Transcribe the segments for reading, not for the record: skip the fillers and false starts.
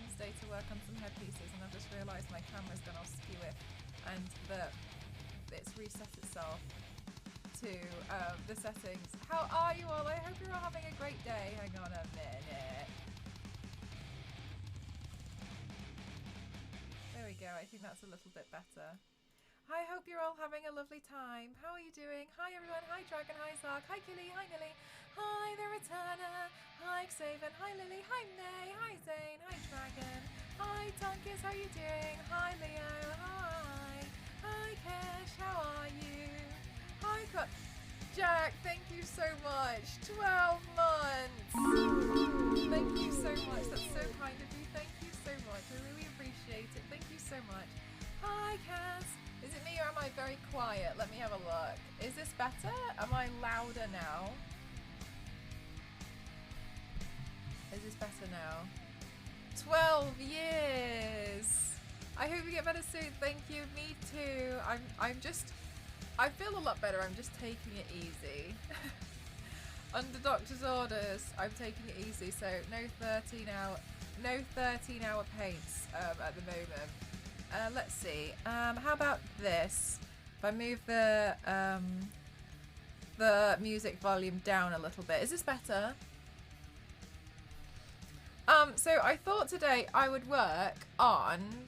Wednesday to work on some headpieces, and I've just realised my camera's gone all skew-it and that it's reset itself to the settings. How are you all? I hope you're all having a great day. Hang on a minute. There we go. I think that's a little bit better. I hope you're all having a lovely time. How are you doing? Hi everyone. Hi Dragon. Hi Zark. Hi Killy. Hi Nilly. Hi the Returner. Hi Xaven. Hi Lily. Hi Nay. Hi Zane. Hi Dragon. Hi Tonkus. How are you doing? Hi Leo. Hi. Hi Kesh. How are you? Hi Jack. Thank you so much. 12 months. Thank you so much. That's so kind of you. Thank you so much. I really appreciate it. Thank you so much. Hi Cass. Is it me or am I very quiet? Let me have a look. Is this better? Am I louder now? Is this better now? 12 years! I hope you get better soon. Thank you. Me too. I feel a lot better. I'm just taking it easy. Under doctor's orders, I'm taking it easy. So no 13-hour paints at the moment. Let's see. How about this? If I move the music volume down a little bit, is this better? So I thought today I would work on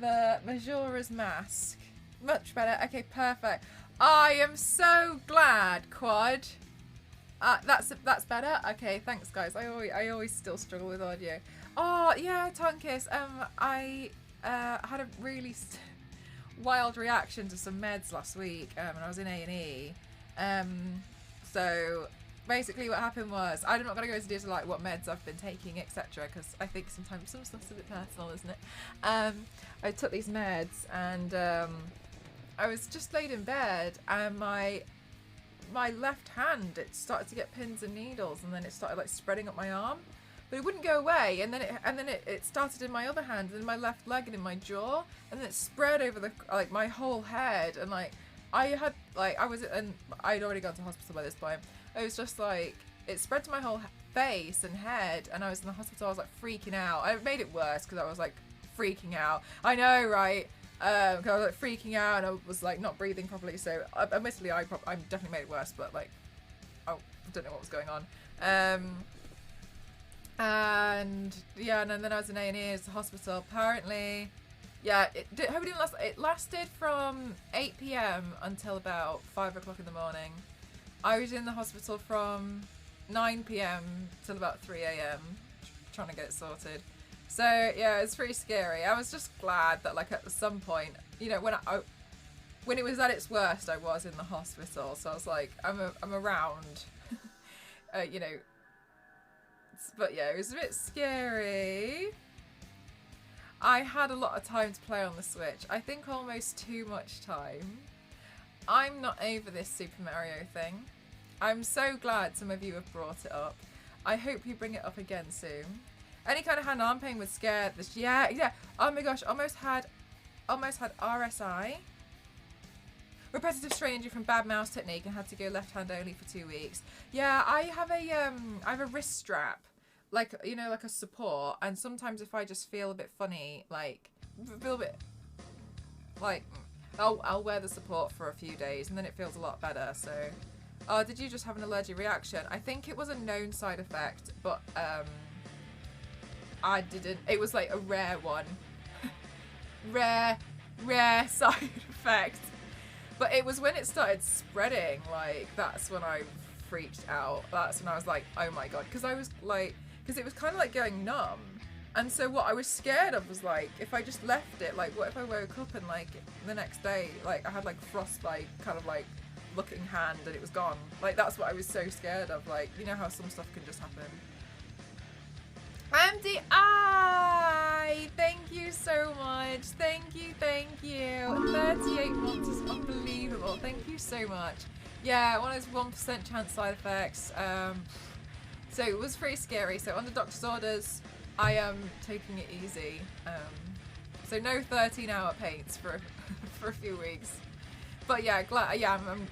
the Majora's Mask. Much better. Okay, perfect. I am so glad, Quad. That's better. Okay, thanks, guys. I always still struggle with audio. Oh yeah, Tonkus. I had a really wild reaction to some meds last week and I was in A&E. So basically what happened was, I'm not going to go into detail like what meds I've been taking, etc., because I think sometimes some stuff's a bit personal, isn't it? I took these meds and I was just laid in bed and my left hand, it started to get pins and needles and then it started like spreading up my arm. But it wouldn't go away, and then it started in my other hand, and in my left leg, and in my jaw, and then it spread over the my whole head, and I'd already gone to hospital by this point. It was just like it spread to my whole face and head, and I was in the hospital. I was like freaking out. I made it worse because I was like freaking out. I know, right? Because I was like freaking out, and I was like not breathing properly. So admittedly, I definitely made it worse, but like I don't know what was going on. And yeah, and then I was in A&E at the hospital. Apparently, yeah, it lasted from 8 p.m. until about 5 o'clock in the morning. I was in the hospital from 9 p.m. till about 3 a.m. trying to get it sorted. So yeah, it's pretty scary. I was just glad that like at some point, you know, when it was at its worst, I was in the hospital. So I was like, I'm around, you know. But yeah, it was a bit scary. I had a lot of time to play on the Switch. I think almost too much time. I'm not over this Super Mario thing. I'm so glad some of you have brought it up. I hope you bring it up again soon. Any kind of hand-arm pain would scare this. Yeah. Oh my gosh, almost had RSI. Repetitive strain injury from bad mouse technique and had to go left hand only for 2 weeks. Yeah, I have a wrist strap, like, you know, like a support, and sometimes if I just feel a bit funny, like feel a bit like I'll wear the support for a few days and then it feels a lot better. So did you just have an allergic reaction? I think it was a known side effect, but I didn't. It was like a rare one. rare side effect. But it was when it started spreading, like, that's when I freaked out. That's when I was like, oh my god. Because it was kind of like going numb. And so what I was scared of was, like, if I just left it, like, what if I woke up and, like, the next day, like, I had, like, frostbite kind of, like, looking hand and it was gone. Like, that's what I was so scared of. Like, you know how some stuff can just happen. MDI! Thank you so much. Thank you. 38 months is unbelievable. Thank you so much. Yeah, one of those 1% chance side effects. So it was pretty scary. So under doctor's orders, I am taking it easy. So no 13-hour paints for for a few weeks. But yeah,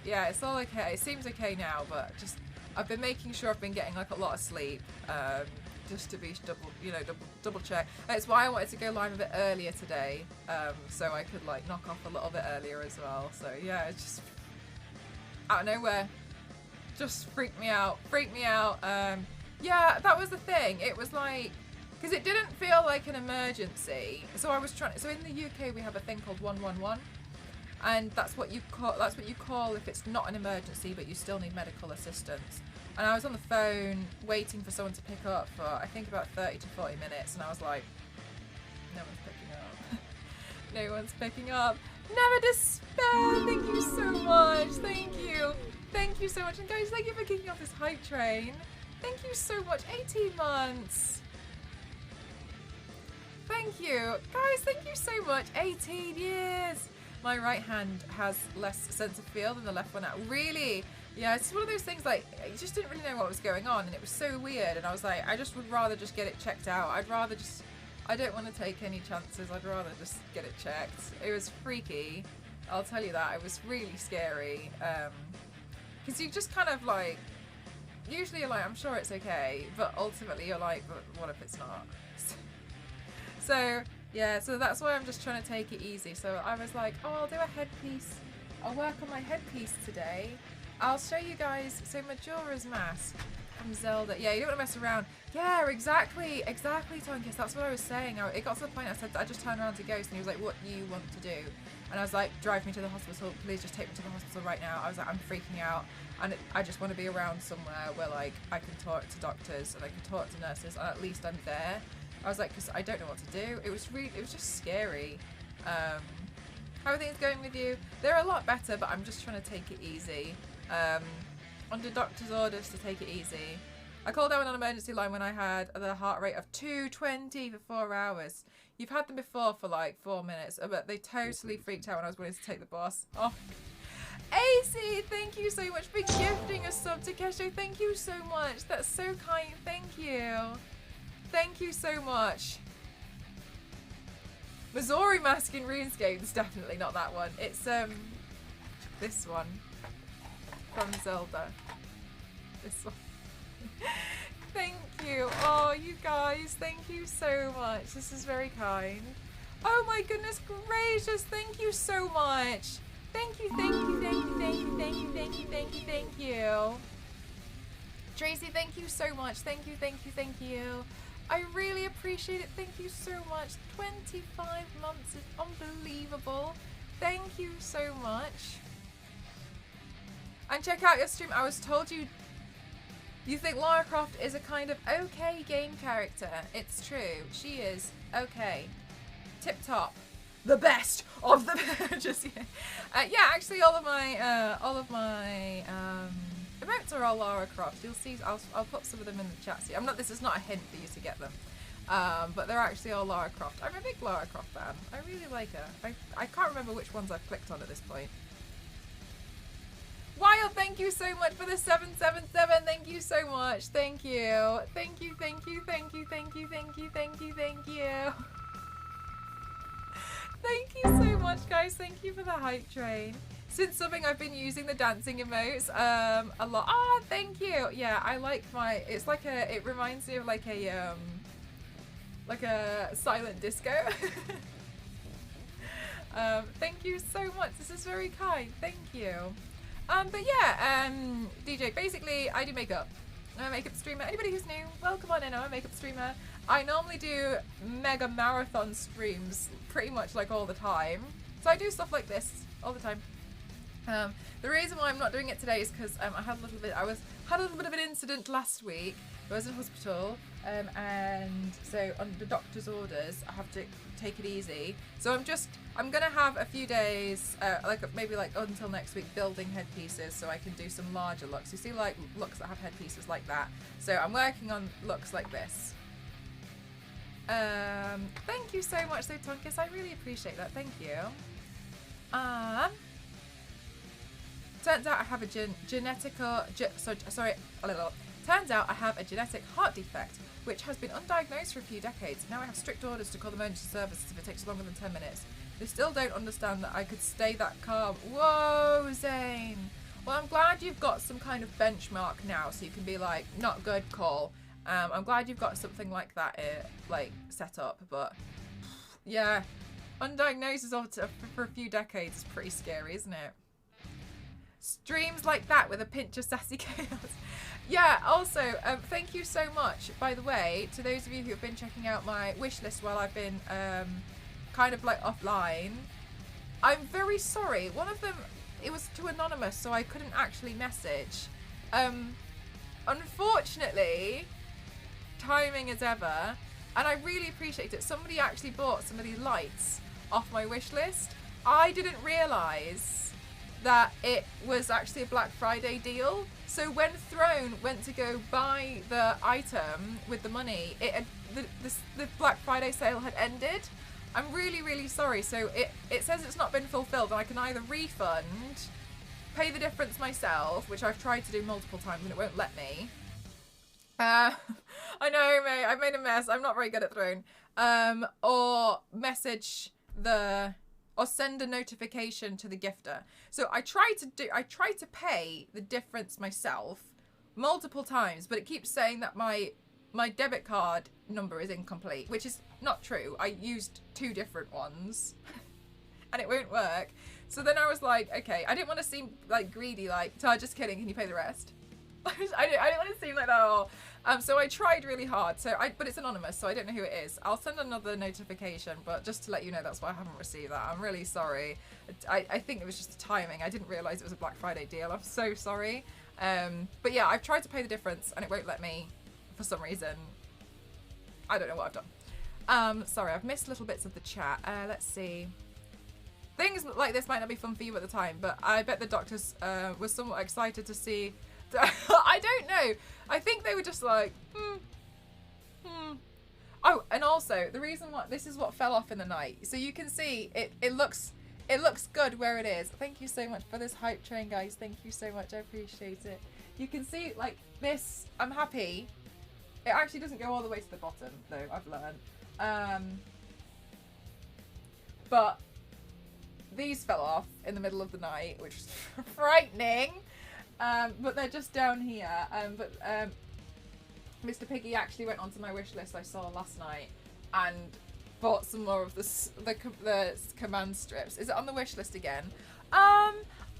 yeah, it's all okay. It seems okay now, but just I've been making sure I've been getting like a lot of sleep. just to be double check. It's why I wanted to go live a bit earlier today, so I could like knock off a little bit earlier as well. So yeah, it's just out of nowhere, just freaked me out. Yeah, that was the thing. It was like, because it didn't feel like an emergency. So I was trying. So in the UK we have a thing called 111, and that's what you call if it's not an emergency but you still need medical assistance. And I was on the phone waiting for someone to pick up for I think about 30 to 40 minutes, and I was like, no one's picking up. No one's picking up. Never despair. Thank you so much. Thank you so much. And guys, thank you for kicking off this hype train. Thank you so much. 18 months. Thank you. Guys, thank you so much. 18 years. My right hand has less sense of feel than the left one. Really? Yeah, it's one of those things like, I just didn't really know what was going on, and it was so weird, and I was like, I just would rather just get it checked out. I don't want to take any chances. I'd rather just get it checked. It was freaky. I'll tell you that. It was really scary. Because you just kind of like, usually you're like, I'm sure it's okay, but ultimately you're like, but what if it's not? So yeah, so that's why I'm just trying to take it easy. So I was like, oh, I'll do a headpiece. I'll work on my headpiece today. I'll show you guys. So Majora's Mask from Zelda. Yeah, you don't want to mess around. Yeah, exactly, Tonkus. That's what I was saying. It got to the point I said, I just turned around to Ghost, and he was like, what do you want to do? And I was like, drive me to the hospital. Please just take me to the hospital right now. I was like, I'm freaking out. And I just want to be around somewhere where like I can talk to doctors and I can talk to nurses, and at least I'm there. I was like, because I don't know what to do. It was just scary. How are things going with you? They're a lot better, but I'm just trying to take it easy. Under doctor's orders to take it easy. I called out on an emergency line when I had the heart rate of 220 for 4 hours. You've had them before for like 4 minutes, but they totally freaked out when I was willing to take the bus. Oh. AC, thank you so much for gifting a sub to Kesho. Thank you so much. That's so kind. Thank you. Thank you so much. Missouri Mask in RuneScape is definitely not that one. It's this one from Zelda. This one. Thank you. Oh, you guys, thank you so much. This is very kind. Oh my goodness gracious, thank you so much. Thank you. Tracy, thank you so much. Thank you. I really appreciate it. Thank you so much. 25 months is unbelievable. Thank you so much. And check out your stream. I was told you think Lara Croft is a kind of okay game character. It's true. She is okay. Tip top. The best of the just yeah, actually all of my emotes are all Lara Croft. You'll see, I'll put some of them in the chat. See, this is not a hint for you to get them, but they're actually all Lara Croft. I'm a big Lara Croft fan. I really like her. I can't remember which ones I've clicked on at this point. Wild, thank you so much for the 777. Thank you so much. Thank you. Thank you. Thank you so much, guys. Thank you for the hype train. Since subbing, I've been using the dancing emotes a lot. Ah, thank you. Yeah, I like my. It's like it reminds me of like a silent disco. Thank you so much. This is very kind. Thank you. But yeah, DJ. Basically, I do makeup. I'm a makeup streamer. Anybody who's new, welcome on in. I'm a makeup streamer. I normally do mega marathon streams pretty much like all the time. So I do stuff like this all the time. The reason why I'm not doing it today is because I had a little bit of an incident last week. I was in hospital, and so under doctor's orders, I have to take it easy. So I'm gonna have a few days, maybe until next week, building headpieces so I can do some larger looks. You see, like looks that have headpieces like that. So I'm working on looks like this. Thank you so much, though, Tonkus. I really appreciate that. Thank you. Turns out I have a Turns out I have a genetic heart defect, which has been undiagnosed for a few decades. Now I have strict orders to call emergency services if it takes longer than 10 minutes. They still don't understand that I could stay that calm. Whoa, Zane. Well, I'm glad you've got some kind of benchmark now, so you can be like, not good, call. I'm glad you've got something like that like set up, but yeah, undiagnosed for a few decades is pretty scary, isn't it? Streams like that with a pinch of sassy chaos. Yeah, also, thank you so much, by the way, to those of you who have been checking out my wish list while I've been kind of like offline. I'm very sorry. One of them, it was too anonymous, so I couldn't actually message. Unfortunately, timing as ever, and I really appreciate it. Somebody actually bought some of these lights off my wish list. I didn't realise that it was actually a Black Friday deal. So when Throne went to go buy the item with the money, it had, the Black Friday sale had ended. I'm really, really sorry. So it says it's not been fulfilled, and I can either refund, pay the difference myself, which I've tried to do multiple times and it won't let me. I know, mate, I've made a mess. I'm not very good at Throne. Or message or send a notification to the gifter. So I tried to pay the difference myself multiple times, but it keeps saying that my debit card number is incomplete, which is not true. I used 2 different ones and it won't work. So then I was like, okay, I didn't want to seem like greedy, like, just kidding, can you pay the rest? I didn't want to seem like that at all. So I tried really hard. But it's anonymous, so I don't know who it is. I'll send another notification, but just to let you know, that's why I haven't received that. I'm really sorry. I think it was just the timing. I didn't realise it was a Black Friday deal. I'm so sorry. But yeah, I've tried to pay the difference and it won't let me for some reason. I don't know what I've done. Sorry, I've missed little bits of the chat. Let's see. Things like this might not be fun for you at the time, but I bet the doctors were somewhat excited to see. I don't know. I think they were just like, Oh, and also the reason why this is what fell off in the night. So you can see it looks good where it is. Thank you so much for this hype train, guys. Thank you so much. I appreciate it. You can see like this. I'm happy. It actually doesn't go all the way to the bottom though. I've learned. But these fell off in the middle of the night, which was frightening. But they're just down here. Mr. Piggy actually went onto my wish list I saw last night and bought some more of the command strips. Is it on the wish list again? I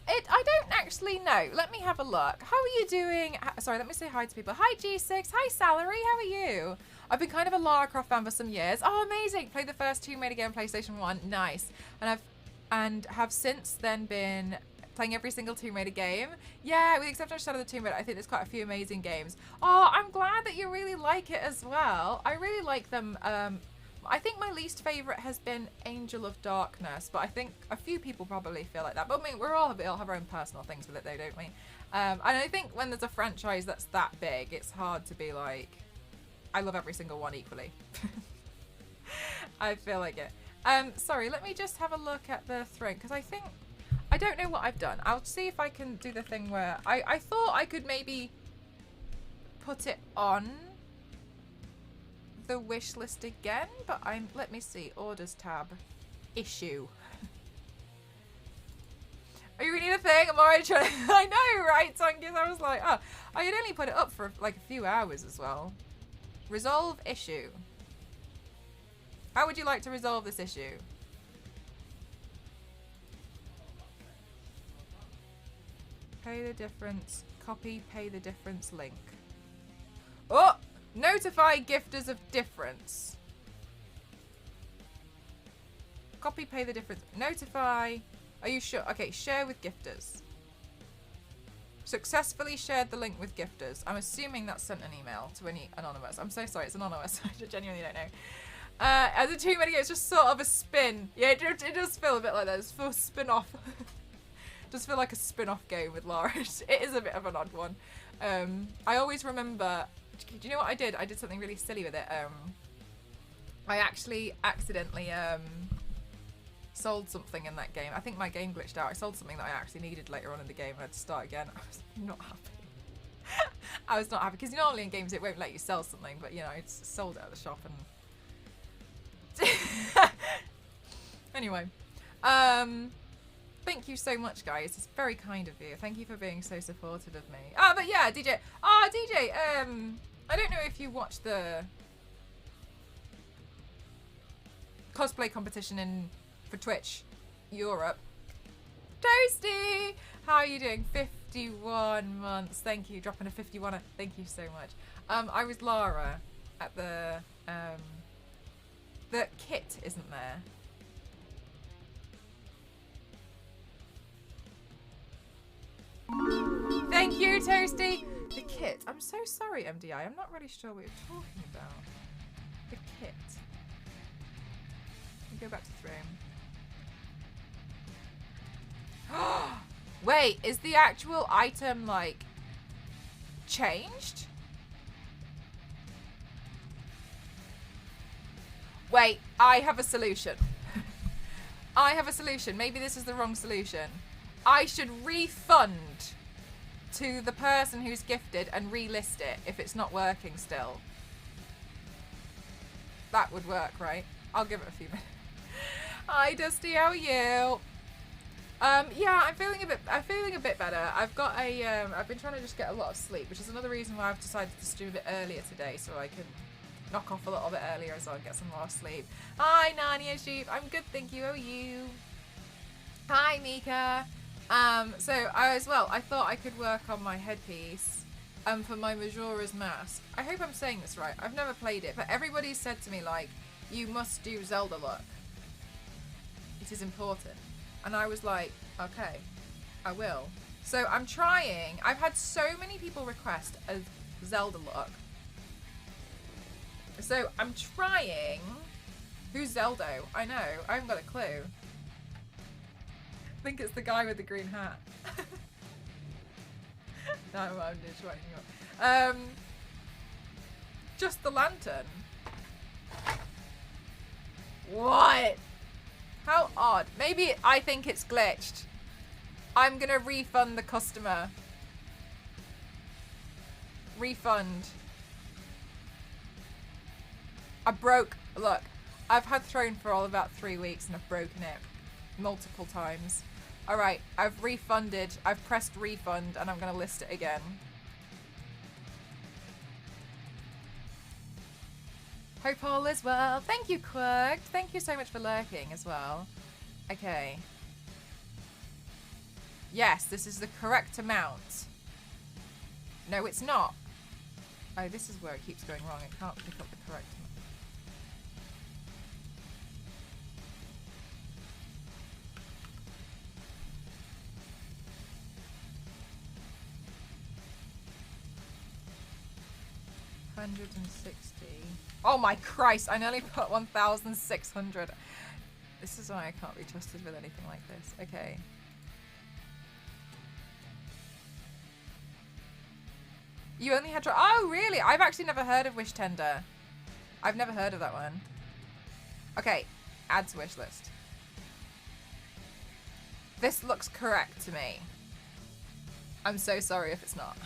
don't actually know. Let me have a look. How are you doing? Sorry, let me say hi to people. Hi G6. Hi Salary. How are you? I've been kind of a Lara Croft fan for some years. Oh, amazing. Played the first Tomb Raider game on PlayStation 1. Nice. And have since then been playing every single Tomb Raider game. Yeah, with the exception of Shadow of the Tomb Raider, I think there's quite a few amazing games. Oh, I'm glad that you really like it as well. I really like them. I think my least favourite has been Angel of Darkness, but I think a few people probably feel like that. But I mean, we all have our own personal things with it though, don't we? And I think when there's a franchise that's that big, it's hard to be like, I love every single one equally. I feel like it. Sorry, let me just have a look at the throne, because I don't know what I've done. I'll see if I can do the thing where I thought I could maybe put it on the wish list again, but let me see. Orders tab. Issue. Are you reading a thing? I'm already trying. I know, right, Tongus? I was like, oh, I had only put it up for like a few hours as well. Resolve issue. How would you like to resolve this issue? Pay the difference. Copy pay the difference link. Oh! Notify gifters of difference. Copy pay the difference. Notify. Are you sure? Okay, share with gifters. Successfully shared the link with gifters. I'm assuming that's sent an email to any anonymous. I'm so sorry, it's anonymous. I genuinely don't know. As a Tomb Raider, it's just sort of a spin. Yeah, it does feel a bit like that. It's for spin-off. Does feel like a spin-off game with Lara. It is a bit of an odd one. I always remember. Do you know what I did? I did something really silly with it. I actually accidentally sold something in that game. I think my game glitched out. I sold something that I actually needed later on in the game and I had to start again. I was not happy. I was not happy because normally in games it won't let you sell something, but you know, it's sold it at the shop and anyway. Thank you so much, guys. It's very kind of you. Thank you for being so supportive of me. Oh, but yeah, DJ. Oh, DJ. I don't know if you watched the cosplay competition for Twitch Europe. Toasty! How are you doing? 51 months. Thank you. Dropping a 51. Thank you so much. I was Lara at the kit isn't there. Thank you, Toasty. The kit. I'm so sorry, MDI. I'm not really sure what you're talking about. The kit. Let me go back to the room. Wait, is the actual item, like, changed? Wait, I have a solution. I have a solution. Maybe this is the wrong solution. I should refund to the person who's gifted and relist it if it's not working still. That would work, right? I'll give it a few minutes. Hi, Dusty, how are you? Yeah, I'm feeling a bit better. I've got I've been trying to just get a lot of sleep, which is another reason why I've decided to stream a bit earlier today, so I can knock off a little bit earlier as well and get some more sleep. Hi, Narnia Sheep. I'm good, thank you. How are you? Hi, Mika. So I thought I could work on my headpiece for my Majora's Mask. I hope I'm saying this right. I've never played it, but everybody said to me, like, you must do Zelda look. It is important. And I was like, okay, I will. So I'm trying. I've had so many people request a Zelda look. So I'm trying. Who's Zeldo? I know. I haven't got a clue. I think it's the guy with the green hat. No, I'm just writing you up. Just the lantern. What? How odd. Maybe I think it's glitched. I'm gonna refund the customer. Refund. Look, I've had Throne for all about 3 weeks and I've broken it multiple times. Alright, I've refunded. I've pressed refund and I'm gonna list it again. Hope all is well. Thank you, Quirk. Thank you so much for lurking as well. Okay. Yes, this is the correct amount. No, it's not. Oh, this is where it keeps going wrong. It can't pick up the correct amount. $160. Oh my Christ, I nearly put 1,600. This is why I can't be trusted with anything like this. Okay. You only had to... Oh, really? I've actually never heard of Wish Tender. I've never heard of that one. Okay, add to wish list. This looks correct to me. I'm so sorry if it's not.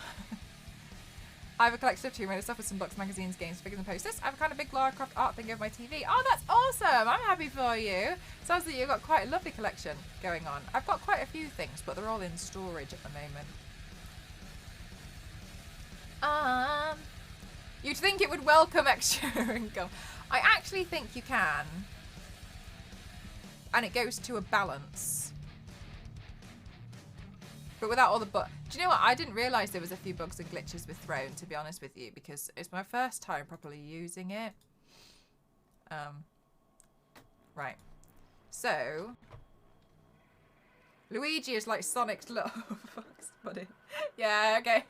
I have a collection of Tomb Raider stuff with some books, magazines, games, figures and posters. I have a kind of big Lara Croft art thing over my TV. Oh, that's awesome! I'm happy for you. Sounds like you've got quite a lovely collection going on. I've got quite a few things, but they're all in storage at the moment. You'd think it would welcome extra income. I actually think you can. And it goes to a balance. But without all the Do you know what? I didn't realise there was a few bugs and glitches with Throne, to be honest with you, because it's my first time properly using it. Right. So, Luigi is like Sonic's little fox buddy. Yeah, okay.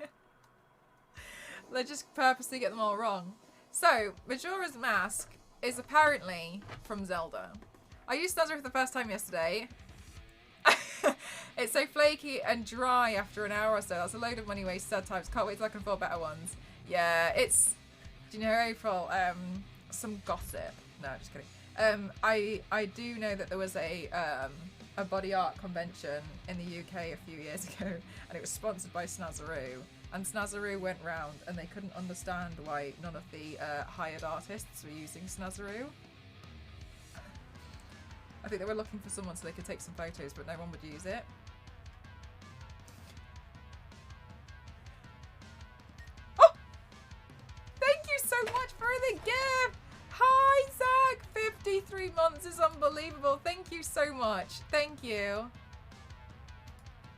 They just purposely get them all wrong. So, Majora's Mask is apparently from Zelda. I used Snazzer for the first time yesterday. It's so flaky and dry after an hour or so. That's a load of money wasted sad times. Can't wait till I can afford better ones. Yeah, it's... Do you know, April? Some gossip. No, just kidding. I do know that there was a body art convention in the UK a few years ago, and it was sponsored by Snazzaroo. And Snazzaroo went round, and they couldn't understand why none of the hired artists were using Snazzaroo. I think they were looking for someone so they could take some photos, but no one would use it. Oh! months is unbelievable. Thank you so much. Thank you.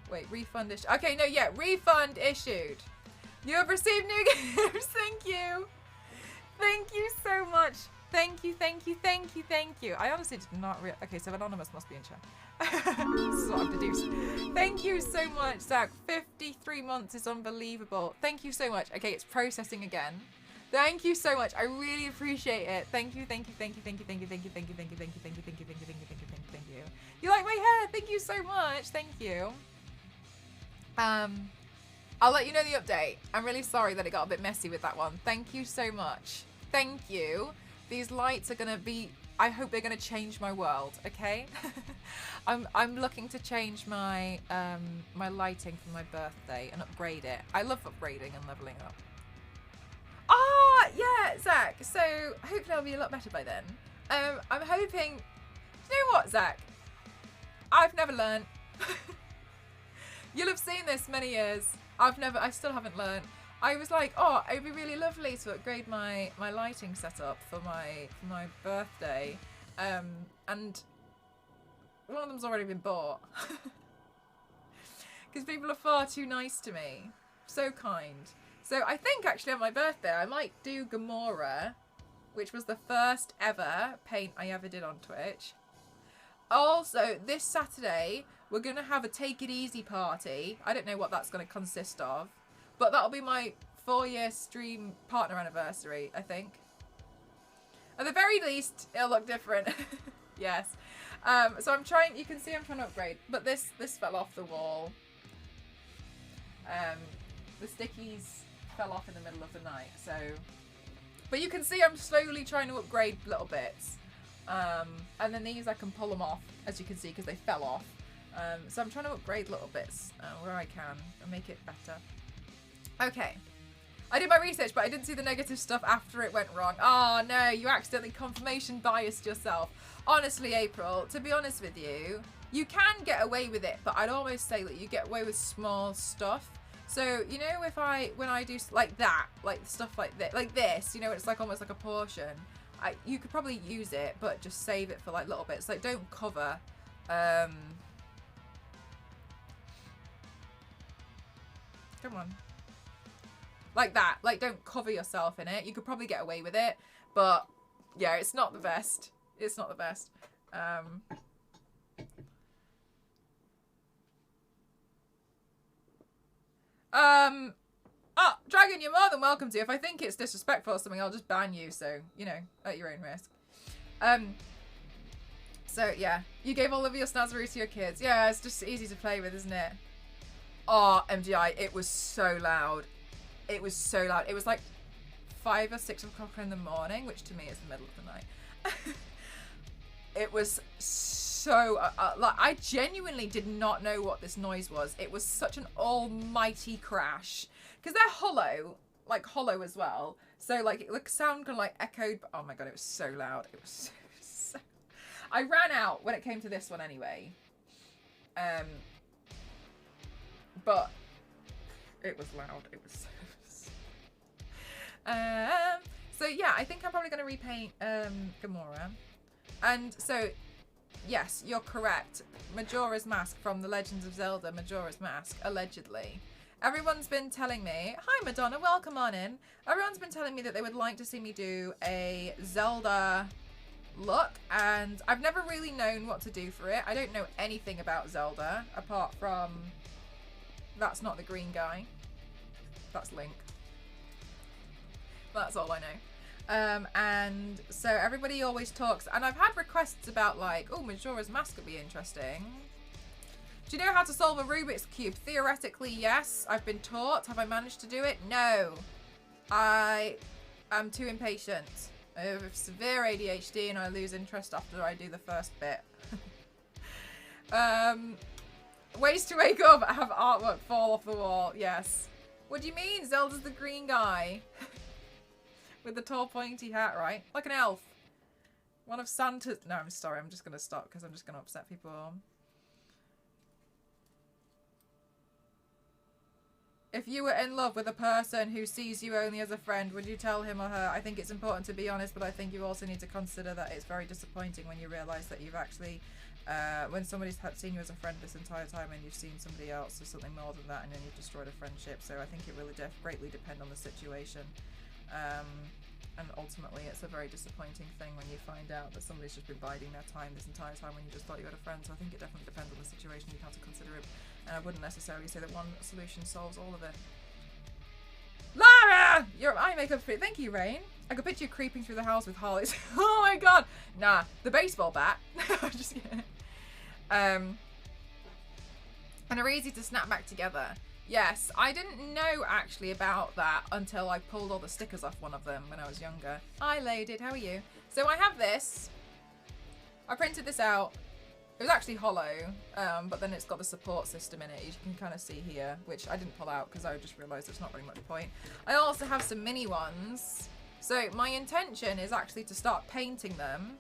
Wait, refund issued. Okay, no, yeah, refund issued. You have received new gifts. Thank you. Thank you so much. Thank you, thank you, thank you, thank you. I honestly did not realize. Okay, so Anonymous must be in chat. This is what I've deduced. Thank you so much, Zach. 53 months is unbelievable. Thank you so much. Okay, it's processing again. Thank you so much. I really appreciate it. Thank you, thank you, thank you, thank you, thank you, thank you, thank you, thank you, thank you, thank you, thank you, thank you, thank you, thank you, thank you, thank you. You like my hair? Thank you so much. Thank you. I'll let you know the update. I'm really sorry that it got a bit messy with that one. Thank you so much. Thank you. These lights are gonna be, I hope they're gonna change my world, okay? I'm looking to change my my lighting for my birthday and upgrade it. I love upgrading and leveling up. Ah, yeah, Zach. So hopefully I'll be a lot better by then. I'm hoping, you know what, Zach? I've never learned. You'll have seen this many years. I still haven't learned. I was like, oh, it'd be really lovely to upgrade my lighting setup for my birthday. And one of them's already been bought. Because people are far too nice to me. So kind. So I think actually on my birthday I might do Gamora, which was the first ever paint I ever did on Twitch. Also, this Saturday, we're going to have a Take It Easy party. I don't know what that's going to consist of. But that'll be my 4-year stream partner anniversary, I think. At the very least, it'll look different. Yes. So I'm trying, you can see I'm trying to upgrade. But this fell off the wall. The stickies fell off in the middle of the night, so... But you can see I'm slowly trying to upgrade little bits. And then these I can pull them off, as you can see, because they fell off. So I'm trying to upgrade little bits where I can and make it better. Okay. I did my research, but I didn't see the negative stuff after it went wrong. Oh, no, you accidentally confirmation biased yourself. Honestly, April, to be honest with you, you can get away with it, but I'd almost say that you get away with small stuff. So, you know, when I do like that, like stuff like this, you know, it's like almost like a portion. You could probably use it, but just save it for like little bits. Like, don't cover. Come on. Like that. Like, don't cover yourself in it. You could probably get away with it, but yeah, it's not the best. It's not the best. Oh, Dragon, you're more than welcome to. If I think it's disrespectful or something, I'll just ban you. So, you know, at your own risk. So, yeah. You gave all of your Snazaroo to your kids. Yeah, it's just easy to play with, isn't it? Oh, MGI, it was so loud. It was so loud. It was like 5 or 6 o'clock in the morning, which to me is the middle of the night. It was so... like, I genuinely did not know what this noise was. It was such an almighty crash. Because they're hollow, like hollow as well. So like the sound kind of like echoed. Oh my god, it was so loud. It was so... I ran out when it came to this one anyway. But it was loud. It was so... so yeah, I think I'm probably going to repaint Gamora. And so, yes, you're correct. Majora's Mask from The Legends of Zelda, Majora's Mask, allegedly. Everyone's been telling me, hi Madonna, welcome on in. Everyone's been telling me that they would like to see me do a Zelda look, and I've never really known what to do for it. I don't know anything about Zelda, apart from, that's not the green guy. That's Link. That's all I know. And so everybody always talks, and I've had requests about like, oh, Majora's Mask could be interesting. Do you know how to solve a Rubik's Cube? Theoretically, yes. I've been taught. Have I managed to do it? No. I am too impatient. I have severe ADHD and I lose interest after I do the first bit. Ways to wake up, have artwork fall off the wall. Yes. What do you mean? Zelda's the green guy. With the tall pointy hat, right? Like an elf. One of Santa's... No, I'm sorry. I'm just going to stop because I'm just going to upset people. If you were in love with a person who sees you only as a friend, would you tell him or her? I think it's important to be honest, but I think you also need to consider that it's very disappointing when you realise that you've actually, when somebody's seen you as a friend this entire time and you've seen somebody else as something more than that, and then you've destroyed a friendship. So I think it really greatly depends on the situation. And ultimately it's a very disappointing thing when you find out that somebody's just been biding their time this entire time when you just thought you had a friend. So I think it definitely depends on the situation. You have to consider it, and I wouldn't necessarily say that one solution solves all of it. Lara! Your eye makeup fit. Thank you, Rain. I could picture you creeping through the house with Harley's. Oh my god! Nah, the baseball bat. Just kidding. And are easy to snap back together. Yes, I didn't know actually about that until I pulled all the stickers off one of them when I was younger. Hi, Lady, how are you? So I have this. I printed this out. It was actually hollow, but then it's got the support system in it. You can kind of see here, which I didn't pull out because I just realised there's not very much point. I also have some mini ones. So my intention is actually to start painting them.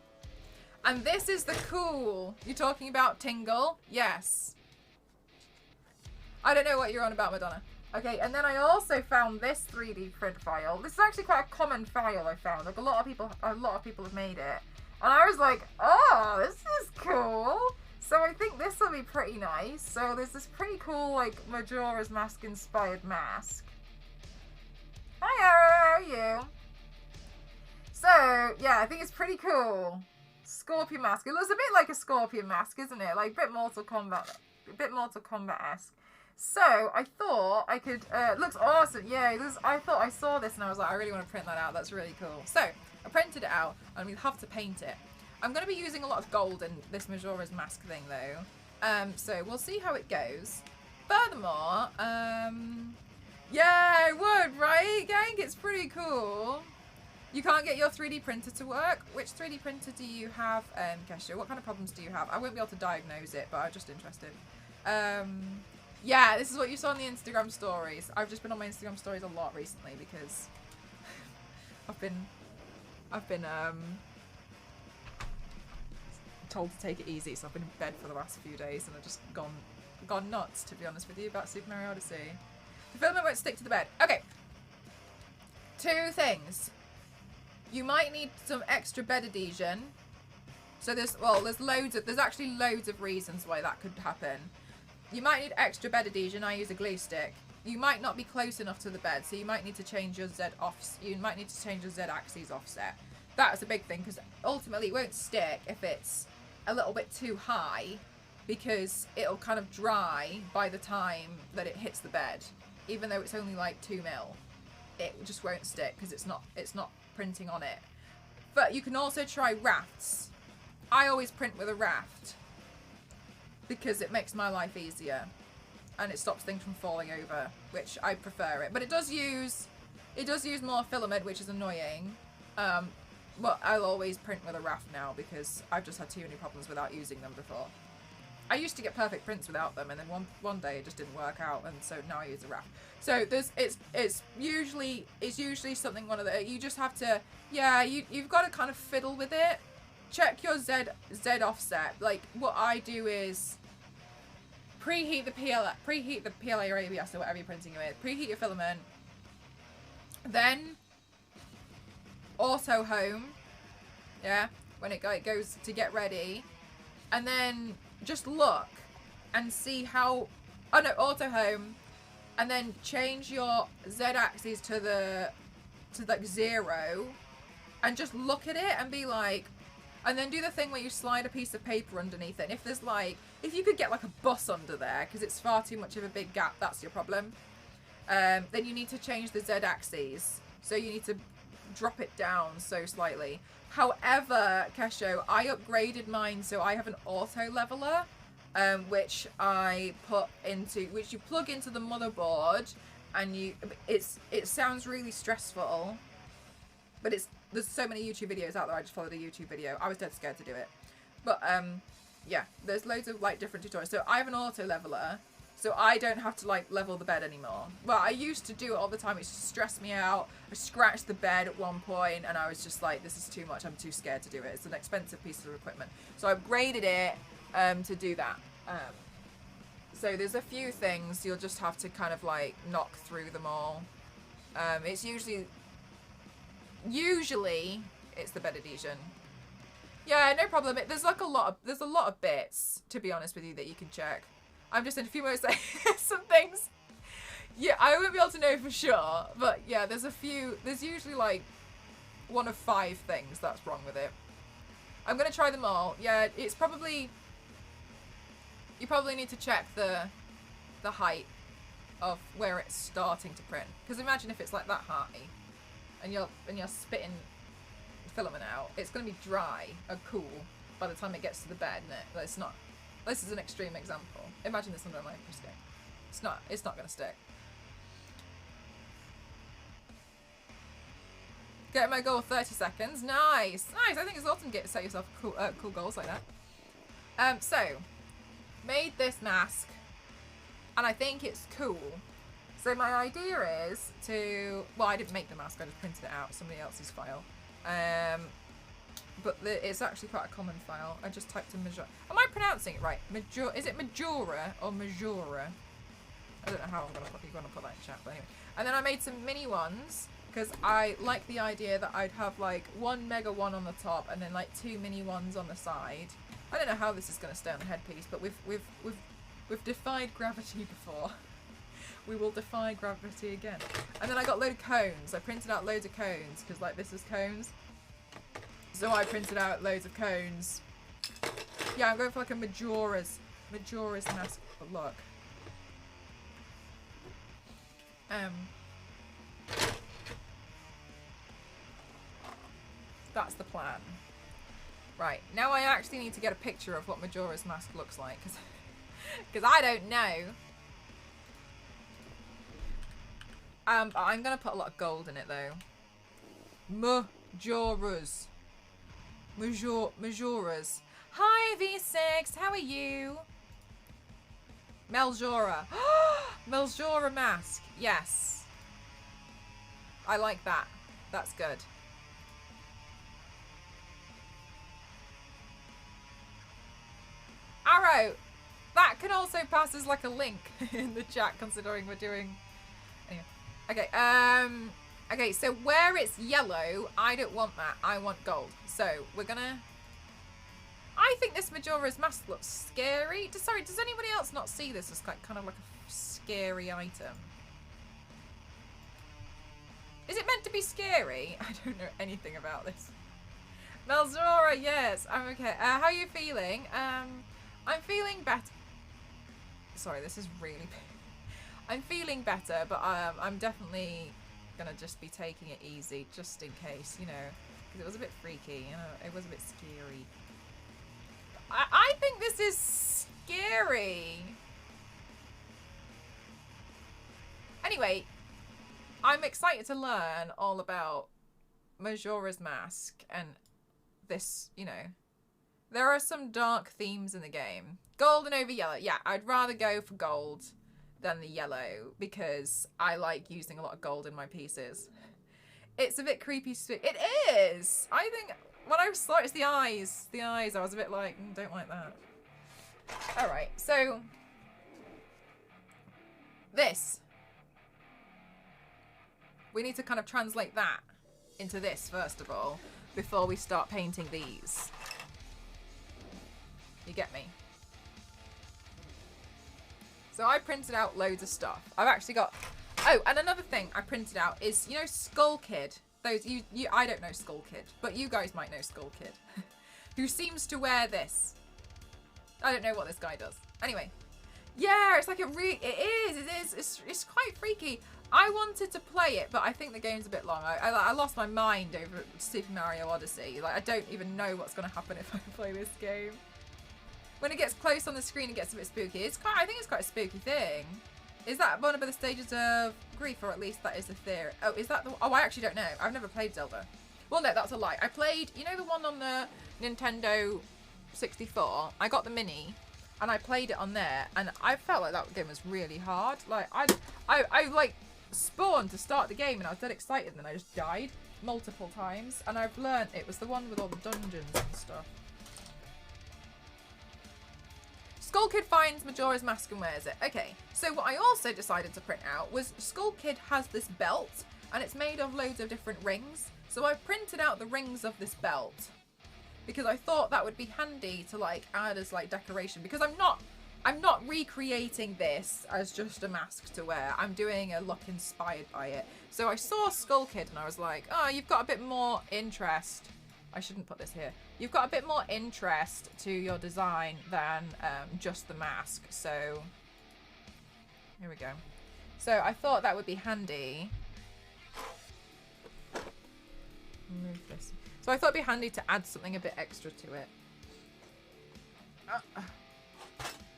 And this is the cool. You're talking about Tingle? Yes. I don't know what you're on about, Madonna. Okay, and then I also found this 3D print file. This is actually quite a common file I found. Like a lot of people have made it. And I was like, oh, this is cool. So I think this will be pretty nice. So there's this pretty cool, like, Majora's Mask inspired mask. Hi, Ara, how are you? So, yeah, I think it's pretty cool. Scorpion mask. It looks a bit like a scorpion mask, isn't it? Like, a bit Mortal Kombat-esque. So, I thought I could, looks awesome. Yeah, I thought I saw this and I was like, I really want to print that out. That's really cool. So, I printed it out and we have to paint it. I'm going to be using a lot of gold in this Majora's Mask thing though. So, we'll see how it goes. Furthermore, yeah, it would, right, gang? It's pretty cool. You can't get your 3D printer to work. Which 3D printer do you have, Kesha? What kind of problems do you have? I won't be able to diagnose it, but I'm just interested. Yeah, this is what you saw in the Instagram stories. I've just been on my Instagram stories a lot recently because I've been told to take it easy, so I've been in bed for the last few days and I've just gone nuts, to be honest with you, about Super Mario Odyssey. The filament won't stick to the bed. Okay. 2 things. You might need some extra bed adhesion. So there's actually loads of reasons why that could happen. You might need extra bed adhesion. I use a glue stick. You might not be close enough to the bed, so you might need to change your you might need to change your Z axis offset. That's a big thing because ultimately it won't stick if it's a little bit too high, because it'll kind of dry by the time that it hits the bed. Even though it's only like 2 mil, it just won't stick because it's not printing on it. But you can also try rafts. I always print with a raft, because it makes my life easier and it stops things from falling over, which I prefer it. But it does use more filament, which is annoying. But I'll always print with a raft now because I've just had too many problems without using them before. I used to get perfect prints without them, and then one day it just didn't work out, and so now I use a raft. So it's usually something you just have to, yeah, you've got to kind of fiddle with it. Check your Z offset. Like what I do is preheat the PLA or ABS or whatever you're printing with. Preheat your filament. Then auto home. Yeah, when it goes to get ready, and then just look and see how. Oh no, auto home, and then change your Z axis to like 0, and just look at it and be like. And then do the thing where you slide a piece of paper underneath it. And if there's like, if you could get like a bus under there, because it's far too much of a big gap, that's your problem. Then you need to change the Z axes. So you need to drop it down so slightly. However, Kesho, I upgraded mine, so I have an auto leveler, which you plug into the motherboard, and it sounds really stressful, but there's so many YouTube videos out there. I just followed a YouTube video. I was dead scared to do it. But, yeah, there's loads of, like, different tutorials. So I have an auto leveler, so I don't have to, like, level the bed anymore. Well, I used to do it all the time. It just stressed me out. I scratched the bed at one point, and I was just like, this is too much. I'm too scared to do it. It's an expensive piece of equipment. So I upgraded it to do that. So there's a few things you'll just have to kind of like knock through them all. It's usually it's the bed adhesion. Yeah, no problem. There's like a lot of bits, to be honest with you, that you can check. I'm just in a few moments like some things. Yeah, I won't be able to know for sure, but yeah, there's usually like 1 of 5 things that's wrong with it. I'm gonna try them all. Yeah, it's probably, you probably need to check the height of where it's starting to print. Because imagine if it's like that high and you're spitting filament out, it's gonna be dry and cool by the time it gets to the bed, isn't it? But it's not. This is an extreme example. Imagine this under a microscope. It's not gonna stick. Get my goal 30 seconds. Nice. Nice. I think it's awesome to set yourself cool goals like that. So, made this mask, and I think it's cool. So my idea is to, well, I didn't make the mask, I just printed it out, somebody else's file. But it's actually quite a common file. I just typed in Majora. Am I pronouncing it right? Is it Majora or Majora? I don't know how you're gonna put that in chat, but anyway. And then I made some mini ones, because I like the idea that I'd have like 1 mega one on the top and then like 2 mini ones on the side. I don't know how this is going to stay on the headpiece, but we've defied gravity before. We will defy gravity again. And then I got a load of cones. I printed out loads of cones because like this is cones. So I printed out loads of cones. Yeah, I'm going for like a Majora's mask look. That's the plan. Right, now I actually need to get a picture of what Majora's mask looks like, because I don't know. I'm going to put a lot of gold in it, though. Majora's. Majora's. Hi, V6, how are you? Majora. Majora mask, yes. I like that. That's good. Arrow, that can also pass as like a link in the chat, considering we're doing. Anyway. Okay. Okay. So where it's yellow, I don't want that. I want gold. So we're gonna. I think this Majora's mask looks scary. Sorry, does anybody else not see this as kind of like a scary item? Is it meant to be scary? I don't know anything about this. Majora, yes, I'm okay. How are you feeling? I'm feeling better. Sorry, this is really big. I'm feeling better, but I'm definitely gonna just be taking it easy, just in case, you know, because it was a bit freaky, you know, it was a bit scary. I think this is scary. Anyway, I'm excited to learn all about Majora's Mask and this, you know. There are some dark themes in the game. Golden over yellow. Yeah, I'd rather go for gold than the yellow because I like using a lot of gold in my pieces. It's a bit creepy. It is. I think when I saw it's the eyes. The eyes, I was a bit like, don't like that. Alright, so this. We need to kind of translate that into this first of all before we start painting these. You get me? So I printed out loads of stuff. I've actually got... Oh, and another thing I printed out is, you know, Skull Kid. Those I don't know Skull Kid, but you guys might know Skull Kid. Who seems to wear this. I don't know what this guy does. Anyway. Yeah, it's like it's quite freaky. I wanted to play it, but I think the game's a bit long. I lost my mind over Super Mario Odyssey. Like, I don't even know what's going to happen if I play this game. When it gets close on the screen, it gets a bit spooky. I think it's quite a spooky thing. Is that one of the stages of grief, or at least that is the theory? Oh, is that the... Oh, I actually don't know. I've never played Zelda. Well, no, that's a lie. I played, you know, the one on the Nintendo 64? I got the Mini, and I played it on there, and I felt like that game was really hard. Like, I like, spawned to start the game, and I was dead excited, and then I just died multiple times. And I've learned it was the one with all the dungeons and stuff. Skull Kid finds Majora's mask and wears it. Okay, so what I also decided to print out was Skull Kid has this belt and it's made of loads of different rings. So I printed out the rings of this belt because I thought that would be handy to like add as like decoration, because I'm not recreating this as just a mask to wear. I'm doing a look inspired by it. So I saw Skull Kid and I was like, oh, you've got a bit more interest. I shouldn't put this here. You've got a bit more interest to your design than just the mask. So here we go. So I thought that would be handy. Move this. So I thought it'd be handy to add something a bit extra to it.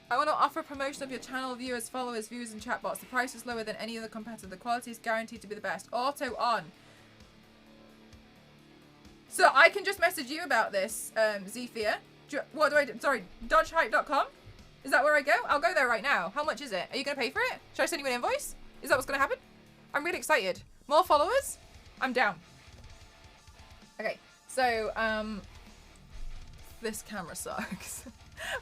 I want to offer promotion of your channel, viewers, followers, views, and chatbots. The price is lower than any other competitor. The quality is guaranteed to be the best. Auto on. So I can just message you about this, Zephyr. What do I do? Sorry, dodgehype.com? Is that where I go? I'll go there right now. How much is it? Are you going to pay for it? Should I send you an invoice? Is that what's going to happen? I'm really excited. More followers? I'm down. Okay, so, this camera sucks.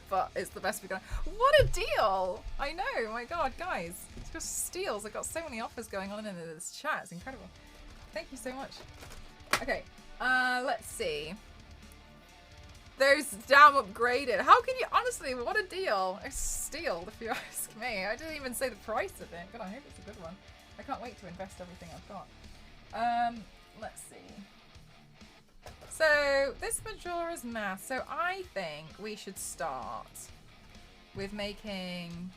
But it's the best we got. What a deal! I know, my god, guys. It's just steals. I've got so many offers going on in this chat. It's incredible. Thank you so much. Okay, let's see. Those damn upgraded. How can you, honestly, what a deal. A steal, if you ask me. I didn't even say the price of it. God, I hope it's a good one. I can't wait to invest everything I've got. Let's see. So, this Majora's Mask. So, I think we should start with making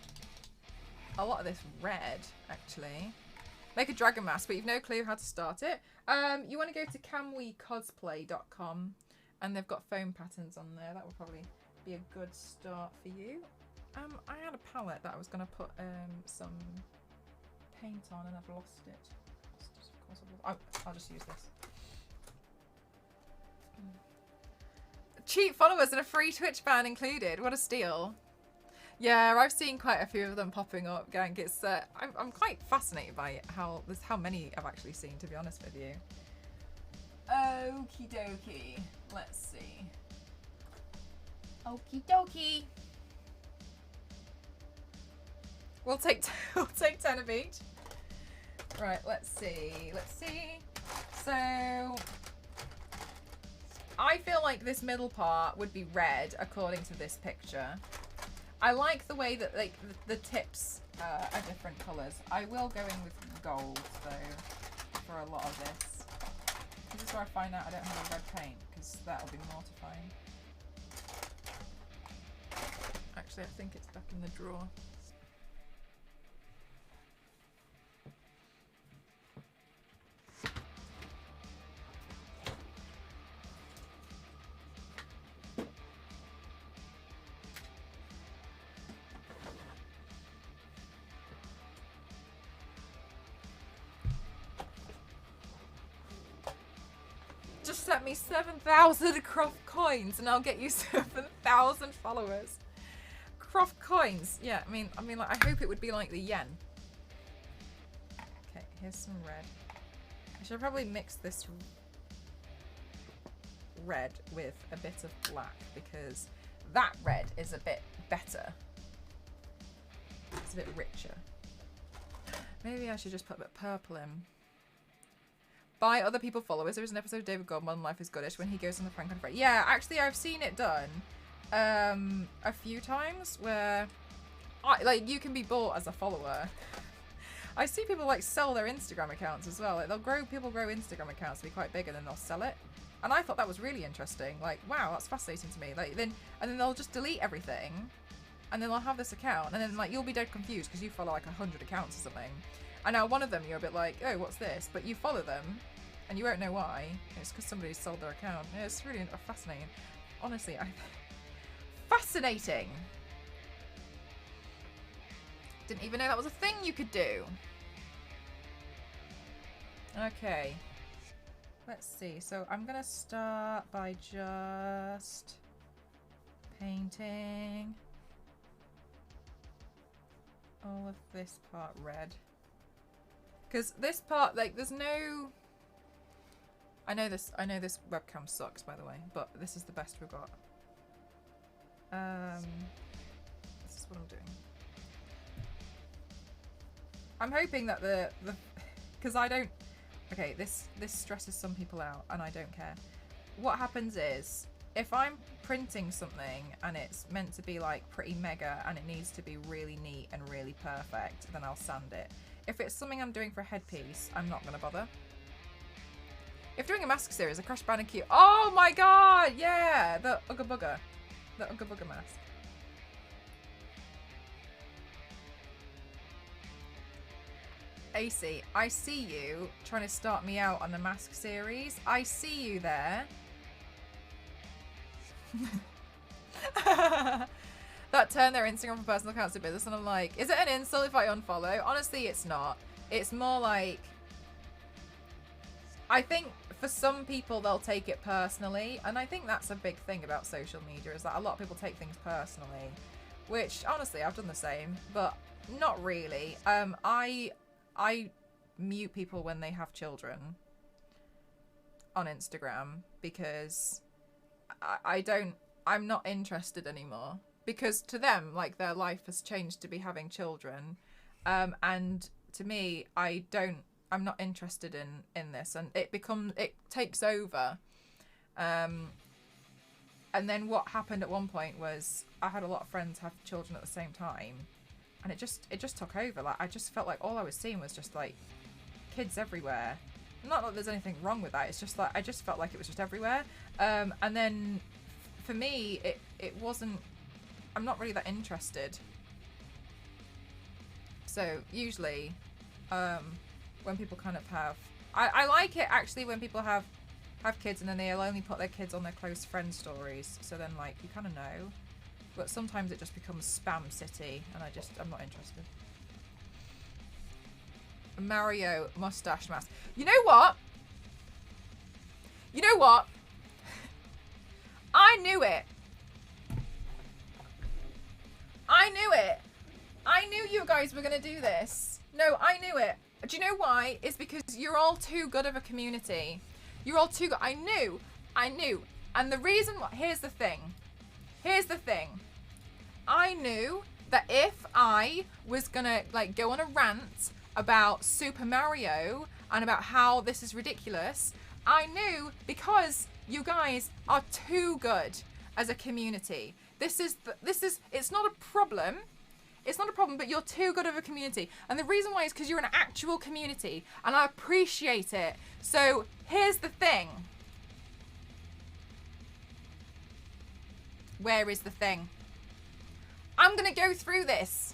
a lot of this red, actually. Make a dragon mask, but you've no clue how to start it. You want to go to camwecosplay.com, and they've got foam patterns on there. That will probably be a good start for you. I had a palette that I was going to put some paint on, and I've lost it. Of course I'll just use this. Cheap followers and a free Twitch ban included. What a steal. Yeah, I've seen quite a few of them popping up, gang. It's I'm quite fascinated by it, how many I've actually seen, to be honest with you. Okie dokie. Let's see. Okie dokie. We'll take 10 of each. Right, let's see. Let's see. So I feel like this middle part would be red according to this picture. I like the way that like the tips are different colours. I will go in with gold though for a lot of this. This is where I find out I don't have a red paint, because that'll be mortifying. Actually, I think it's back in the drawer. Set me 7,000 Croft coins and I'll get you 7,000 followers. Croft coins. Yeah, I mean like, I hope it would be like the yen. Okay, here's some red. I should probably mix this red with a bit of black, because that red is a bit better. It's a bit richer. Maybe I should just put a bit of purple in. By other people followers. There was an episode of David Gold, Modern Life is Goodish, when he goes on the prank on Friday. Yeah, actually I've seen it done a few times where like you can be bought as a follower. I see people like sell their Instagram accounts as well. Like people grow Instagram accounts to be quite big and then they'll sell it. And I thought that was really interesting. Like, wow, that's fascinating to me. Like then they'll just delete everything and then they'll have this account and then like you'll be dead confused because you follow like 100 accounts or something. And now one of them you're a bit like, oh, what's this? But you follow them and you won't know why. It's because somebody sold their account. Yeah, it's really fascinating. Honestly, fascinating. Didn't even know that was a thing you could do. Okay. Let's see. So I'm going to start by just painting all of this part red. Because this part, like, there's no... I know this webcam sucks, by the way, but this is the best we've got. what I'm doing. I'm hoping that the because I don't. Okay, this stresses some people out, and I don't care. What happens is, if I'm printing something and it's meant to be like pretty mega and it needs to be really neat and really perfect, then I'll sand it. If it's something I'm doing for a headpiece, I'm not gonna bother. If doing a mask series, a Crash Bandicoot. Oh my god, yeah, the Ugga Bugga, mask. AC, I see you trying to start me out on the mask series. I see you there. That turned their Instagram from personal accounts to business, and I'm like, is it an insult if I unfollow? Honestly, it's not. It's more like, I think for some people they'll take it personally, and I think that's a big thing about social media, is that a lot of people take things personally, which honestly I've done the same, but not really. I mute people when they have children on Instagram because I'm not interested anymore, because to them, like, their life has changed to be having children, and to me, I'm not interested in this, and it takes over, and then what happened at one point was I had a lot of friends have children at the same time, and it just took over. Like, I just felt like all I was seeing was just like kids everywhere. Not that there's anything wrong with that, it's just like I just felt like it was just everywhere, and then for me it wasn't, I'm not really that interested. So usually when people kind of have, I like it actually when people have kids and then they'll only put their kids on their close friend stories, so then like you kind of know, but sometimes it just becomes spam city and I'm not interested. A Mario mustache mask. You know what? I knew it. I knew you guys were going to do this. No, I knew it. Do you know why? It's because you're all too good of a community. You're all too good. I knew. And the reason why, here's the thing. I knew that if I was going to like go on a rant about Super Mario and about how this is ridiculous, I knew, because you guys are too good as a community. It's not a problem. It's not a problem, but you're too good of a community. And the reason why is because you're an actual community, and I appreciate it. So here's the thing. Where is the thing? I'm going to go through this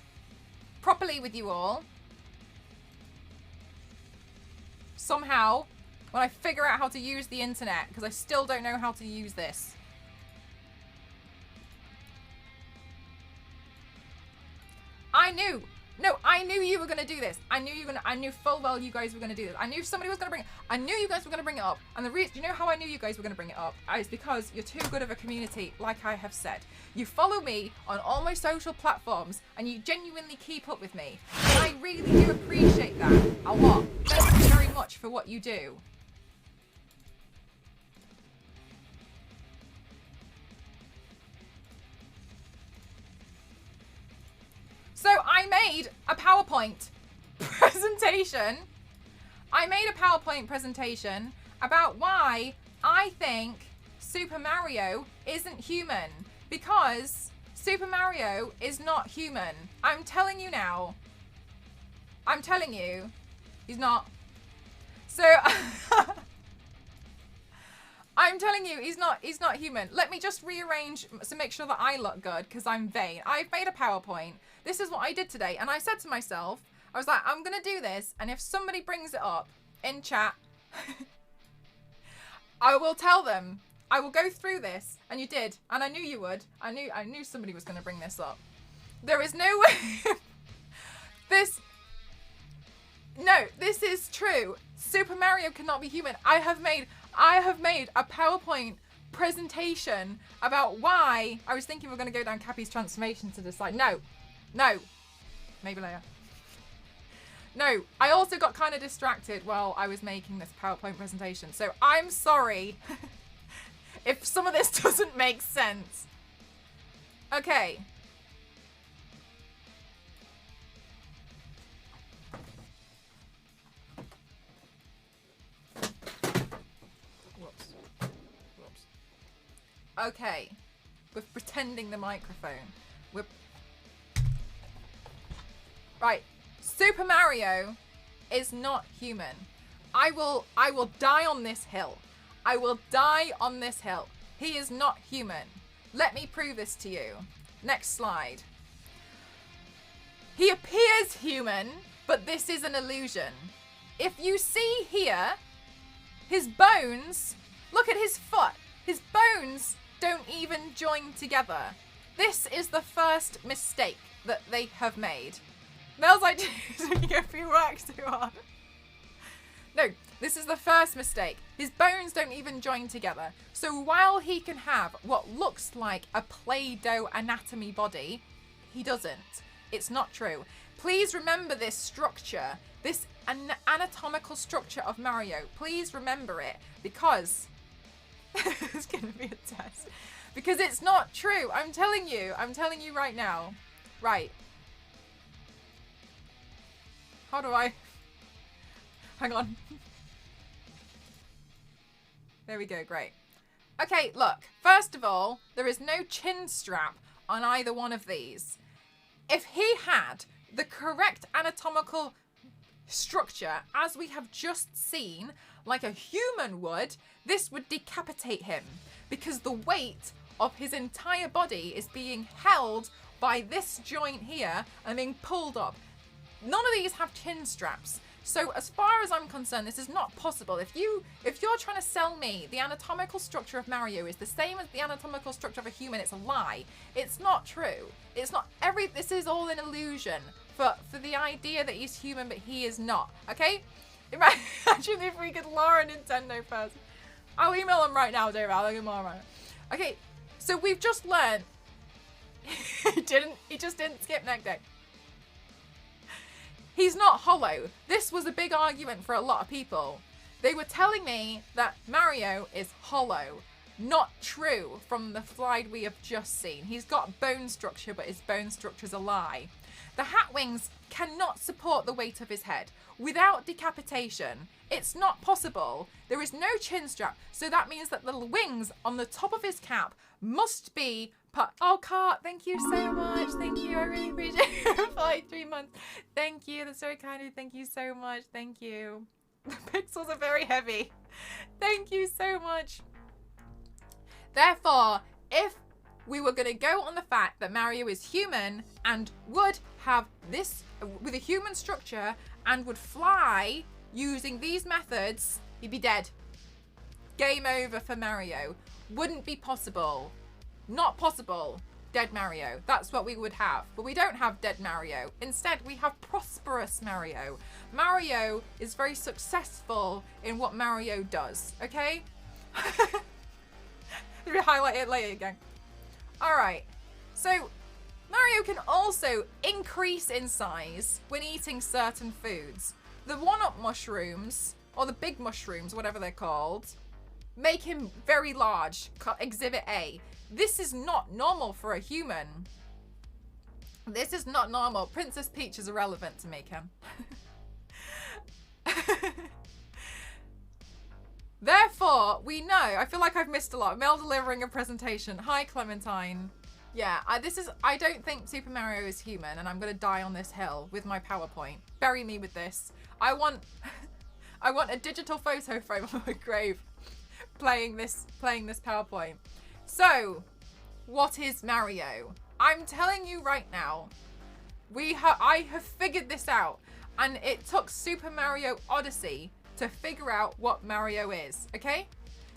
properly with you all. Somehow, when I figure out how to use the internet, because I still don't know how to use this. I knew you were going to do this. I knew full well you guys were going to do this. I knew somebody was going to bring it. I knew you guys were going to bring it up. And the reason, you know how I knew you guys were going to bring it up? Is because you're too good of a community, like I have said. You follow me on all my social platforms, and you genuinely keep up with me. And I really do appreciate that a lot. Thank you very much for what you do. So I made a PowerPoint presentation. About why I think Super Mario isn't human. Because Super Mario is not human. I'm telling you now. I'm telling you, he's not. So I'm telling you, he's not human. Let me just rearrange to make sure that I look good, because I'm vain. I've made a PowerPoint. This is what I did today. And I said to myself, I was like, I'm going to do this. And if somebody brings it up in chat, I will tell them. I will go through this. And you did. And I knew you would. I knew somebody was going to bring this up. There is no way. This is true. Super Mario cannot be human. I have made a PowerPoint presentation about why. I was thinking we're going to go down Cappy's transformation to decide. No. Maybe later. No, I also got kind of distracted while I was making this PowerPoint presentation. So I'm sorry if some of this doesn't make sense. Okay. Okay. We're pretending the microphone. We're... Right. Super Mario is not human. I will die on this hill. I will die on this hill. He is not human. Let me prove this to you. Next slide. He appears human, but this is an illusion. If you see here, his bones, look at his foot. His bones don't even join together. This is the first mistake that they have made. Mel's like, if you work too hard. No, this is the first mistake. His bones don't even join together. So while he can have what looks like a Play-Doh anatomy body, he doesn't. It's not true. Please remember this structure, this anatomical structure of Mario. Please remember it, because it's going to be a test. Because it's not true. I'm telling you right now. Right. How do I... Hang on. There we go, great. Okay, look. First of all, there is no chin strap on either one of these. If he had the correct anatomical structure, as we have just seen, like a human would, this would decapitate him, because the weight of his entire body is being held by this joint here and being pulled up. None of these have chin straps. So as far as I'm concerned, this is not possible. If you're trying to sell me the anatomical structure of Mario is the same as the anatomical structure of a human, it's a lie. It's not true. It's not this is all an illusion for the idea that he's human, but he is not. Okay? Imagine if we could lure a Nintendo first. I'll email them right now, Dave. I'll email them right now. Okay, so we've just learned he just didn't skip neck day. He's not hollow. This was a big argument for a lot of people. They were telling me that Mario is hollow. Not true from the slide we have just seen. He's got bone structure, but his bone structure's a lie. The hat wings cannot support the weight of his head. Without decapitation, it's not possible. There is no chin strap, so that means that the wings on the top of his cap must be oh, Cart, thank you so much. Thank you. I really appreciate it for like 3 months. Thank you. That's very kind of you. Thank you so much. Thank you. The pixels are very heavy. Thank you so much. Therefore, if we were going to go on the fact that Mario is human and would have this with a human structure and would fly using these methods, he'd be dead. Game over for Mario. Wouldn't be possible. Not possible. Dead Mario. That's what we would have. But we don't have dead Mario. Instead, we have prosperous Mario. Mario is very successful in what Mario does. Okay? Let me highlight it later again. Alright. So, Mario can also increase in size when eating certain foods. The one-up mushrooms, or the big mushrooms, whatever they're called, make him very large. Exhibit A. This is not normal for a human. This is not normal. Princess Peach is irrelevant to me, Cam. Therefore, we know. I feel like I've missed a lot. Mel delivering a presentation. Hi, Clementine. Yeah, I don't think Super Mario is human, and I'm gonna die on this hill with my PowerPoint. Bury me with this. I want a digital photo frame on my grave playing this PowerPoint. So, what is Mario? I'm telling you right now, I have figured this out, and it took Super Mario Odyssey to figure out what Mario is, okay?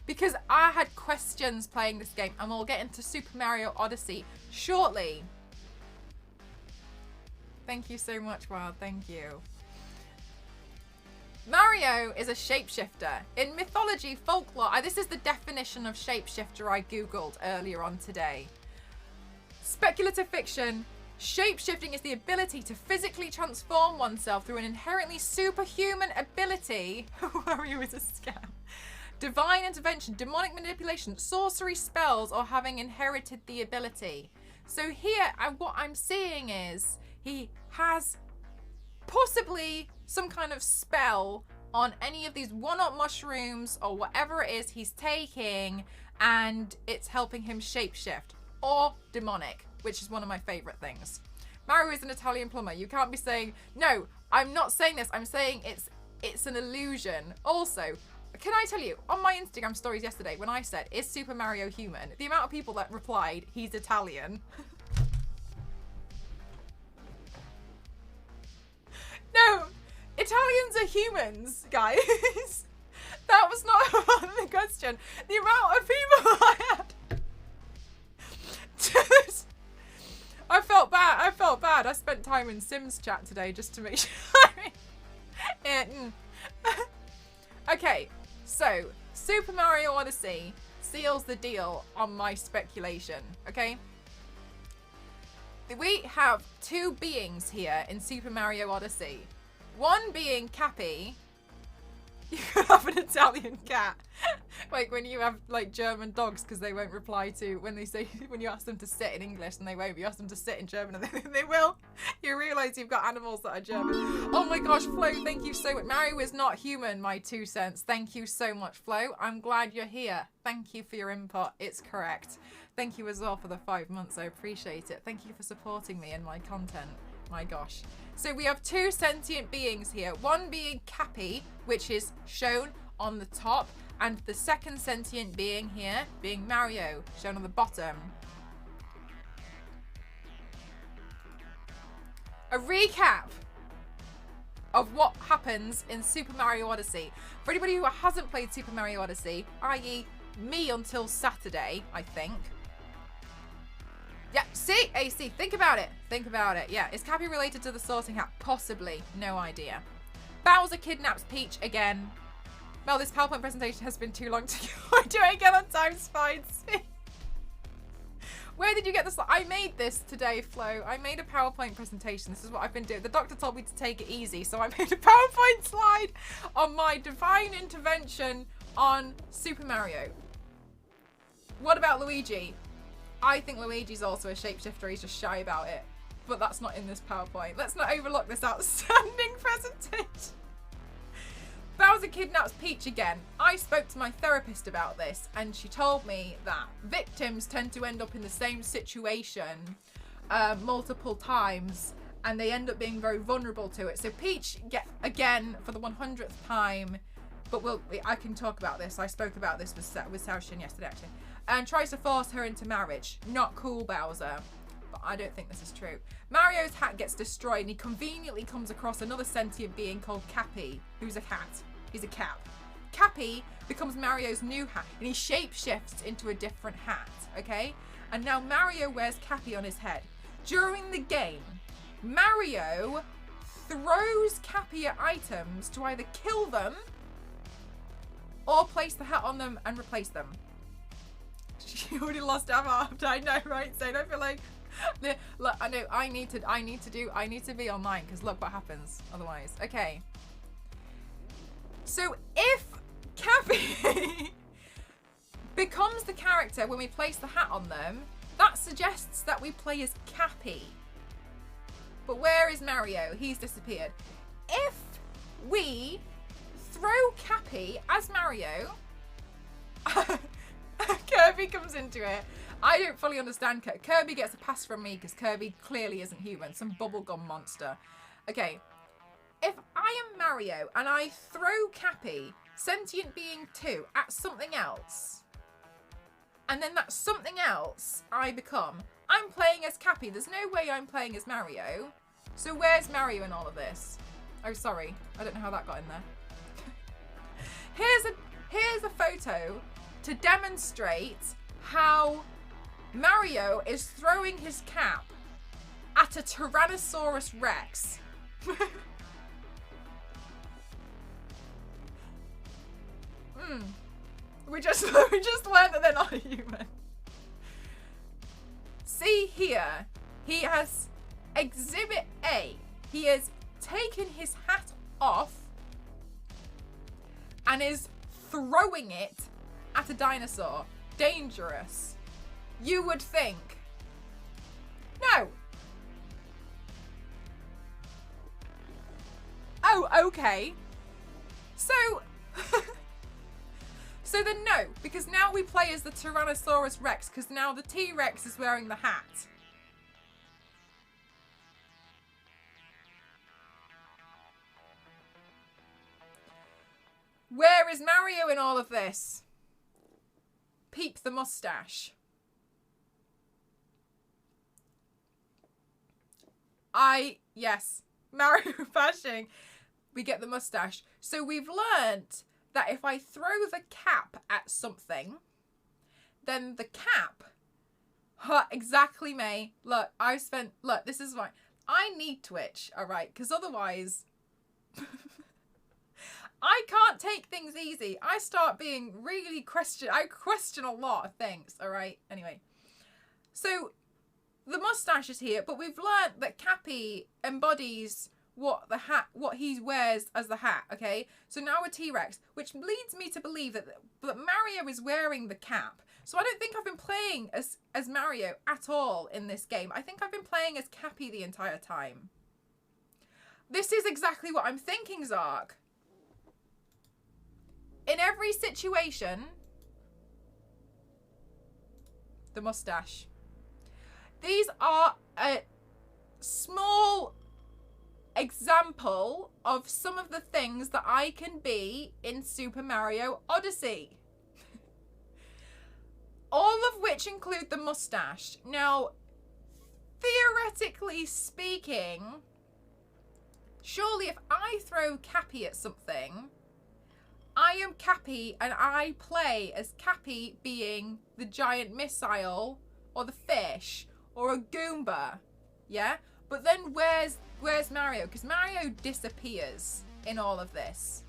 Because I had questions playing this game, and we'll get into Super Mario Odyssey shortly. Thank you so much, Wild. Thank you. Mario is a shapeshifter. In mythology, folklore, this is the definition of shapeshifter I googled earlier on today. Speculative fiction, shapeshifting is the ability to physically transform oneself through an inherently superhuman ability. Mario is a scam. Divine intervention, demonic manipulation, sorcery spells, or having inherited the ability. So here, what I'm seeing is he has possibly some kind of spell on any of these one-up mushrooms or whatever it is he's taking, and it's helping him shapeshift, or demonic, which is one of my favorite things. Mario is an Italian plumber. You can't be saying, no, I'm not saying this. I'm saying it's an illusion. Also, can I tell you, on my Instagram stories yesterday, when I said, is Super Mario human? The amount of people that replied, he's Italian. No, Italians are humans, guys. That was not the question. The amount of people I had. Just, I felt bad. I spent time in Sims chat today just to make sure. Okay, so Super Mario Odyssey seals the deal on my speculation, okay? We have two beings here in Super Mario Odyssey. One being Cappy. You could have an Italian cat. Like when you have like German dogs, because they won't reply to when they say, when you ask them to sit in English and they won't, you ask them to sit in German and they will. You realise you've got animals that are German. Oh my gosh, Flo, thank you so much. Mario is not human, my 2 cents. Thank you so much, Flo. I'm glad you're here. Thank you for your input. It's correct. Thank you as well for the 5 months. I appreciate it. Thank you for supporting me and my content. My gosh. So we have two sentient beings here. One being Cappy, which is shown on the top, and the second sentient being here being Mario, shown on the bottom. A recap of what happens in Super Mario Odyssey. For anybody who hasn't played Super Mario Odyssey, i.e. me until Saturday, I think. Yeah, see? AC, think about it. Think about it. Yeah, is Cappy related to the sorting hat? Possibly. No idea. Bowser kidnaps Peach again. Well, this PowerPoint presentation has been too long to do it again on time. Fine. Where did you get this? I made this today, Flo. I made a PowerPoint presentation. This is what I've been doing. The doctor told me to take it easy, so I made a PowerPoint slide on my divine intervention on Super Mario. What about Luigi? I think Luigi's also a shapeshifter. He's just shy about it. But that's not in this PowerPoint. Let's not overlook this outstanding presentation. Bowser kidnaps Peach again. I spoke to my therapist about this, and she told me that victims tend to end up in the same situation multiple times, and they end up being very vulnerable to it. So Peach, again, for the 100th time, but I can talk about this. I spoke about this with Saoshin yesterday, actually. And tries to force her into marriage. Not cool, Bowser. But I don't think this is true. Mario's hat gets destroyed, and he conveniently comes across another sentient being called Cappy, who's a cat. He's a cap. Cappy becomes Mario's new hat, and he shapeshifts into a different hat, okay? And now Mario wears Cappy on his head. During the game, Mario throws Cappy at items to either kill them or place the hat on them and replace them. She already lost her half. I know, right? So I don't feel like look, I know I need to be online, because look what happens otherwise. Okay. So if Cappy becomes the character when we place the hat on them, that suggests that we play as Cappy. But where is Mario? He's disappeared. If we throw Cappy as Mario, Kirby comes into it. I don't fully understand Kirby. Kirby gets a pass from me because Kirby clearly isn't human. Some bubblegum monster. Okay. If I am Mario and I throw Cappy, sentient being 2, at something else, and then that something else I become, I'm playing as Cappy. There's no way I'm playing as Mario. So where's Mario in all of this? Oh, sorry. I don't know how that got in there. Here's a photo to demonstrate how Mario is throwing his cap at a Tyrannosaurus Rex. We just learned that they're not a human. See here, he has Exhibit A. He has taken his hat off and is throwing it at a dinosaur. Dangerous. You would think. No. Oh, okay. So So then no, because now we play as the Tyrannosaurus Rex, because now the T-Rex is wearing the hat. Where is Mario in all of this? Peep the mustache. Yes, Mario bashing. We get the mustache. So we've learnt that if I throw the cap at something, then the cap, exactly, May. Look, this is why I need Twitch, all right? Because otherwise, I can't take things easy. I start being really I question a lot of things, all right? Anyway, so the mustache is here, but we've learnt that Cappy embodies what he wears as the hat, okay? So now we're T-Rex, which leads me to believe that Mario is wearing the cap. So I don't think I've been playing as Mario at all in this game. I think I've been playing as Cappy the entire time. This is exactly what I'm thinking, Zark. In every situation, the mustache. These are a small example of some of the things that I can be in Super Mario Odyssey. All of which include the mustache. Now, theoretically speaking, surely if I throw Cappy at something, I am Cappy and I play as Cappy being the giant missile or the fish or a Goomba, yeah? But then where's Mario? Because Mario disappears in all of this.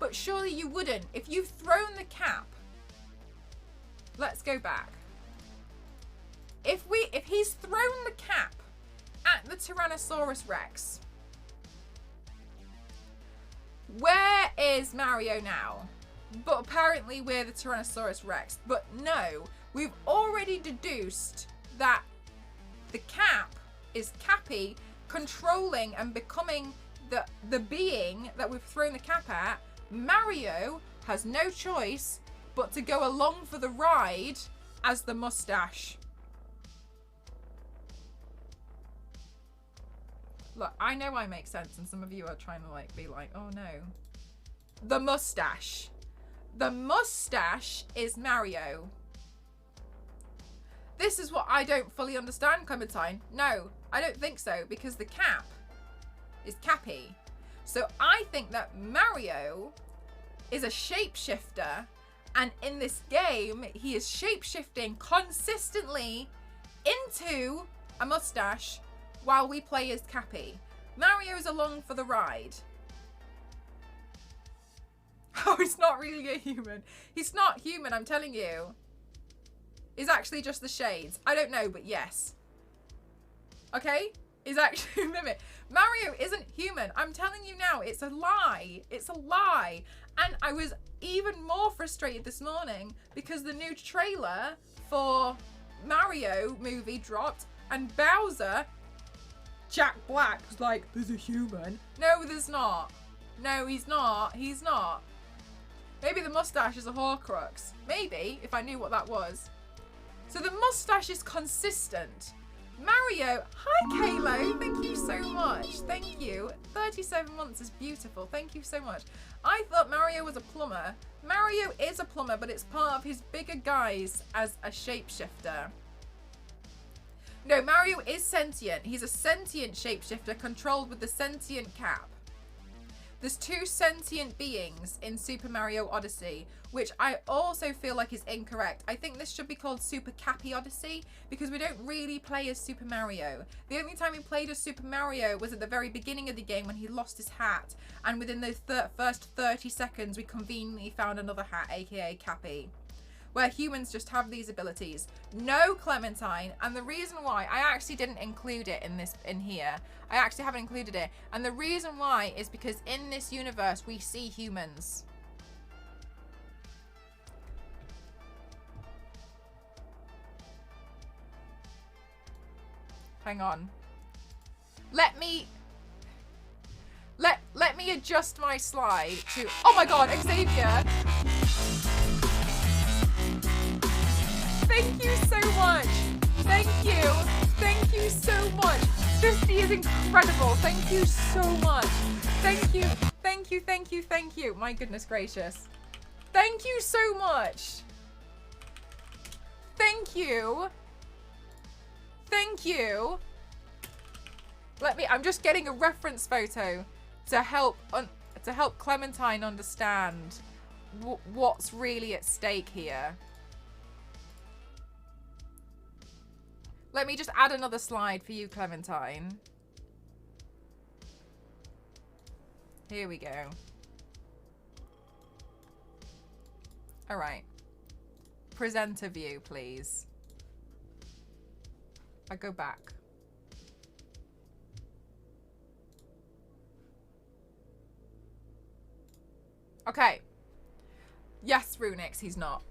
But surely you wouldn't. If you've thrown the cap, let's go back. If he's thrown the cap at the Tyrannosaurus Rex, where is Mario now? But apparently we're the Tyrannosaurus Rex. But no, we've already deduced that the cap is Cappy controlling and becoming the being that we've thrown the cap at. Mario has no choice but to go along for the ride as the mustache. Look, I know I make sense, and some of you are trying to be like, oh no. The mustache. The mustache is Mario. This is what I don't fully understand, Clementine. No, I don't think so, because the cap is Cappy. So I think that Mario is a shapeshifter, and in this game, he is shapeshifting consistently into a mustache while we play as Cappy. Mario's along for the ride. Oh, he's not really a human. He's not human, I'm telling you. He's actually just the shades. I don't know, but yes. Okay? He's actually a mimic. Mario isn't human. I'm telling you now, it's a lie. It's a lie. And I was even more frustrated this morning because the new trailer for Mario movie dropped and Bowser, Jack Black, was like, there's a human. No, there's not. No, he's not. He's not. Maybe the mustache is a Horcrux. Maybe, if I knew what that was. So the mustache is consistent. Mario, hi Kalo, thank you so much. Thank you. 37 months is beautiful. Thank you so much. I thought Mario was a plumber. Mario is a plumber, but it's part of his bigger guise as a shapeshifter. No, Mario is sentient. He's a sentient shapeshifter controlled with the sentient cap. There's two sentient beings in Super Mario Odyssey, which I also feel like is incorrect. I think this should be called Super Cappy Odyssey because we don't really play as Super Mario. The only time we played as Super Mario was at the very beginning of the game when he lost his hat, and within those first 30 seconds we conveniently found another hat, aka Cappy. Where humans just have these abilities. No, Clementine, and the reason why I actually didn't include it in here. I actually haven't included it, and the reason why is because in this universe we see humans. Hang on. Let me adjust my slide to. Oh my God, Xavier. you. Thank you so much. 50 is incredible. Thank you so much. Thank you. Thank you, thank you, thank you. My goodness gracious. Thank you so much. Thank you. Thank you. I'm just getting a reference photo to help Clementine understand what's really at stake here. Let me just add another slide for you, Clementine. Here we go. All right. Presenter view, please. I go back. Okay. Yes, Runix, he's not.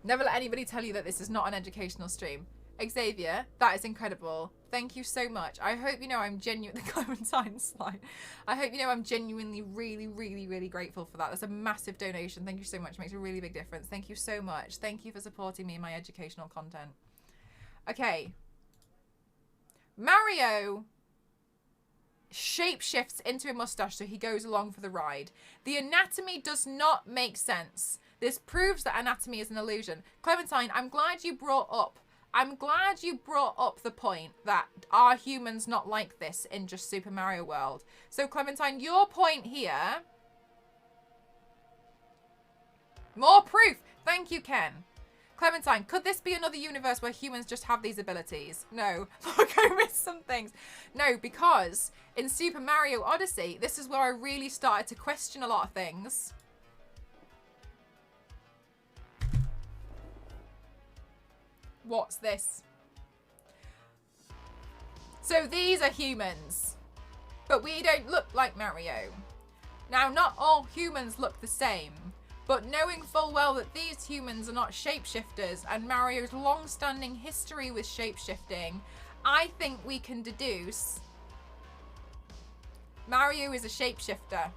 Never let anybody tell you that this is not an educational stream. Xavier, that is incredible. Thank you so much. I hope you know I'm genuinely the Clementine slide. I hope you know I'm genuinely really, really, really grateful for that. That's a massive donation. Thank you so much. It makes a really big difference. Thank you so much. Thank you for supporting me in my educational content. Okay. Mario shapeshifts into a mustache so he goes along for the ride. The anatomy does not make sense. This proves that anatomy is an illusion. Clementine, I'm glad you brought up the point that are humans not like this in just Super Mario World. So Clementine, your point here. More proof. Thank you, Ken. Clementine, could this be another universe where humans just have these abilities? No. Look, I missed some things. No, because in Super Mario Odyssey, this is where I really started to question a lot of things. What's this? So these are humans, but we don't look like Mario. Now, not all humans look the same, but knowing full well that these humans are not shapeshifters and Mario's long-standing history with shapeshifting, I think we can deduce Mario is a shapeshifter.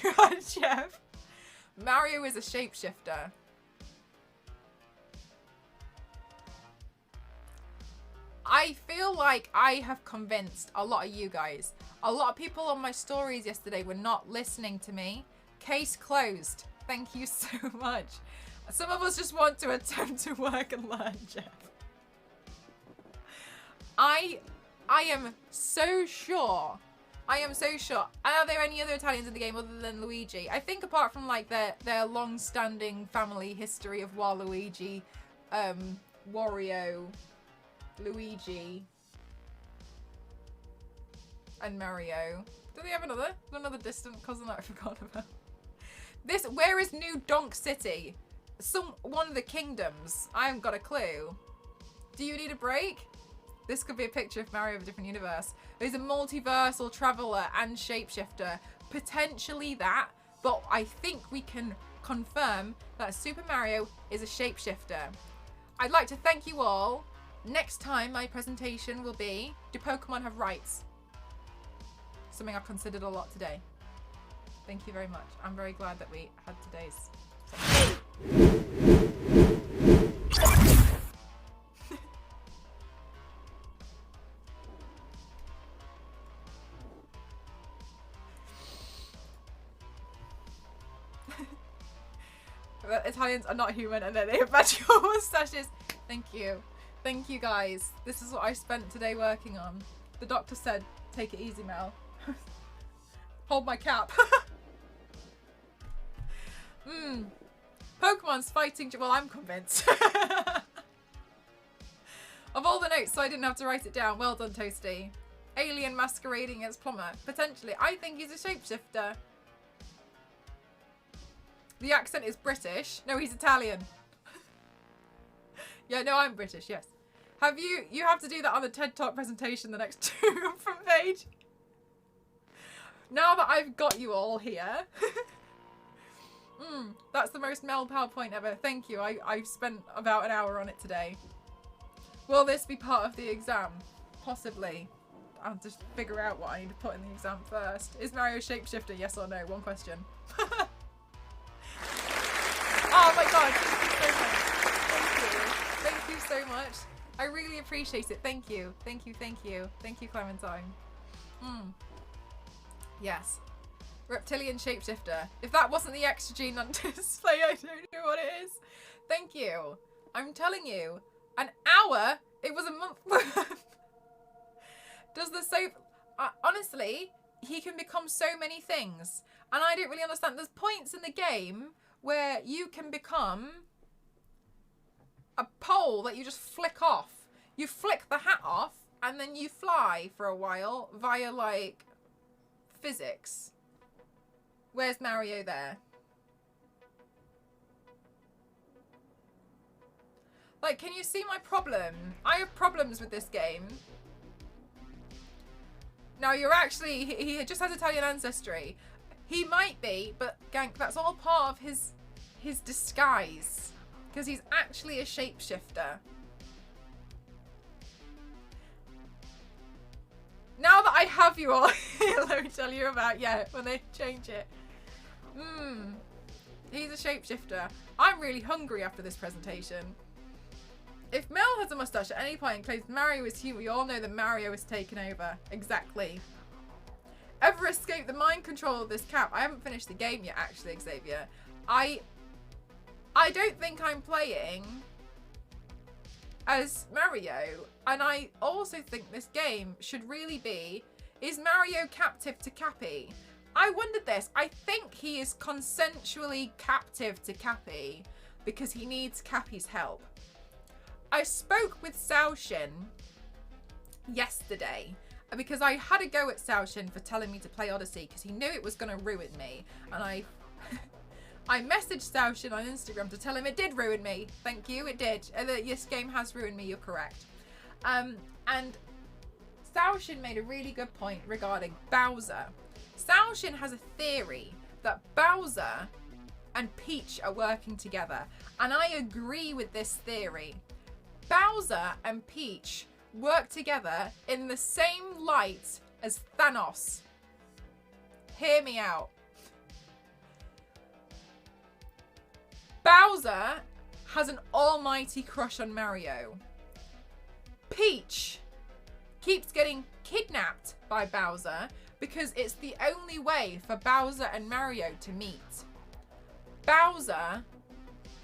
God, Jeff. Mario is a shapeshifter. I feel like I have convinced a lot of you guys. A lot of people on my stories yesterday were not listening to me. Case closed. Thank you so much. Some of us just want to attempt to work and learn, Jeff. I am so sure. I am so sure. Are there any other Italians in the game other than Luigi? I think apart from like their long-standing family history of Waluigi, Wario, Luigi, and Mario. Do they have another distant cousin that I forgot about? Where is New Donk City? One of the kingdoms. I haven't got a clue. Do you need a break? This could be a picture of Mario of a different universe. He's a multiversal traveler and shapeshifter. Potentially that, but I think we can confirm that Super Mario is a shapeshifter. I'd like to thank you all. Next time my presentation will be, do Pokemon have rights? Something I've considered a lot today. Thank you very much. I'm very glad that we had today's Italians are not human and then they have magical mustaches. Thank you. Thank you guys. This is what I spent today working on. The doctor said, take it easy, Mel. Hold my cap. Pokemon's fighting. Well, I'm convinced. Of all the notes, so I didn't have to write it down. Well done, Toasty. Alien masquerading as plumber. Potentially. I think he's a shapeshifter. The accent is British. No, he's Italian. Yeah, no, I'm British, yes. You have to do that on the TED Talk presentation, the next front page. Now that I've got you all here. That's the most Mel PowerPoint ever. Thank you. I've spent about an hour on it today. Will this be part of the exam? Possibly. I'll just figure out what I need to put in the exam first. Is Mario a shapeshifter? Yes or no? One question. Oh my god, thank you so much. so much. I really appreciate it. Thank you. Thank you, thank you. Thank you, Clementine. Yes. Reptilian shapeshifter. If that wasn't the extra gene on display, I don't know what it is. Thank you. I'm telling you. An hour? It was a month worth. Does the soap... honestly, he can become so many things. And I don't really understand. There's points in the game where you can become a pole that you just flick off. You flick the hat off and then you fly for a while via, like, physics. Where's Mario there? Like, can you see my problem? I have problems with this game. Now, you're actually... He just has Italian ancestry. He might be, but, Gank, that's all part of his disguise. Because he's actually a shapeshifter. Now that I have you all, let me tell you about, yeah, when they change it. He's a shapeshifter. I'm really hungry after this presentation. If Mel has a mustache at any point and claims Mario is human, we all know that Mario is taken over. Exactly. Ever escape the mind control of this cap? I haven't finished the game yet, actually, Xavier. I don't think I'm playing as Mario. And I also think this game should really be, is Mario captive to Cappy? I wondered this. I think he is consensually captive to Cappy because he needs Cappy's help. I spoke with Saoshin yesterday because I had a go at Saoshin for telling me to play Odyssey because he knew it was going to ruin me. And I messaged Saoshin on Instagram to tell him it did ruin me. Thank you, it did. This game has ruined me, you're correct. And Saoshin made a really good point regarding Bowser. Saoshin has a theory that Bowser and Peach are working together. And I agree with this theory. Bowser and Peach work together in the same light as Thanos. Hear me out. Bowser has an almighty crush on Mario. Peach keeps getting kidnapped by Bowser because it's the only way for Bowser and Mario to meet. Bowser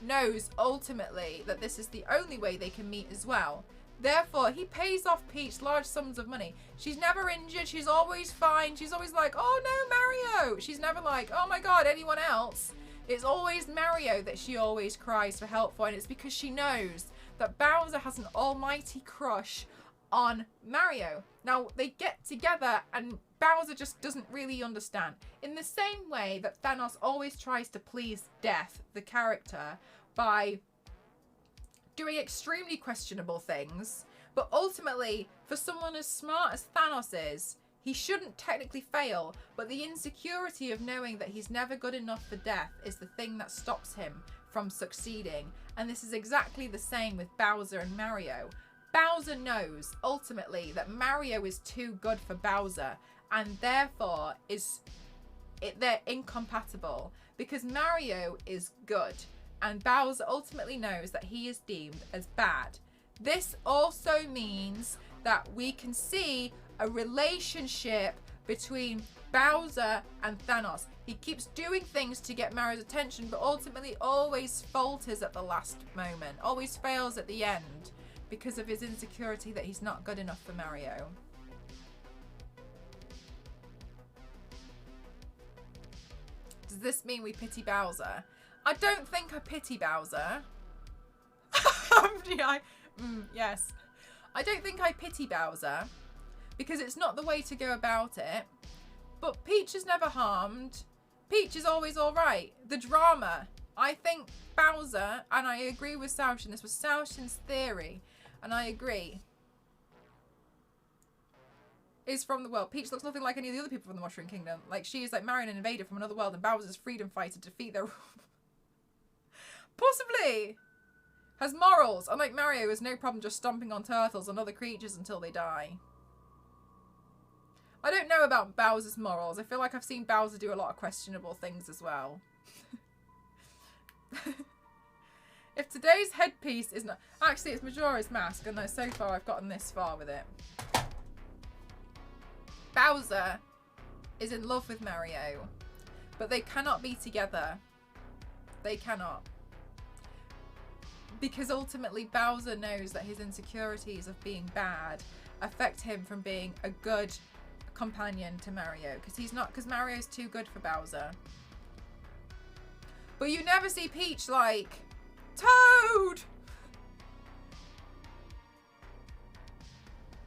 knows ultimately that this is the only way they can meet as well. Therefore, he pays off Peach large sums of money. She's never injured. She's always fine. She's always like, oh no, Mario. She's never like, oh my God, anyone else. It's always Mario that she always cries for help for. And it's because she knows that Bowser has an almighty crush on Mario. Now, they get together and Bowser just doesn't really understand. In the same way that Thanos always tries to please Death, the character, by doing extremely questionable things. But ultimately, for someone as smart as Thanos is, he shouldn't technically fail. But the insecurity of knowing that he's never good enough for Death is the thing that stops him from succeeding. And this is exactly the same with Bowser and Mario. Bowser knows, ultimately, that Mario is too good for Bowser. And therefore, they're incompatible. Because Mario is good. And Bowser ultimately knows that he is deemed as bad. This also means that we can see a relationship between Bowser and Thanos. He keeps doing things to get Mario's attention, but ultimately always falters at the last moment. Always fails at the end because of his insecurity that he's not good enough for Mario. Does this mean we pity Bowser? I don't think I pity Bowser. Yes. I don't think I pity Bowser because it's not the way to go about it. But Peach is never harmed. Peach is always alright. The drama. I think Bowser, and I agree with Saoshin, this was Saoshin's theory, and I agree, is from the world. Peach looks nothing like any of the other people from the Mushroom Kingdom. Like, she is like Marion, an invader from another world, and Bowser's freedom fighter to defeat their... Possibly! Has morals. Unlike Mario, has no problem just stomping on turtles and other creatures until they die. I don't know about Bowser's morals. I feel like I've seen Bowser do a lot of questionable things as well. If today's headpiece is not... Actually, it's Majora's Mask, and so far I've gotten this far with it. Bowser is in love with Mario, but they cannot be together. They cannot. Because ultimately Bowser knows that his insecurities of being bad affect him from being a good companion to Mario. Because Mario's too good for Bowser. But you never see Peach like... Toad!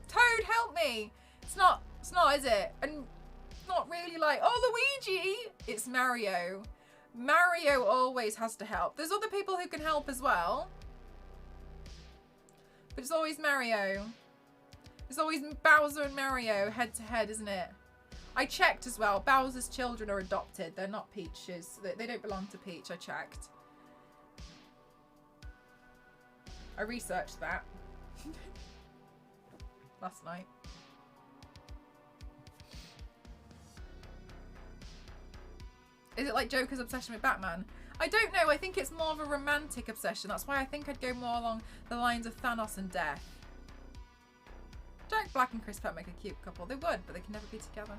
Toad, help me! It's not, is it? And not really like, oh, Luigi! It's Mario. Mario always has to help. There's other people who can help as well. But it's always Mario. It's always Bowser and Mario head to head, isn't it? I checked as well. Bowser's children are adopted. They're not Peach's. They don't belong to Peach. I checked. I researched that last night. Is it like Joker's obsession with Batman? I don't know. I think it's more of a romantic obsession. That's why I think I'd go more along the lines of Thanos and Death. Jack Black and Chris Pratt make a cute couple. They would, but they can never be together.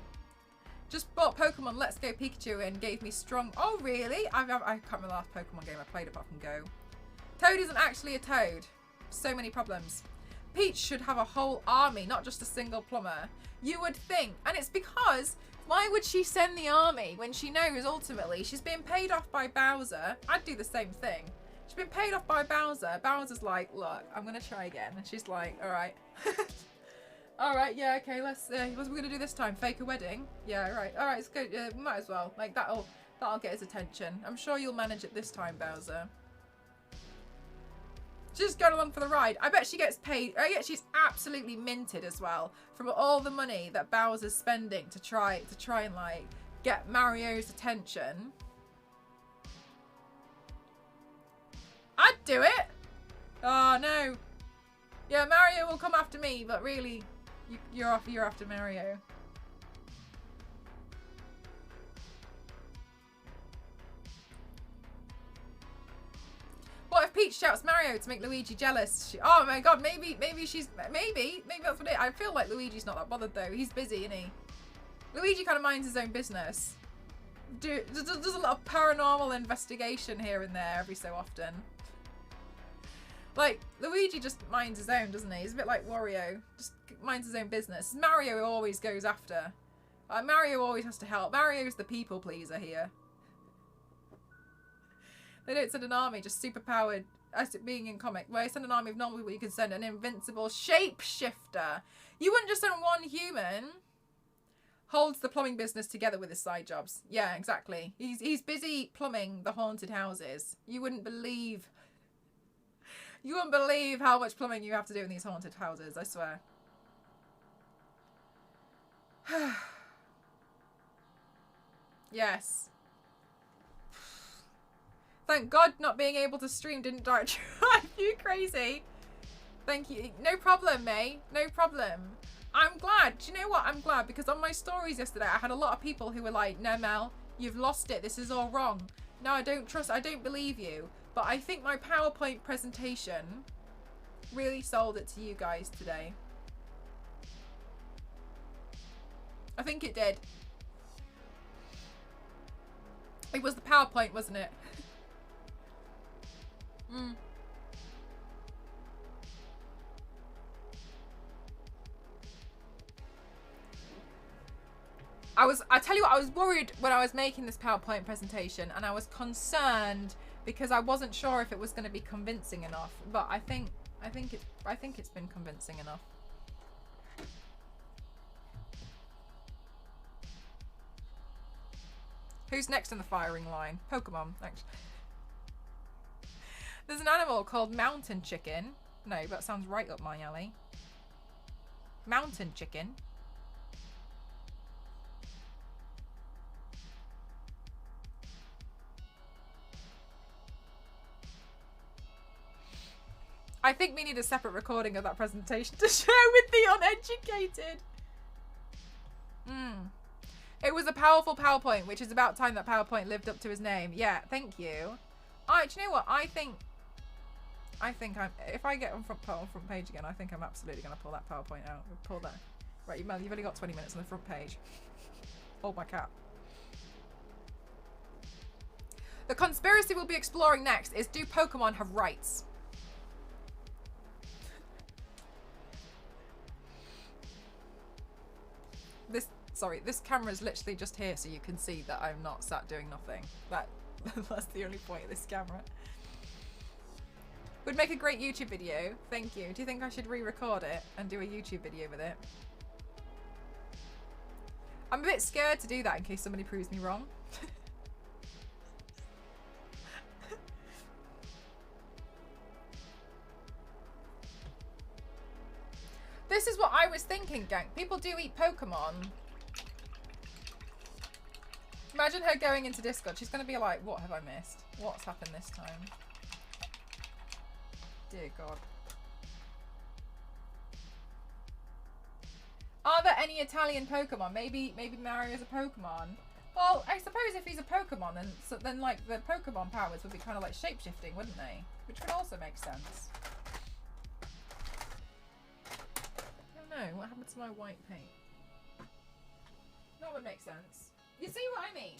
Just bought Pokemon Let's Go Pikachu and gave me strong... Oh, really? I can't remember the last Pokemon game I played apart from Go. Toad isn't actually a toad. So many problems. Peach should have a whole army, not just a single plumber. You would think. And it's because... Why would she send the army when she knows ultimately she's being paid off by Bowser? I'd do the same thing. She's been paid off by Bowser. Bowser's like, look, I'm going to try again. And she's like, all right. All right, yeah, okay, let's, what are we going to do this time? Fake a wedding? Yeah, all right, it's good. Might as well. Like, that'll get his attention. I'm sure you'll manage it this time, Bowser. Just going along for the ride. I bet she gets paid. I bet she's absolutely minted as well from all the money that Bowser's spending to try and like get Mario's attention. I'd do it. Oh no. Yeah, Mario will come after me, but really, you're after Mario. What if Peach shouts Mario to make Luigi jealous? Oh my god, maybe that's what it is. I feel like Luigi's not that bothered though. He's busy, isn't he? Luigi kind of minds his own business. Does a lot of paranormal investigation here and there every so often. Like, Luigi just minds his own, doesn't he? He's a bit like Wario. Just minds his own business. Mario always goes after. Mario always has to help. Mario's the people pleaser here. They don't send an army, just superpowered, as it being in comic. Where you send an army of normal people, you can send an invincible shapeshifter. You wouldn't just send one human. Holds the plumbing business together with his side jobs. Yeah, exactly. He's busy plumbing the haunted houses. You wouldn't believe how much plumbing you have to do in these haunted houses, I swear. Yes. Thank God not being able to stream didn't drive you crazy. Thank you. No problem, May. No problem. I'm glad. Do you know what? I'm glad because on my stories yesterday, I had a lot of people who were like, no, Mel, you've lost it. This is all wrong. No, I don't believe you. But I think my PowerPoint presentation really sold it to you guys today. I think it did. It was the PowerPoint, wasn't it? I tell you what, I was worried when I was making this PowerPoint presentation and I was concerned because I wasn't sure if it was going to be convincing enough, but I think it's been convincing enough. Who's next in the firing line? Pokemon, actually. There's an animal called mountain chicken. No, that sounds right up my alley. Mountain chicken. I think we need a separate recording of that presentation to share with the uneducated. It was a powerful PowerPoint, which is about time that PowerPoint lived up to his name. Yeah, thank you. Do you know what? I think I think if I get on front page again, I think I'm absolutely going to pull that PowerPoint out. Pull that. Right, Mel, you've only got 20 minutes on the front page. Hold my cap. The conspiracy we'll be exploring next is, do Pokemon have rights? This camera is literally just here so you can see that I'm not sat doing nothing. That's the only point of this camera. Would make a great YouTube video. Thank you. Do you think I should re-record it and do a YouTube video with it? I'm a bit scared to do that in case somebody proves me wrong. This is what I was thinking, gang. People do eat Pokemon. Imagine her going into Discord. She's going to be like, what have I missed? What's happened this time? Dear God. Are there any Italian Pokemon? Maybe Mario's a Pokemon. Well, I suppose if he's a Pokemon, then like the Pokemon powers would be kind of like shape-shifting, wouldn't they? Which would also make sense. I don't know. What happened to my white paint? That would make sense. You see what I mean?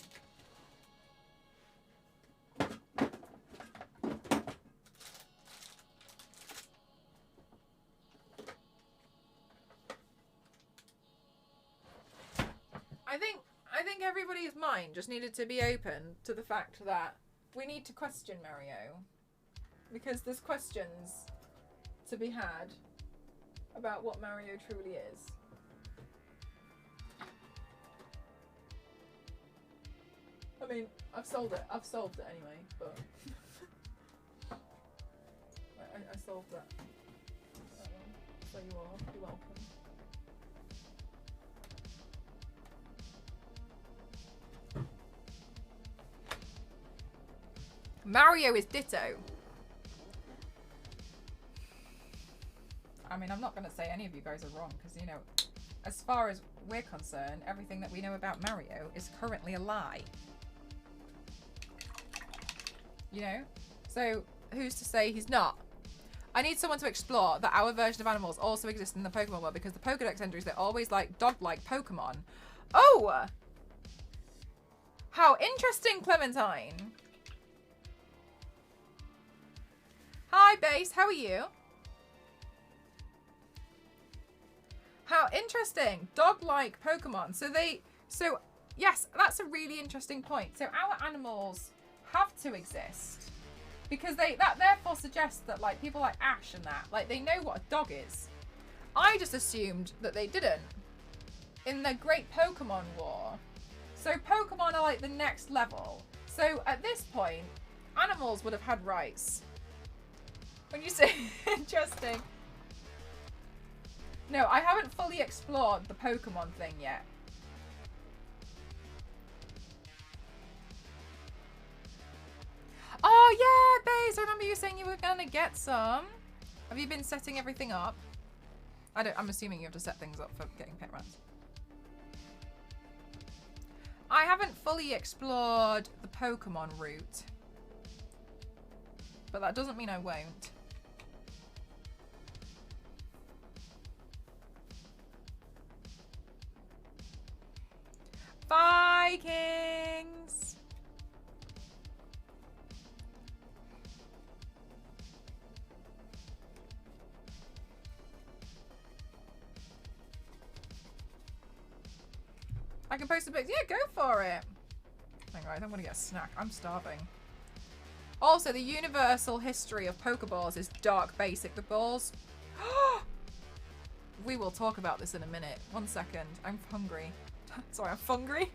I think everybody's mind just needed to be open to the fact that we need to question Mario, because there's questions to be had about what Mario truly is. I mean, I've solved it anyway, but I solved that one. So you're welcome. Mario is Ditto. I mean, I'm not going to say any of you guys are wrong, because, you know, as far as we're concerned, everything that we know about Mario is currently a lie. You know? So, who's to say he's not? I need someone to explore that our version of animals also exist in the Pokemon world, because the Pokedex entries, they're always like dog-like Pokemon. Oh! How interesting, Clementine! Hi, Base. How are you? How interesting. Dog-like Pokemon. So yes, that's a really interesting point. So our animals have to exist because that therefore suggests that like people like Ash and that, like they know what a dog is. I just assumed that they didn't in the Great Pokemon War. So Pokemon are like the next level. So at this point, animals would have had rights. When you say interesting. No, I haven't fully explored the Pokemon thing yet. Oh yeah, Baze, I remember you saying you were gonna get some. Have you been setting everything up? I'm assuming you have to set things up for getting pet rats. I haven't fully explored the Pokemon route. But that doesn't mean I won't. Vikings! I can post a bit. Yeah, go for it. Hang on, I'm gonna get a snack. I'm starving. Also, the universal history of Pokeballs is dark basic. The balls. We will talk about this in a minute. 1 second. I'm hungry. Sorry, I'm hungry.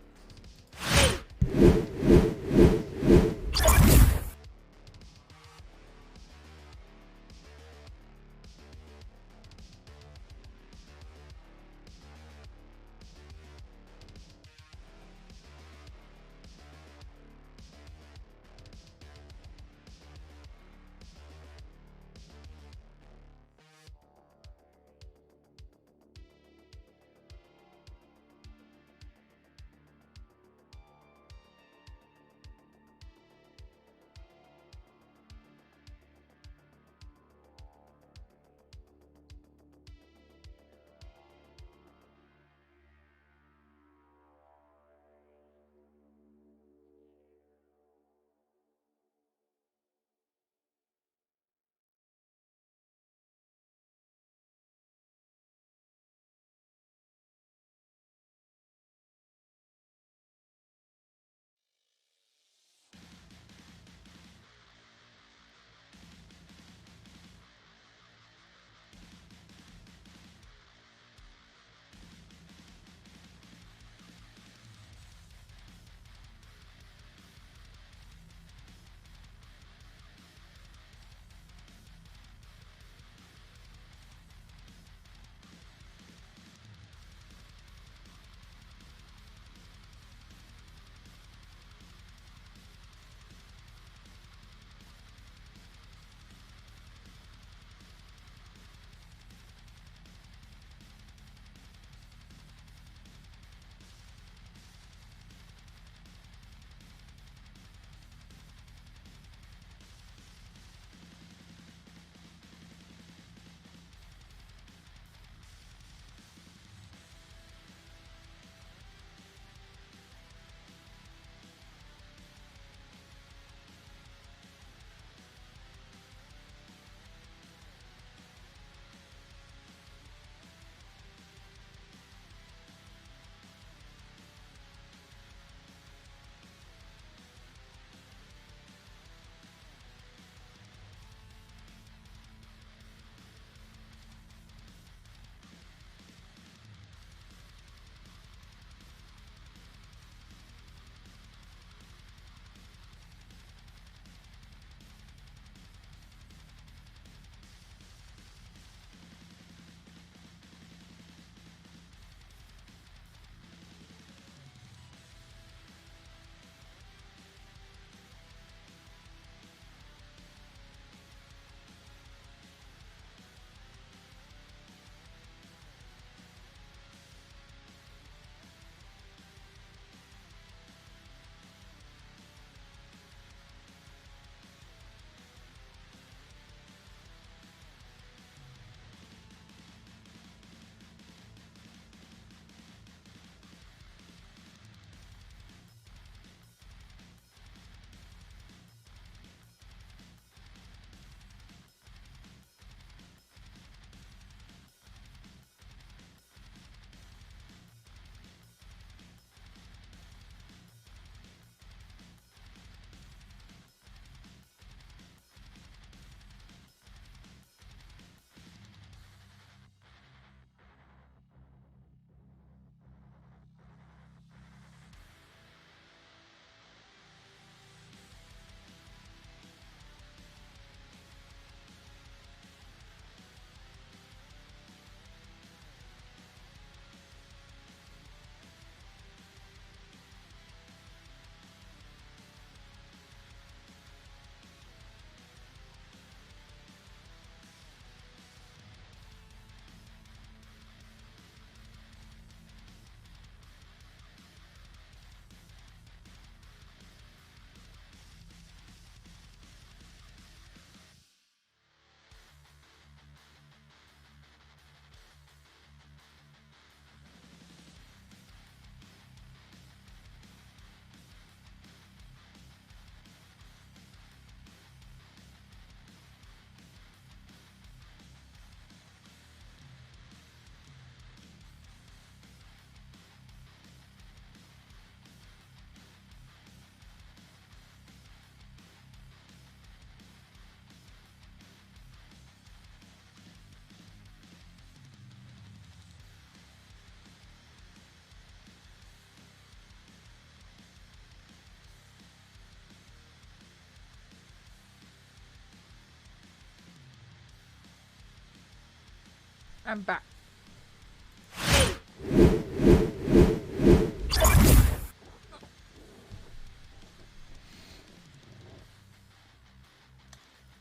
I'm back.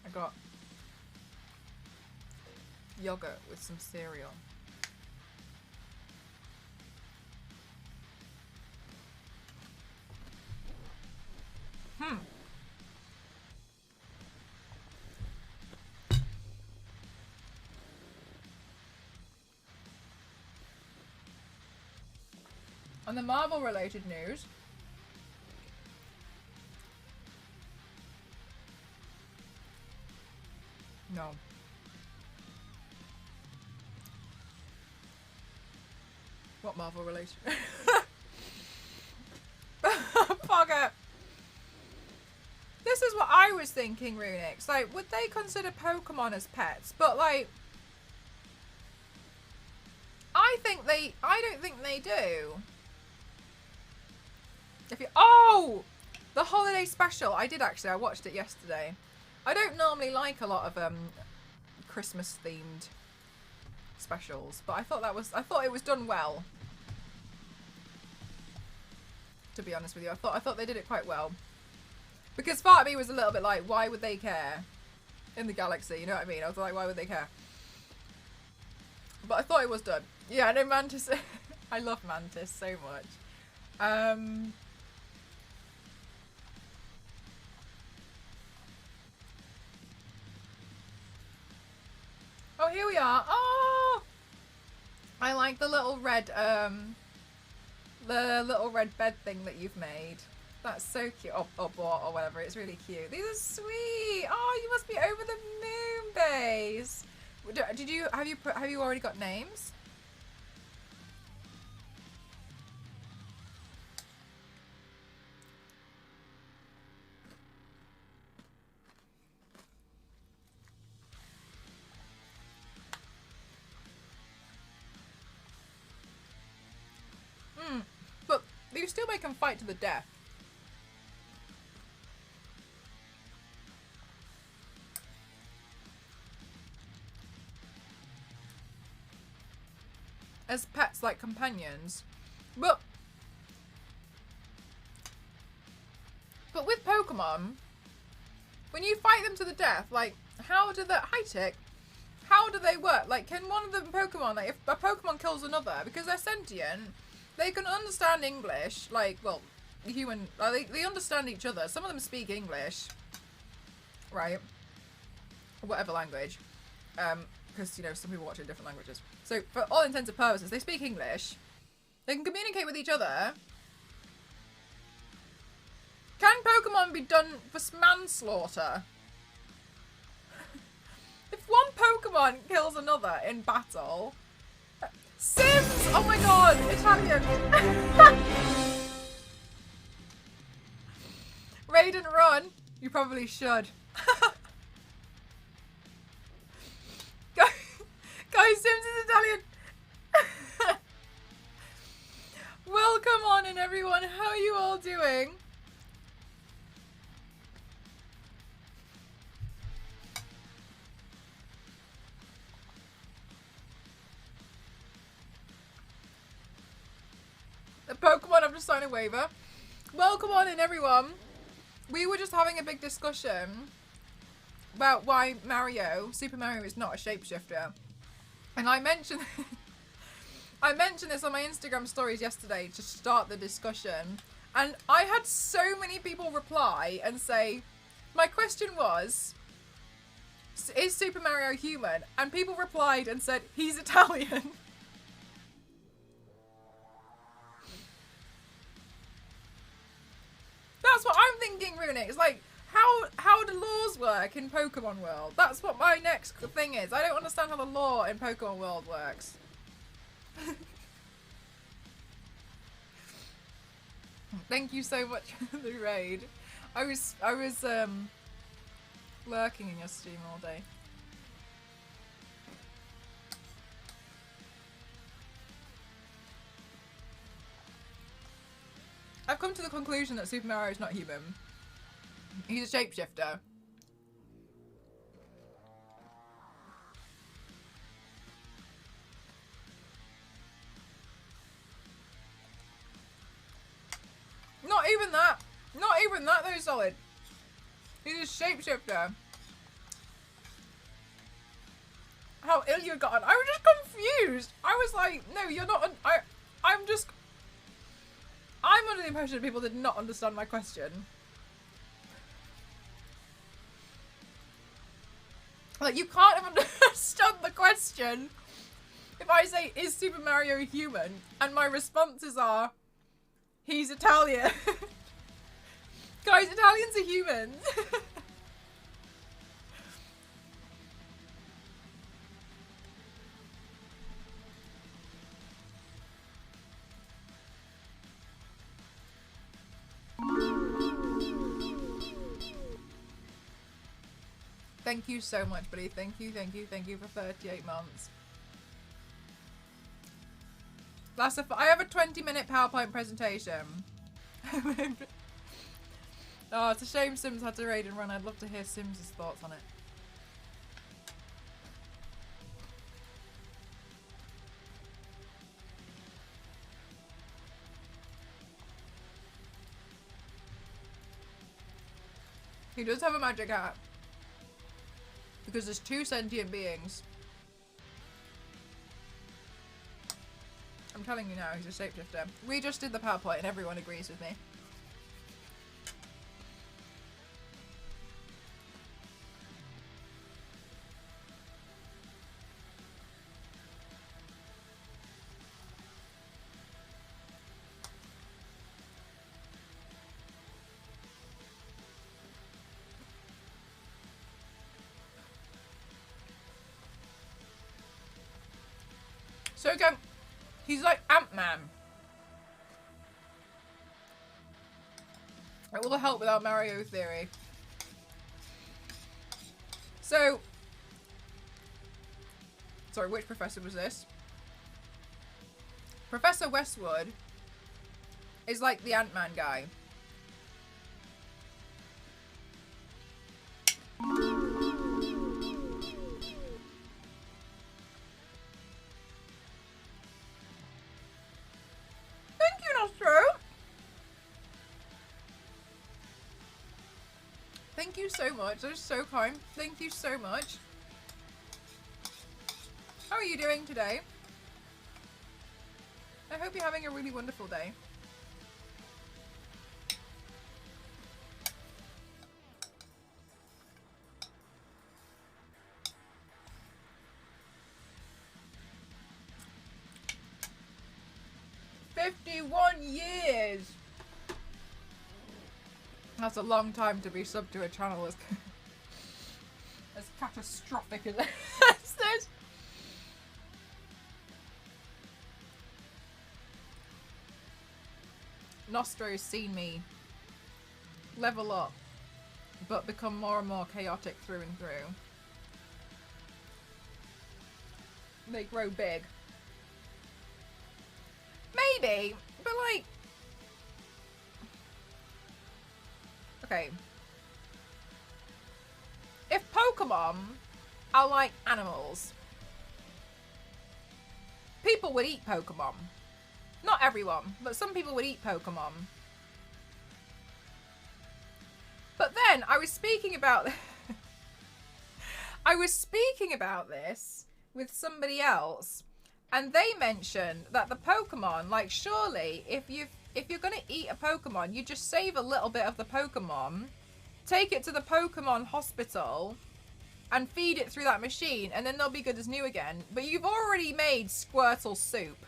I got yogurt with some cereal. On the Marvel related news, no. What Marvel related? Bugger. This is what I was thinking, Runix. Like, would they consider Pokemon as pets? But like, I don't think they do. If you, oh! The holiday special. I did actually, I watched it yesterday. I don't normally like a lot of Christmas themed specials, but I thought it was done well. To be honest with you, I thought they did it quite well. Because part of me was a little bit like, why would they care in the galaxy? You know what I mean? I was like, why would they care? But I thought it was done. Yeah, I know Mantis. I love Mantis so much. Oh, here we are. Oh, I like the little red bed thing that you've made. That's so cute. Or bought or whatever. It's really cute. These are sweet. Oh, you must be over the moon, base. Have you already got names? But you still make them fight to the death. As pets, like companions. But with Pokemon, when you fight them to the death, like, how do they work? Like, can one of them Pokemon, like, if a Pokemon kills another, because they're sentient, they can understand English, like, well, human, they understand each other. Some of them speak English, right? Whatever language. Because, you know, some people watch in different languages. So, for all intents and purposes, they speak English. They can communicate with each other. Can Pokemon be done for manslaughter? If one Pokemon kills another in battle... Sims! Oh my god! Italian! Raiden, run! You probably should. Guys, Sims is Italian! Welcome on in, everyone. How are you all doing? The Pokemon, I'm just signing a waiver. Welcome on in, everyone. We were just having a big discussion about why Super Mario is not a shapeshifter. And I mentioned this on my Instagram stories yesterday to start the discussion. And I had so many people reply and say, my question was, is Super Mario human? And people replied and said, he's Italian. That's what I'm thinking, Runic. It's like, how do laws work in Pokemon World? That's what my next thing is. I don't understand how the law in Pokemon World works. Thank you so much for the raid. I was lurking in your stream all day. I've come to the conclusion that Super Mario is not human. He's a shapeshifter. even that though, Solid. He's a shapeshifter. How ill you got on. I was just confused. I was like, no, you're not. I'm under the impression that people did not understand my question. Like, you can't have understood the question if I say, is Super Mario human? And my responses are, he's Italian. Guys, Italians are humans. Thank you so much, buddy. Thank you for 38 months. I have a 20-minute PowerPoint presentation. Oh, it's a shame Sims had to raid and run. I'd love to hear Sims' thoughts on it. He does have a magic hat. Because there's 2 sentient beings. I'm telling you now, he's a shapeshifter. We just did the PowerPoint and everyone agrees with me. So again, he's like Ant-Man. It will help with our Mario theory. So, sorry, which professor was this? Professor Westwood is like the Ant-Man guy. Thank you so much. That is so kind. Thank you so much. How are you doing today? I hope you're having a really wonderful day. $51 years! That's a long time to be subbed to a channel as catastrophic as this. Nostro's seen me level up, but become more and more chaotic through and through. They grow big. Maybe, but like... Okay. If Pokemon are like animals, people would eat Pokemon. Not everyone, but some people would eat Pokemon. But then I was speaking about this with somebody else, and they mentioned that the Pokemon, like, surely if you're gonna eat a Pokemon, you just save a little bit of the Pokemon, take it to the Pokemon hospital, and feed it through that machine, and then they'll be good as new again. But you've already made Squirtle soup.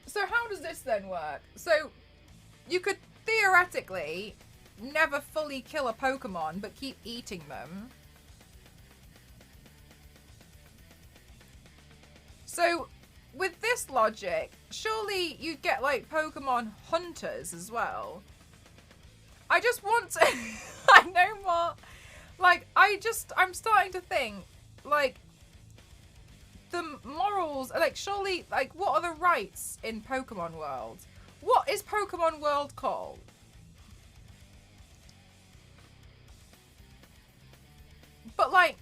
So how does this then work? So you could theoretically never fully kill a Pokemon, but keep eating them. So with this logic, surely you'd get like Pokemon hunters as well. I just want to I know what, like, I'm starting to think, like, the morals, like, surely, like, what are the rights in Pokemon World? What is Pokemon World called? But, like,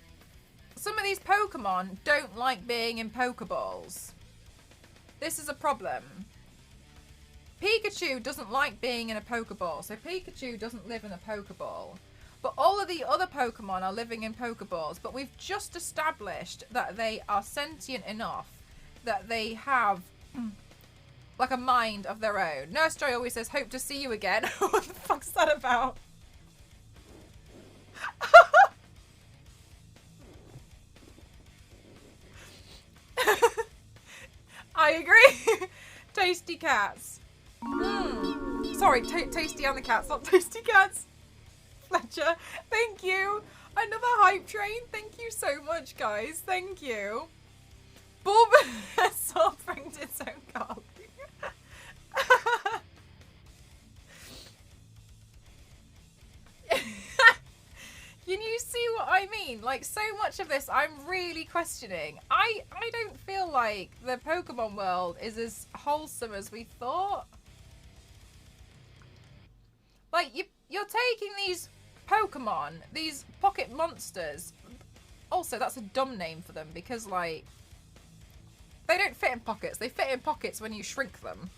some of these Pokemon don't like being in Pokeballs. This is a problem. Pikachu doesn't like being in a Pokeball. So Pikachu doesn't live in a Pokeball. But all of the other Pokemon are living in Pokeballs. But we've just established that they are sentient enough that they have like a mind of their own. Nurse Joy always says, hope to see you again. What the fuck's that about? I agree. Tasty cats. Sorry, Tasty and the cats, not Tasty cats. Fletcher, thank you. Another hype train. Thank you so much, guys. Thank you. Bulbasaur brings its own card. Can you see what I mean? Like, so much of this I'm really questioning. I don't feel like the Pokemon world is as wholesome as we thought. Like, you're taking these Pokemon, these pocket monsters. Also, that's a dumb name for them because, like, they don't fit in pockets. They fit in pockets when you shrink them.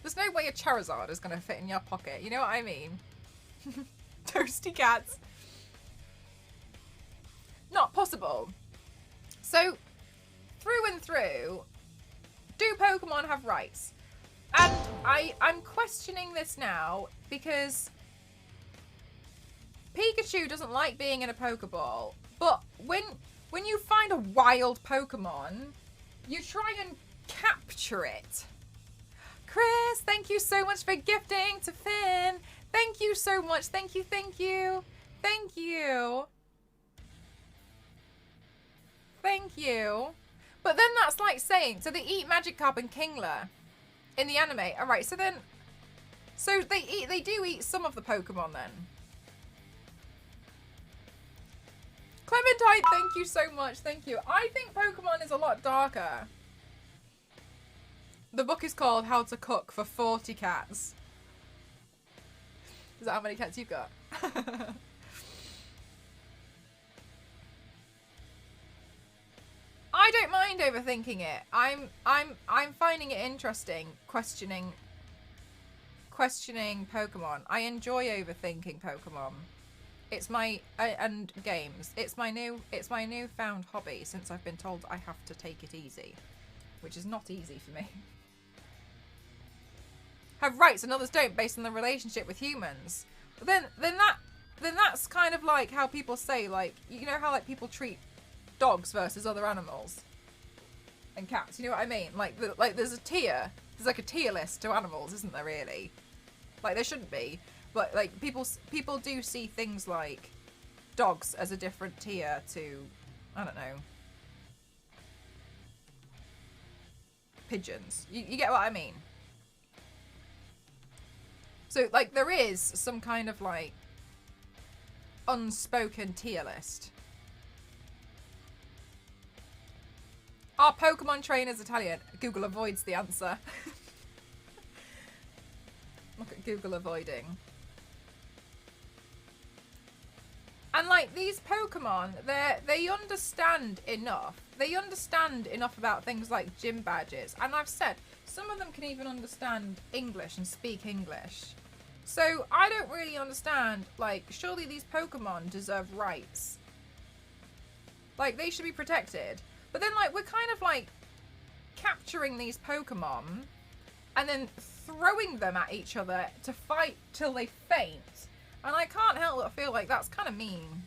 There's no way a Charizard is going to fit in your pocket. You know what I mean? Toasty cats. Not possible. So, through and through, do Pokemon have rights? And I'm questioning this now because Pikachu doesn't like being in a Pokeball, but when you find a wild Pokemon, you try and capture it. Chris, thank you so much for gifting to Finn. Thank you so much. Thank you, thank you. Thank you. Thank you. But then that's like saying, so they eat Magikarp and Kingler in the anime. Alright, so then, so they do eat some of the Pokemon then. Clementine, thank you so much. Thank you. I think Pokemon is a lot darker. The book is called How to Cook for 40 Cats. Is that how many cats you've got? I don't mind overthinking it. I'm finding it interesting, questioning Pokemon. I enjoy overthinking Pokemon. It's my and games. It's my newfound hobby since I've been told I have to take it easy, which is not easy for me. Have rights and others don't based on the relationship with humans. But then that's kind of like how people say, like, you know how like people treat dogs versus other animals and cats, you know what I mean? Like there's like a tier list to animals, isn't there really? Like there shouldn't be, but like people do see things like dogs as a different tier to, I don't know, pigeons. You get what I mean? So like there is some kind of like unspoken tier list. Are Pokemon trainers Italian? Google avoids the answer. Look at Google avoiding. And like these Pokemon, they understand enough. They understand enough about things like gym badges. And I've said, some of them can even understand English and speak English. So I don't really understand, like, surely these Pokemon deserve rights. Like, they should be protected. But then, like, we're kind of, like, capturing these Pokemon and then throwing them at each other to fight till they faint. And I can't help but feel like that's kind of mean.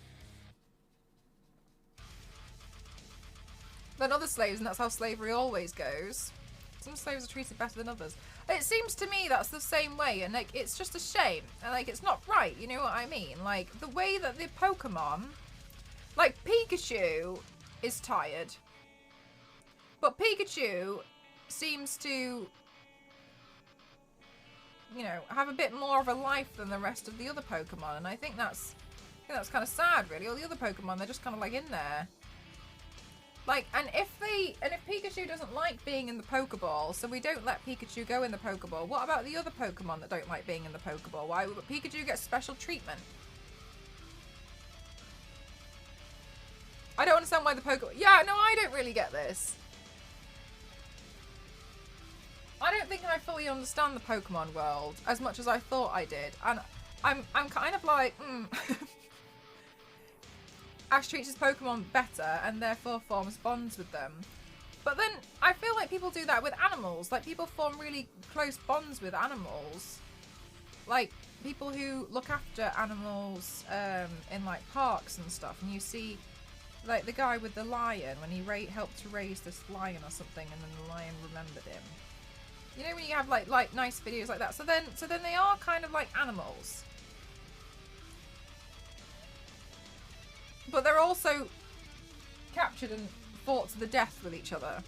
Than other slaves, and that's how slavery always goes. Some slaves are treated better than others. It seems to me that's the same way, and, like, it's just a shame. And, like, it's not right, you know what I mean? Like, the way that the Pokemon... Like, Pikachu is tired. But Pikachu seems to, you know, have a bit more of a life than the rest of the other Pokemon, and I think that's kind of sad, really. All the other Pokemon, they're just kind of like in there. Like, and if Pikachu doesn't like being in the Pokeball, so we don't let Pikachu go in the Pokeball, what about the other Pokemon that don't like being in the Pokeball? Why would Pikachu get special treatment? I don't understand why the Pokemon... Yeah, no, I don't really get this. I don't think I fully understand the Pokemon world as much as I thought I did. And I'm kind of like, Ash treats his Pokemon better and therefore forms bonds with them. But then I feel like people do that with animals. Like, people form really close bonds with animals. Like, people who look after animals in, like, parks and stuff. And you see, like, the guy with the lion, when he helped to raise this lion or something, and then the lion remembered him. You know, when you have, like nice videos like that. So then they are kind of like animals. But they're also captured and fought to the death with each other.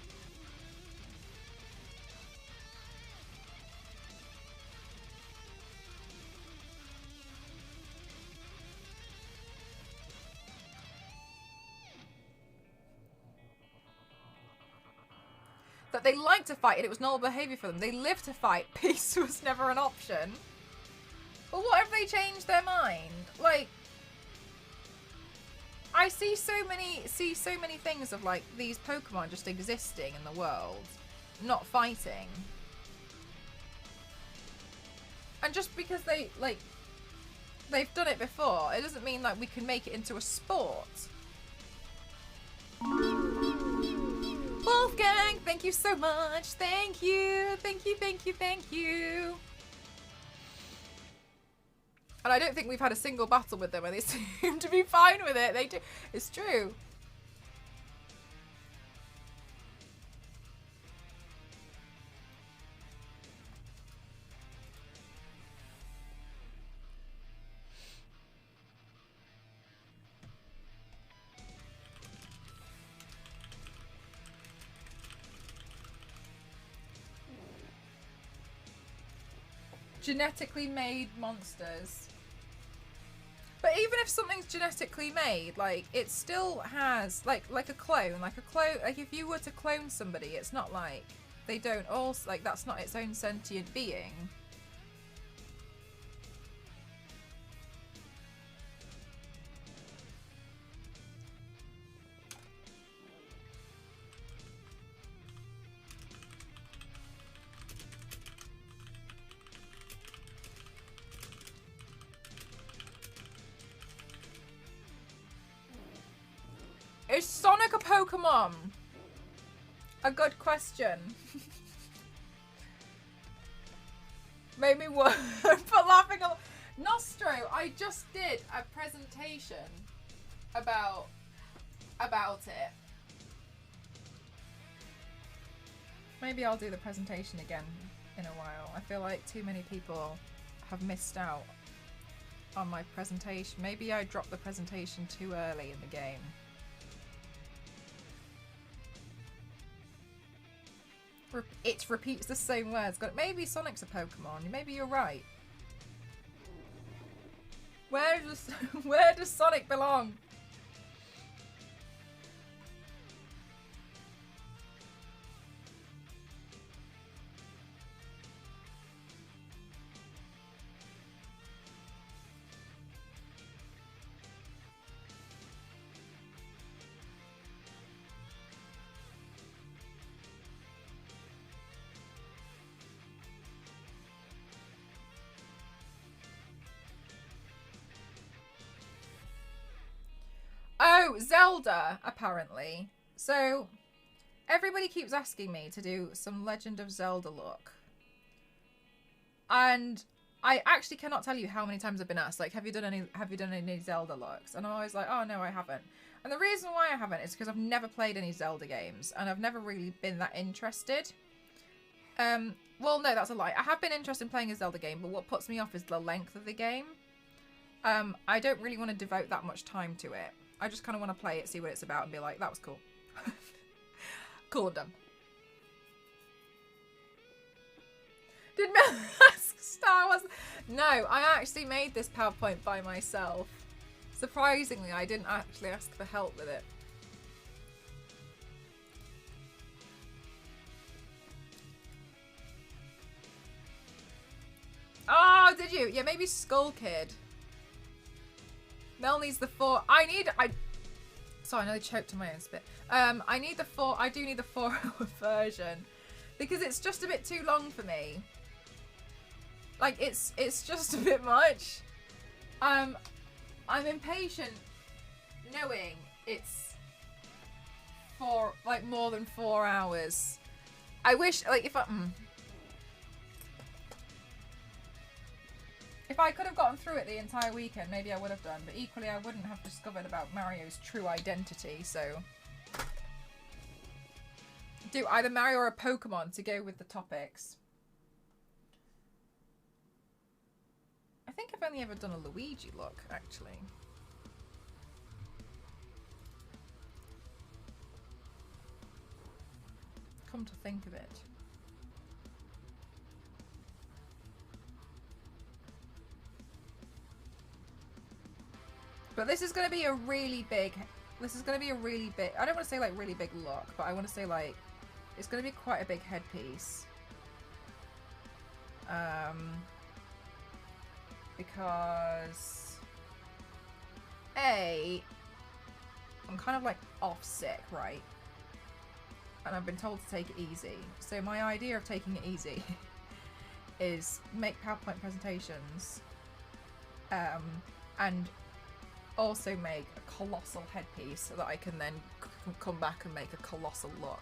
That they like to fight and it was normal behaviour for them. They live to fight. Peace was never an option. But what if they changed their mind? Like, I see so many things of, like, these Pokemon just existing in the world, not fighting. And just because they've done it before, it doesn't mean that we can make it into a sport. Wolfgang, thank you so much. Thank you. Thank you, thank you, thank you. And I don't think we've had a single battle with them and they seem to be fine with it. They do. It's true. Genetically made monsters. But even if something's genetically made, like, it still has, like a clone, like if you were to clone somebody, it's not like they don't also, like, that's not its own sentient being. Is Sonic a Pokemon? A good question. Made me work for laughing. Nostro, I just did a presentation about it. Maybe I'll do the presentation again in a while. I feel like too many people have missed out on my presentation. Maybe I dropped the presentation too early in the game. It repeats the same words. Maybe Sonic's a Pokemon. Maybe you're right. Where does Sonic belong? Oh, Zelda, apparently. So, everybody keeps asking me to do some Legend of Zelda look. And I actually cannot tell you how many times I've been asked, like, have you done any Zelda looks? And I'm always like, oh no, I haven't. And the reason why I haven't is because I've never played any Zelda games and I've never really been that interested. Well, no, that's a lie. I have been interested in playing a Zelda game, but what puts me off is the length of the game. I don't really want to devote that much time to it. I just kind of want to play it, see what it's about, and be like, that was cool. Cool and done. Did Mel ask Star Wars? No, I actually made this PowerPoint by myself. Surprisingly, I didn't actually ask for help with it. Oh, did you? Yeah, maybe Skull Kid. Mel needs the 4. Sorry, I nearly choked on my own spit. I do need the 4-hour version. because it's just a bit too long for me. Like, it's just a bit much. I'm impatient knowing it's more than 4 hours. I wish, like, if I could have gotten through it the entire weekend, maybe I would have done, but equally I wouldn't have discovered about Mario's true identity, so... Do either Mario or a Pokemon to go with the topics. I think I've only ever done a Luigi look, actually. Come to think of it. But this is going to be a really big... This is going to be a really big... I don't want to say, like, really big look, but I want to say, like... It's going to be quite a big headpiece. Because... I'm kind of, like, off sick, right? And I've been told to take it easy. So my idea of taking it easy is make PowerPoint presentations and also make a colossal headpiece so that I can then come back and make a colossal look.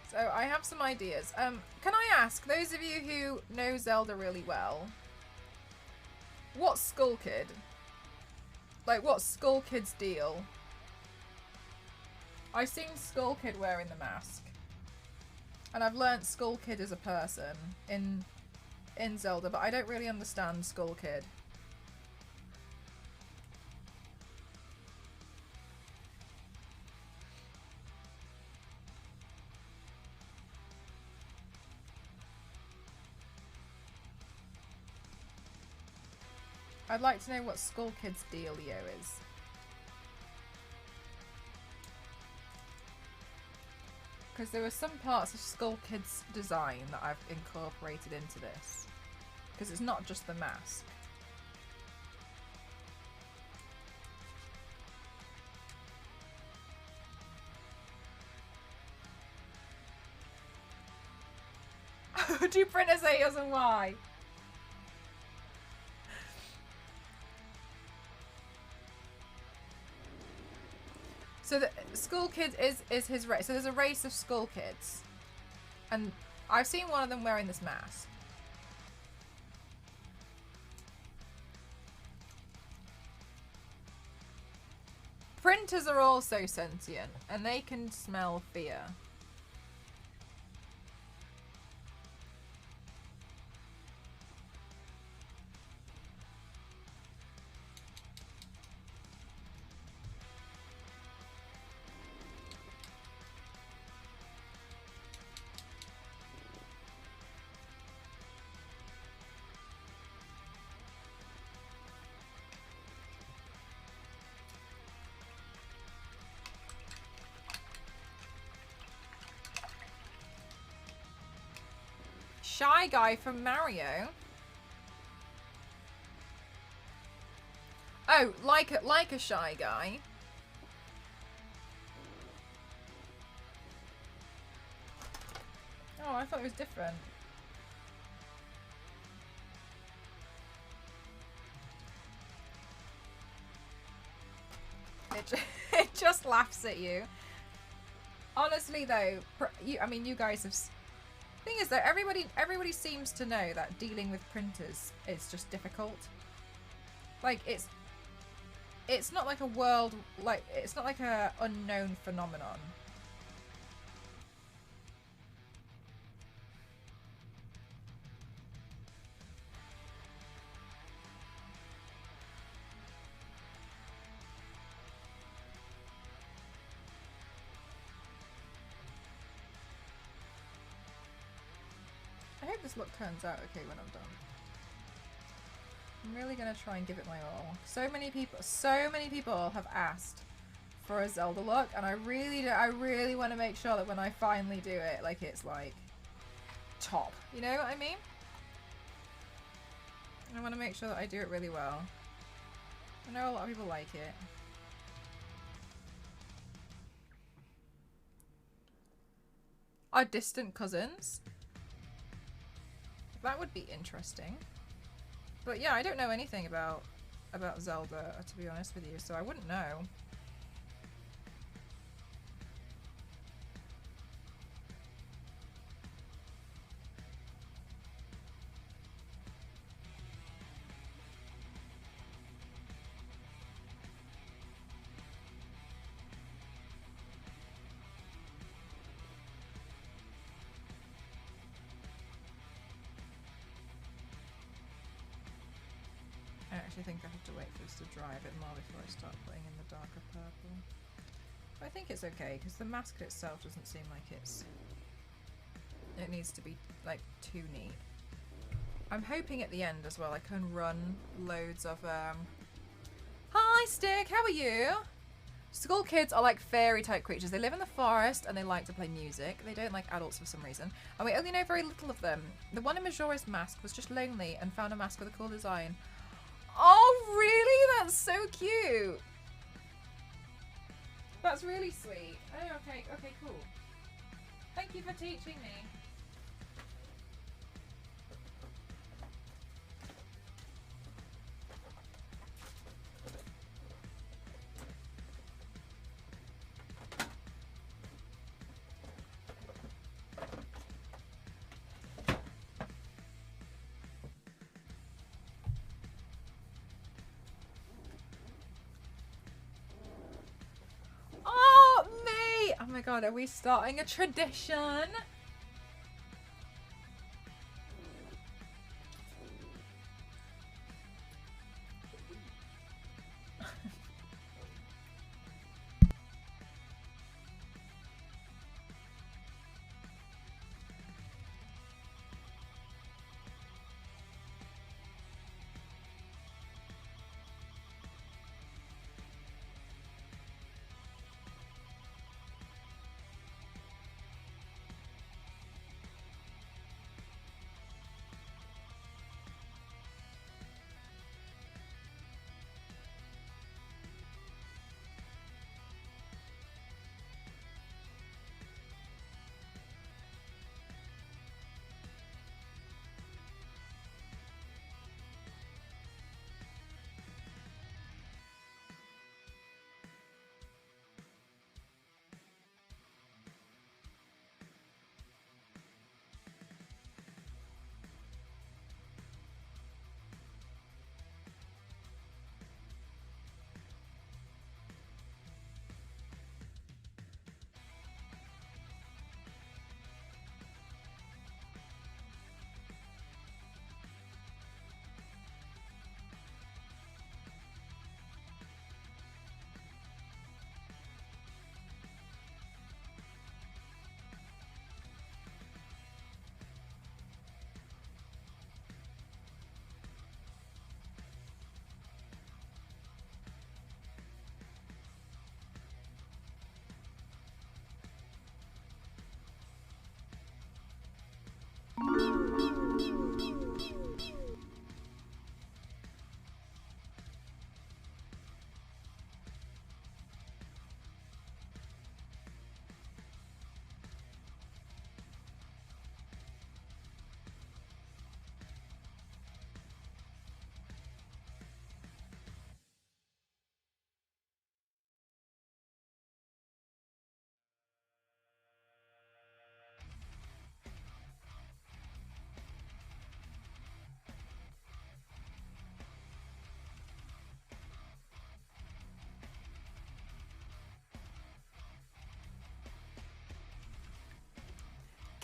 So I have some ideas. Can I ask, those of you who know Zelda really well, what's Skull Kid? Like, what's Skull Kid's deal? I've seen Skull Kid wearing the mask. And I've learnt Skull Kid is a person in Zelda, but I don't really understand Skull Kid. I'd like to know what Skull Kid's dealio is. Because there were some parts of Skull Kid's design that I've incorporated into this. Because it's not just the mask. Do printers say yes and why? So the Skull Kid is his race. So there's a race of Skull Kids. And I've seen one of them wearing this mask. Printers are also sentient, and they can smell fear. Shy Guy from Mario. Oh, like a Shy Guy. Oh, I thought it was different. it just laughs at you. Honestly, though, I mean, you guys have. Thing is, though, everybody seems to know that dealing with printers is just difficult. Like it's not like a world, like it's not like a unknown phenomenon. I hope this look turns out okay when I'm done. I'm really gonna try and give it my all. So many people have asked for a Zelda look, and I really want to make sure that when I finally do it, like it's like top. You know what I mean? I want to make sure that I do it really well. I know a lot of people like it. Our distant cousins. That would be interesting. But yeah, I don't know anything about Zelda, to be honest with you, so I wouldn't know. I think I have to wait for this to dry a bit more before I start putting in the darker purple. But I think it's okay because the mask itself doesn't seem like it needs to be like too neat. I'm hoping at the end as well I can run loads of Hi Stick, how are you? School kids are like fairy type creatures. They live in the forest and they like to play music. They don't like adults for some reason. And we only know very little of them. The one in Majora's mask was just lonely and found a mask with a cool design. Oh, really? That's so cute. That's really sweet. Oh, okay. Okay, cool. Thank you for teaching me. Oh my god, are we starting a tradition?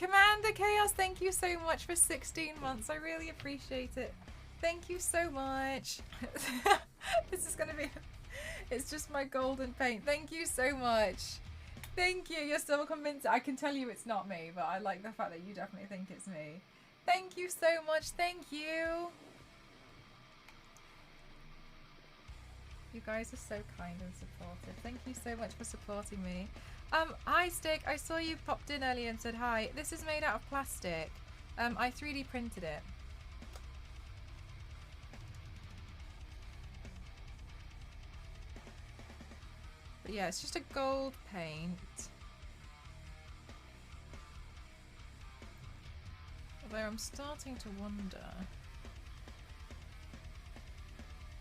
Commander Chaos, thank you so much for 16 months. I really appreciate it. Thank you so much. This is gonna be... It's just my golden paint. Thank you so much. Thank you. You're still convinced. I can tell you it's not me, but I like the fact that you definitely think it's me. Thank you so much. Thank you. You guys are so kind and supportive. Thank you so much for supporting me. Hi Stick, I saw you popped in earlier and said hi. This is made out of plastic. I 3D printed it. But yeah, it's just a gold paint. Although I'm starting to wonder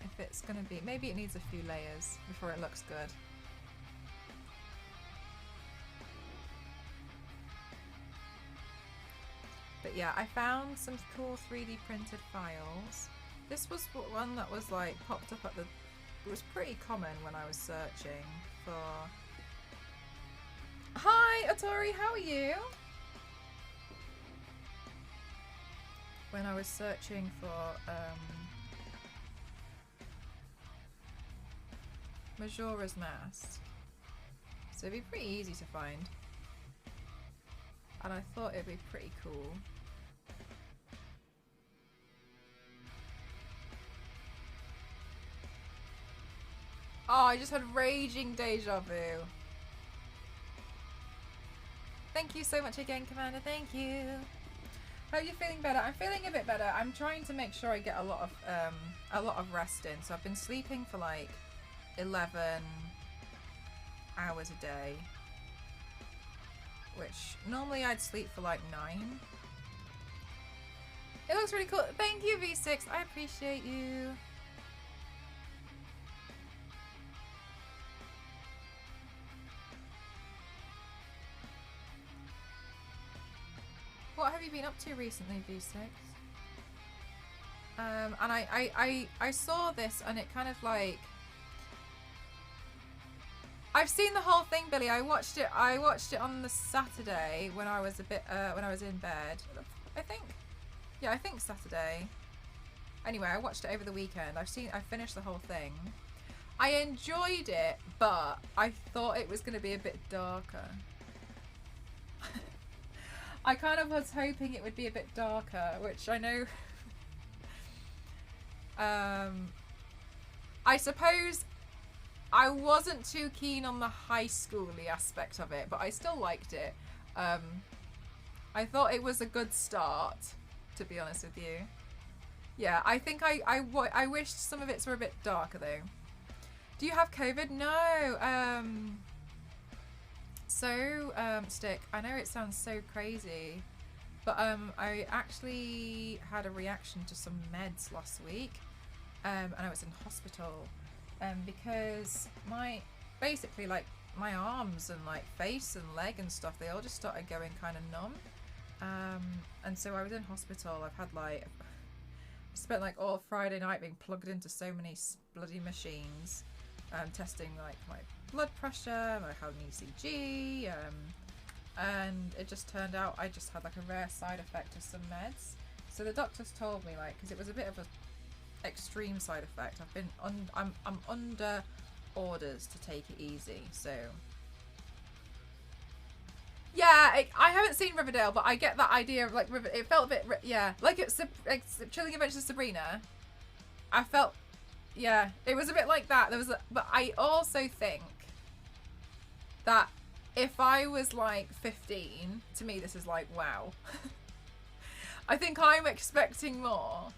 if it's gonna be, maybe it needs a few layers before it looks good. But yeah, I found some cool 3D printed files. This was one that was like popped up at the, it was pretty common when I was searching for... Hi Atori, how are you? When I was searching for Majora's Mask. So it'd be pretty easy to find. And I thought it'd be pretty cool. Oh, I just had raging deja vu. Thank you so much again, Commander. Thank you. Hope you're feeling better. I'm feeling a bit better. I'm trying to make sure I get a lot of rest in. So I've been sleeping for like 11 hours a day, which normally I'd sleep for like 9. It looks really cool. Thank you, V6. I appreciate you. What have you been up to recently, V6? And I saw this and it kind of like... I've seen the whole thing, Billy. I watched it on the Saturday when I was when I was in bed. I think. Yeah, I think Saturday. Anyway, I watched it over the weekend. I finished the whole thing. I enjoyed it, but I thought it was going to be a bit darker. I kind of was hoping it would be a bit darker, which I know... I suppose I wasn't too keen on the high school-y aspect of it, but I still liked it. I thought it was a good start, to be honest with you. Yeah, I think I wished some of it were a bit darker, though. Do you have COVID? No. Stick, I know it sounds so crazy, but I actually had a reaction to some meds last week, and I was in hospital, because basically like my arms and like face and leg and stuff, they all just started going kind of numb, and so I was in hospital. I've had like, I spent like all Friday night being plugged into so many bloody machines, testing like my blood pressure, I had an ECG, and it just turned out I just had like a rare side effect of some meds. So the doctors told me, like, because it was a bit of a extreme side effect, I'm under orders to take it easy. So yeah, I haven't seen Riverdale, but I get that idea of like it felt a bit, yeah, like it's Chilling Adventures of Sabrina. I felt, yeah, it was a bit like that. But I also think that if I was like 15, to me this is like, wow. I think I'm expecting more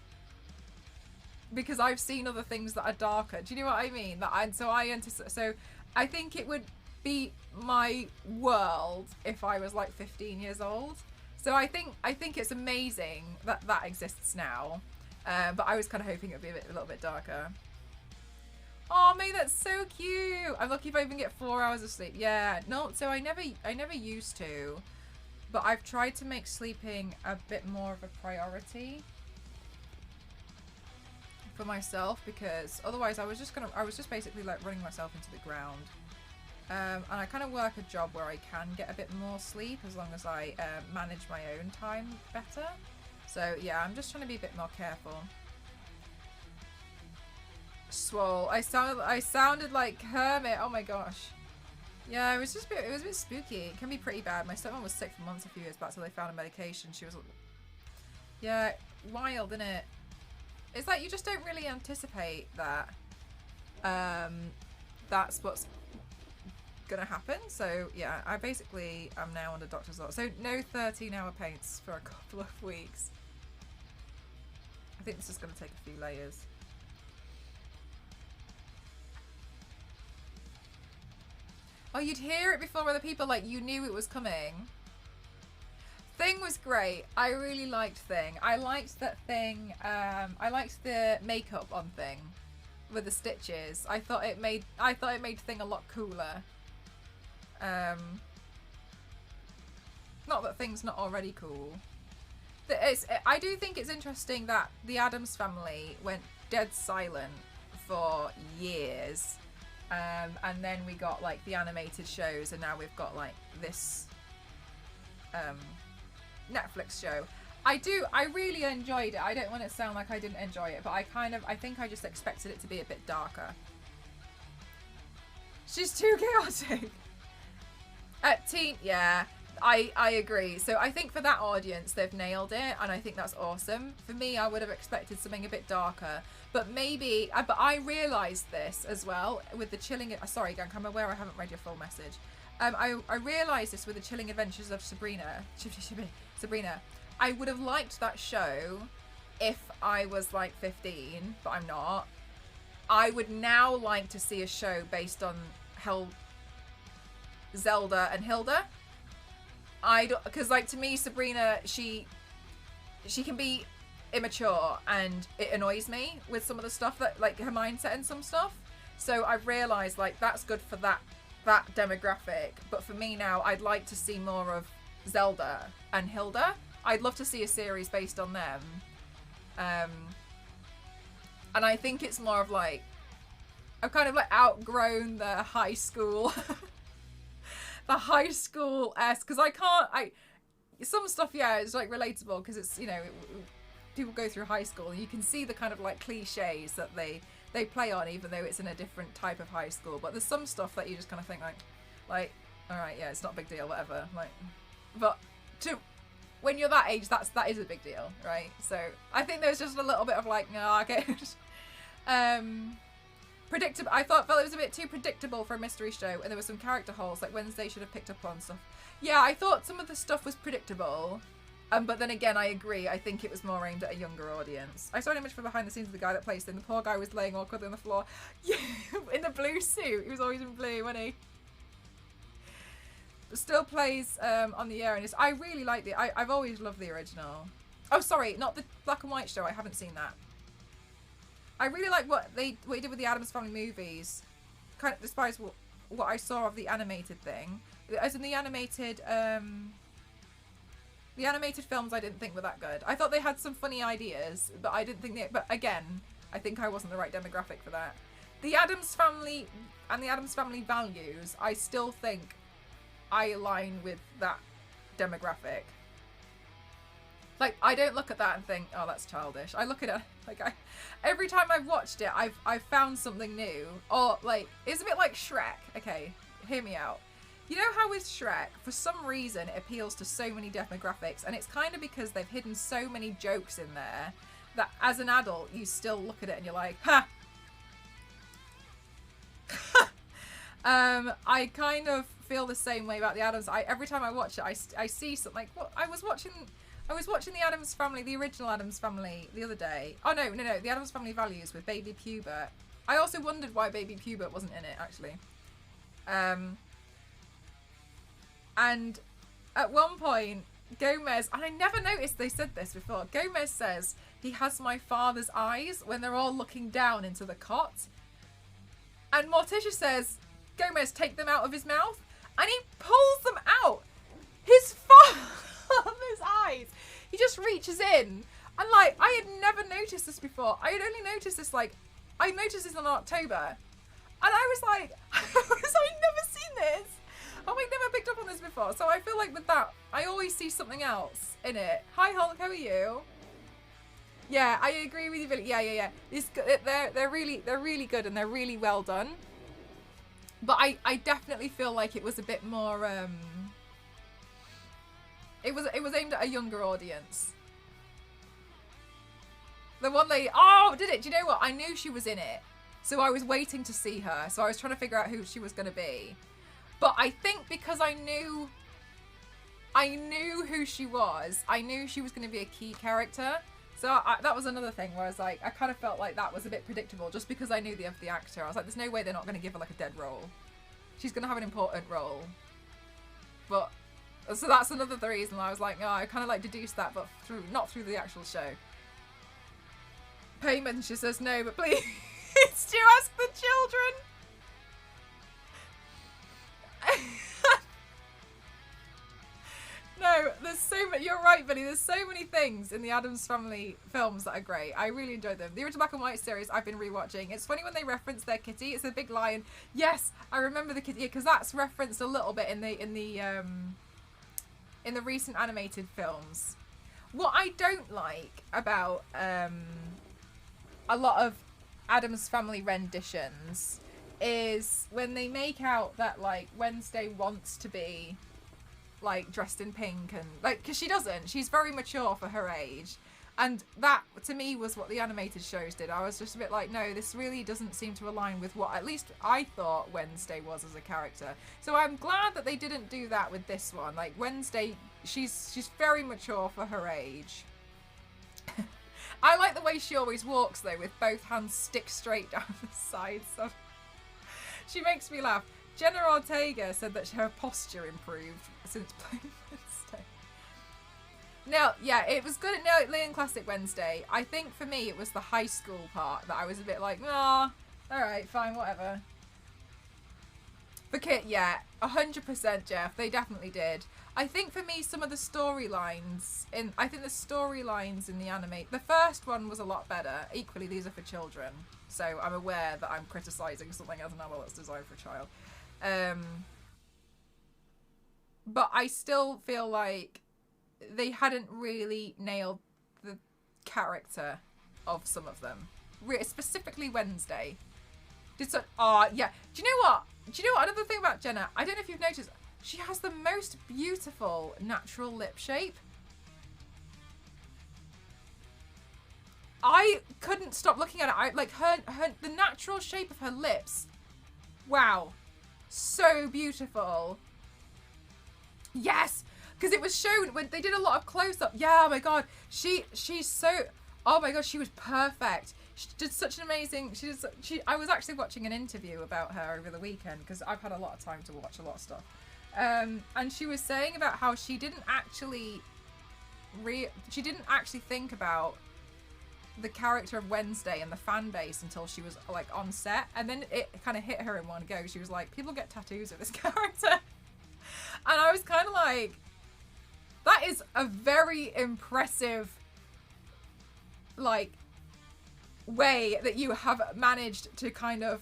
because I've seen other things that are darker. Do you know what I mean? So I think it would be my world if I was like 15 years old. So I think it's amazing that that exists now. But I was kind of hoping it would be a little bit darker. Oh, May, that's so cute. I'm lucky if I even get 4 hours of sleep. Yeah, no, so I never used to, but I've tried to make sleeping a bit more of a priority for myself, because otherwise I was just basically like running myself into the ground. And I kind of work a job where I can get a bit more sleep as long as I manage my own time better. So yeah, I'm just trying to be a bit more careful. Swole. I sounded like Kermit. Oh my gosh. Yeah, it was just it was a bit spooky. It can be pretty bad. My stepmom was sick for months a few years back till they found a medication. She was, yeah, wild, isn't it? It's like you just don't really anticipate that. That's what's gonna happen. So yeah, I basically am now under doctor's order. So no 13-hour paints for a couple of weeks. I think this is gonna take a few layers. Oh, you'd hear it before other people, like you knew it was coming. Thing was great. I really liked Thing. I liked that Thing. I liked the makeup on Thing with the stitches. I thought it made Thing a lot cooler. Not that Thing's not already cool. I do think it's interesting that the Addams Family went dead silent for years. And then we got like the animated shows, and now we've got like this Netflix show. I really enjoyed it. I don't want it to sound like I didn't enjoy it, but I think I just expected it to be a bit darker. She's too chaotic. Yeah, I agree. So I think for that audience, they've nailed it, and I think that's awesome. For me, I would have expected something a bit darker. But maybe, but I realised this as well with the chilling. Sorry, Gank, I'm aware I haven't read your full message. I realised this with the Chilling Adventures of Sabrina. Sabrina. I would have liked that show if I was like 15, but I'm not. I would now like to see a show based on Zelda and Hilda. Because like to me, Sabrina, she can be immature, and it annoys me with some of the stuff that like her mindset and some stuff. So I've realised like that's good for that demographic, but for me now, I'd like to see more of Zelda and Hilda. I'd love to see a series based on them. And I think it's more of like I've kind of like outgrown the high school the high school-esque, because some stuff, yeah, it's like relatable because it's, you know, people go through high school and you can see the kind of like cliches that they play on, even though it's in a different type of high school. But there's some stuff that you just kind of think like all right, yeah, it's not a big deal, whatever. Like, but when you're that age, that is a big deal, right? So I think there's just a little bit of like, no, okay. Predictable. I felt it was a bit too predictable for a mystery show, and there were some character holes like Wednesday should have picked up on stuff. Yeah, I thought some of the stuff was predictable, but then again, I agree. I think it was more aimed at a younger audience. I saw an image from behind the scenes of the guy that plays him. The poor guy was laying awkwardly on the floor, yeah, in the blue suit. He was always in blue, wasn't he? But still plays on the air, and I really liked it. I've always loved the original. Oh, sorry, not the black and white show. I haven't seen that. I really like what he did with the Addams Family movies. Kind of despise what I saw of the animated thing. As in the animated films, I didn't think were that good. I thought they had some funny ideas, but I didn't think but again, I think I wasn't the right demographic for that. The Addams Family and the Addams Family values, I still think I align with that demographic. Like, I don't look at that and think, oh, that's childish. I look at it, like, every time I've watched it, I've found something new. Or, like, it's a bit like Shrek. Okay, hear me out. You know how with Shrek, for some reason, it appeals to so many demographics, and it's kind of because they've hidden so many jokes in there that as an adult, you still look at it and you're like, ha! I kind of feel the same way about the Addams. Every time I watch it, I see something like, what? I was watching the Addams Family, the original Addams Family, the other day. Oh, no, the Addams Family Values with Baby Pubert. I also wondered why Baby Pubert wasn't in it, actually. And at one point, Gomez, and I never noticed they said this before, Gomez says he has my father's eyes when they're all looking down into the cot. And Morticia says, Gomez, take them out of his mouth. And he pulls them out. His father's eyes. He just reaches in. And like, I had never noticed this before. I had only noticed this I noticed this in October. And I was like, I'd never seen this? Oh, I never picked up on this before. So I feel like with that, I always see something else in it. Hi Hulk, how are you? Yeah, I agree with you, Billy. Yeah. They're really good and they're really well done. But I definitely feel like it was a bit more it was aimed at a younger audience. The one lady, oh, did it? Do you know what? I knew she was in it. So I was waiting to see her. So I was trying to figure out who she was going to be. But I think because I knew who she was, I knew she was going to be a key character. So that was another thing where I was like, I kind of felt like that was a bit predictable just because I knew the actor. I was like, there's no way they're not going to give her like a dead role. She's going to have an important role. But, so that's another reason I was like, oh, I kind of like deduced that, but not through the actual show. Payment, she says no, but please, do ask the children. No, there's so many. You're right, Billy. There's so many things in the Addams Family films that are great. I really enjoyed them. The original black and white series I've been rewatching. It's funny when they reference their kitty. It's a big lion. Yes, I remember the kitty because that's referenced a little bit in the recent animated films. What I don't like about a lot of Addams Family renditions is when they make out that like Wednesday wants to be like dressed in pink and like, because she doesn't. She's very mature for her age, and that to me was what the animated shows did. I was just a bit like, no, this really doesn't seem to align with what at least I thought Wednesday was as a character. So I'm glad that they didn't do that with this one. Like Wednesday, she's very mature for her age. I like the way she always walks though, with both hands stick straight down the sides. So she makes me laugh. Jenna Ortega said that her posture improved since playing Wednesday. Now, yeah, it was good at Leon Classic Wednesday. I think for me it was the high school part that I was a bit like, nah, alright, fine, whatever. But Kit, yeah, 100% Jeff, they definitely did. I think for me some of the storylines in the anime, the first one was a lot better. Equally, these are for children, so I'm aware that I'm criticising something as a novel that's designed for a child. But I still feel like they hadn't really nailed the character of some of them. Specifically Wednesday. Yeah. Do you know what? Another thing about Jenna, I don't know if you've noticed, she has the most beautiful natural lip shape. I couldn't stop looking at it. The natural shape of her lips. Wow. So beautiful. Yes, because it was shown when they did a lot of close-up. Yeah, oh my god, she's so, oh my god, she was perfect. She did such an amazing. I was actually watching an interview about her over the weekend because I've had a lot of time to watch a lot of stuff, and she was saying about how she didn't actually think about the character of Wednesday and the fan base until she was like on set, and then it kind of hit her in one go. She was like, people get tattoos of this character, and I was kind of like, that is a very impressive like way that you have managed to kind of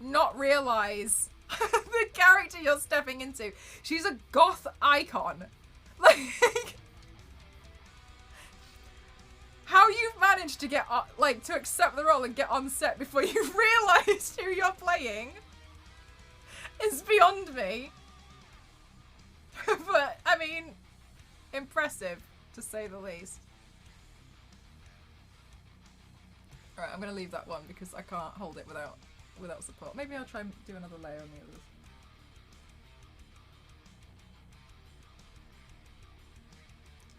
not realize the character you're stepping into. She's a goth icon. Like, how you've managed to get to accept the role and get on set before you've realised who you're playing is beyond me. But I mean, impressive to say the least. Alright, I'm going to leave that one because I can't hold it without support. Maybe I'll try and do another layer on the others.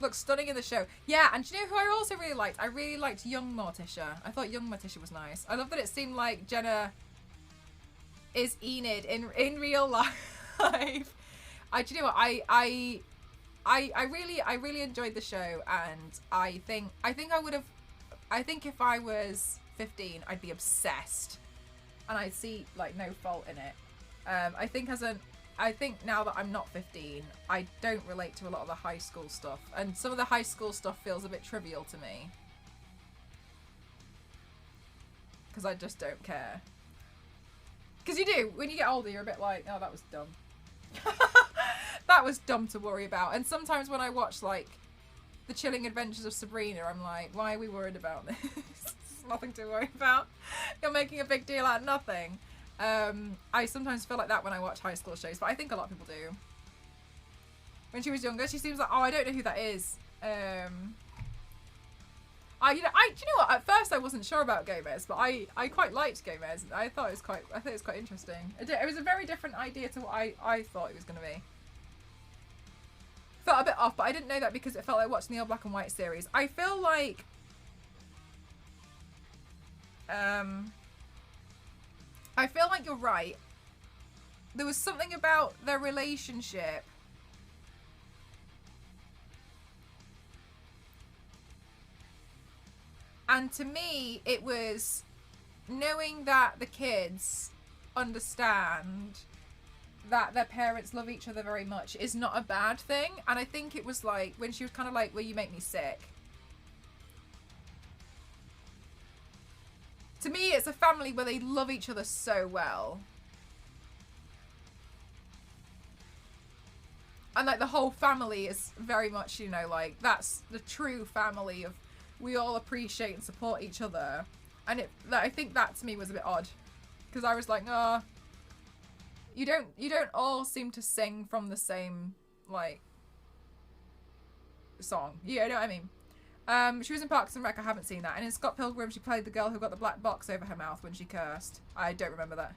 Looks stunning in the show. Yeah, and do you know who I also really liked? I really liked young Morticia. I thought young Morticia was nice. I love that it seemed like Jenna is Enid in real life. Do you know what? I really enjoyed the show, and I think if I was 15, I'd be obsessed, and I'd see like no fault in it. I think now that I'm not 15, I don't relate to a lot of the high school stuff, and some of the high school stuff feels a bit trivial to me because I just don't care. Because you do, when you get older, you're a bit like, oh, that was dumb. That was dumb to worry about. And sometimes when I watch, like, The Chilling Adventures of Sabrina, I'm like, why are we worried about this? It's nothing to worry about. You're making a big deal out of nothing. I sometimes feel like that when I watch high school shows, but I think a lot of people do. When she was younger, she seems like, oh, I don't know who that is. You know what? At first, I wasn't sure about Gomez, but I quite liked Gomez. I thought it was quite interesting. It was a very different idea to what I thought it was going to be. Felt a bit off, but I didn't know that because it felt like watching the old black and white series. I feel like, you're right. There was something about their relationship. And to me, it was knowing that the kids understand that their parents love each other very much is not a bad thing. And I think it was like, when she was kind of like, well, you make me sick. To me, it's a family where they love each other so well. And like the whole family is very much, you know, like that's the true family of, we all appreciate and support each other. And I think that to me was a bit odd. Because I was like, oh, you don't all seem to sing from the same, like, song. You know what I mean? She was in Parks and Rec, I haven't seen that. And in Scott Pilgrim, she played the girl who got the black box over her mouth when she cursed. I don't remember that.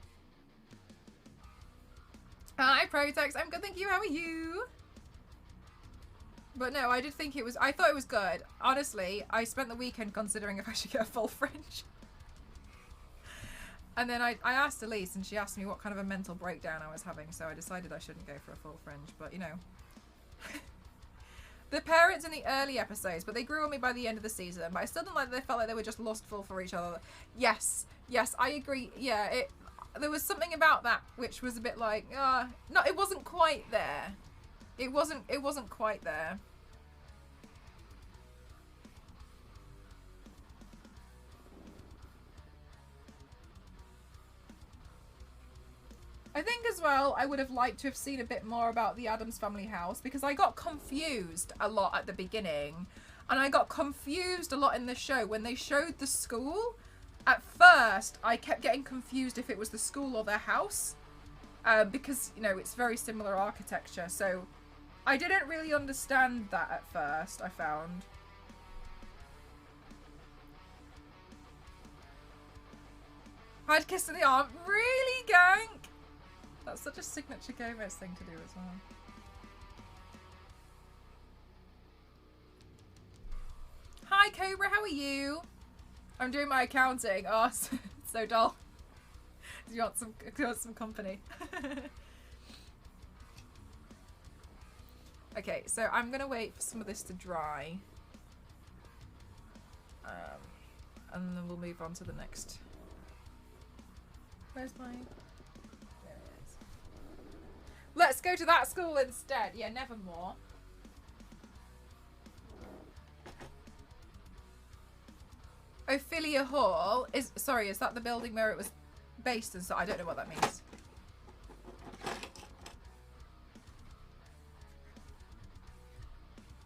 Hi, Protex. I'm good, thank you. How are you? But no, I thought it was good. Honestly, I spent the weekend considering if I should get a full fringe. And then I asked Elise, and she asked me what kind of a mental breakdown I was having, so I decided I shouldn't go for a full fringe. But, you know. The parents in the early episodes, but they grew on me by the end of the season. But I still didn't like that they felt like they were just lustful for each other. Yes, I agree. Yeah, there was something about that which was a bit like, no, it wasn't quite there. It wasn't quite there. I think as well, I would have liked to have seen a bit more about the Addams family house, because I got confused a lot at the beginning, and I got confused a lot in the show when they showed the school. At first, I kept getting confused if it was the school or their house, because, you know, it's very similar architecture, so I didn't really understand that at first, I found. I'd kiss in the arm. Really, gang? That's such a signature Gomez thing to do as well. Hi, Cobra. How are you? I'm doing my accounting. Oh, so dull. Do you want some company? Okay, so I'm gonna wait for some of this to dry, and then we'll move on to the next. Where's my? There it is. Let's go to that school instead. Yeah, Nevermore. Ophelia Hall is that the building where it was based and so I don't know what that means.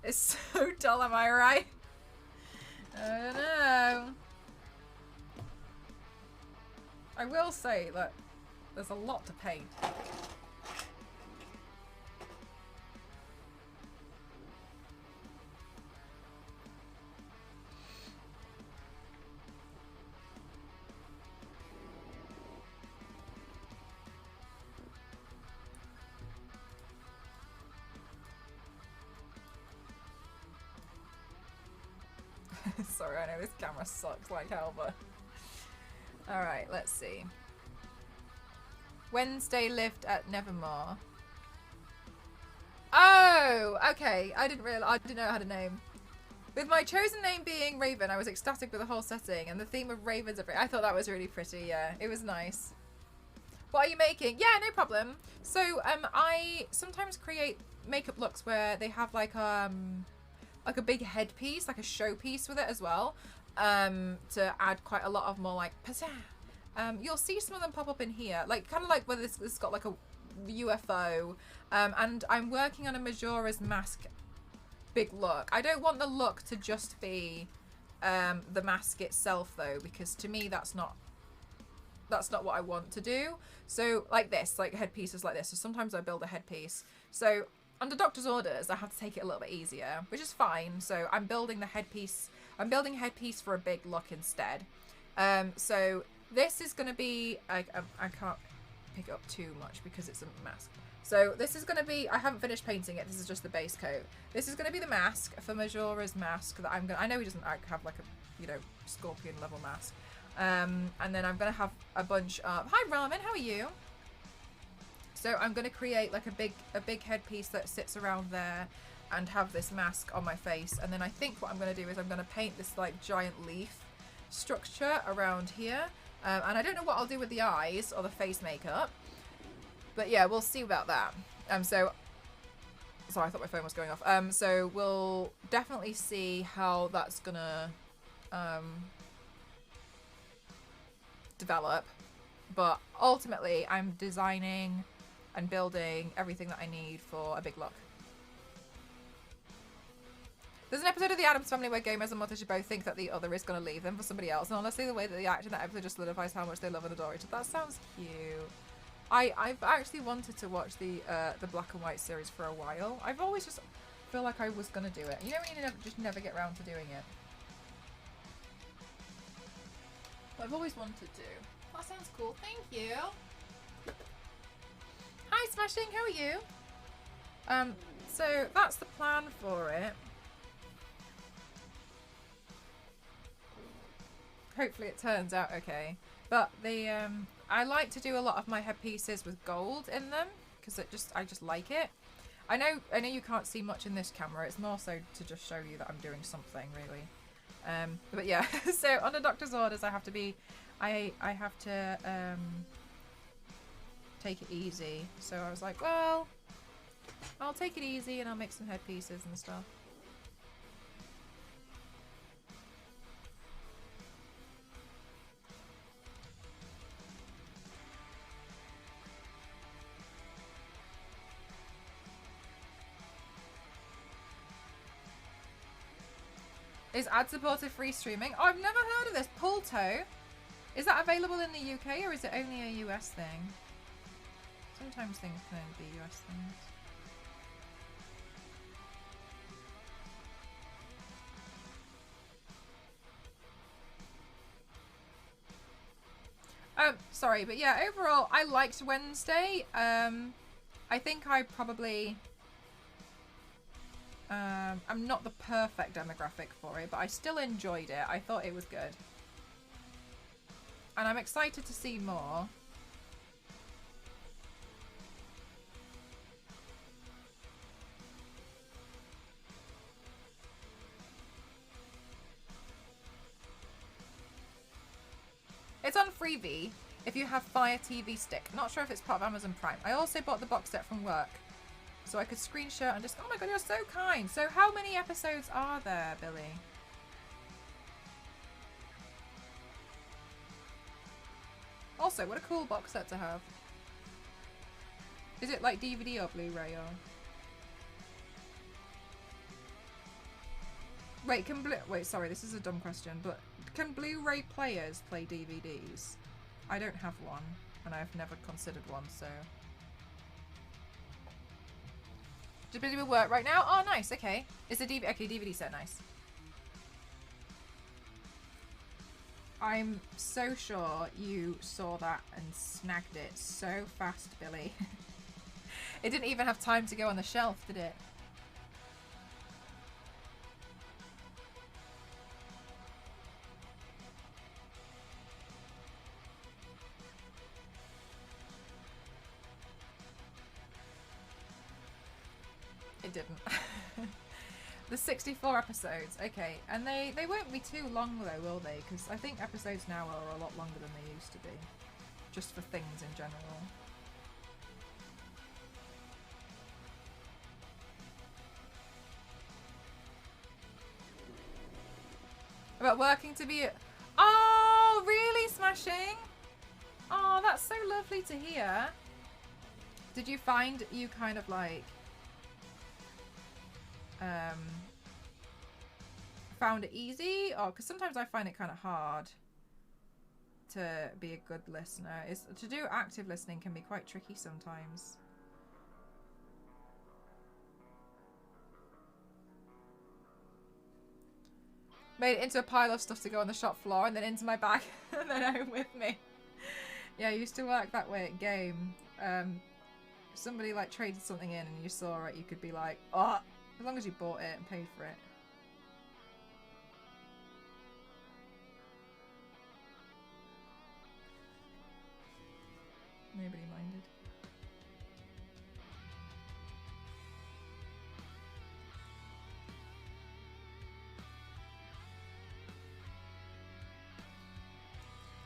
It's so dull, am I right? I don't know. I will say that there's a lot to paint. Sorry, I know this camera sucks like hell, but... Alright, let's see. Wednesday lived at Nevermore. Oh, okay. I didn't know it had a name. With my chosen name being Raven, I was ecstatic with the whole setting and the theme of ravens. I thought that was really pretty, yeah. It was nice. What are you making? Yeah, no problem. So, I sometimes create makeup looks where they have like a big headpiece, like a showpiece with it as well, to add quite a lot of more like pizzazz. You'll see some of them pop up in here, like kind of like where this has got like a UFO. And I'm working on a Majora's Mask big look. I don't want the look to just be the mask itself though, because to me that's not what I want to do. So like this, like headpieces like this. So sometimes I build a headpiece. So under doctor's orders, I have to take it a little bit easier, which is fine. So I'm building the headpiece. I'm building a headpiece for a big look instead. So this is going to be, I can't pick up too much because it's a mask. So this is going to be, I haven't finished painting it. This is just the base coat. This is going to be the mask for Majora's Mask that I'm going to, I know he doesn't have like a, you know, scorpion level mask. And then I'm going to have a bunch of, hi Ramen, how are you? So I'm going to create like a big headpiece that sits around there and have this mask on my face. And then I think what I'm going to do is I'm going to paint this like giant leaf structure around here. And I don't know what I'll do with the eyes or the face makeup. But yeah, we'll see about that. Sorry, I thought my phone was going off. So we'll definitely see how that's going to develop. But ultimately, I'm designing and building everything that I need for a big look. There's an episode of The Addams Family where gamers and mothers should both think that the other is going to leave them for somebody else. And honestly, the way that they act in that episode just solidifies how much they love and adore each other. That sounds cute. I've actually wanted to watch the black and white series for a while. I've always just feel like I was going to do it. You know when you just never get around to doing it? But I've always wanted to. That sounds cool. Thank you. Hi Smashing, how are you? So that's the plan for it. Hopefully it turns out okay. But the I like to do a lot of my headpieces with gold in them because I just like it. I know you can't see much in this camera. It's more so to just show you that I'm doing something really. But yeah, so under doctor's orders I have to take it easy. So I was like, well, I'll take it easy and I'll make some headpieces and stuff. Is ad-supported free streaming? Oh, I've never heard of this. Pulto. Is that available in the UK or is it only a US thing? Sometimes things can only be US things. Sorry, but yeah, overall, I liked Wednesday. I think I probably... I'm not the perfect demographic for it, but I still enjoyed it. I thought it was good. And I'm excited to see more. It's on Freevee if you have Fire TV Stick. Not sure if it's part of Amazon Prime. I also bought the box set from work. So I could screenshot and just, oh my god, you're so kind. So how many episodes are there, Billy? Also, what a cool box set to have. Is it like DVD or Blu-ray or? Wait, wait, sorry, this is a dumb question, but can Blu-ray players play DVDs? I don't have one, and I've never considered one, so. Just busy with work right now? Oh, nice, okay. It's a DVD, okay, DVD set, nice. I'm so sure you saw that and snagged it so fast, Billy. It didn't even have time to go on the shelf, did it? It didn't. The 64 episodes, okay. And they won't be too long though, will they? Because I think episodes now are a lot longer than they used to be. Just for things in general. About working to be... Oh, really, Smashing? that's so lovely to hear. Did you find you kind of like found it easy? Or because sometimes I find it kind of hard to be a good listener. To do active listening can be quite tricky sometimes. Made it into a pile of stuff to go on the shop floor and then into my bag and then home with me. Yeah, I used to work that way at Game. If somebody like traded something in and you saw it, you could be like, oh, as long as you bought it and paid for it. Nobody minded.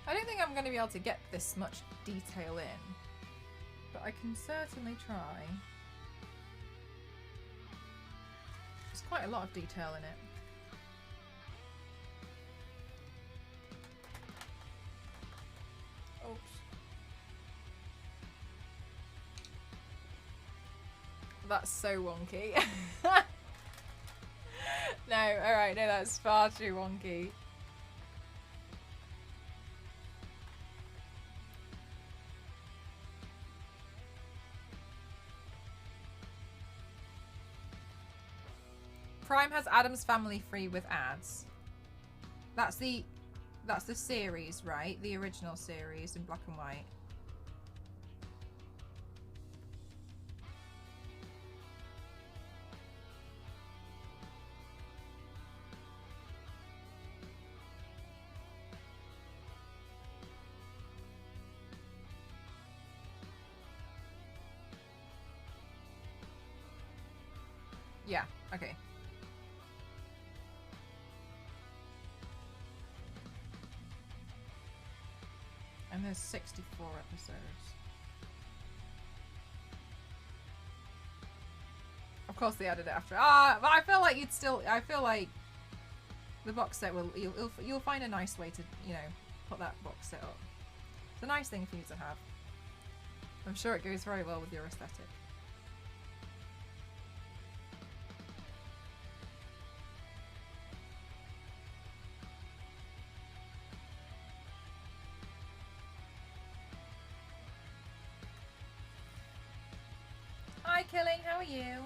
I don't think I'm going to be able to get this much detail in, but I can certainly try. There's quite a lot of detail in it. Oops. That's so wonky. No, alright, no, that's far too wonky. Prime has Addams Family free with ads. That's the series, right? The original series in black and white. Yeah, okay. And there's 64 episodes. Of course they added it after. But I feel like you'd still. I feel like the box set will. You'll find a nice way to, you know, put that box set up. It's a nice thing for you to have. I'm sure it goes very well with your aesthetic. Hi, Killing. How are you?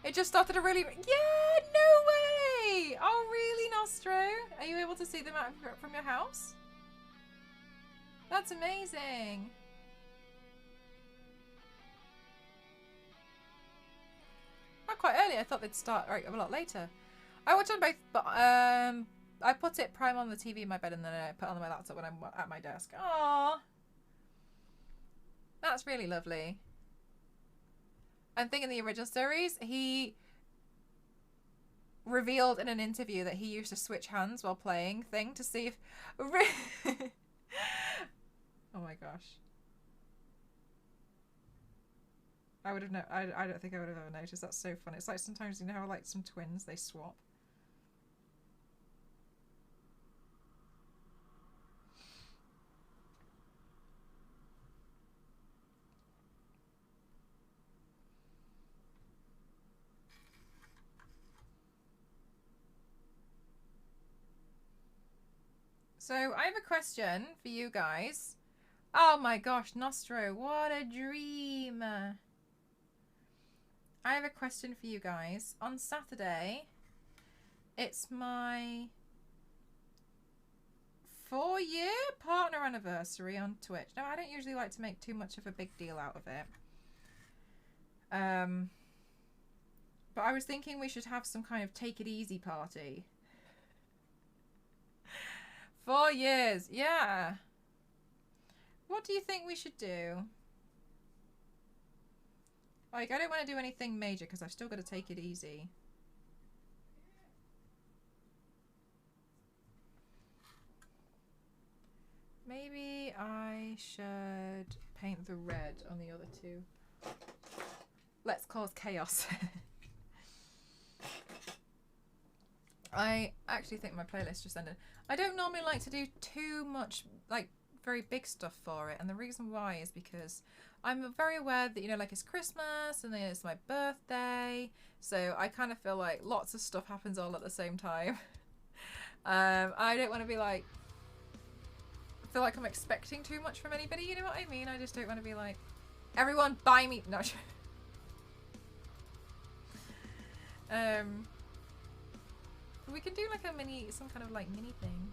It just started a really... Yeah, no way! Oh, really, Nostro? Are you able to see them out from your house? That's amazing. Not quite early. I thought they'd start a lot later. I watched on both, but I put it Prime on the TV in my bed and then I put it on my laptop when I'm at my desk. Aww. That's really lovely. I think in the original series, he revealed in an interview that he used to switch hands while playing thing to see if... Oh my gosh. I would have I don't think I would have ever noticed. That's so fun. It's like sometimes, you know how like some twins, they swap. So I have a question for you guys. Oh my gosh, Nostro, what a dream. I have a question for you guys. On Saturday, it's my 4-year partner anniversary on Twitch. Now, I don't usually like to make too much of a big deal out of it. But I was thinking we should have some kind of take it easy party. 4 years, yeah. What do you think we should do? Like, I don't want to do anything major because I've still got to take it easy. Maybe I should paint the red on the other two. Let's cause chaos. I actually think my playlist just ended. I don't normally like to do too much, like, very big stuff for it. And the reason why is because I'm very aware that, you know, like, it's Christmas and then it's my birthday. So I kind of feel like lots of stuff happens all at the same time. I don't want to be like, feel like I'm expecting too much from anybody. You know what I mean? I just don't want to be like, everyone buy me. No. We could do like a some kind of like mini thing.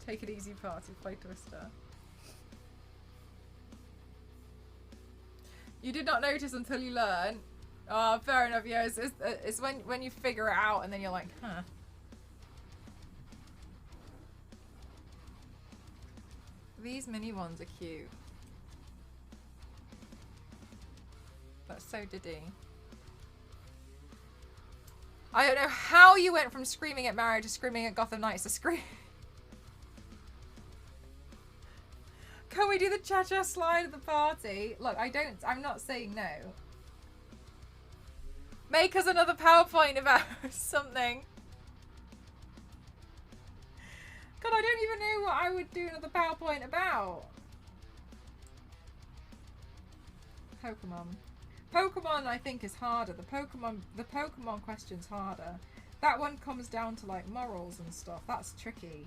Take it easy party, play Twister. You did not notice until you learn. Oh, fair enough. Yeah, it's when you figure it out and then you're like, huh. These mini ones are cute. That's so Diddy. I don't know how you went from screaming at Mario to screaming at Gotham Knights to scream. Can we do the cha-cha slide at the party? Look, I'm not saying no. Make us another PowerPoint about something. God, I don't even know what I would do another PowerPoint about. Pokemon. Pokemon, I think, is harder. The Pokemon question's harder. That one comes down to like morals and stuff. That's tricky.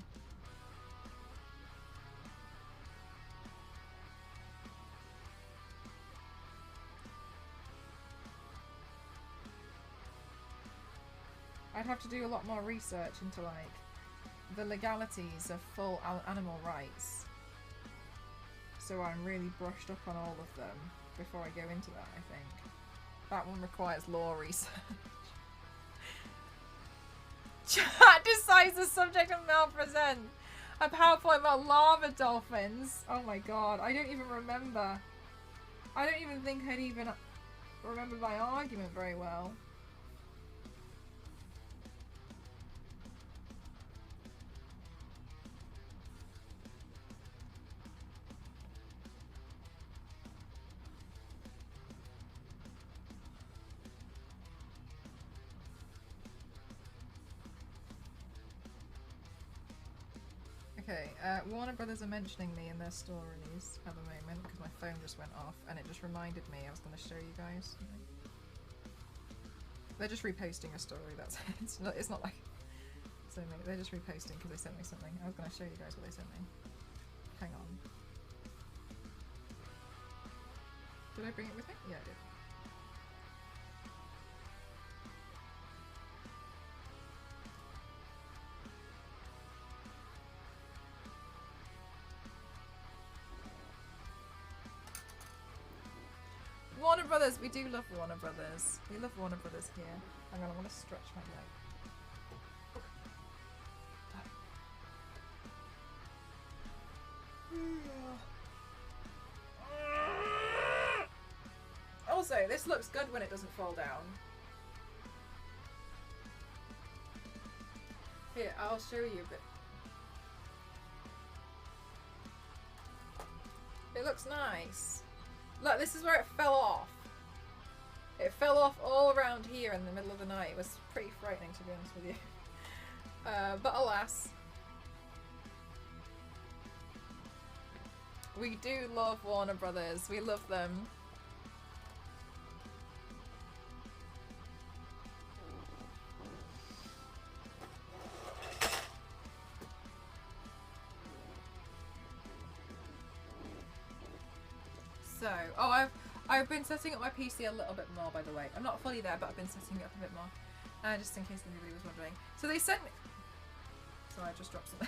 I'd have to do a lot more research into like the legalities of full animal rights. So I'm really brushed up on all of them before I go into that, I think. That one requires law research. Chat decides the subject of Mel present. A PowerPoint about lava dolphins. Oh my god, I don't even remember. I don't even think I'd even remember my argument very well. Okay, Warner Brothers are mentioning me in their stories at the moment because my phone just went off and it just reminded me I was going to show you guys something. They're just reposting a story, that's it. It's not like... So they're just reposting because they sent me something. I was going to show you guys what they sent me. Hang on. Did I bring it with me? Yeah, I did. Warner Brothers, we do love Warner Brothers. We love Warner Brothers here. Hang on, I want to stretch my leg. Also, this looks good when it doesn't fall down. Here, I'll show you a bit. It looks nice. Look, this is where it fell off. It fell off all around here in the middle of the night. It was pretty frightening, to be honest with you. But alas. We do love Warner Brothers. We love them. So, oh, I've been setting up my PC a little bit more, by the way. I'm not fully there, but I've been setting it up a bit more. Just in case anybody was wondering. So they sent me... Sorry, I just dropped something.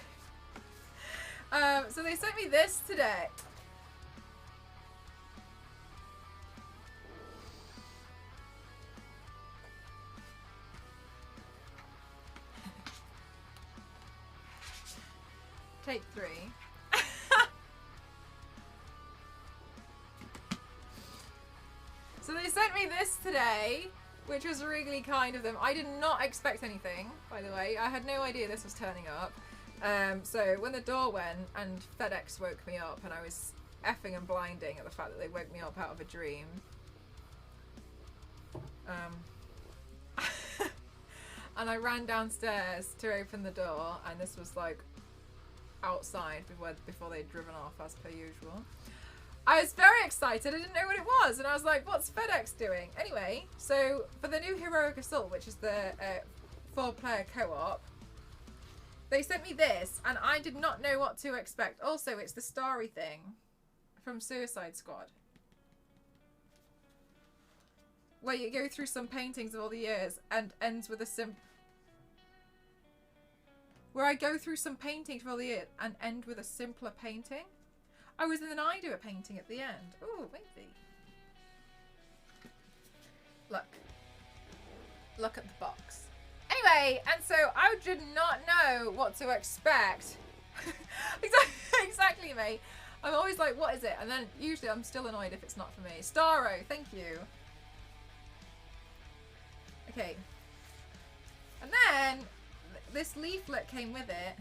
So they sent me this today. Take 3. So they sent me this today, which was really kind of them. I did not expect anything, by the way. I had no idea this was turning up. So when the door went and FedEx woke me up and I was effing and blinding at the fact that they woke me up out of a dream. And I ran downstairs to open the door, and this was like outside before they'd driven off as per usual. I was very excited. I didn't know what it was, and I was like, what's FedEx doing? Anyway, so for the new Heroic Assault, which is the 4-player co-op, they sent me this, and I did not know what to expect. Also, it's the starry thing from Suicide Squad, where you go through some paintings of all the years and ends with a where I go through some paintings of all the years and end with a simpler painting. Oh, and then I do a painting at the end. Oh, maybe. Look at the box. Anyway, and so I did not know what to expect. Exactly, mate. I'm always like, what is it? And then usually I'm still annoyed if it's not for me. Starro, thank you. Okay. And then this leaflet came with it.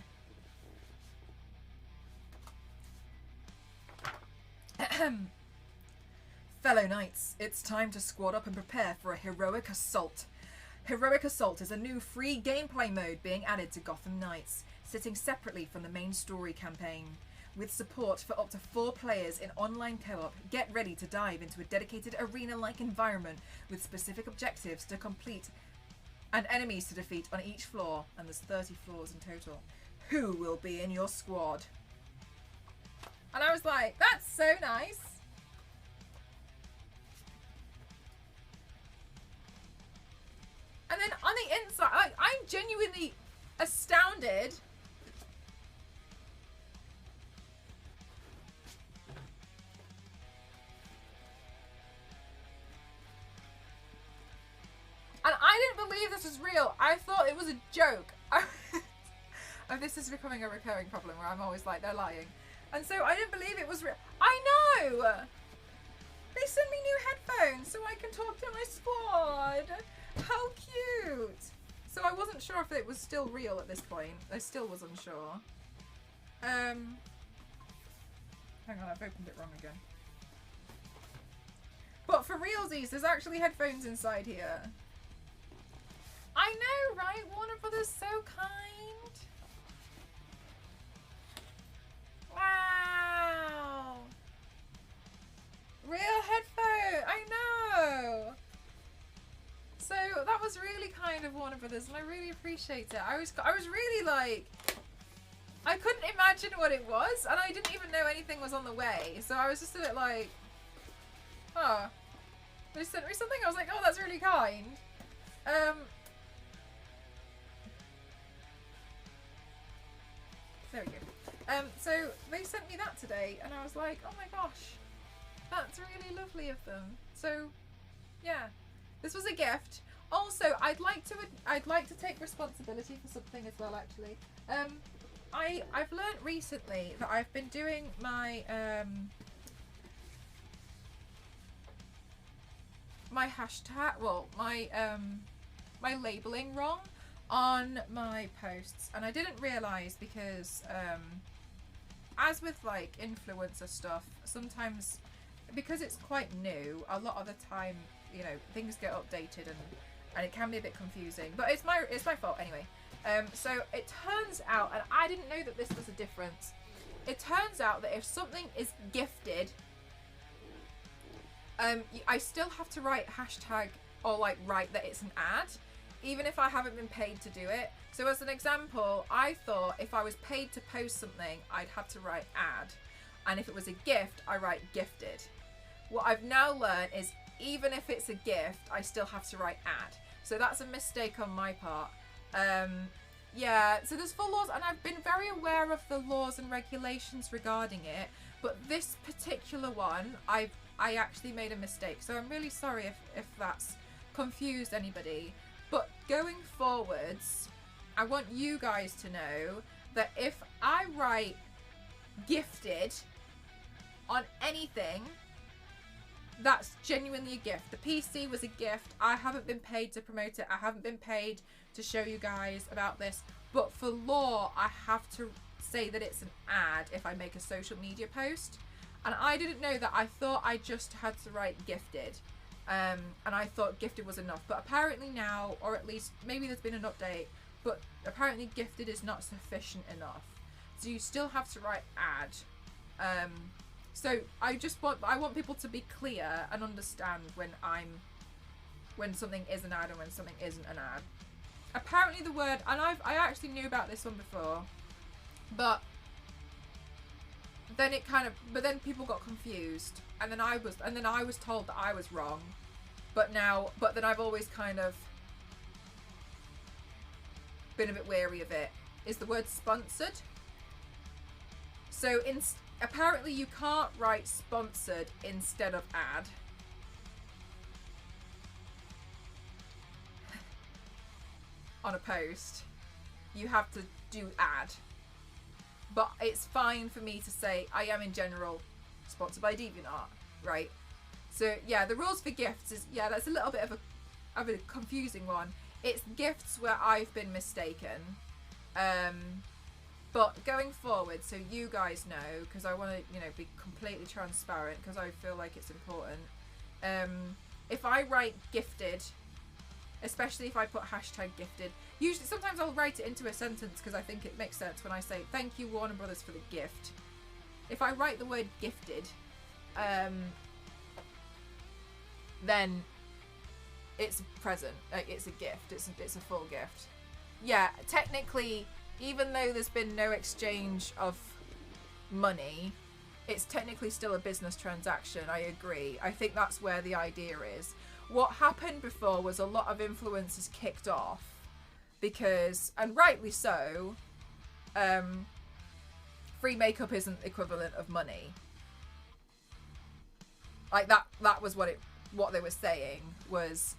Fellow knights, it's time to squad up and prepare for a heroic assault. Heroic Assault is a new free gameplay mode being added to Gotham Knights, sitting separately from the main story campaign. With support for up to 4 players in online co-op, get ready to dive into a dedicated arena-like environment with specific objectives to complete and enemies to defeat on each floor, and there's 30 floors in total. Who will be in your squad? And I was like, that's so nice. And then on the inside, like, I'm genuinely astounded. And I didn't believe this was real. I thought it was a joke. Oh, this is becoming a recurring problem where I'm always like, they're lying. And so I didn't believe it was real. I know! They sent me new headphones so I can talk to my squad. How cute! So I wasn't sure if it was still real at this point. I still was unsure. Hang on, I've opened it wrong again. But for realsies, there's actually headphones inside here. I know, right? Warner Brothers so kind. Wow. Real headphone. I know. So that was really kind of Warner Brothers, and I really appreciate it. I was really like, I couldn't imagine what it was, and I didn't even know anything was on the way. So I was just a bit like, oh, they sent me something. I was like, oh, that's really kind. There we go. So they sent me that today, and I was like, oh my gosh, that's really lovely of them. So, yeah, this was a gift. Also, I'd like to take responsibility for something as well. Actually, I've learned recently that I've been doing my my hashtag, well, my labeling wrong on my posts, and I didn't realize because as with like influencer stuff, sometimes because it's quite new, a lot of the time, you know, things get updated and it can be a bit confusing, but it's my fault anyway. So it turns out, and I didn't know that this was a difference, it turns out that if something is gifted, I still have to write hashtag or like write that it's an ad, even if I haven't been paid to do it. So as an example, I thought if I was paid to post something, I'd have to write ad. And if it was a gift, I write gifted. What I've now learned is even if it's a gift, I still have to write ad. So that's a mistake on my part. Yeah, so there's full laws, and I've been very aware of the laws and regulations regarding it. But this particular one, I actually made a mistake. So I'm really sorry if that's confused anybody. But going forwards, I want you guys to know that if I write gifted on anything, that's genuinely a gift. The PC was a gift. I haven't been paid to promote it. I haven't been paid to show you guys about this. But for law, I have to say that it's an ad if I make a social media post. And I didn't know that. I thought I just had to write gifted. And I thought gifted was enough. But apparently now, or at least maybe there's been an update, but apparently gifted is not sufficient enough. So you still have to write ad. So I want people to be clear and understand when something is an ad and when something isn't an ad. Apparently the word, and I actually knew about this one before, but then then people got confused, and then I was told that I was wrong, but then I've always kind of been a bit wary of it. Is the word sponsored? So apparently you can't write sponsored instead of ad. On a post. You have to do ad. But it's fine for me to say I am in general sponsored by DeviantArt, right? So yeah, the rules for gifts is, yeah, that's a little bit of a confusing one. It's gifts where I've been mistaken. But going forward, so you guys know, because I want to, be completely transparent, because I feel like it's important. If I write gifted, especially if I put hashtag gifted, usually sometimes I'll write it into a sentence because I think it makes sense when I say thank you Warner Brothers for the gift. If I write the word gifted, then it's a present, it's a gift, it's a full gift. Yeah, technically, even though there's been no exchange of money, it's technically still a business transaction. I agree. I think that's where the idea is. What happened before was a lot of influencers kicked off because, and rightly so, free makeup isn't equivalent of money. Like that was what they were saying was,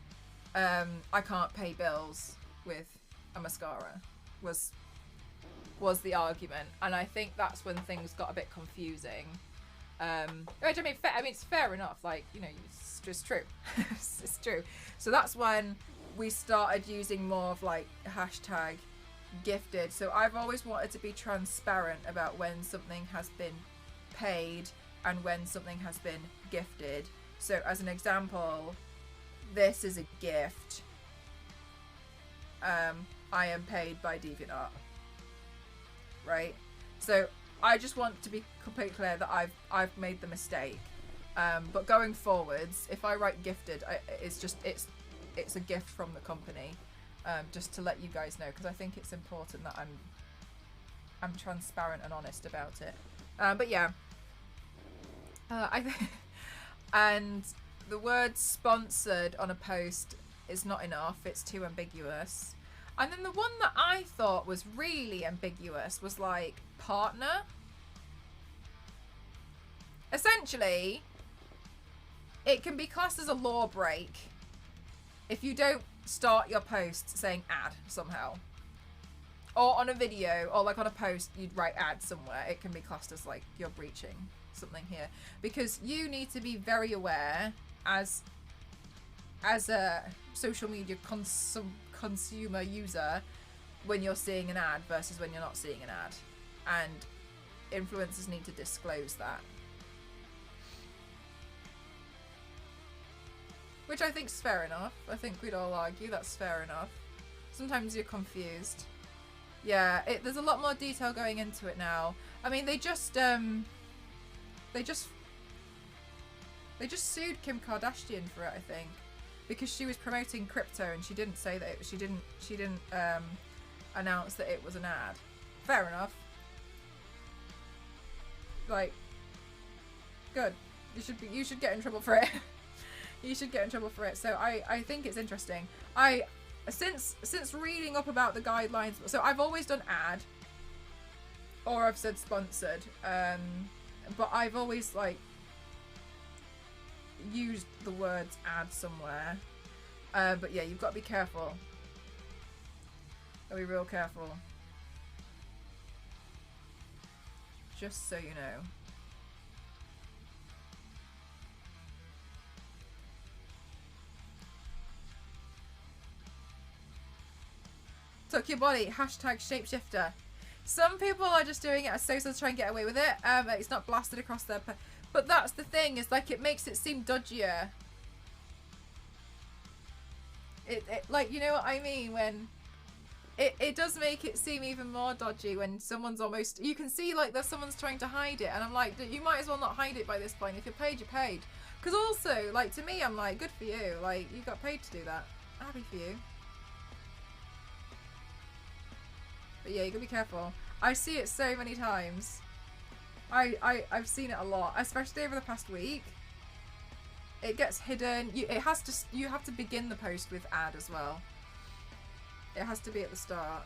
I can't pay bills with a mascara was the argument, and I think that's when things got a bit confusing. Which I mean, it's fair enough. Like, it's just true. It's true. So that's when we started using more of like hashtag gifted. So I've always wanted to be transparent about when something has been paid and when something has been gifted. So as an example, this is a gift. I am paid by DeviantArt. Right? So I just want to be completely clear that I've made the mistake. But going forwards, if I write gifted, it's a gift from the company. Just to let you guys know, because I think it's important that I'm transparent and honest about it. But yeah, and the word sponsored on a post is not enough. It's too ambiguous. And then the one that I thought was really ambiguous was like partner. Essentially, it can be classed as a law break if you don't start your post saying ad somehow. Or on a video, or like on a post, you'd write ad somewhere. It can be classed as like you're breaching something here. Because you need to be very aware as a social media consumer user when you're seeing an ad versus when you're not seeing an ad. And influencers need to disclose that. Which I think is fair enough. I think we'd all argue that's fair enough. Sometimes you're confused. Yeah, there's a lot more detail going into it now. I mean, they just sued Kim Kardashian for it, I think, because she was promoting crypto and she didn't say that she didn't announce that it was an ad. Fair enough. Like, good. You should get in trouble for it. You should get in trouble for it. So I think it's interesting. Since reading up about the guidelines, so I've always done ad, or I've said sponsored, but I've always like used the words ad somewhere. But yeah, you've got to be careful. Gotta be real careful. Just so you know. Tuck your body. Hashtag shapeshifter. Some people are just doing it as so to try and get away with it. It's not blasted across their... But that's the thing, is like it makes it seem dodgier. It like, you know what I mean? When... It does make it seem even more dodgy when someone's almost... You can see like there's someone's trying to hide it. And I'm like, you might as well not hide it by this point. If you're paid, you're paid. Because also, like, to me, I'm like, good for you. Like, you got paid to do that. Happy for you. But yeah, you gotta be careful. I see it so many times. I've seen it a lot, especially over the past week. It gets hidden. You have to begin the post with ad as well. It has to be at the start.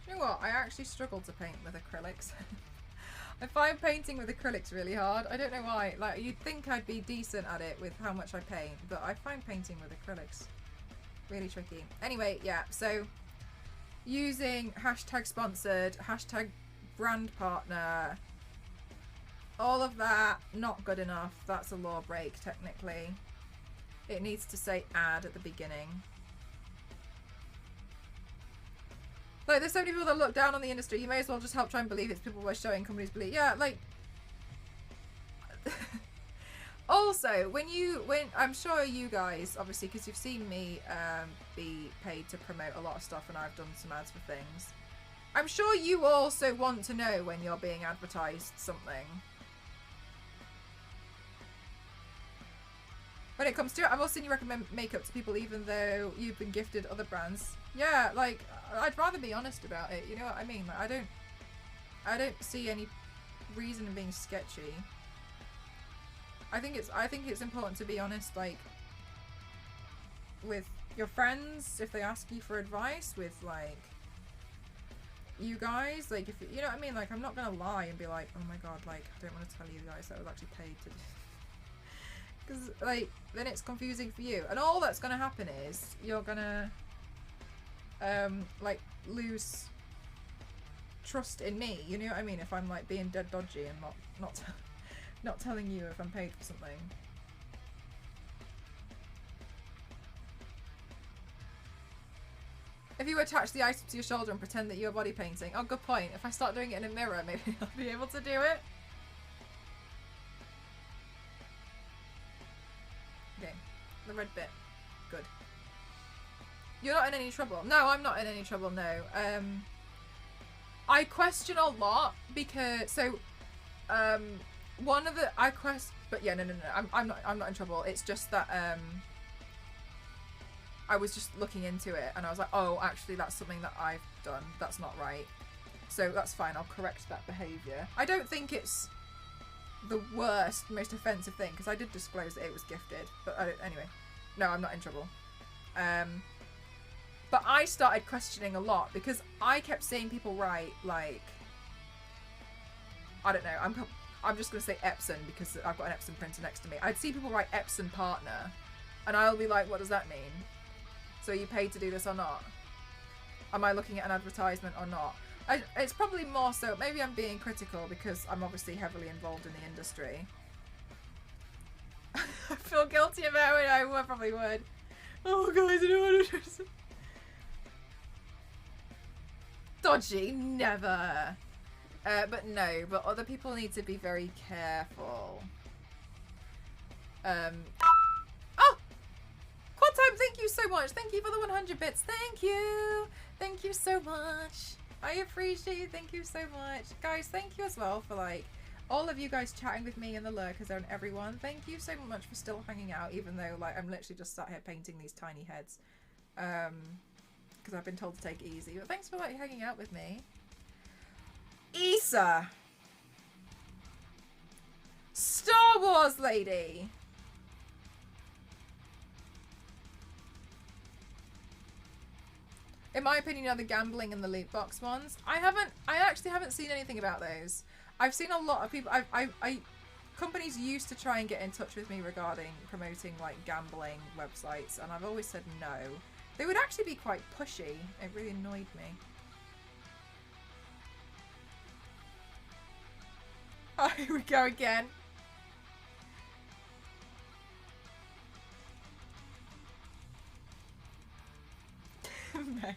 You know what? I actually struggle to paint with acrylics. I find painting with acrylics really hard. I don't know why. Like, you'd think I'd be decent at it with how much I paint, but I find painting with acrylics really tricky. Anyway, yeah, so using hashtag sponsored, hashtag brand partner, all of that, not good enough. That's a law break, technically. It needs to say ad at the beginning. Like, there's so many people that look down on the industry. You may as well just help try and believe it's people by showing companies believe. Yeah, like... Also, when I'm sure you guys, obviously, because you've seen me be paid to promote a lot of stuff and I've done some ads for things. I'm sure you also want to know when you're being advertised something. When it comes to it, I've also seen you recommend makeup to people even though you've been gifted other brands. Yeah, like, I'd rather be honest about it, you know what I mean? Like, I don't see any reason in being sketchy. I think it's important to be honest, like, with your friends, if they ask you for advice, with, like, you guys, like, if you know what I mean? Like, I'm not gonna lie and be like, oh my god, like, I don't want to tell you guys that I was actually paid to do. Because, like, then it's confusing for you. And all that's going to happen is you're going to, like, lose trust in me. You know what I mean? If I'm, like, being dead dodgy and not telling you if I'm paid for something. If you attach the item to your shoulder and pretend that you're body painting. Oh, good point. If I start doing it in a mirror, maybe I'll be able to do it. Okay, the red bit. Good. You're not in any trouble. No, I'm not in any trouble, no. I question a lot because, so, one of the, but yeah, no, I'm not in trouble. It's just that, I was just looking into it and I was like, oh, actually that's something that I've done. That's not right. So that's fine, I'll correct that behaviour. I don't think it's the worst, most offensive thing, because I did disclose that it was gifted, but anyway, no, I'm not in trouble. But I started questioning a lot because I kept seeing people write, like, I don't know, I'm just going to say Epson because I've got an Epson printer next to me. I'd see people write Epson partner and I'll be like, what does that mean? So are you paid to do this or not? Am I looking at an advertisement or not? It's probably more so, maybe I'm being critical because I'm obviously heavily involved in the industry. I feel guilty about it, I probably would. Oh guys, I don't want to do this. Dodgy, never. But no, but other people need to be very careful. Oh! Quad Time, thank you so much. Thank you for the 100 bits. Thank you. Thank you so much. I appreciate it. Thank you so much. Guys, thank you as well for, like, all of you guys chatting with me and the lurkers and everyone. Thank you so much for still hanging out, even though, like, I'm literally just sat here painting these tiny heads. Because I've been told to take it easy. But thanks for, like, hanging out with me. Issa! Star Wars lady! In my opinion, are the gambling and the loot box ones. I actually haven't seen anything about those. I've seen a lot of people, I companies used to try and get in touch with me regarding promoting like gambling websites, and I've always said no. They would actually be quite pushy. It really annoyed me. Oh, here we go again. May.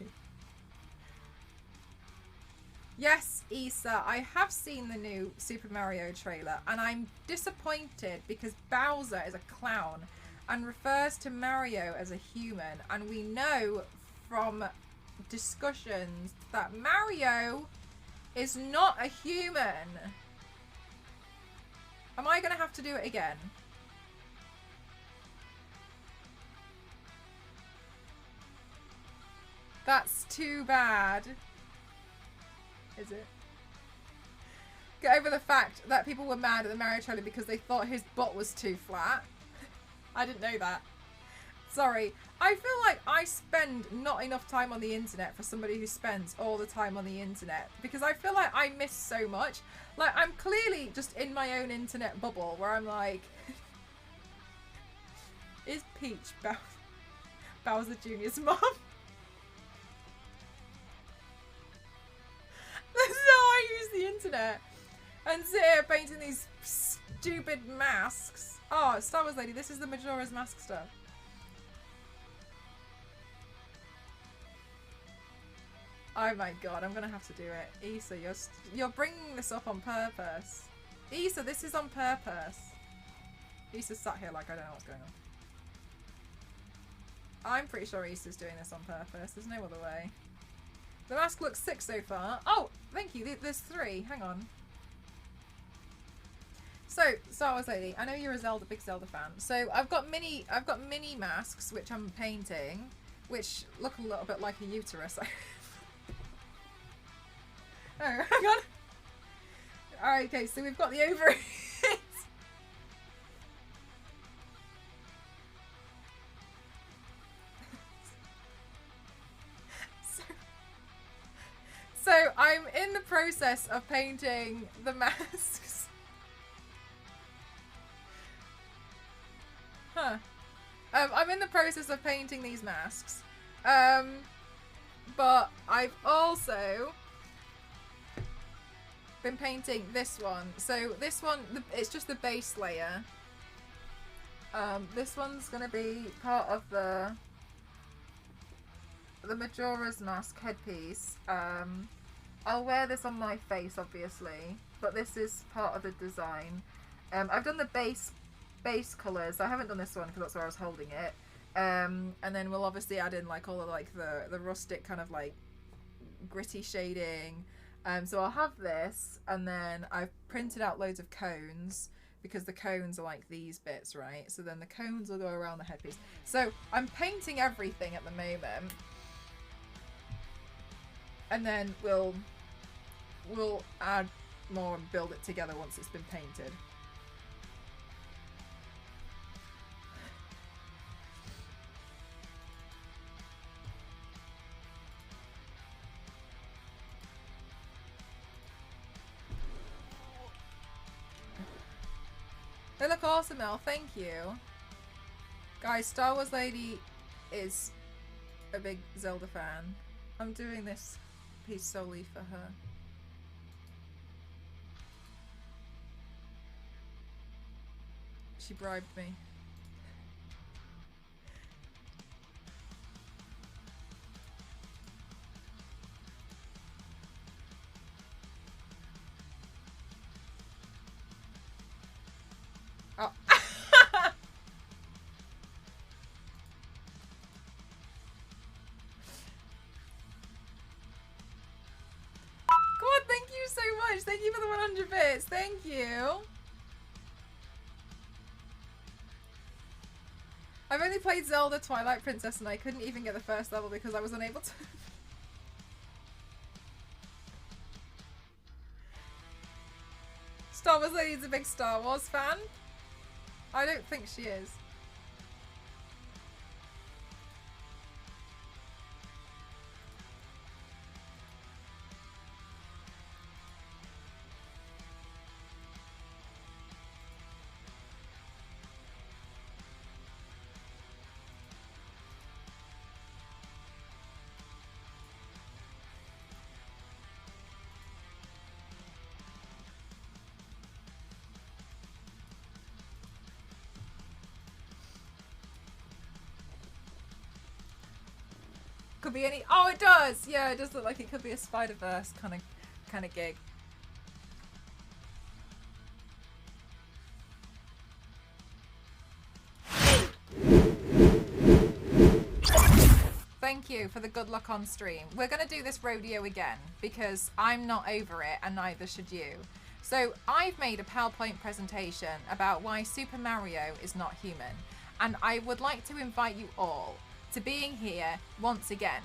Yes, Issa, I have seen the new Super Mario trailer, and I'm disappointed because Bowser is a clown and refers to Mario as a human, and we know from discussions that Mario is not a human. Am I going to have to do it again? That's too bad. Is it? Get over the fact that people were mad at the Mario trailer because they thought his butt was too flat. I didn't know that. Sorry. I feel like I spend not enough time on the internet for somebody who spends all the time on the internet, because I feel like I miss so much. Like, I'm clearly just in my own internet bubble where I'm like, is Peach Bowser Jr.'s mom? That's how I use the internet and sit here painting these stupid masks. Oh, Star Wars lady, this is the Majora's Mask stuff. Oh my god, I'm gonna have to do it. Issa, you're bringing this up on purpose. Issa, this is on purpose. Issa's sat here like I don't know what's going on. I'm pretty sure Issa's doing this on purpose. There's no other way. The mask looks sick so far. Oh, thank you. There's 3. Hang on. So, Star Wars lady, I know you're a big Zelda fan. So I've got mini masks which I'm painting, which look a little bit like a uterus. Oh, hang on. Alright, okay, so we've got the ovaries. So I'm in the process of painting the masks. Huh. I'm in the process of painting these masks. But I've also been painting this one. So this one, it's just the base layer. This one's going to be part of the Majora's Mask headpiece. I'll wear this on my face, obviously, but this is part of the design. I've done the base colours. I haven't done this one because that's where I was holding it. And then we'll obviously add in like all of like the rustic kind of like gritty shading. So I'll have this, and then I've printed out loads of cones because the cones are like these bits, right? So then the cones will go around the headpiece. So I'm painting everything at the moment. And then we'll add more and build it together once it's been painted. They look awesome, Elle. Thank you. Guys, Star Wars Lady is a big Zelda fan. I'm doing this piece solely for her. She bribed me. Oh. God, thank you so much. Thank you for the 100 bits. Thank you. I've only played Zelda Twilight Princess and I couldn't even get the first level because I was unable to. Star Wars Lady's a big Star Wars fan. I don't think she is. Could be any. Oh, it does. Yeah, it does look like it could be a Spider-Verse kind of gig. Thank you for the good luck on stream. We're going to do this rodeo again because I'm not over it and neither should you. So I've made a PowerPoint presentation about why Super Mario is not human. And I would like to invite you all to being here once again.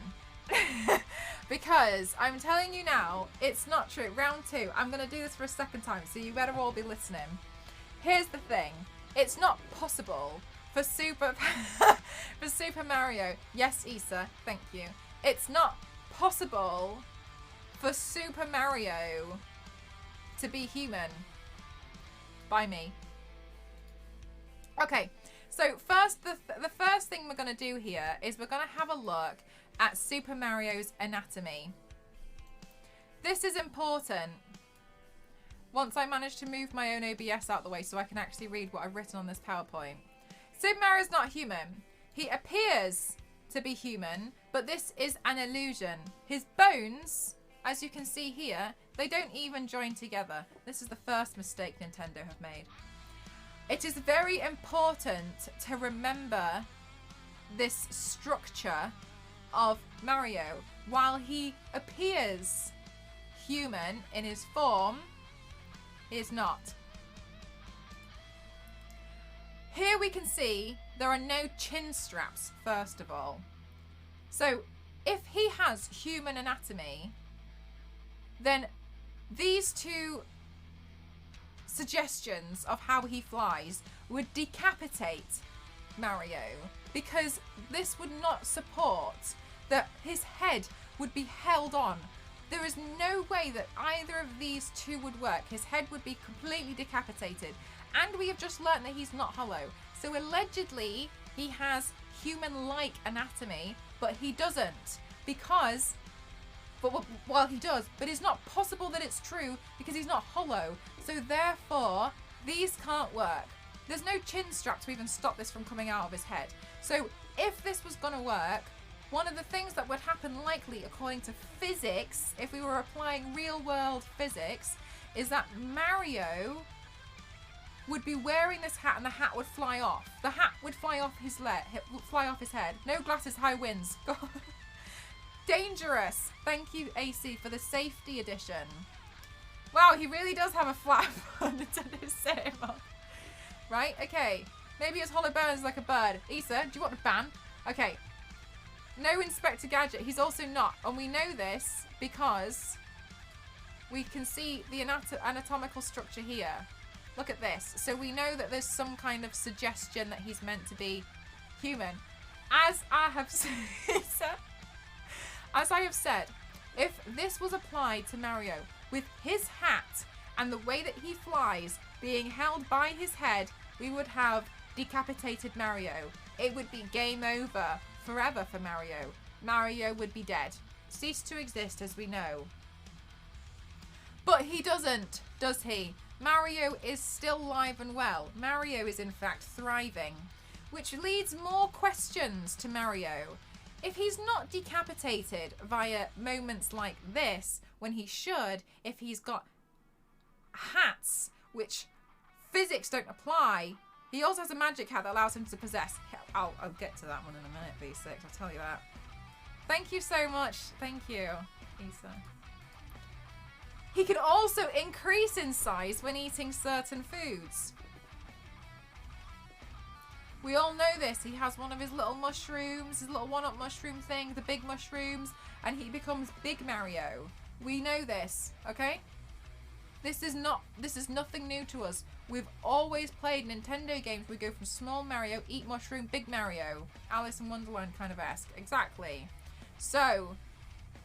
Because I'm telling you now, it's not true. Round 2, I'm going to do this for a second time, so you better all be listening. Here's the thing. It's not possible for Super Mario. Yes, Issa, thank you. It's not possible for Super Mario to be human by me. Okay, so first, the first thing we're going to do here is we're going to have a look at Super Mario's anatomy. This is important. Once I manage to move my own OBS out the way so I can actually read what I've written on this PowerPoint. Super Mario's not human. He appears to be human, but this is an illusion. His bones, as you can see here, they don't even join together. This is the first mistake Nintendo have made. It is very important to remember this structure of Mario. While he appears human in his form, he is not. Here we can see there are no chin straps, first of all. So if he has human anatomy, then these two suggestions of how he flies would decapitate Mario, because this would not support that his head would be held on. There is no way that either of these two would work. His head would be completely decapitated. And we have just learned that he's not hollow. So allegedly, he has human-like anatomy, but he doesn't. Because, well, he does, but it's not possible that it's true because he's not hollow. So therefore, these can't work. There's no chin strap to even stop this from coming out of his head. So if this was going to work, one of the things that would happen likely, according to physics, if we were applying real-world physics, is that Mario would be wearing this hat and the hat would fly off. The hat would fly off his head. No glasses, high winds. Dangerous. Thank you, AC, for the safety edition. Wow, he really does have a flap on Nintendo cinema. Right, okay. Maybe his hollow bones like a bird. Issa, do you want to ban? Okay. No Inspector Gadget. He's also not. And we know this because we can see the anatomical structure here. Look at this. So we know that there's some kind of suggestion that he's meant to be human. As I have said, if this was applied to Mario with his hat and the way that he flies being held by his head, we would have decapitated Mario. It would be game over forever for Mario. Mario would be dead. Cease to exist as we know. But he doesn't, does he? Mario is still live and well. Mario is in fact thriving, which leads more questions to Mario. If he's not decapitated via moments like this, when he should, if he's got hats, which physics don't apply, he also has a magic hat that allows him to possess. I'll get to that one in a minute, V6, I'll tell you that. Thank you so much. Thank you, Issa. He can also increase in size when eating certain foods. We all know this. He has one of his little mushrooms, his little one-up mushroom thing, the big mushrooms, and he becomes Big Mario. We know this, okay? This is nothing new to us. We've always played Nintendo games. We go from small Mario, eat mushroom, Big Mario. Alice in Wonderland kind of esque. Exactly. So,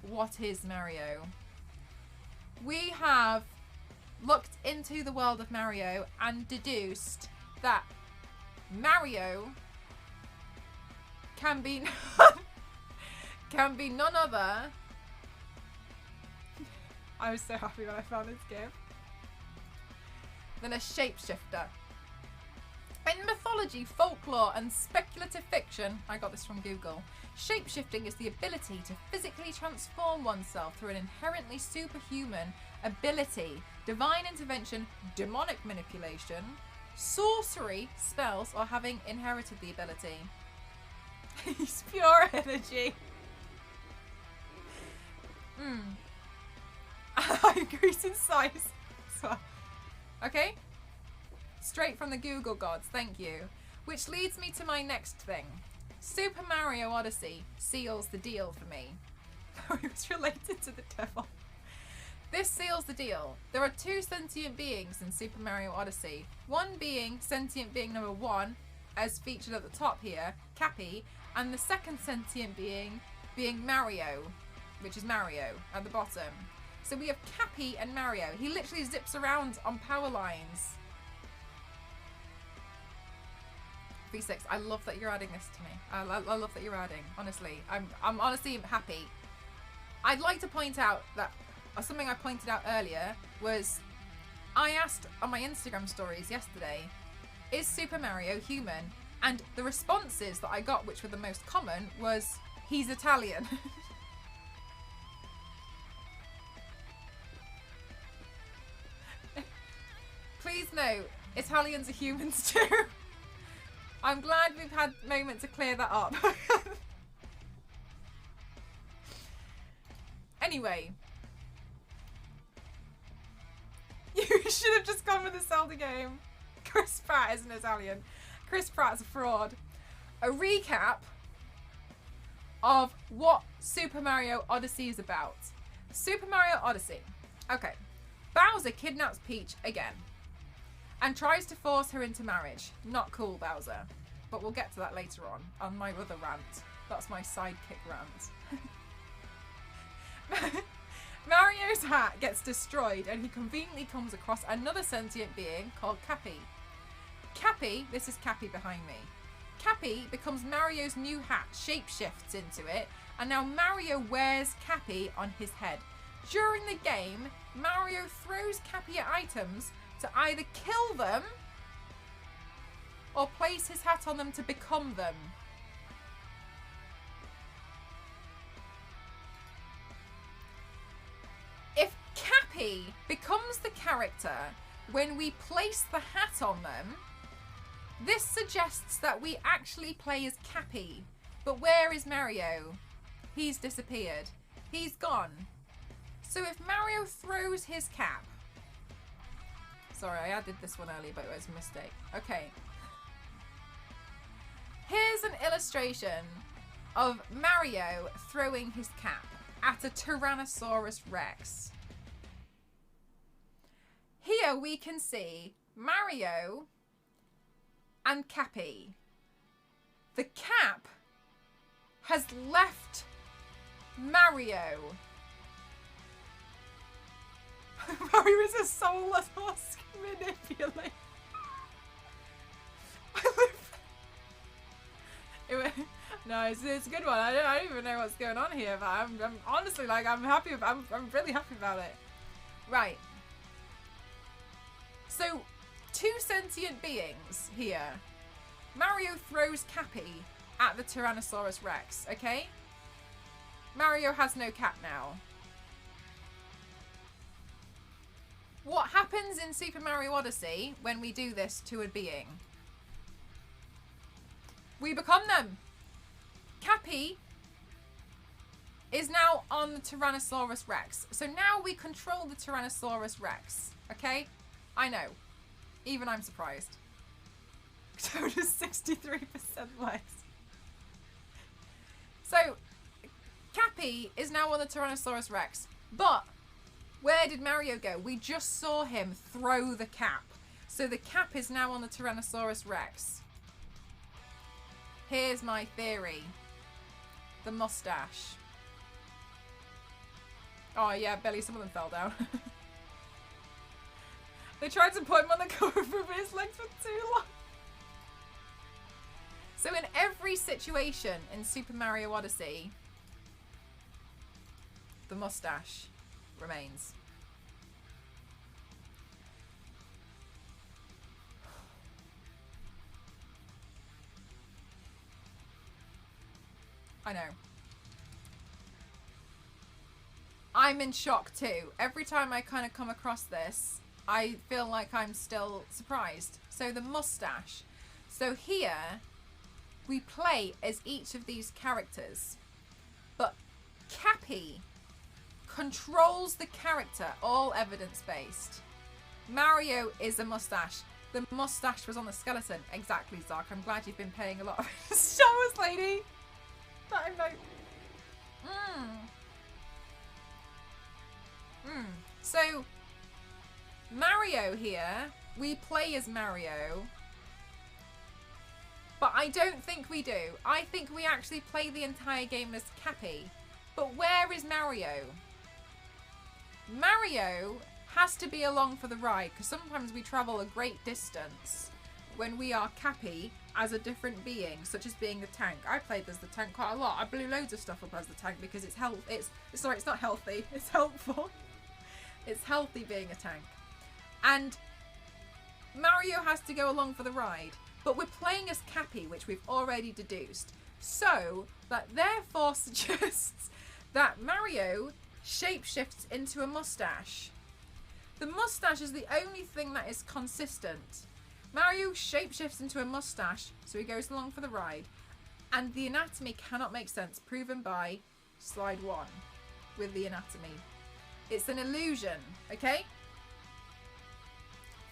what is Mario? We have looked into the world of Mario and deduced that Mario can be none other. I was so happy when I found this game. Than a shapeshifter. In mythology, folklore, and speculative fiction, I got this from Google, shapeshifting is the ability to physically transform oneself through an inherently superhuman ability, divine intervention, demonic manipulation, sorcery, spells, or having inherited the ability. He's pure energy. I increase in size. So, okay. Straight from the Google gods, thank you. Which leads me to my next thing. Super Mario Odyssey seals the deal for me. It's related to the devil. This seals the deal. There are 2 sentient beings in Super Mario Odyssey. One being sentient being number 1, as featured at the top here, Cappy, and the second sentient being Mario, which is Mario at the bottom. So we have Cappy and Mario. He literally zips around on power lines. V6, I love that you're adding this to me. I love that you're adding. Honestly, I'm honestly happy. I'd like to point out that something I pointed out earlier was I asked on my Instagram stories yesterday, is Super Mario human? And the responses that I got, which were the most common, was he's Italian. Please note, Italians are humans too. I'm glad we've had a moment to clear that up. Anyway. You should have just gone with the Zelda game. Chris Pratt isn't Italian. Chris Pratt's a fraud. A recap of what Super Mario Odyssey is about. Super Mario Odyssey. Okay. Bowser kidnaps Peach again and tries to force her into marriage. Not cool, Bowser. But we'll get to that later on my other rant. That's my sidekick rant. Mario's hat gets destroyed and he conveniently comes across another sentient being called Cappy. Cappy, this is Cappy behind me. Cappy becomes Mario's new hat, shapeshifts into it, and now Mario wears Cappy on his head. During the game, Mario throws Cappy at items to either kill them or place his hat on them to become them. If Cappy becomes the character when we place the hat on them, this suggests that we actually play as Cappy. But where is Mario? He's disappeared. He's gone. So if Mario throws his cap... Sorry, I added this one earlier, but it was a mistake. Okay. Here's an illustration of Mario throwing his cap at a Tyrannosaurus Rex. Here we can see Mario and Cappy. The cap has left Mario. Mario is a soulless husk manipulate. No, it's a good one. I don't even know what's going on here, but I'm honestly like I'm happy. I'm really happy about it. Right. So, 2 sentient beings here. Mario throws Cappy at the Tyrannosaurus Rex. Okay. Mario has no cap now. What happens in Super Mario Odyssey when we do this to a being? We become them. Cappy is now on the Tyrannosaurus Rex. So now we control the Tyrannosaurus Rex. Okay? I know. Even I'm surprised. So just 63% less. So, Cappy is now on the Tyrannosaurus Rex. But, where did Mario go? We just saw him throw the cap. So the cap is now on the Tyrannosaurus Rex. Here's my theory. The mustache. Oh yeah, Billy, some of them fell down. They tried to put him on the cover, but his legs were too long. So in every situation in Super Mario Odyssey, the mustache remains. I know. I'm in shock too. Every time I kind of come across this, I feel like I'm still surprised. So the mustache. So here, we play as each of these characters. But Cappy controls the character, all evidence-based. Mario is a mustache. The mustache was on the skeleton. Exactly, Zark. I'm glad you've been paying a lot of Star Wars, lady. That I'm like... So, Mario here, we play as Mario, but I don't think we do. I think we actually play the entire game as Cappy. But where is Mario? Mario has to be along for the ride, because sometimes we travel a great distance when we are Cappy as a different being, such as being the tank. I played as the tank quite a lot. I blew loads of stuff up as the tank because it's it's not healthy, it's helpful. It's healthy being a tank. And Mario has to go along for the ride. But we're playing as Cappy, which we've already deduced. So, that therefore suggests that Mario shapeshifts into a mustache. The mustache is the only thing that is consistent. Mario shapeshifts into a mustache, so he goes along for the ride. And the anatomy cannot make sense, proven by slide 1 with the anatomy. It's an illusion, okay?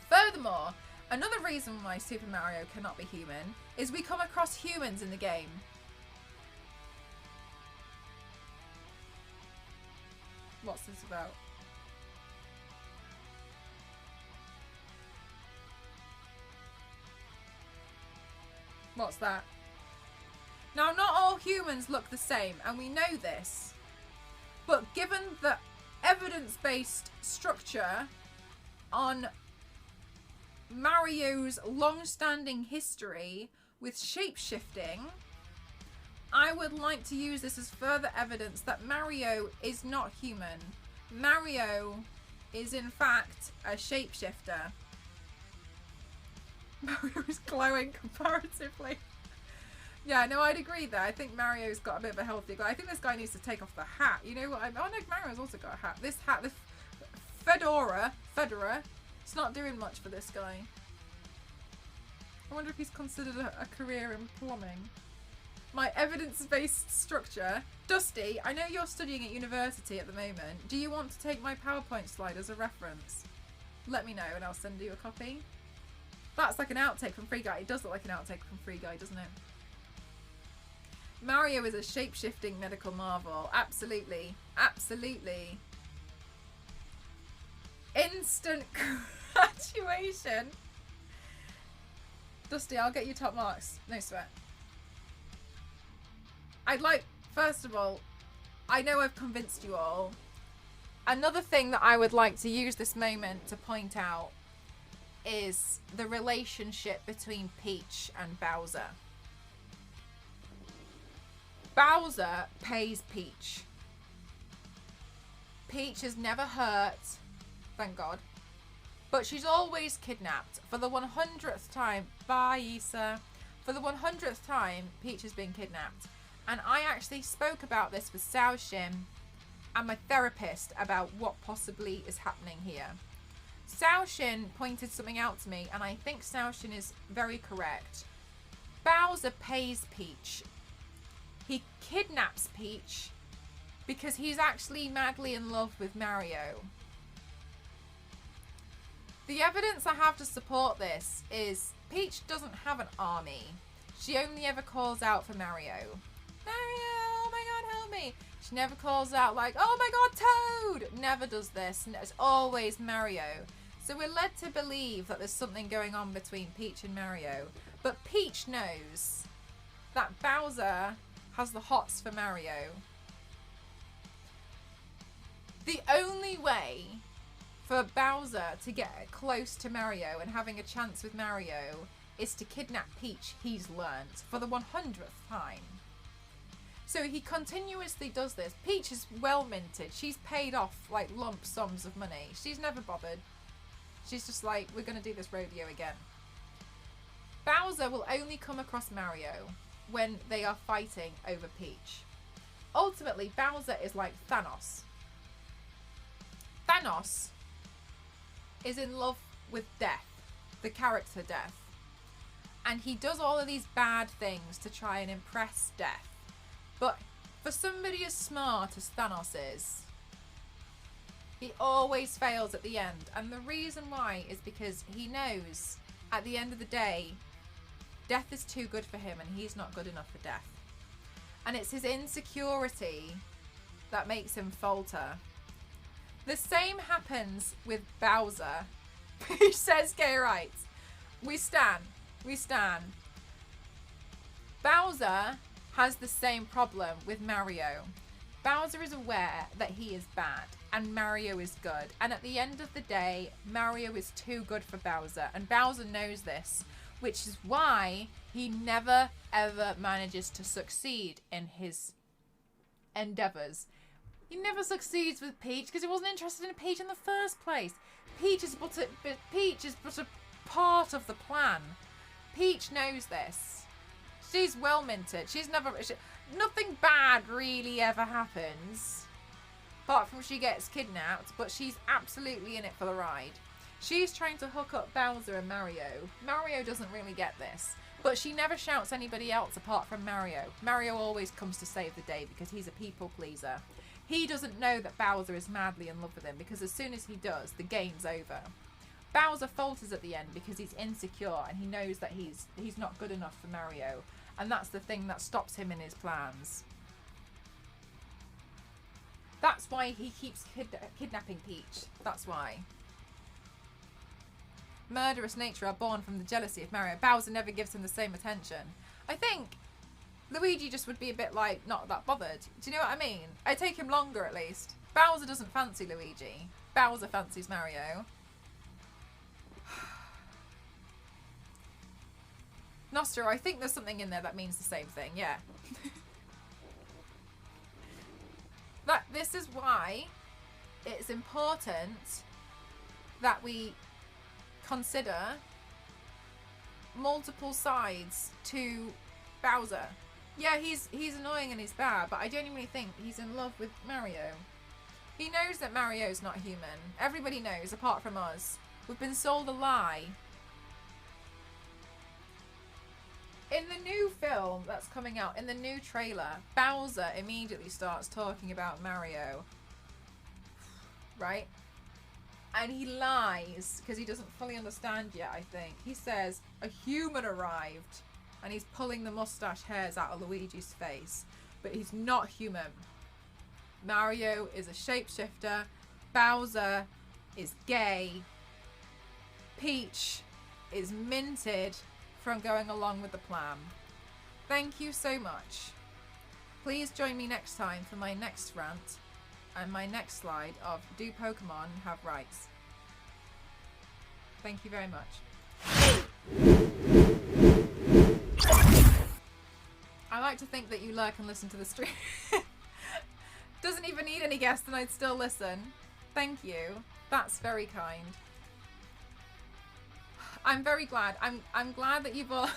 Furthermore, another reason why Super Mario cannot be human is we come across humans in the game. What's this about? What's that? Now, not all humans look the same, and we know this. But given the evidence-based structure on Mario's long-standing history with shape-shifting, I would like to use this as further evidence that Mario is not human. Mario is in fact a shapeshifter. Mario is glowing comparatively. Yeah, no, I'd agree there. I think Mario's got a bit of a healthy glow. I think this guy needs to take off the hat. You know what? Oh no, Mario's also got a hat. This hat, this fedora, it's not doing much for this guy. I wonder if he's considered a career in plumbing. My evidence-based structure. Dusty, I know you're studying at university at the moment. Do you want to take my PowerPoint slide as a reference? Let me know and I'll send you a copy. That's like an outtake from Free Guy. It does look like an outtake from Free Guy, doesn't it? Mario is a shape-shifting medical marvel. Absolutely. Absolutely. Instant graduation. Dusty, I'll get you top marks. No sweat. I'd like, first of all, I know I've convinced you all. Another thing that I would like to use this moment to point out is the relationship between Peach and Bowser. Bowser pays Peach. Peach is never hurt, thank God, but she's always kidnapped. For the 100th time, bye Issa. For the 100th time, Peach has been kidnapped. And I actually spoke about this with Sao Shin and my therapist about what possibly is happening here. Sao Shin pointed something out to me, and I think Sao Shin is very correct. Bowser pays Peach. He kidnaps Peach because he's actually madly in love with Mario. The evidence I have to support this is Peach doesn't have an army. She only ever calls out for Mario. Mario, oh my god, help me. She never calls out like, oh my god, Toad. Never does this. It's always Mario. So we're led to believe that there's something going on between Peach and Mario. But Peach knows that Bowser has the hots for Mario. The only way for Bowser to get close to Mario and having a chance with Mario is to kidnap Peach, he's learned, for the 100th time. So he continuously does this. Peach is well minted. She's paid off like lump sums of money. She's never bothered. She's just like, we're going to do this rodeo again. Bowser will only come across Mario when they are fighting over Peach. Ultimately, Bowser is like Thanos. Thanos is in love with Death, the character Death. And he does all of these bad things to try and impress Death. But for somebody as smart as Thanos is, he always fails at the end. And the reason why is because he knows at the end of the day, Death is too good for him and he's not good enough for Death. And it's his insecurity that makes him falter. The same happens with Bowser. He says gay rights. We stand. Bowser has the same problem with Mario. Bowser is aware that he is bad and Mario is good. And at the end of the day, Mario is too good for Bowser. And Bowser knows this, which is why he never ever manages to succeed in his endeavors. He never succeeds with Peach because he wasn't interested in Peach in the first place. Peach is but a part of the plan. Peach knows this. She's well minted. Nothing bad really ever happens. Apart from she gets kidnapped, but she's absolutely in it for the ride. She's trying to hook up Bowser and Mario. Mario doesn't really get this. But she never shouts anybody else apart from Mario. Mario always comes to save the day because he's a people pleaser. He doesn't know that Bowser is madly in love with him because as soon as he does, the game's over. Bowser falters at the end because he's insecure and he knows that he's not good enough for Mario. And that's the thing that stops him in his plans. That's why he keeps kidnapping Peach. That's why. Murderous nature are born from the jealousy of Mario. Bowser never gives him the same attention. I think Luigi just would be a bit like not that bothered. Do you know what I mean? I take him longer at least. Bowser doesn't fancy Luigi. Bowser fancies Mario. Nostro, I think there's something in there that means the same thing, yeah. This is why it's important that we consider multiple sides to Bowser. Yeah, he's annoying and he's bad, but I genuinely think he's in love with Mario. He knows that Mario's not human. Everybody knows, apart from us. We've been sold a lie. In the new film that's coming out, in the new trailer, Bowser immediately starts talking about Mario. Right? And he lies because he doesn't fully understand yet, I think. He says, a human arrived. And he's pulling the mustache hairs out of Luigi's face. But he's not human. Mario is a shapeshifter. Bowser is gay. Peach is minted from going along with the plan. Thank you so much. Please join me next time for my next rant and my next slide of Do Pokemon Have Rights? Thank you very much. I like to think that you lurk and listen to the stream. Doesn't even need any guests and I'd still listen. Thank you. That's very kind. I'm very glad. I'm glad that you've all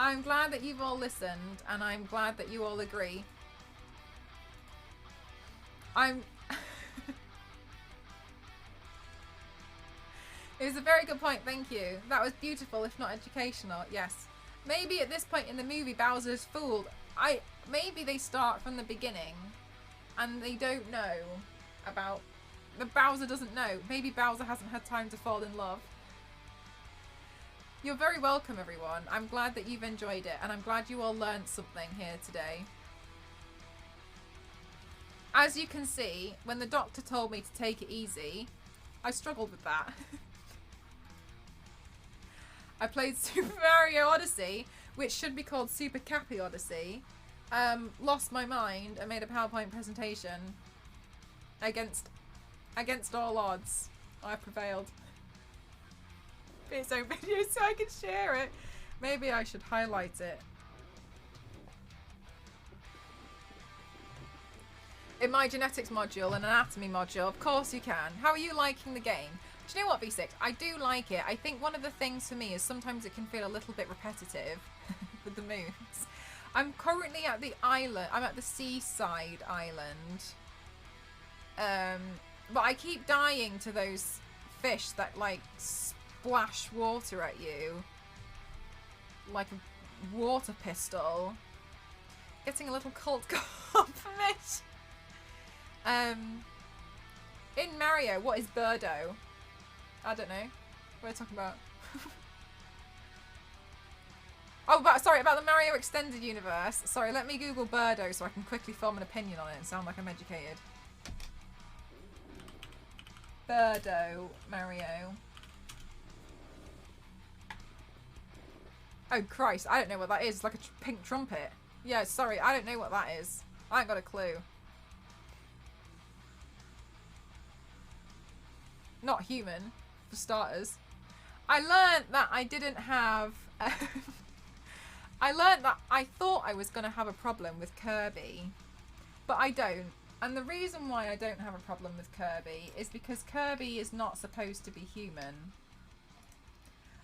I'm glad that you've all listened and I'm glad that you all agree. It was a very good point, thank you. That was beautiful, if not educational, yes. Maybe at this point in the movie Bowser's fooled. Maybe they start from the beginning and they don't know about Bowser doesn't know. Maybe Bowser hasn't had time to fall in love. You're very welcome, everyone. I'm glad that you've enjoyed it, and I'm glad you all learned something here today. As you can see, when the doctor told me to take it easy, I struggled with that. I played Super Mario Odyssey, which should be called Super Cappy Odyssey, lost my mind and made a PowerPoint presentation against all odds. I prevailed. It's a video so I can share it. Maybe I should highlight it. In my genetics module and anatomy module, of course you can. How are you liking the game? Do you know what, V6? I do like it. I think one of the things for me is sometimes it can feel a little bit repetitive. with the moons. I'm currently at the island. I'm at the seaside island. But I keep dying to those fish that like splash water at you like a water pistol. Getting a little cult confirmation. In Mario, what is Birdo? I don't know. What are you talking about? Oh, about the Mario Extended Universe. Sorry, let me Google Birdo so I can quickly form an opinion on it and sound like I'm educated. Birdo, Mario. Oh, Christ, I don't know what that is. It's like a pink trumpet. Yeah, sorry, I don't know what that is. I ain't got a clue. Not human, for starters. I learned that I didn't have... I learned that I thought I was going to have a problem with Kirby, but I don't. And the reason why I don't have a problem with Kirby is because Kirby is not supposed to be human.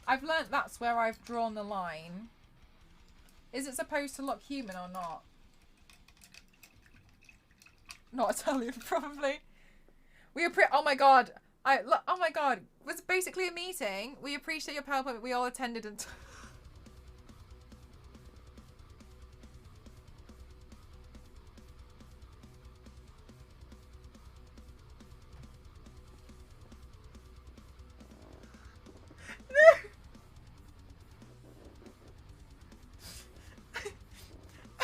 I've learnt that's where I've drawn the line. Is it supposed to look human or not? Not Italian, probably. Oh my god. Oh my god. It was basically a meeting. We appreciate your PowerPoint, but we all attended and...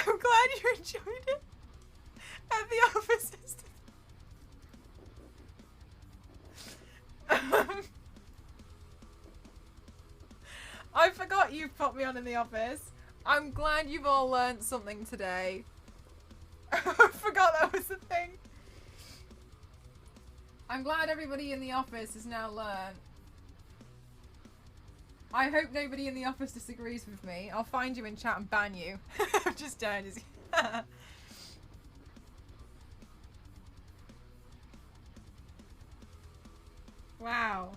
I'm glad you enjoyed it at the offices. I forgot you put me on in the office. I'm glad you've all learned something today. I forgot that was the thing. I'm glad everybody in the office has now learned. I hope nobody in the office disagrees with me. I'll find you in chat and ban you. I'm just down. Wow.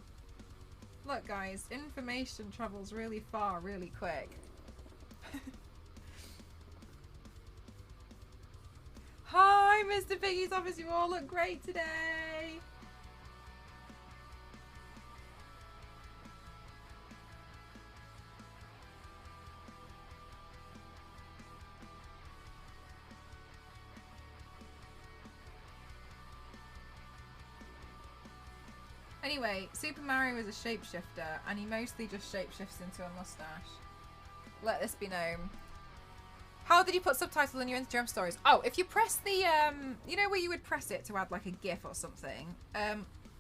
Look, guys, information travels really far, really quick. Hi, Mr. Piggy's office. You all look great today. Anyway, Super Mario is a shapeshifter, and he mostly just shapeshifts into a mustache. Let this be known. How did you put subtitles in your Instagram stories? Oh, if you press the, you know where you would press it to add like a GIF or something?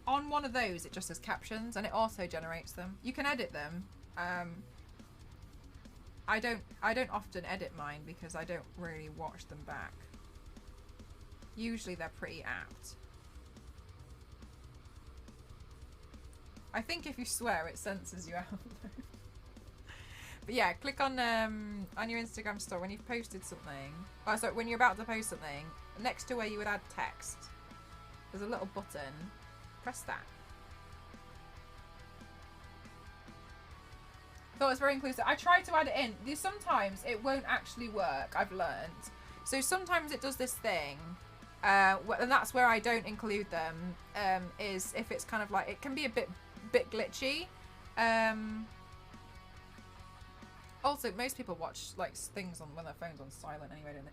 On one of those, it just says captions, and it also generates them. You can edit them. I don't often edit mine because I don't really watch them back. Usually they're pretty apt. I think if you swear, it censors you out. But yeah, click on your Instagram store when you've posted something. Oh, sorry, when you're about to post something, next to where you would add text, there's a little button. Press that. Thought it was very inclusive. I tried to add it in. Sometimes it won't actually work, I've learned. So sometimes it does this thing, and that's where I don't include them, is if it's kind of like, it can be a bit glitchy. Also, most people watch like things on when their phone's on silent anyway, don't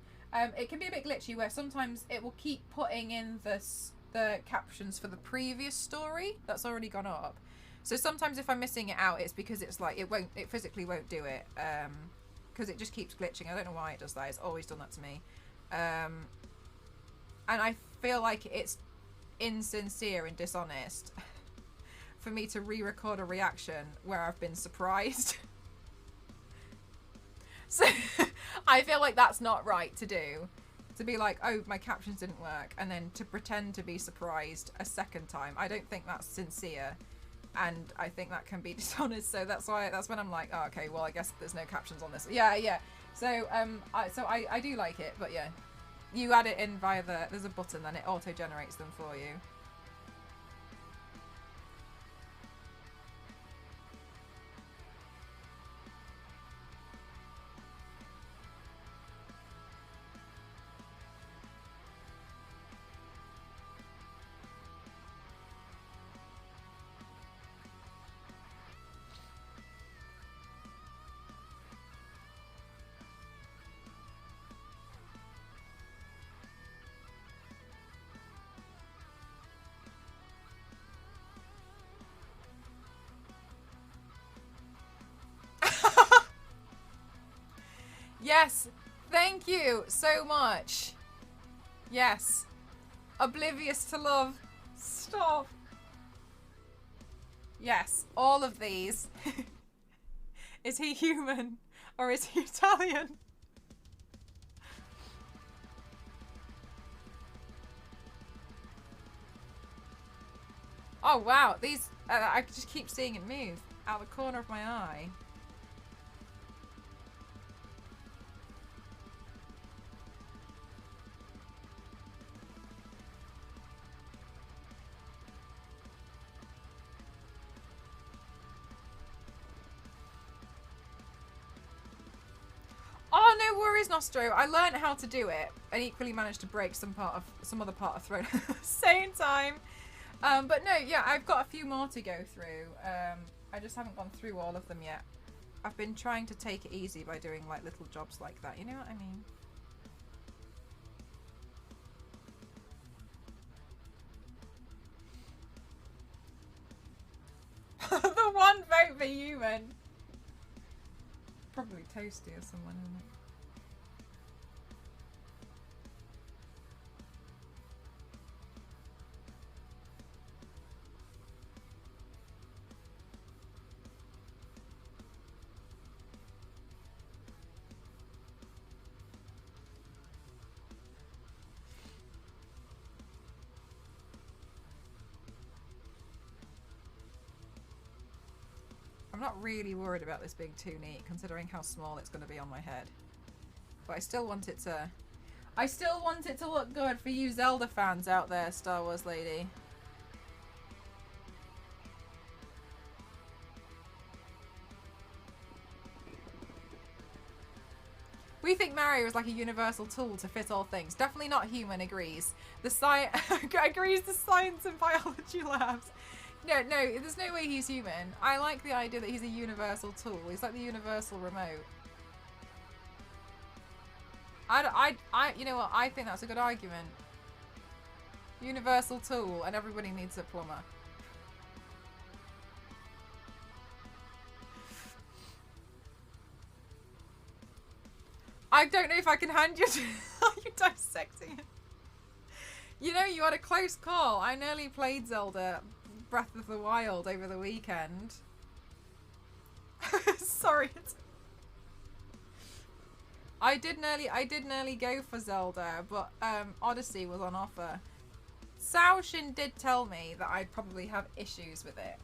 they? It can be a bit glitchy where sometimes it will keep putting in the captions for the previous story that's already gone up. So sometimes if I'm missing it out, it's because it's like it physically won't do it, because it just keeps glitching. I don't know why it does that. It's always done that to me, and I feel like it's insincere and dishonest for me to re-record a reaction where I've been surprised. So I feel like that's not right to do. To be like, oh, my captions didn't work, and then to pretend to be surprised a second time. I don't think that's sincere, and I think that can be dishonest. So that's when I'm like, oh, okay, well, I guess there's no captions on this. Yeah. So I do like it, but yeah, you add it in via there's a button, then it auto generates them for you. Yes. Thank you so much. Yes. Oblivious to love. Stop. Yes. All of these. Is he human or is he Italian? Oh wow, these I just keep seeing it move out the corner of my eye. Oh, no worries, Nostro. I learned how to do it and equally managed to break some other part of Throne at the same time. But no, yeah, I've got a few more to go through. I just haven't gone through all of them yet. I've been trying to take it easy by doing like little jobs like that. You know what I mean? The one vote for human. Probably Toasty or someone, isn't it? I'm not really worried about this being too neat, considering how small it's going to be on my head. But I still want it to... I still want it to look good for you Zelda fans out there, Star Wars lady. We think Mario is like a universal tool to fit all things. Definitely not human, agrees. The agrees the science and biology labs. No, there's no way he's human. I like the idea that he's a universal tool. He's like the universal remote. You know what? I think that's a good argument. Universal tool, and everybody needs a plumber. I don't know if I can hand you to... Are you dissecting it? You know, you had a close call. I nearly played Zelda Breath of the Wild over the weekend. Sorry. I did nearly go for Zelda, but Odyssey was on offer. Saoshin did tell me that I'd probably have issues with it.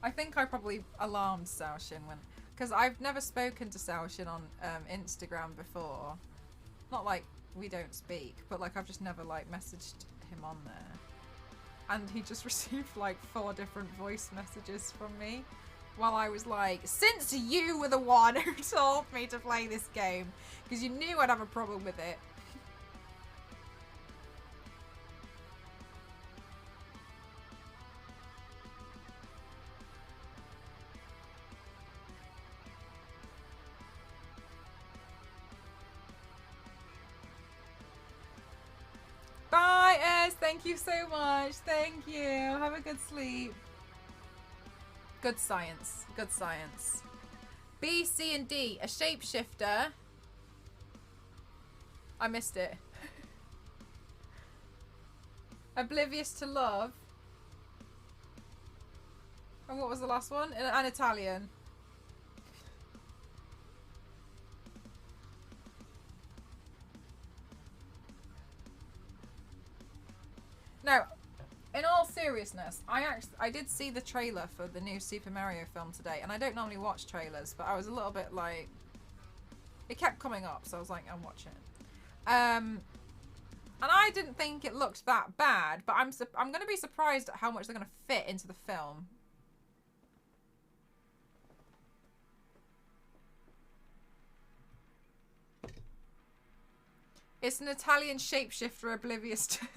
I think I probably alarmed Saoshin when... Because I've never spoken to Saoshin on Instagram before. Not like we don't speak, but like I've just never like messaged him on there. And he just received like 4 different voice messages from me while I was like, since you were the one who told me to play this game, because you knew I'd have a problem with it. Bye, Ez. Thank you so much. Thank you. Have a good sleep. Good science. Good science. B, C, and D. A shapeshifter. I missed it. Oblivious to love. And what was the last one? An Italian. Now, in all seriousness, I did see the trailer for the new Super Mario film today, and I don't normally watch trailers, but I was a little bit like, it kept coming up, so I was like, I'll watch it. And I didn't think it looked that bad, but I'm going to be surprised at how much they're going to fit into the film. It's an Italian shapeshifter oblivious to...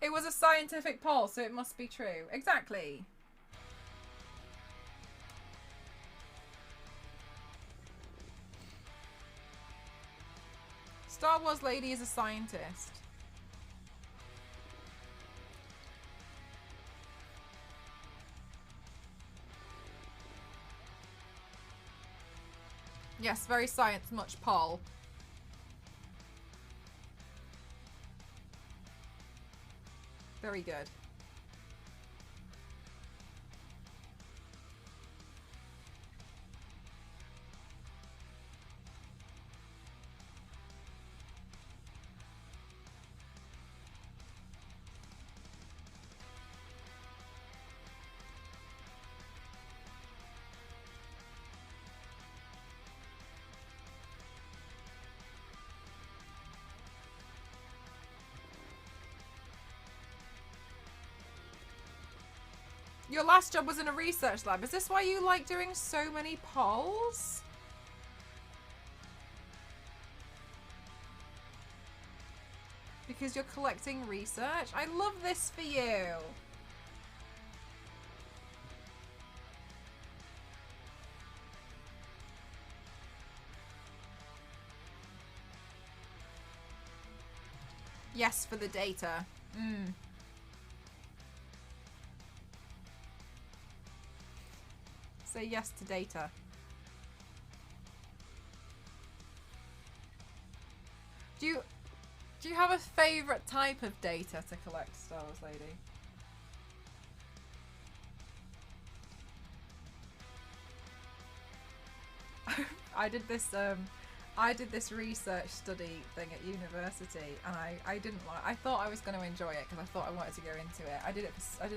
It was a scientific poll, so it must be true. Exactly. Star Wars lady is a scientist. Yes, very science, much Paul. Very good. Your last job was in a research lab. Is this why you like doing so many polls? Because you're collecting research? I love this for you. Yes, for the data. Say yes to data. Do you have a favourite type of data to collect, Star Wars Lady? I did this research study thing at university, and I didn't like. I thought I was going to enjoy it because I thought I wanted to go into it. I did it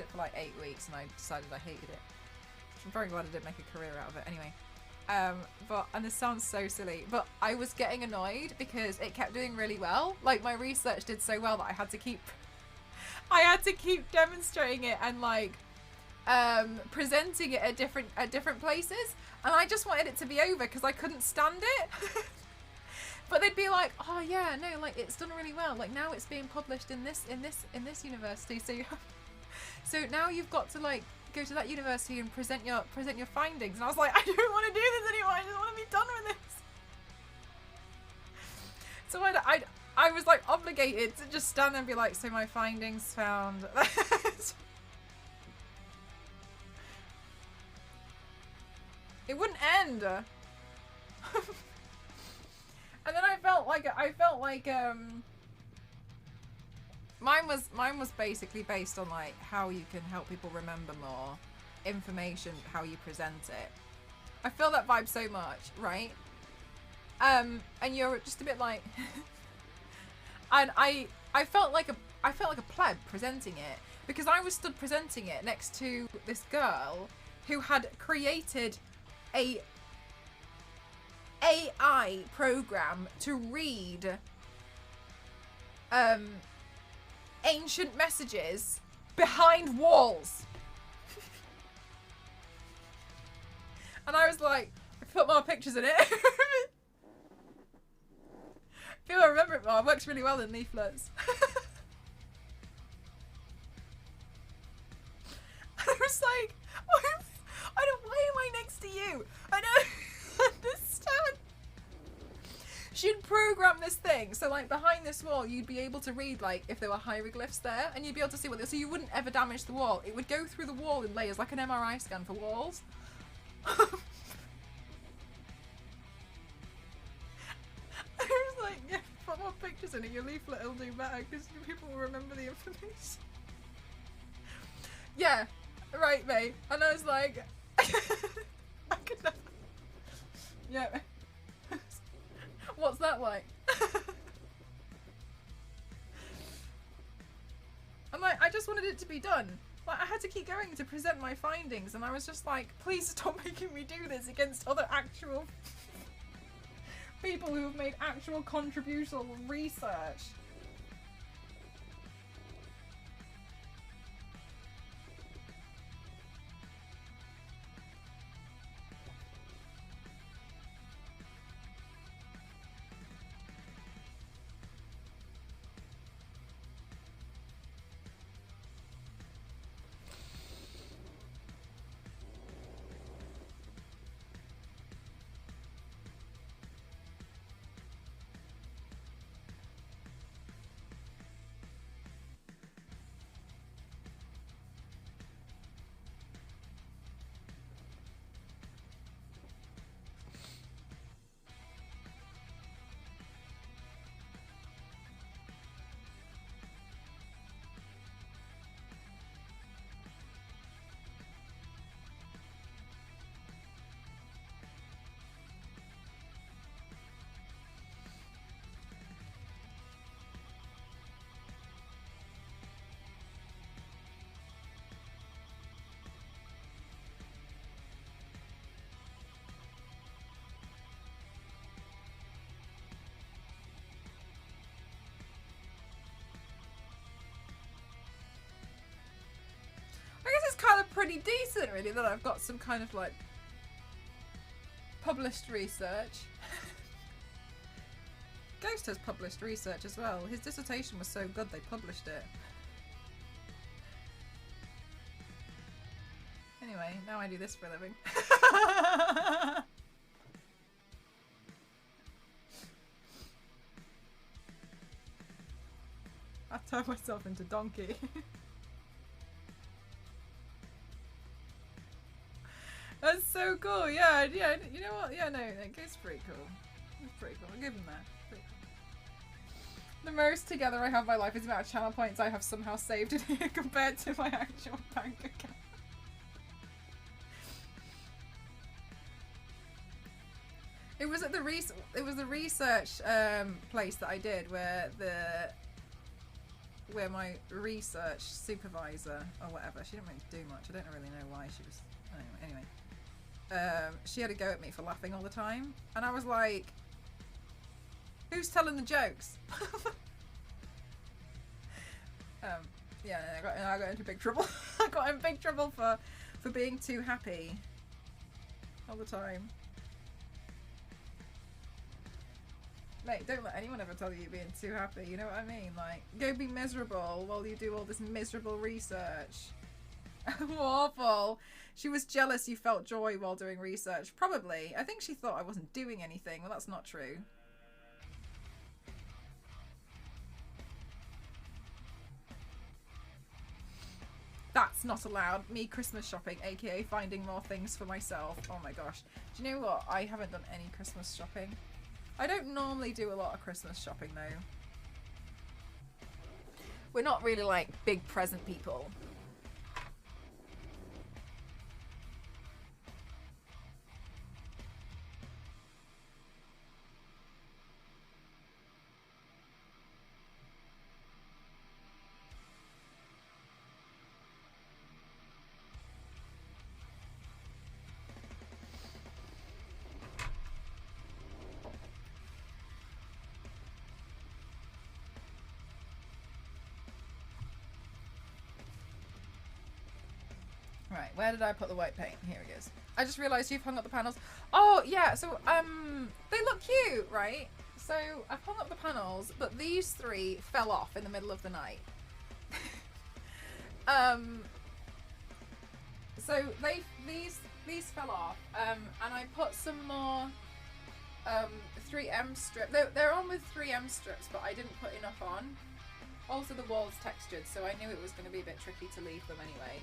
for like 8 weeks, and I decided I hated it. I'm very glad I didn't make a career out of it. Anyway, and this sounds so silly, but I was getting annoyed because it kept doing really well. Like my research did so well that I had to keep demonstrating it and like presenting it at different places, and I just wanted it to be over because I couldn't stand it. But they'd be like, oh yeah, no, like it's done really well. Like now it's being published in this university, so now you've got to like go to that university and present your findings. And I was like, I don't want to do this anymore. I just want to be done with this. So I was like obligated to just stand there and be like, so my findings found. It wouldn't end. And then I felt like mine was basically based on like how you can help people remember more information, how you present it. I feel that vibe so much, right? And you're just a bit like and I felt like a pleb presenting it because I was stood presenting it next to this girl who had created a AI program to read ancient messages behind walls. And I was like, I put more pictures in it. People remember it more. It works really well in leaflets. I was like, why am I next to you? I don't understand. She'd program this thing, so like behind this wall you'd be able to read like if there were hieroglyphs there, and you'd be able to see what they, so you wouldn't ever damage the wall. It would go through the wall in layers like an MRI scan for walls. I was like, yeah, put more pictures in it, your leaflet will do better because people will remember the information. Yeah, right, mate. And I was like, I could never. Yeah. What's that like? I'm like, I just wanted it to be done. Like, I had to keep going to present my findings, and I was just like, please stop making me do this against other actual people who have made actual contributional research. pretty decent, really, that I've got some kind of like published research. Ghost has published research as well. His dissertation was so good they published it. Anyway, now I do this for a living. I turned myself into donkey. That's so cool. Yeah. You know what? Yeah, no, it's pretty cool. It's pretty cool. I'll give him that. Pretty cool. The most together I have in my life is the amount of channel points I have somehow saved in here compared to my actual bank account. It was at the research place that I did where my research supervisor or whatever, she didn't really do much. I don't really know why she was. Anyway. She had a go at me for laughing all the time, and I was like, "Who's telling the jokes?" Yeah, I got into big trouble. I got in big trouble for being too happy all the time. Mate, don't let anyone ever tell you you're being too happy. You know what I mean? Like, go be miserable while you do all this miserable research. Awful. She was jealous you felt joy while doing research. Probably. I think she thought I wasn't doing anything. Well, that's not true. That's not allowed. Me Christmas shopping, aka finding more things for myself. Oh my gosh. Do you know what? I haven't done any Christmas shopping. I don't normally do a lot of Christmas shopping though. We're not really like big present people. Right, where did I put the white paint? Here it is. I just realised you've hung up the panels. Oh, yeah, so, they look cute, right? So, I've hung up the panels, but these three fell off in the middle of the night. So, these fell off, and I put some more, 3M strips. They're on with 3M strips, but I didn't put enough on. Also, the wall's textured, so I knew it was going to be a bit tricky to leave them anyway.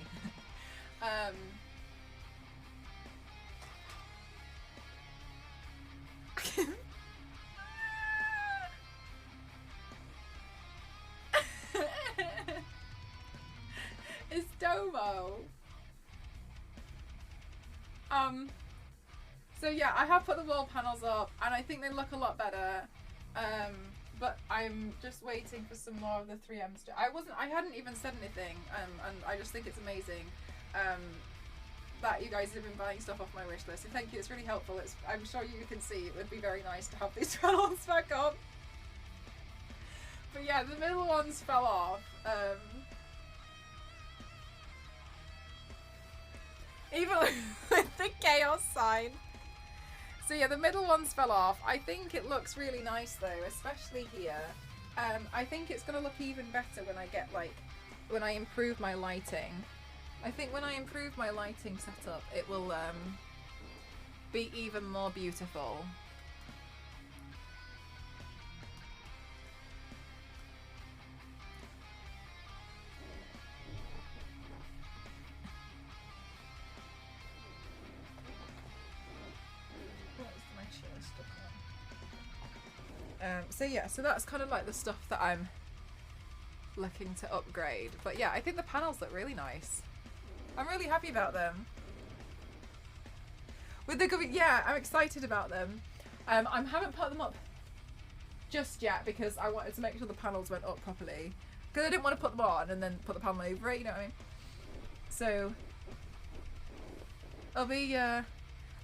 It's Domo. So yeah, I have put the wall panels up and I think they look a lot better. But I'm just waiting for some more of the 3M stuff. I hadn't even said anything, and I just think it's amazing that you guys have been buying stuff off my wish list. So thank you, it's really helpful. I'm sure you can see it would be very nice to have these panels back up. But yeah, the middle ones fell off. Even with the chaos sign. So yeah, the middle ones fell off. I think it looks really nice though, especially here. I think it's gonna look even better when when I improve my lighting. I think when I improve my lighting setup, it will be even more beautiful. So yeah, so that's kind of like the stuff that I'm looking to upgrade. But yeah, I think the panels look really nice. I'm really happy about them. Yeah, I'm excited about them. I haven't put them up just yet because I wanted to make sure the panels went up properly. Because I didn't want to put them on and then put the panel over it, you know what I mean? So, it'll be, I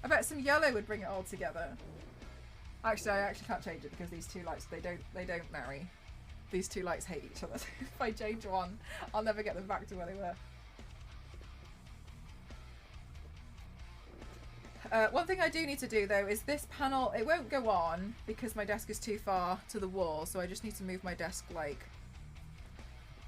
bet some yellow would bring it all together. Actually, I actually can't change it because these two lights, they don't marry. These two lights hate each other. If I change one, I'll never get them back to where they were. One thing I do need to do though is this panel, it won't go on because my desk is too far to the wall, so I just need to move my desk like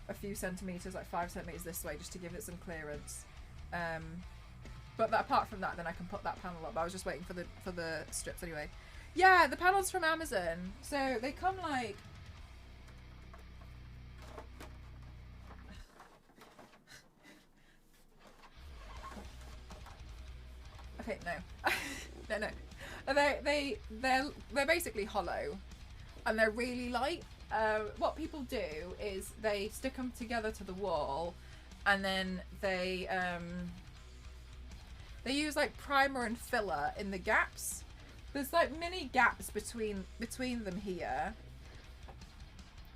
a few centimetres, like 5 centimetres this way, just to give it some clearance. But apart from that, then I can put that panel up. I was just waiting for the strips anyway. Yeah, the panels from Amazon. So they come like... Okay, no. no. They're basically hollow. And they're really light. What people do is they stick them together to the wall, and then they use like primer and filler in the gaps. There's like mini gaps between them here,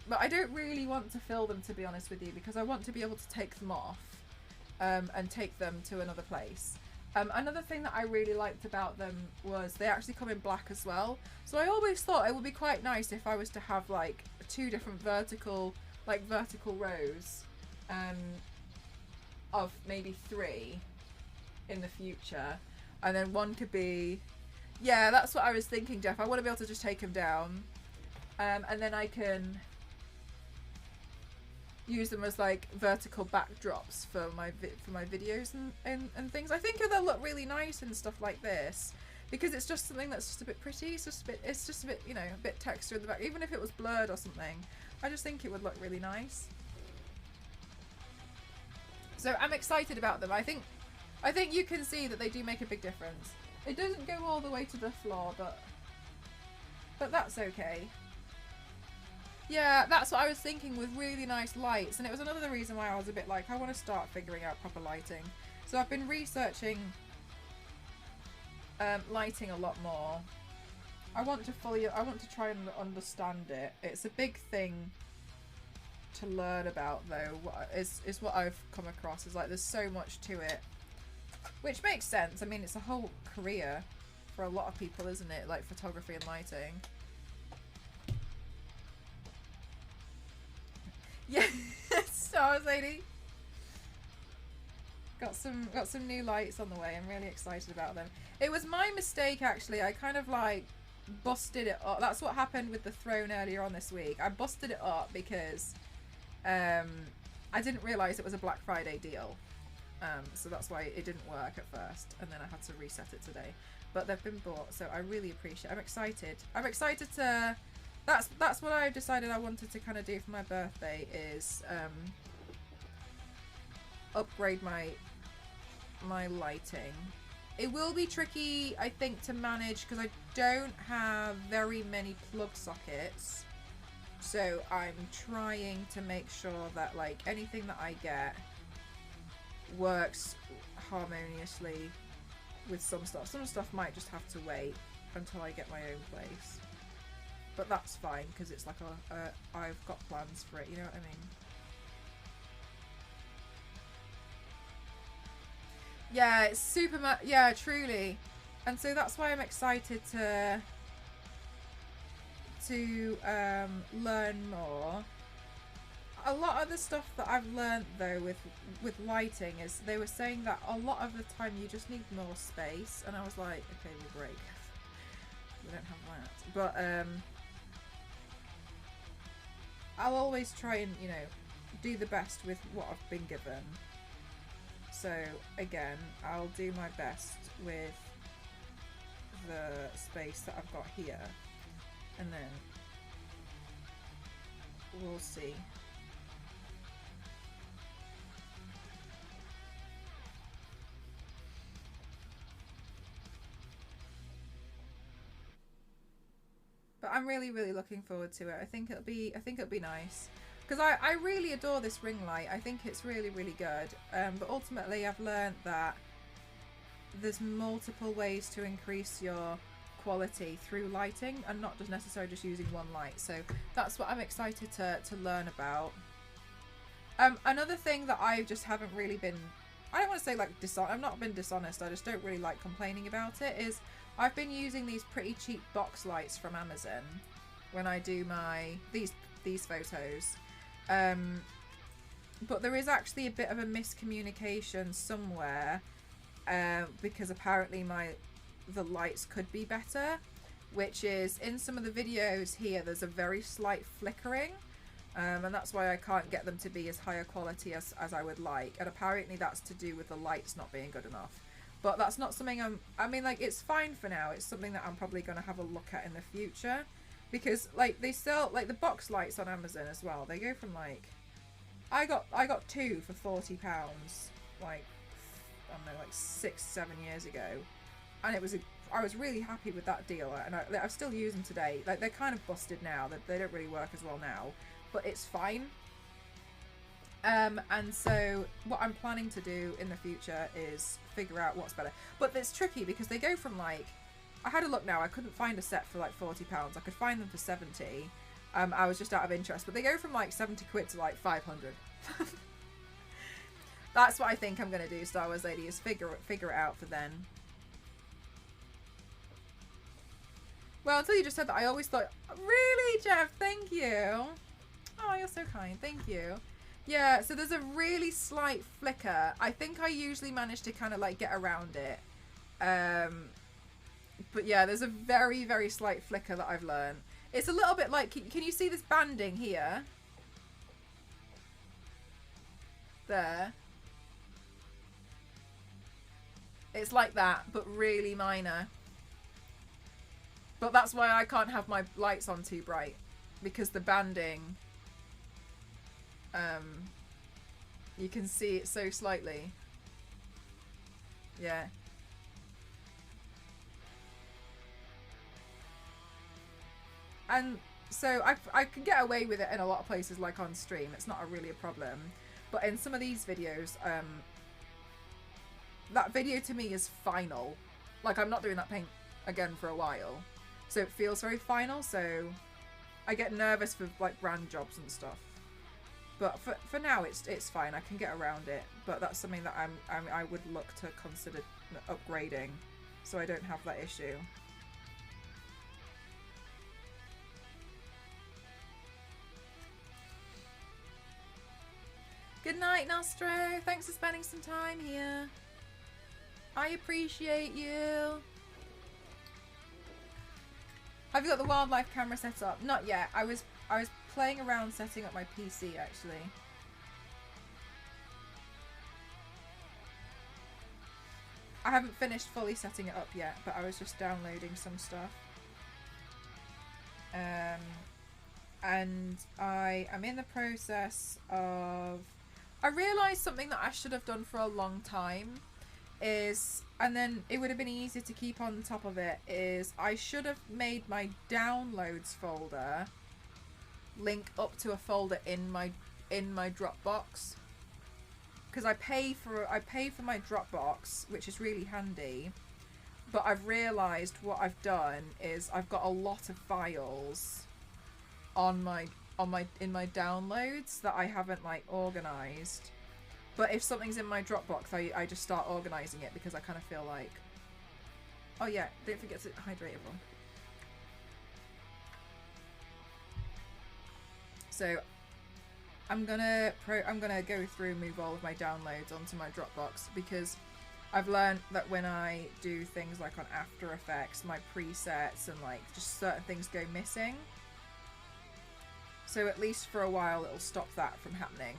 but I don't really want to fill them, to be honest with you, because I want to be able to take them off and take them to another place. Another thing that I really liked about them was they actually come in black as well. So I always thought it would be quite nice if I was to have like 2 different vertical rows of maybe 3 in the future. And then one could be... Yeah, that's what I was thinking, Jeff. I want to be able to just take them down. And then I can use them as like vertical backdrops for my videos and things. I think they'll look really nice and stuff like this, because it's just something that's just a bit pretty. It's just a bit, you know, a bit texture in the back. Even if it was blurred or something, I just think it would look really nice. So I'm excited about them. I think you can see that they do make a big difference. It doesn't go all the way to the floor, but that's okay. Yeah, that's what I was thinking, with really nice lights. And it was another reason why I was a bit like, I want to start figuring out proper lighting. So I've been researching lighting a lot more. I want to try and understand it. It's a big thing to learn about, though. Is what I've come across is like there's so much to it, which makes sense. I mean, it's a whole career for a lot of people, isn't it? Like photography and lighting. Yeah, stars, lady. Got some new lights on the way. I'm really excited about them. It was my mistake, actually. I kind of like busted it up. That's what happened with the throne earlier on this week. I busted it up because I didn't realise it was a Black Friday deal. So that's why it didn't work at first, and then I had to reset it today. But they've been bought, so I really appreciate it. I'm excited. I'm excited to... That's what I decided I wanted to kind of do for my birthday, is upgrade my lighting. It will be tricky, I think, to manage because I don't have very many plug sockets. So I'm trying to make sure that like anything that I get works harmoniously with some stuff. Some stuff might just have to wait until I get my own place. But that's fine, because it's like I've got plans for it, you know what I mean? Yeah, it's super yeah, truly. And so that's why I'm excited to learn more. A lot of the stuff that I've learned though with lighting is they were saying that a lot of the time you just need more space, and I was like, okay, we'll break. We don't have that. But I'll always try and, you know, do the best with what I've been given. So again, I'll do my best with the space that I've got here, and then we'll see. But I'm really looking forward to it. I think it'll be nice, because I really adore this ring light. I think it's really good. But ultimately, I've learned that there's multiple ways to increase your quality through lighting, and not just necessarily just using one light. So that's what I'm excited to learn about. Another thing that I just haven't really been, I don't want to say like I've not been dishonest. I just don't really like complaining about it. Is I've been using these pretty cheap box lights from Amazon when I do these photos. But there is actually a bit of a miscommunication somewhere, because apparently the lights could be better, which is in some of the videos here, there's a very slight flickering. And that's why I can't get them to be as higher quality as I would like. And apparently that's to do with the lights not being good enough. But that's not something I mean, like, it's fine for now. It's something that I'm probably going to have a look at in the future. Because, like, they sell, like, the box lights on Amazon as well. They go from, like, I got 2 for £40, like, I don't know, like 6-7 years ago. And it was I was really happy with that deal. And I still use them today. Like, they're kind of busted now. They don't really work as well now. But it's fine. And so what I'm planning to do in the future is figure out what's better. But it's tricky because they go from, like, I had a look now, I couldn't find a set for like £40. I could find them for 70. I was just out of interest, but they go from like 70 quid to like 500. That's what I think I'm going to do, Star Wars Lady, is figure it out for then. Well, until you just said that, I always thought, really, Jeff, thank you. Oh, you're so kind, thank you. Yeah, so there's a really slight flicker. I think I usually manage to kind of like get around it. But yeah, there's a very, very slight flicker that I've learned. It's a little bit like, can you see this banding here? There. It's like that, but really minor. But that's why I can't have my lights on too bright. Because the banding, you can see it so slightly. Yeah. And so I can get away with it in a lot of places, like on stream. It's not really a problem. But in some of these videos, that video to me is final. Like, I'm not doing that paint again for a while. So it feels very final. So I get nervous for like brand jobs and stuff. But for now, it's fine. I can get around it. But that's something that I would look to consider upgrading, so I don't have that issue. Good night, Nostro. Thanks for spending some time here. I appreciate you. Have you got the wildlife camera set up? Not yet. I was playing around setting up my PC actually. I haven't finished fully setting it up yet, but I was just downloading some stuff. And I am in the process of... I realised something that I should have done for a long time is, and then it would have been easier to keep on top of it, is I should have made my downloads folder link up to a folder in my Dropbox, because I pay for my Dropbox, which is really handy. But I've realised what I've done is I've got a lot of files in my downloads that I haven't like organised. But if something's in my Dropbox, I just start organising it, because I kind of feel like, oh yeah, don't forget to hydrate everyone. So I'm gonna go through, move all of my downloads onto my Dropbox, because I've learned that when I do things like on After Effects, my presets and like just certain things go missing. So at least for a while it'll stop that from happening.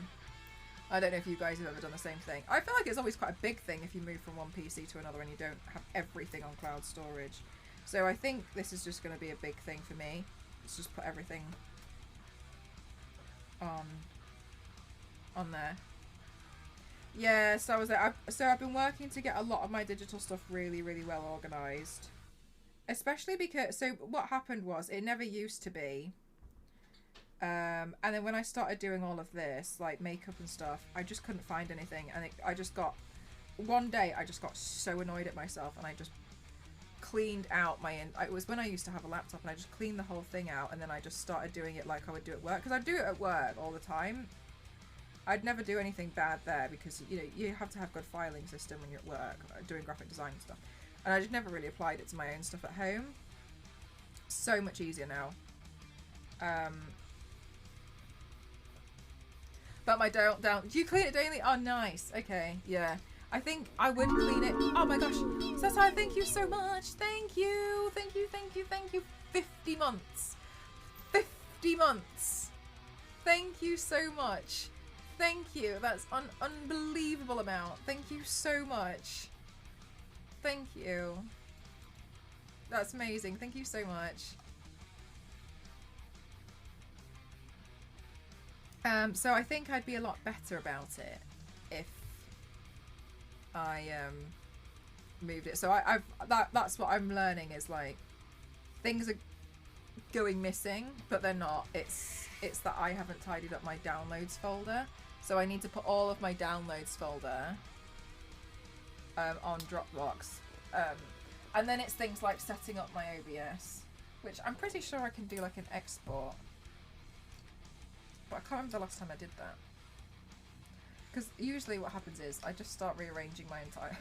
I don't know if you guys have ever done the same thing. I feel like it's always quite a big thing if you move from one PC to another and you don't have everything on cloud storage. So I think this is just going to be a big thing for me. Let's just put everything on there. Yeah, so I was like, I've been working to get a lot of my digital stuff really, really well organised. Especially because, so what happened was, it never used to be. And then when I started doing all of this, like makeup and stuff, I just couldn't find anything. And one day I just got so annoyed at myself, and I just cleaned out it was when I used to have a laptop, and I just cleaned the whole thing out, and then I just started doing it like I would do at work. Because I do it at work all the time. I'd never do anything bad there, because you know, you have to have good filing system when you're at work doing graphic design and stuff. And I just never really applied it to my own stuff at home. So much easier now. But my down, do you clean it daily? Oh, nice. Okay, yeah. I think I would clean it. Oh my gosh. Satai, thank you so much. Thank you. Thank you, thank you, thank you. 50 months. 50 months. Thank you so much. Thank you. That's an unbelievable amount. Thank you so much. Thank you. That's amazing. Thank you so much. So I think I'd be a lot better about it if I moved it. So that's what I'm learning is like things are going missing, but they're not. It's that I haven't tidied up my downloads folder. So I need to put all of my downloads folder on Dropbox. And then it's things like setting up my OBS, which I'm pretty sure I can do like an export. But I can't remember the last time I did that. Because usually what happens is I just start rearranging my entire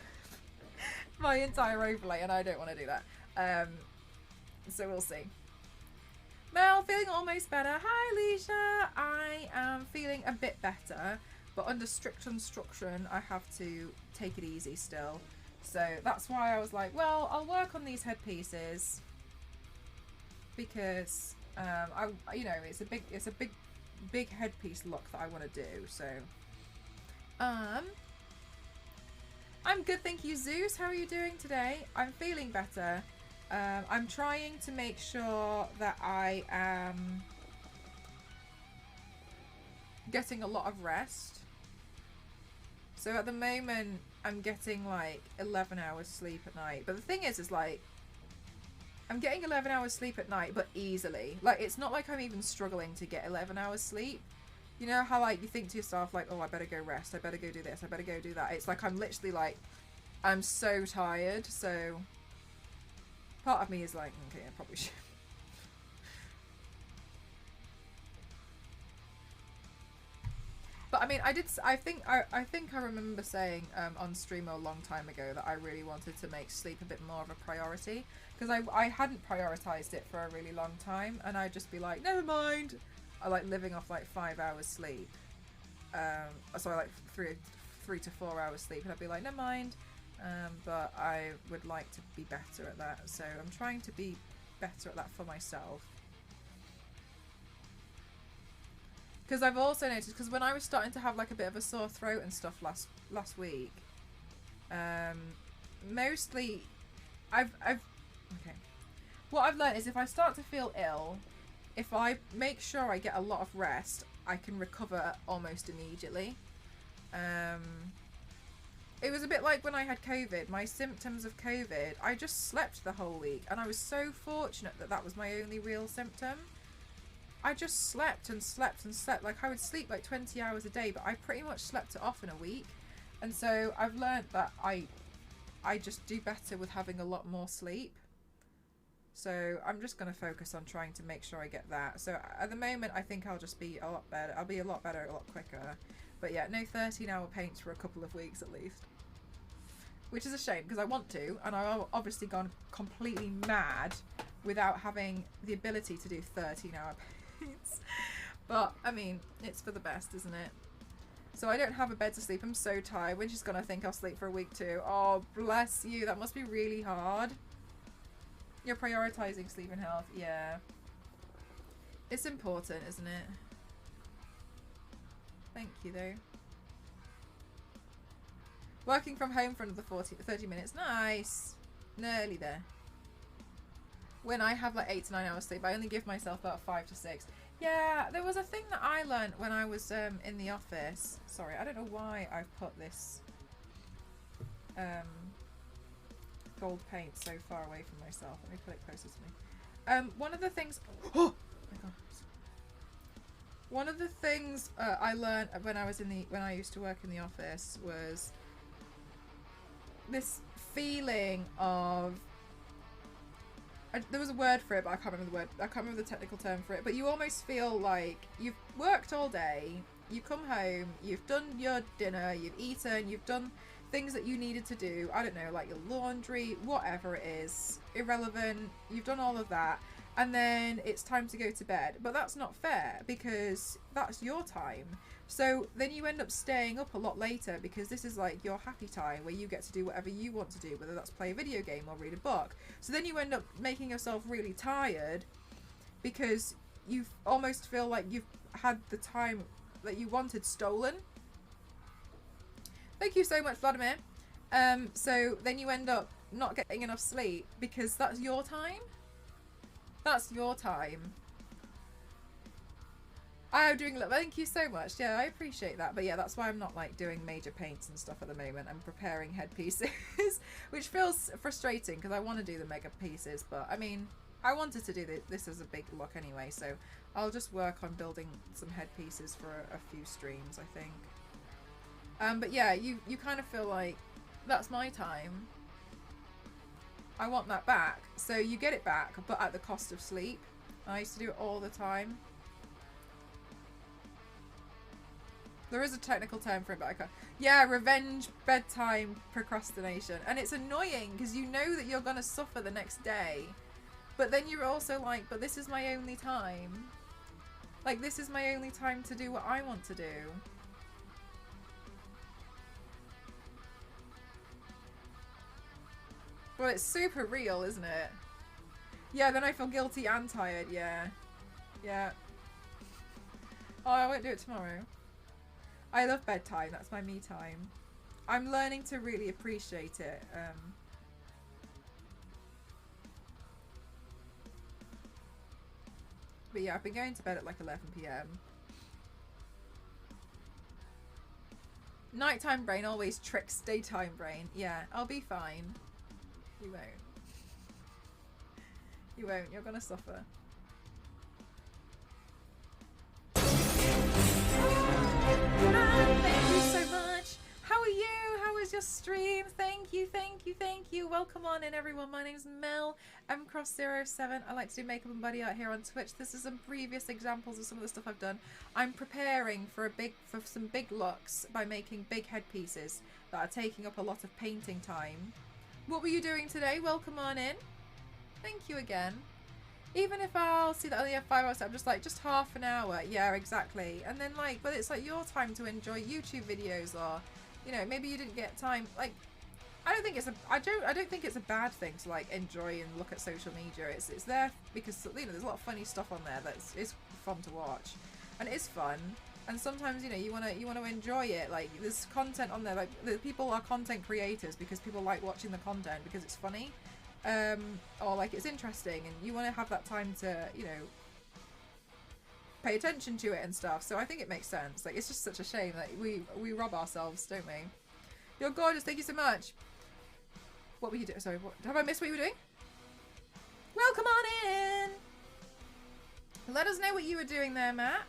my entire overlay, and I don't want to do that. So we'll see. Mel, feeling almost better. Hi, Leisha. I am feeling a bit better, but under strict instruction, I have to take it easy still. So that's why I was like, well, I'll work on these headpieces because you know, it's a big headpiece look that I want to do. So I'm good, thank you, Zeus. How are you doing today? I'm feeling better. I'm trying to make sure that I am getting a lot of rest. So at the moment, I'm getting like 11 hours sleep at night. But the thing is like, I'm getting 11 hours sleep at night, but easily. Like, it's not like I'm even struggling to get 11 hours sleep. You know how like you think to yourself like, oh, I better go rest, I better go do this, I better go do that. It's like I'm literally like, I'm so tired. So part of me is like, okay, I probably should. But I mean, I think I remember saying on stream a long time ago that I really wanted to make sleep a bit more of a priority, because I hadn't prioritized it for a really long time, and I'd just be like, never mind. I like living off like 5 hours sleep. Sorry, like three to 4 hours sleep, and I'd be like, never mind. But I would like to be better at that, so I'm trying to be better at that for myself. Because I've also noticed, because when I was starting to have like a bit of a sore throat and stuff last week, mostly okay. What I've learned is if I start to feel ill, if I make sure I get a lot of rest, I can recover almost immediately. It was a bit like when I had COVID, my symptoms of COVID, I just slept the whole week, and I was so fortunate that that was my only real symptom. I just slept and slept and slept. Like, I would sleep like 20 hours a day, but I pretty much slept it off in a week. And so I've learned that I just do better with having a lot more sleep. So I'm just going to focus on trying to make sure I get that. So at the moment, I think I'll just be a lot better. I'll be a lot better, a lot quicker. But yeah, no 13-hour paints for a couple of weeks at least. Which is a shame, because I want to, and I've obviously gone completely mad without having the ability to do 13-hour paints. But, I mean, it's for the best, isn't it? So I don't have a bed to sleep. I'm so tired. We're just going to think I'll sleep for a week too. Oh, bless you. That must be really hard. You're prioritising sleep and health. Yeah. It's important, isn't it? Thank you, though. Working from home for another 30 minutes. Nice. Nearly there. When I have like 8 to 9 hours sleep, I only give myself about 5 to 6. Yeah, there was a thing that I learned when I was in the office. Sorry, I don't know why I've put this gold paint so far away from myself. Let me put it closer to me. One of the things... Oh my god. One of the things I learned when I used to work in the office was this feeling of, there was a word for it, but I can't remember the word. I can't remember the technical term for it. But you almost feel like you've worked all day. You come home. You've done your dinner. You've eaten. You've done things that you needed to do. I don't know, like your laundry, whatever it is, irrelevant. You've done all of that, and then it's time to go to bed. But that's not fair because that's your time. So then you end up staying up a lot later because this is like your happy time where you get to do whatever you want to do, whether that's play a video game or read a book. So then you end up making yourself really tired because you almost feel like you've had the time that you wanted stolen. Thank you so much, Vladimir. So then you end up not getting enough sleep because that's your time. That's your time. I'm doing, thank you so much. Yeah, I appreciate that. But yeah, that's why I'm not like doing major paints and stuff at the moment. I'm preparing headpieces, which feels frustrating because I want to do the mega pieces. But I mean, I wanted to do this as a big look anyway. So I'll just work on building some headpieces for a few streams, I think. But yeah, you kind of feel like that's my time. I want that back. So you get it back, but at the cost of sleep. I used to do it all the time. There is a technical term for it, but I can't. Yeah, revenge bedtime procrastination. And it's annoying because you know that you're going to suffer the next day. But then you're also like, but this is my only time. Like, this is my only time to do what I want to do. Well, it's super real, isn't it? Yeah, then I feel guilty and tired, yeah. Yeah. Oh, I won't do it tomorrow. I love bedtime, that's my me time. I'm learning to really appreciate it. But yeah, I've been going to bed at like 11 PM. Nighttime brain always tricks daytime brain. Yeah, I'll be fine. You won't. You won't, you're gonna suffer. Thank you so much. How are you? How was your stream? Thank you, thank you, thank you. Welcome on in, everyone. My name's Mel, mcross07. I like to do makeup and body art here on Twitch. This is some previous examples of some of the stuff I've done. I'm preparing for some big looks by making big headpieces that are taking up a lot of painting time. What were you doing today? Welcome on in. Thank you again. Even if I'll see that I only have 5 hours, I'm just like, just half an hour. Yeah, exactly. And then like, but it's like your time to enjoy YouTube videos, or, you know, maybe you didn't get time. Like, I don't think it's a bad thing to like enjoy and look at social media. It's there because, you know, there's a lot of funny stuff on there is fun to watch, and it is fun. And sometimes, you know, you wanna enjoy it. Like, there's content on there. Like, the people are content creators because people like watching the content because it's funny. Or like it's interesting, and you want to have that time to, you know, pay attention to it and stuff. So I think it makes sense. Like, it's just such a shame that we rob ourselves, don't we? You're gorgeous. Thank you so much. What were you doing? Sorry, have I missed what you were doing? Welcome on in. Let us know what you were doing there, Matt.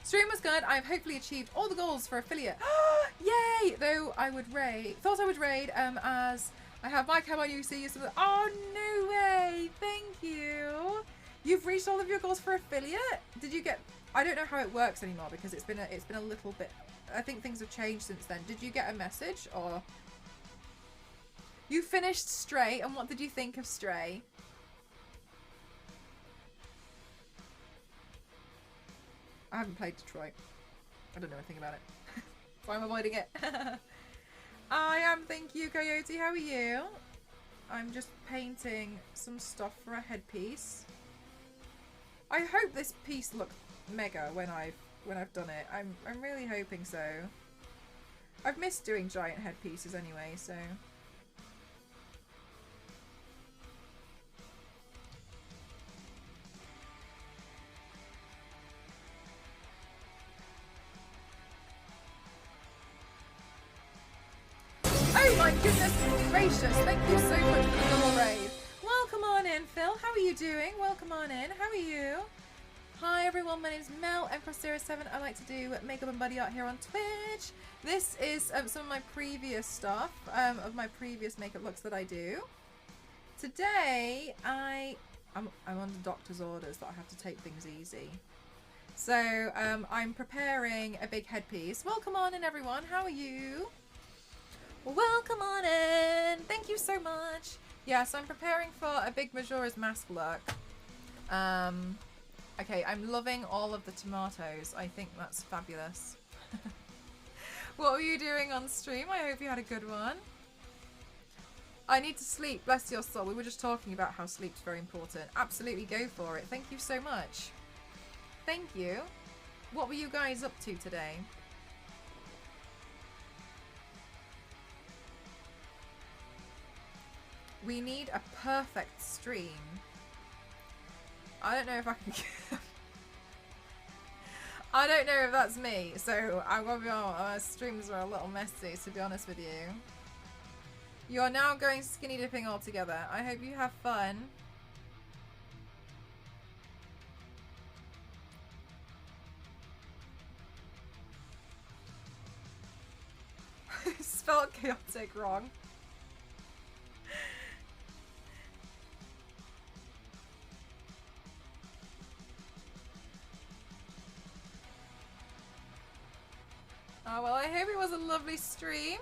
Stream was good. I've hopefully achieved all the goals for affiliate. Yay! Though I would raid, thought I would raid as I have my cam on UC. Oh, no way! Thank you. You've reached all of your goals for affiliate. Did you get? I don't know how it works anymore because it's been a little bit. I think things have changed since then. Did you get a message, or you finished Stray? And what did you think of Stray? I haven't played Detroit. I don't know anything about it. So I'm avoiding it. I am, thank you, Coyote. How are you? I'm just painting some stuff for a headpiece. I hope this piece looks mega when I've done it. I'm really hoping so. I've missed doing giant headpieces anyway, so. Oh my goodness gracious, thank you so much for the double raid. Welcome on in, Phil. How are you doing? Welcome on in. How are you? Hi everyone, my name's Mel, mcross07. I like to do makeup and body art here on Twitch. This is some of my previous stuff, of my previous makeup looks that I do. Today, I'm under doctor's orders that I have to take things easy. So I'm preparing a big headpiece. Welcome on in, everyone. How are you? Welcome on in. Thank you so much. Yeah, so I'm preparing for a big Majora's Mask look. Okay, I'm loving all of the tomatoes. I think that's fabulous. What were you doing on stream? I hope you had a good one. I need to sleep, bless your soul. We were just talking about how sleep's very important. Absolutely, go for it. Thank you so much. Thank you. What were you guys up to today? We need a perfect stream. I don't know if I can... I don't know if that's me, so I'm gonna be honest, my streams are a little messy, to be honest with you. You are now going skinny dipping altogether. I hope you have fun. Spelled chaotic wrong. Oh, well, I hope it was a lovely stream.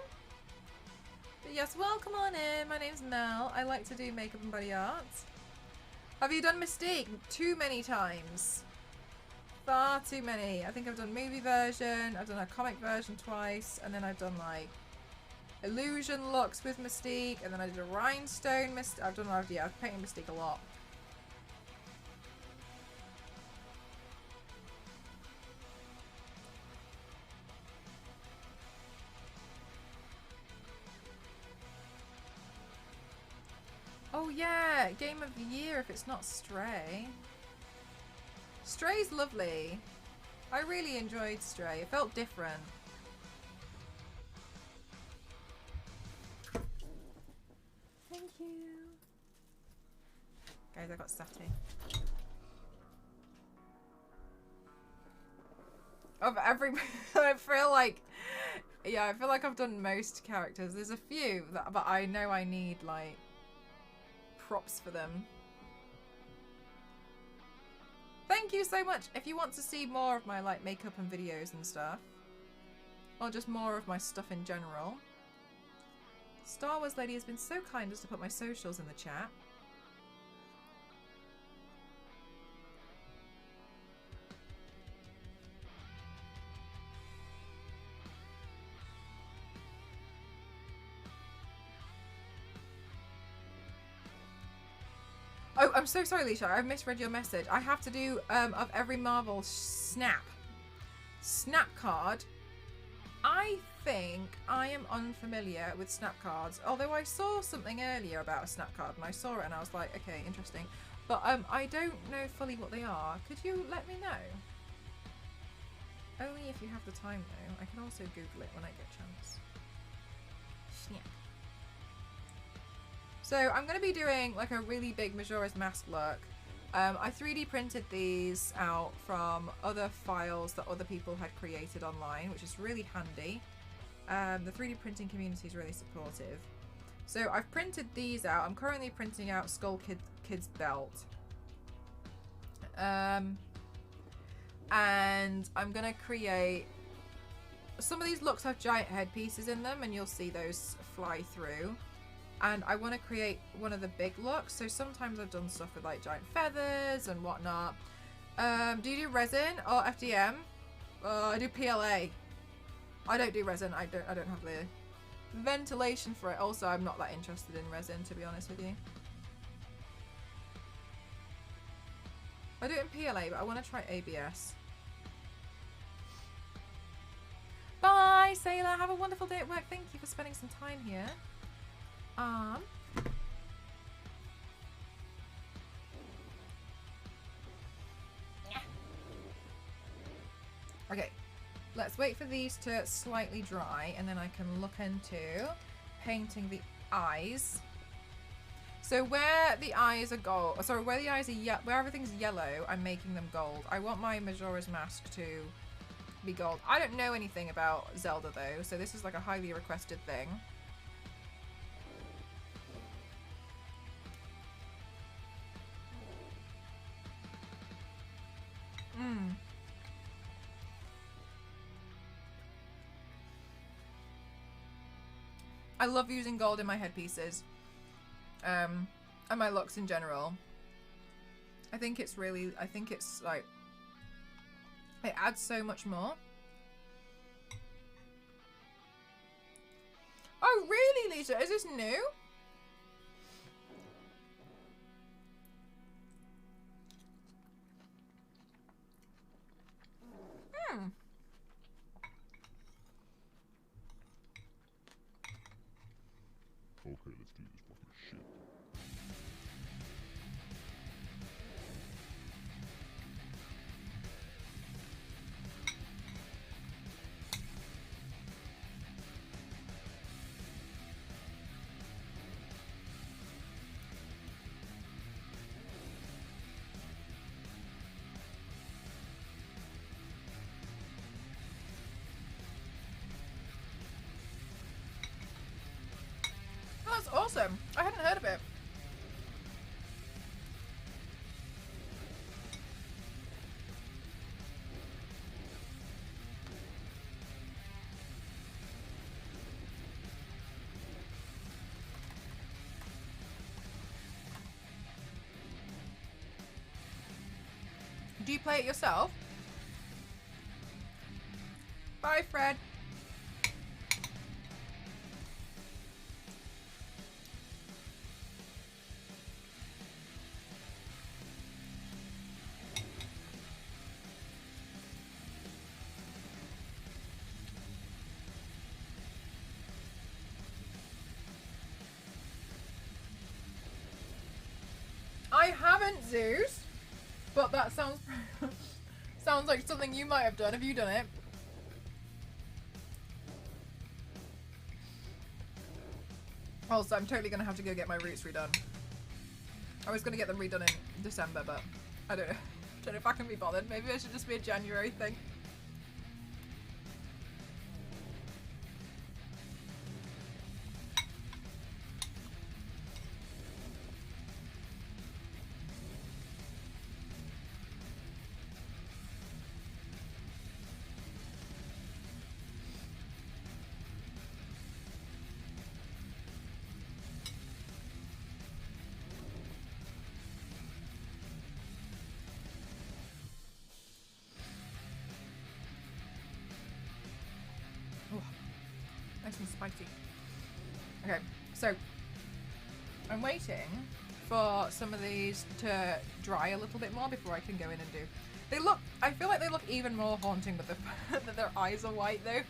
But yes, welcome on in. My name's Mel. I like to do makeup and body art. Have you done Mystique? Too many times. Far too many. I think I've done movie version, I've done a comic version twice, and then I've done like illusion looks with Mystique, and then I did a rhinestone Mystique. I've done, yeah, I've painted Mystique a lot. Oh yeah, game of the year if it's not Stray. Stray's lovely. I really enjoyed Stray. It felt different. Thank you. Guys, I got satay. Of every... I feel like... Yeah, I feel like I've done most characters. There's a few, that, but I know I need, like, props for them. Thank you so much. If you want to see more of my like makeup and videos and stuff, or just more of my stuff in general, Star Wars Lady has been so kind as to put my socials in the chat. Oh, I'm so sorry, Leisha. I misread your message. I have to do of every Marvel snap card. I think I am unfamiliar with snap cards, although I saw something earlier about a snap card and I saw it and I was like, okay, interesting. But I don't know fully what they are. Could you let me know? Only if you have the time though. I can also Google it when I get a chance. Snap. So I'm going to be doing like a really big Majora's Mask look. I 3D printed these out from other files that other people had created online, which is really handy. The 3D printing community is really supportive. So I've printed these out. I'm currently printing out Skull Kid's belt. And I'm going to create... Some of these looks have giant headpieces in them and you'll see those fly through. And I want to create one of the big looks. So sometimes I've done stuff with like giant feathers and whatnot. Do you do resin or FDM? I do PLA. I don't do resin. I don't have the ventilation for it. Also, I'm not that interested in resin, to be honest with you. I do it in PLA, but I want to try ABS. Bye, Sailor. Have a wonderful day at work. Thank you for spending some time here. Okay, let's wait for these to slightly dry and then I can look into painting the eyes. So where the eyes are gold, sorry, where the eyes are where everything's yellow, I'm making them gold. I want my Majora's Mask to be gold. I don't know anything about Zelda though, so this is like a highly requested thing. I love using gold in my headpieces. And my looks in general. I think it's like, it adds so much more. Oh, really, Lisa? Is this new? Hmm. Okay, let's do this fucking shit. Oh, that's awesome. I hadn't heard of it. Do you play it yourself? Bye, Fred. I haven't, Zeus, but that sounds sounds like something you might have done. Have you done it? Also, I'm totally gonna have to go get my roots redone. I was gonna get them redone in December, but I don't know. Don't know if I can be bothered. Maybe it should just be a January thing. Nice and spicy. Okay, so I'm waiting for some of these to dry a little bit more before I can go in and do. They look, I feel like they look even more haunting with the that their eyes are white though.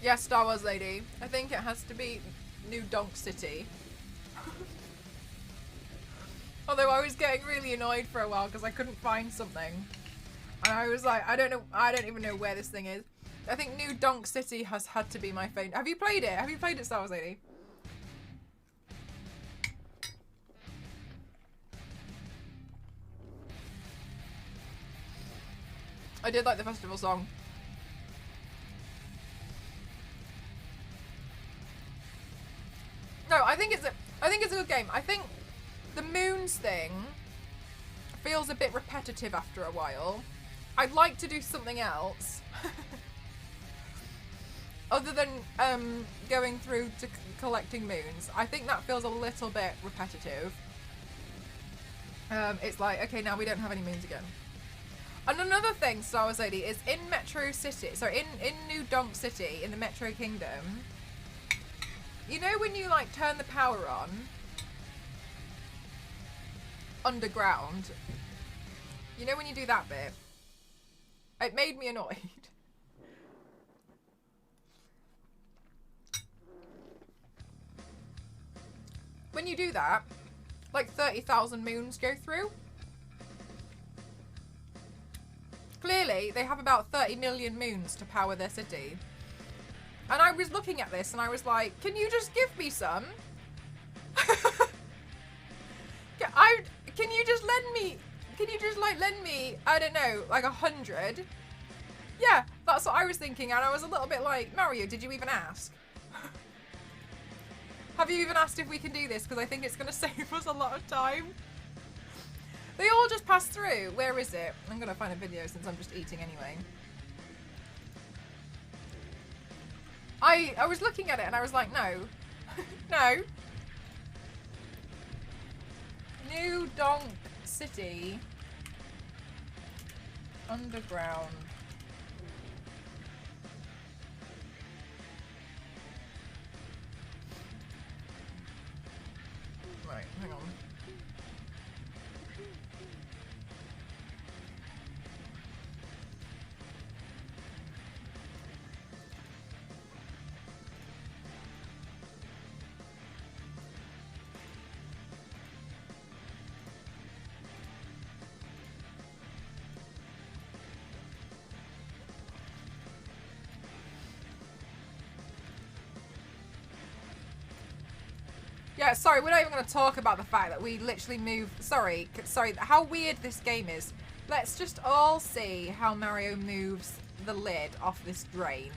Yes, Star Wars lady. I think it has to be New Donk City. Although I was getting really annoyed for a while because I couldn't find something. And I was like, I don't even know where this thing is. I think New Donk City has had to be my favorite. Have you played it? Have you played it, Star Wars lady? I did like the festival song. No, I think it's a good game. I think the moons thing feels a bit repetitive after a while. I'd like to do something else other than going through to collecting moons. I think that feels a little bit repetitive. It's like, okay, now we don't have any moons again. And another thing, Star Wars lady, is in Metro City, so in New Donk City, in the Metro Kingdom, you know when you like turn the power on underground, you know when you do that bit, it made me annoyed. When you do that, like 30,000 moons go through. Clearly, they have about 30 million moons to power their city. And I was looking at this and I was like, can you just give me some? Can you just lend me, I don't know, like 100? Yeah, that's what I was thinking. And I was a little bit like, Mario, did you even ask? Have you even asked if we can do this? Because I think it's going to save us a lot of time. They all just pass through. Where is it? I'm going to find a video since I'm just eating anyway. I was looking at it and I was like, no. No. New Donk City. Underground. Right, hang on. Yeah, sorry, we're not even going to talk about the fact that we literally move... Sorry, how weird this game is. Let's just all see how Mario moves the lid off this drain.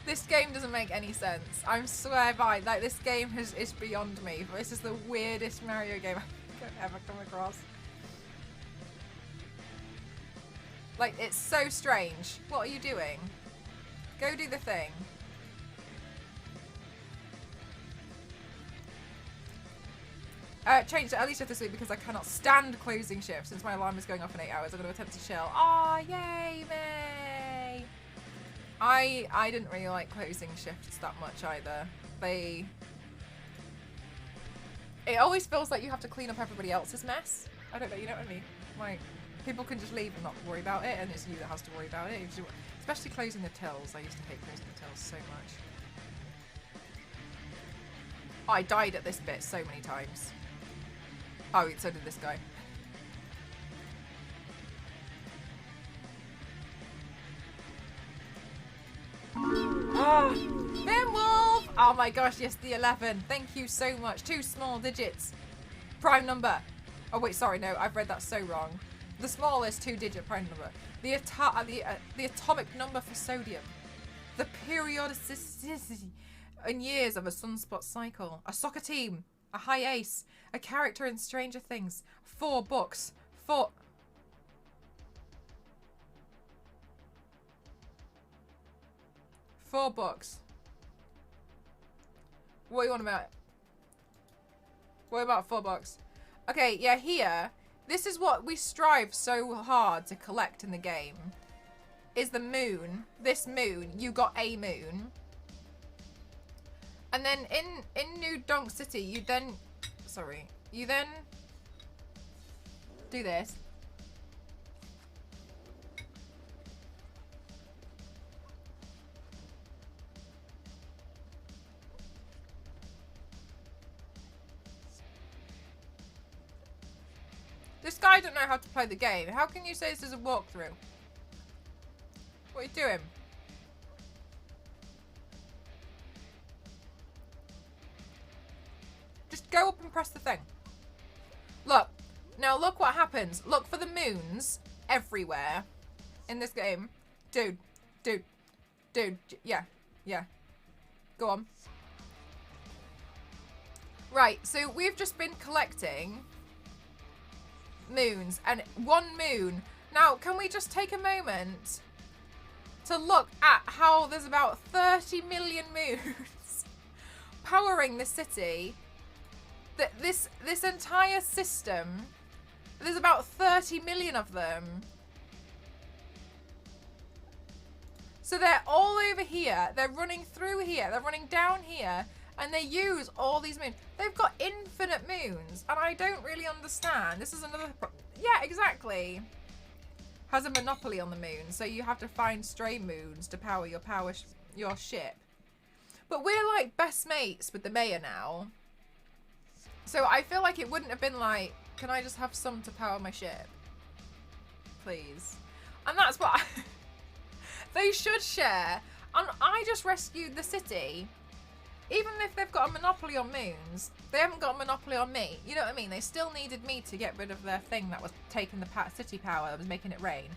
This game doesn't make any sense. I swear by, like, this game is beyond me. This is the weirdest Mario game I've ever come across. Like, it's so strange. What are you doing? Go do the thing. Changed it at least this week because I cannot stand closing shifts. Since my alarm is going off in 8 hours, I'm going to attempt to chill. Ah, yay me! I didn't really like closing shifts that much either. It always feels like you have to clean up everybody else's mess. I don't know, you know what I mean? Like, people can just leave and not worry about it, and it's you that has to worry about it. Especially closing the tills. I used to hate closing the tills so much. I died at this bit so many times. Oh, so did this guy. Oh, Wolf! Oh my gosh, yes, the 11. Thank you so much. 2 small digits. Prime number. Oh wait, sorry, no, I've read that so wrong. The smallest 2-digit prime number. The atomic number for sodium. The periodicity in years of a sunspot cycle. A soccer team. A high ace. A character in Stranger Things. 4 books. 4 books. What are you on about? What about 4 books? Okay, yeah, here. This is what we strive so hard to collect in the game. Is the moon. This moon. You got a moon. And then in New Donk City, you then... Sorry. You then... do this. This guy don't know how to play the game. How can you say this is a walkthrough? What are you doing? Just go up and press the thing. Look. Now look what happens. Look for the moons everywhere in this game. Dude. Yeah. Go on. Right, so we've just been collecting moons, and 1 moon. Now, can we just take a moment to look at how there's about 30 million moons powering the city? That this entire system, there's about 30 million of them. So they're all over here. They're running through here. They're running down here. And they use all these moons. They've got infinite moons. And I don't really understand. This is another... Yeah, exactly. Has a monopoly on the moon. So you have to find stray moons to power your ship. But we're like best mates with the mayor now. So I feel like it wouldn't have been like, can I just have some to power my ship? Please. And that's what they should share. And I just rescued the city. even if they've got a monopoly on moons, they haven't got a monopoly on me. You know what I mean? They still needed me to get rid of their thing that was taking the city power, that was making it rain.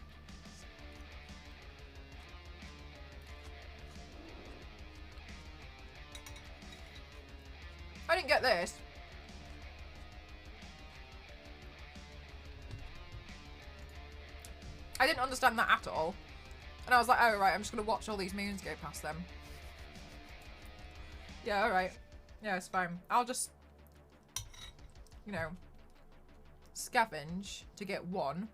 I didn't get this. I didn't understand that at all. And I was like, oh, right, I'm just going to watch all these moons go past them. Yeah, alright. Yeah, it's fine. I'll just, you know, scavenge to get one.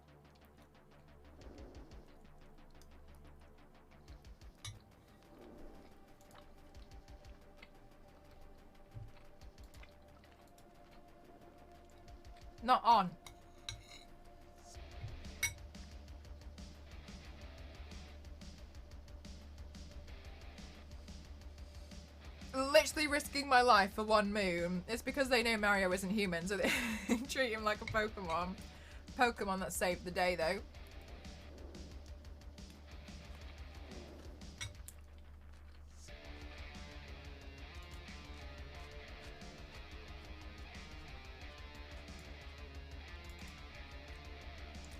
Not on. Literally risking my life for one moon. It's because they know Mario isn't human, so they treat him like a Pokemon. Pokemon that saved the day, though.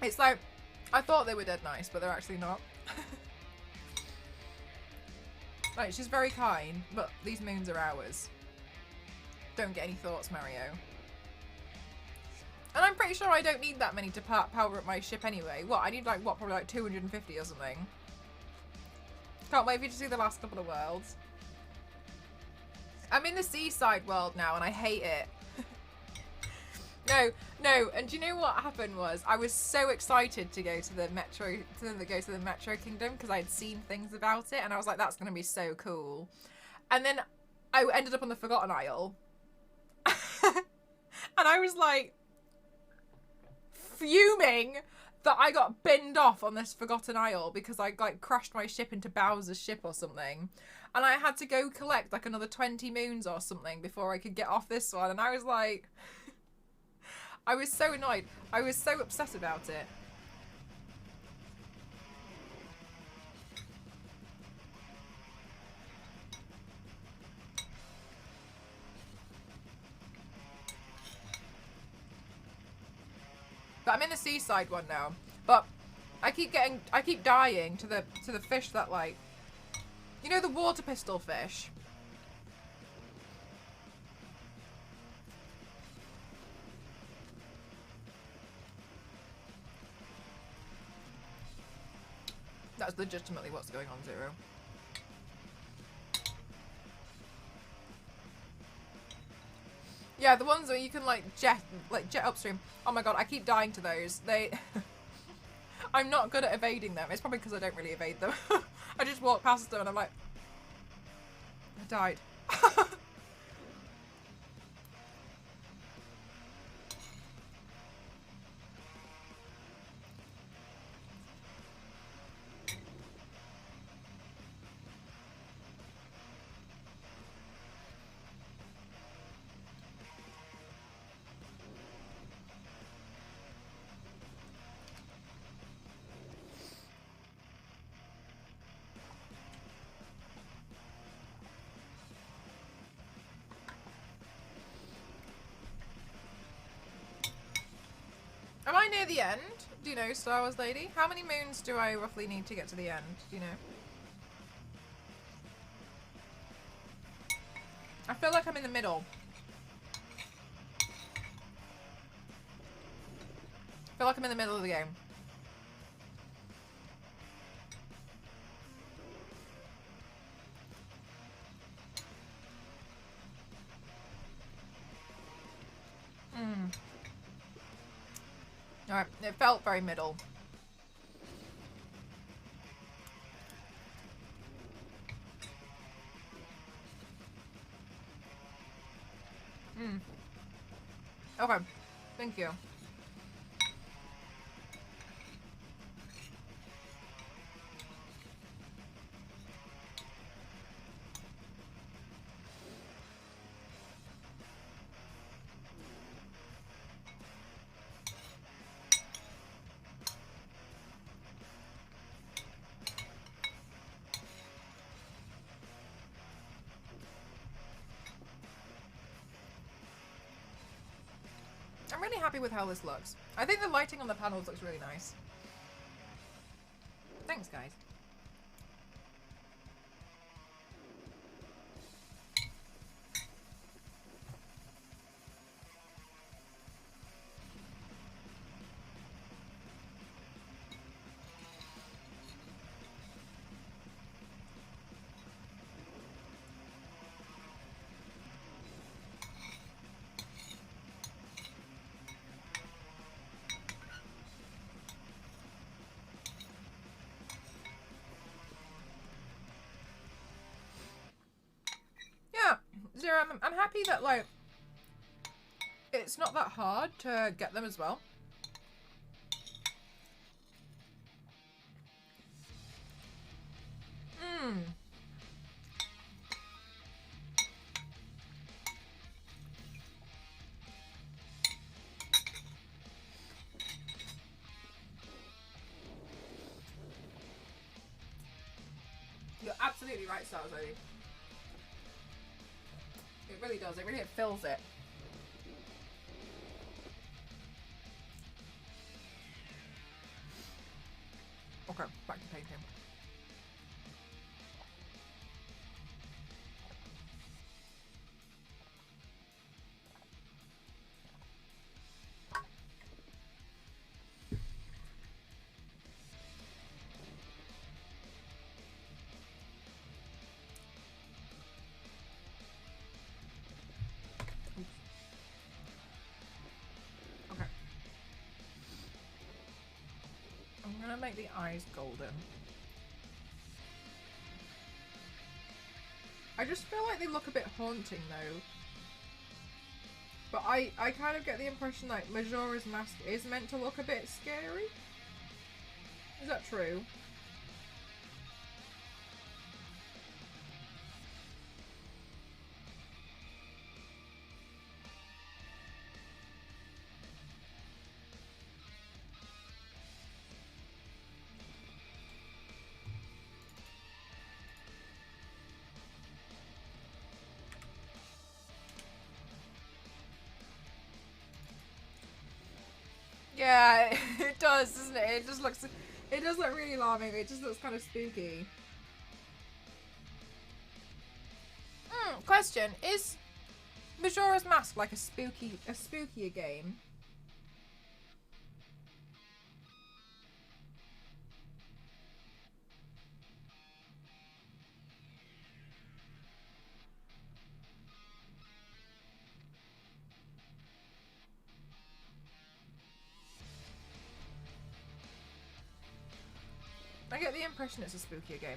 It's like, I thought they were dead nice, but they're actually not. Like, she's very kind, but these moons are ours. Don't get any thoughts, Mario. And I'm pretty sure I don't need that many to power up my ship anyway. What, I need like, what, probably like 250 or something. Can't wait for you to see the last couple of worlds. I'm in the seaside world now and I hate it. No, and do you know what happened was I was so excited to go to the Metro Kingdom because I had seen things about it and I was like, that's gonna be so cool. And then I ended up on the Forgotten Isle. And I was like fuming that I got binned off on this Forgotten Isle because I like crashed my ship into Bowser's ship or something. And I had to go collect like another 20 moons or something before I could get off this one. And I was like, I was so annoyed. I was so upset about it. But I'm in the seaside one now. But I keep dying to the fish that like, you know, the water pistol fish. That's legitimately what's going on, Zero. Yeah, the ones where you can like jet upstream. Oh my god, I keep dying to those. I'm not good at evading them. It's probably because I don't really evade them. I just walk past them and I'm like, I died. Am I near the end? Do you know, Star Wars lady? How many moons do I roughly need to get to the end? Do you know? I feel like I'm in the middle. I feel like I'm in the middle of the game. Alright, it felt very middle. Okay, thank you. really happy with how this looks. I think the lighting on the panels looks really nice. Thanks, guys. Zero, I'm happy that, like, it's not that hard to get them as well. You're absolutely right, Star Zoe. It really does. It really fills it. Okay, back to painting. I'm gonna make the eyes golden. I just feel like they look a bit haunting though. But I kind of get the impression like Majora's Mask is meant to look a bit scary. Is that true? Yeah, it does, doesn't it? It just looks, it does look really alarming. It just looks kind of spooky. Question: is Majora's Mask like a spookier game? I get the impression it's a spookier game.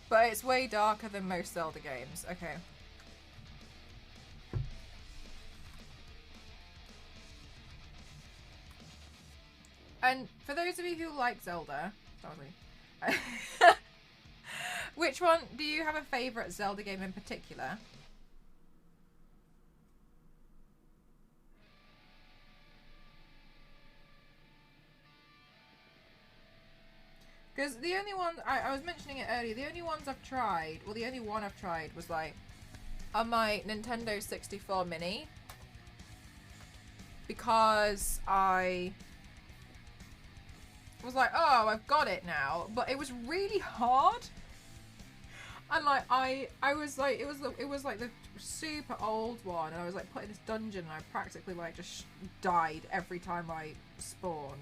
But it's way darker than most Zelda games. Okay. And for those of you who like Zelda, sorry, which one do you have a favourite Zelda game in particular? Because the only one, I was mentioning it earlier, the only ones I've tried, well the only one I've tried was like on my Nintendo 64 Mini. Because I was like, oh, I've got it now. But it was really hard. And like, I was like, it was like the super old one. And I was like put in this dungeon and I practically like just died every time I spawned.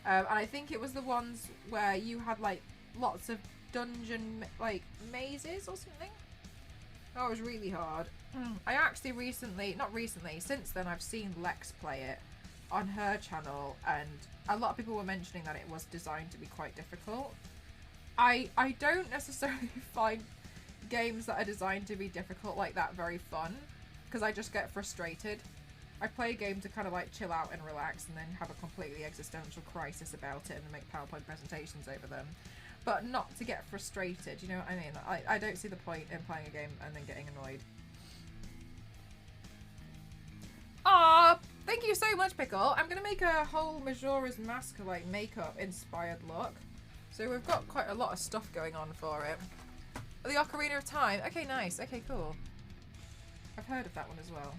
And I think it was the ones where you had like lots of dungeon like mazes or something. That was really hard. I actually since then I've seen Lex play it on her channel, and a lot of people were mentioning that it was designed to be quite difficult. I don't necessarily find games that are designed to be difficult like that very fun, because I just get frustrated. I play a game to kind of like chill out and relax and then have a completely existential crisis about it and make PowerPoint presentations over them. But not to get frustrated, you know what I mean? I don't see the point in playing a game and then getting annoyed. Ah, thank you so much, Pickle. I'm going to make a whole Majora's Mask like makeup inspired look. So we've got quite a lot of stuff going on for it. The Ocarina of Time. Okay, nice. Okay, cool. I've heard of that one as well.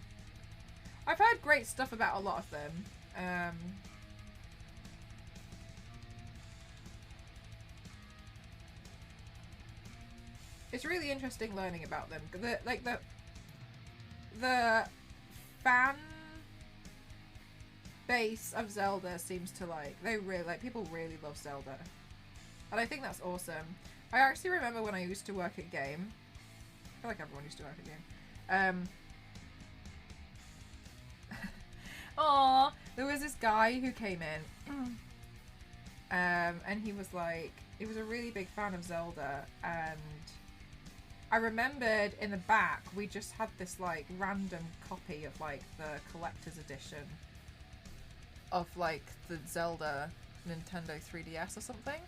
I've heard great stuff about a lot of them. It's really interesting learning about them. The fan base of Zelda seems to people really love Zelda. And I think that's awesome. I actually remember when I used to work at Game. I feel like everyone used to work at Game. Aww, there was this guy who came in. And he was a really big fan of Zelda. And I remembered in the back, we just had this like random copy of like the collector's edition of like the Zelda Nintendo 3DS or something.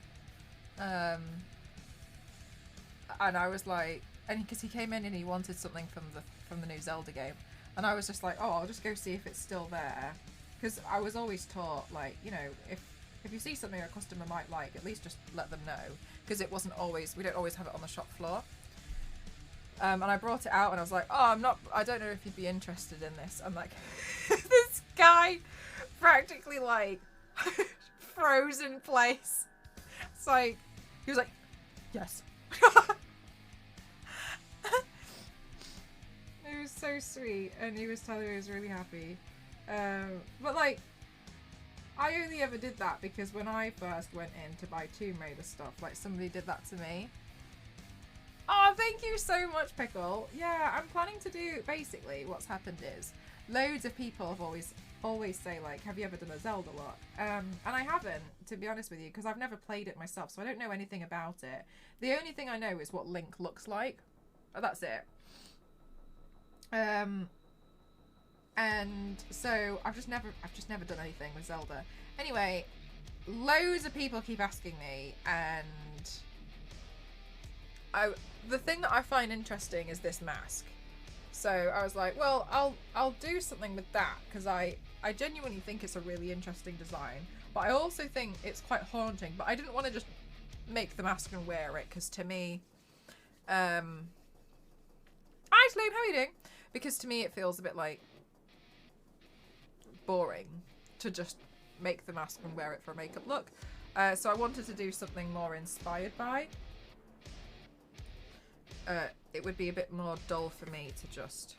And I was like, and because he came in and he wanted something from the new Zelda game, and I was just like, oh, I'll just go see if it's still there, because I was always taught, like, you know, if you see something a customer might like, at least just let them know, because it wasn't always, we don't always have it on the shop floor. And I brought it out and I was like, oh, I don't know if you'd be interested in this. I'm like, this guy practically like froze in place. It's like, he was like, yes. It was so sweet, and he was telling me he was really happy. But like, I only ever did that because when I first went in to buy Tomb Raider stuff, like somebody did that to me. Oh, thank you so much, Pickle. Yeah, I'm planning to do, basically what's happened is loads of people have always say like, have you ever done a Zelda lot? And I haven't, to be honest with you, because I've never played it myself, so I don't know anything about it. The only thing I know is what Link looks like. That's it. And so I've just never done anything with Zelda. Anyway, loads of people keep asking me, and the thing that I find interesting is this mask. So I was like, well, I'll do something with that, because I genuinely think it's a really interesting design, but I also think it's quite haunting. But I didn't want to just make the mask and wear it, because to me, hi Sloom, how are you doing? Because to me it feels a bit like boring to just make the mask and wear it for a makeup look. So I wanted to do something more inspired by. It would be a bit more dull for me to just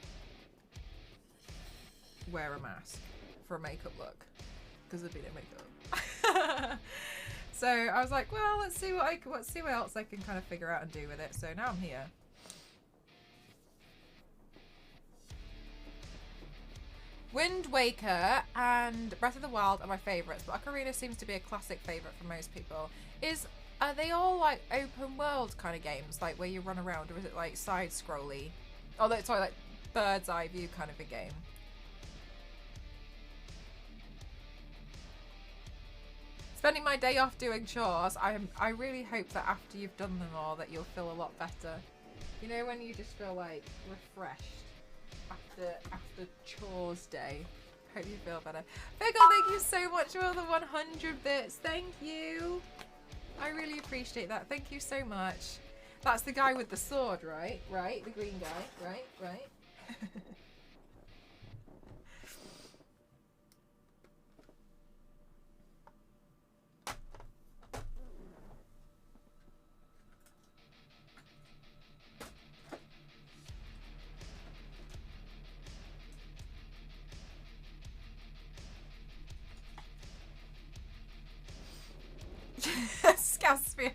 wear a mask for a makeup look, because there'd be no makeup. So I was like, well, let's see what else I can kind of figure out and do with it. So now I'm here. Wind Waker and Breath of the Wild are my favourites, but Ocarina seems to be a classic favourite for most people. Are they all like open world kind of games, like where you run around, or is it like side scrolly? Oh, sorry, like bird's eye view kind of a game. Spending my day off doing chores. I really hope that after you've done them all that you'll feel a lot better. You know, when you just feel like refreshed after chores day. Hope you feel better. Pickle, thank you so much for all the 100 bits. Thank you. I really appreciate that. Thank you so much. That's the guy with the sword, right? Right? The green guy. Right? Right? Scaspia.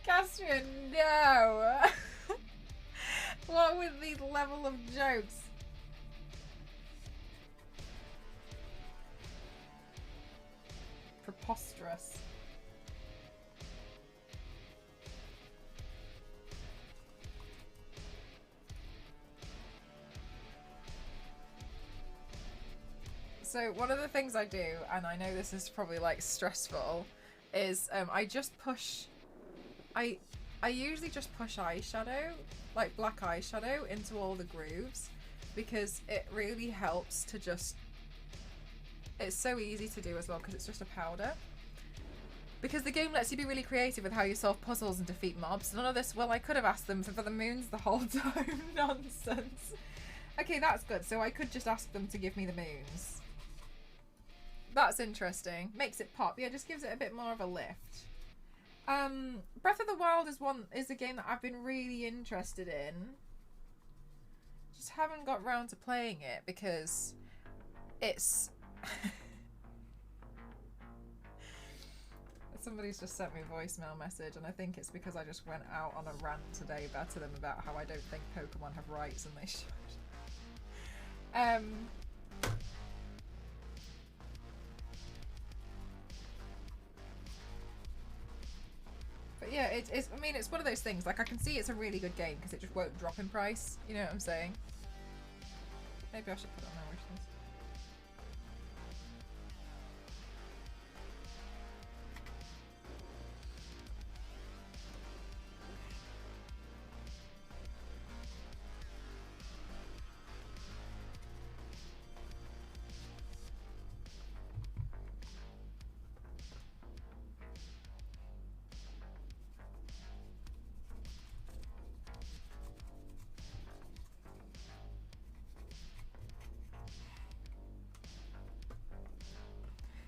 Castrian, no. What with these level of jokes? Preposterous. So one of the things I do, and I know this is probably like stressful, is I just push. I usually just push eyeshadow, like black eyeshadow, into all the grooves, because it really helps to just. It's so easy to do as well because it's just a powder. Because the game lets you be really creative with how you solve puzzles and defeat mobs. None of this. Well, I could have asked them for the moons the whole time. Nonsense. Okay, that's good. So I could just ask them to give me the moons. That's interesting. Makes it pop. Yeah, just gives it a bit more of a lift. Breath of the Wild is a game that I've been really interested in. Just haven't got round to playing it because it's somebody's just sent me a voicemail message, and I think it's because I just went out on a rant today to them about how I don't think Pokemon have rights and they should. But yeah, it's. I mean, it's one of those things. Like, I can see it's a really good game because it just won't drop in price. You know what I'm saying? Maybe I should put it on my wish list.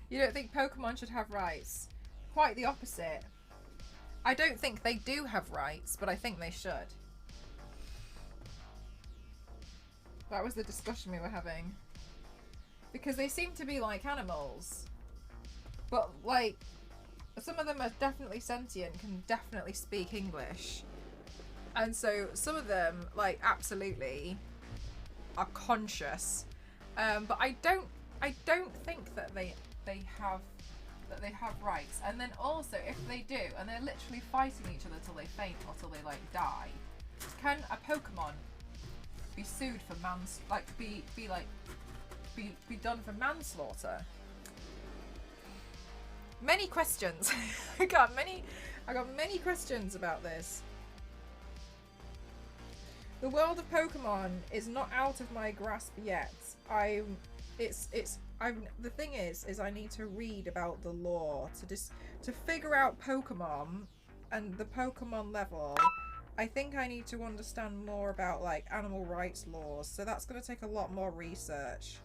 You don't think Pokemon should have rights? Quite the opposite. I don't think they do have rights, but I think they should. That was the discussion we were having. Because they seem to be like animals. But, like, some of them are definitely sentient, can definitely speak English. And so some of them, like, absolutely are conscious. But I don't think that they have rights. And then also, if they do, and they're literally fighting each other till they faint or till they like die, can a Pokemon be sued for be done for manslaughter? Many questions. I got many questions about this. The world of Pokemon is not out of my grasp yet. The thing is I need to read about the lore to figure out Pokemon and the Pokemon level. I think I need to understand more about like animal rights laws, so that's going to take a lot more research.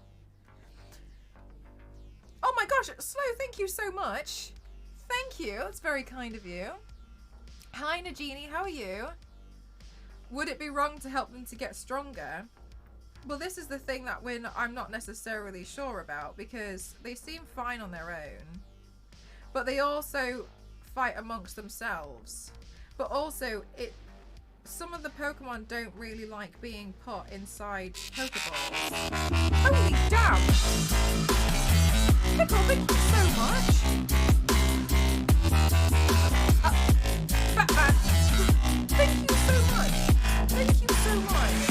Oh my gosh, Slow, thank you so much. Thank you, that's very kind of you. Hi Nagini, how are you? Would it be wrong to help them to get stronger? Well, this is the thing that I'm not necessarily sure about, because they seem fine on their own, but they also fight amongst themselves. But also, some of the Pokemon don't really like being put inside Pokeballs. Holy damn! Pickle, thank you so much! Batman! Thank you so much! Thank you so much!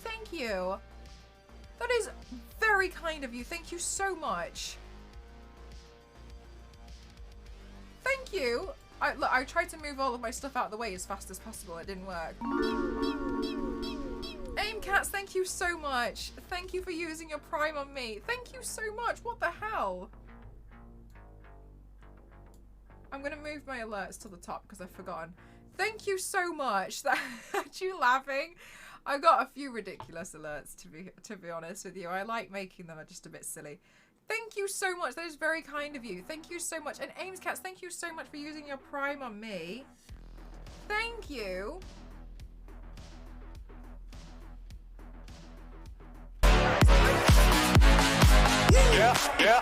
Thank you. That is very kind of you. Thank you so much. Thank you. I tried to move all of my stuff out of the way as fast as possible. It didn't work. Aimcats, thank you so much. Thank you for using your Prime on me. Thank you so much. What the hell? I'm going to move my alerts to the top because I've forgotten. Thank you so much. That you laughing? I got a few ridiculous alerts, to be honest with you. I like making them just a bit silly. Thank you so much. That is very kind of you. Thank you so much. And Aimscats, thank you so much for using your Prime on me. Thank you. Yeah.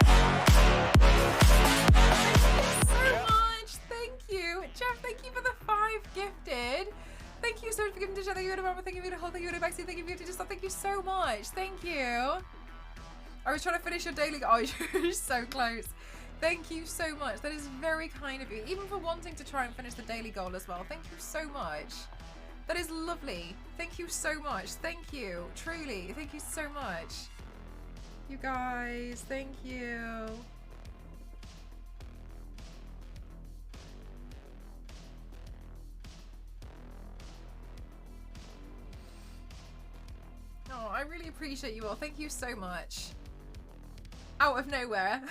for giving to show. Thank you to Mama. Thank you to Hold. Thank you to Maxie. Thank you to just. Thank you so much. Thank you. I was trying to finish your daily. Oh, you're so close. Thank you so much. That is very kind of you. Even for wanting to try and finish the daily goal as well. Thank you so much. That is lovely. Thank you so much. Thank you. Truly. Thank you so much. You guys. Thank you. Oh, I really appreciate you all. Thank you so much. Out of nowhere.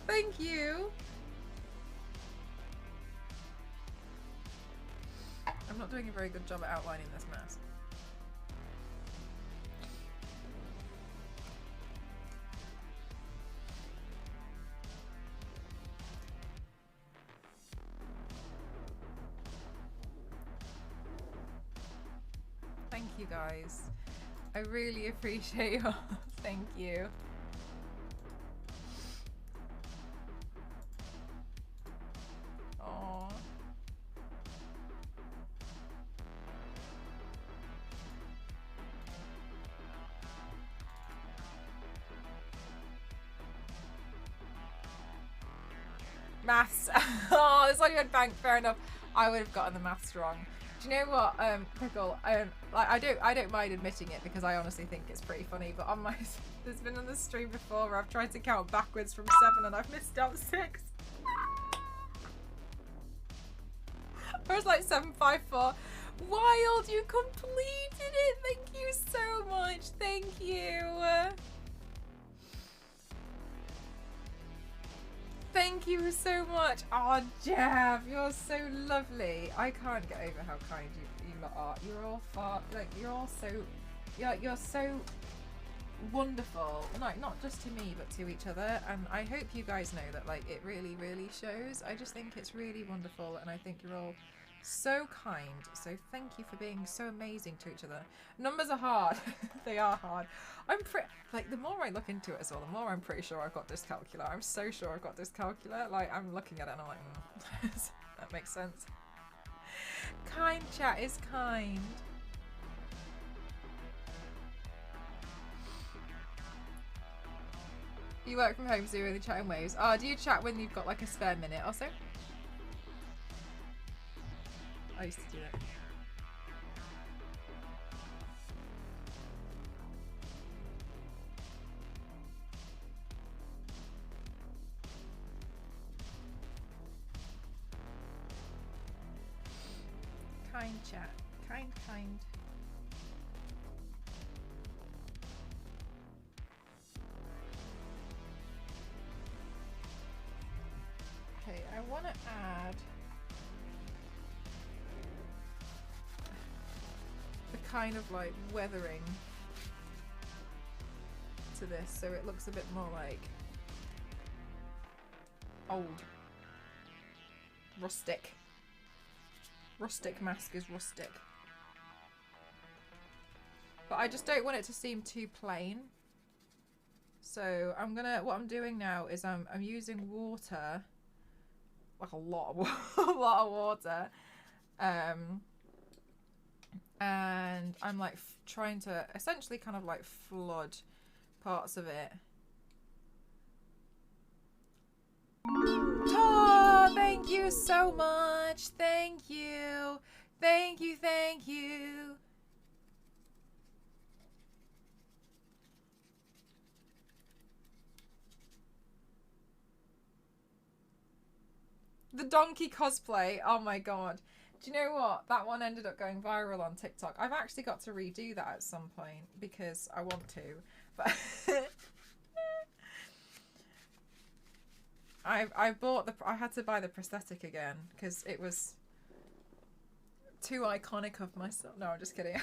Thank you. I'm not doing a very good job at outlining this mess. Thank you guys. I really appreciate you all. Thank you. Aww. Maths. Oh, it's like you had bank. Fair enough. I would have gotten the maths wrong. Do you know what, Pickle? Like I don't mind admitting it because I honestly think it's pretty funny. But on my, there's been on the stream before where I've tried to count backwards from 7 and I've missed out 6. I was like 754. Wild, you completed it. Thank you so much. Thank you. Thank you so much. Oh, Jeff, you're so lovely. I can't get over how kind you lot are. You're all you're all so, you're so wonderful. Like, not just to me, but to each other. And I hope you guys know that, like, it really, really shows. I just think it's really wonderful, and I think you're all so kind. So thank you for being so amazing to each other. Numbers are hard. They are hard. I'm like, the more I look into it as well, the more I'm pretty sure I've got dyscalculia. I'm so sure I've got dyscalculia. Like, I'm looking at it and I'm like, that makes sense. Kind chat is kind. You work from home, so you really chat in waves. Oh, do you chat when you've got like a spare minute or so? I used to do that. Kind chat. Kind. Okay, I want to add the kind of like weathering to this so it looks a bit more like old. Rustic. Rustic mask is rustic. But I just don't want it to seem too plain. So what I'm doing now is I'm using water, like a lot of water, and I'm like trying to essentially kind of like flood parts of it. Oh, thank you so much. Thank you. Thank you. Thank you. The donkey cosplay. Oh my god. Do you know what? That one ended up going viral on TikTok. I've actually got to redo that at some point because I want to. But I had to buy the prosthetic again because it was too iconic of myself. No, I'm just kidding.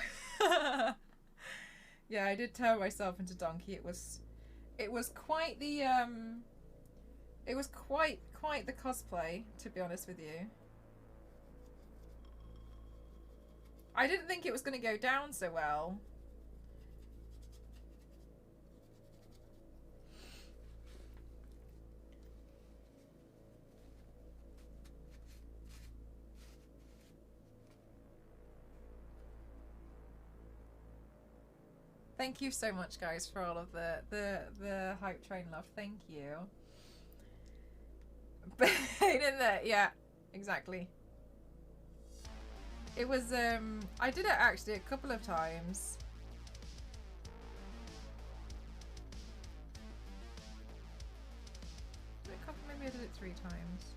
Yeah, I did turn myself into donkey. It was quite the it was quite the cosplay, to be honest with you. I didn't think it was going to go down so well. Thank you so much, guys, for all of the hype train love. Thank you. But in there, yeah, exactly. It was I did it actually a couple of times. Maybe I did it 3 times.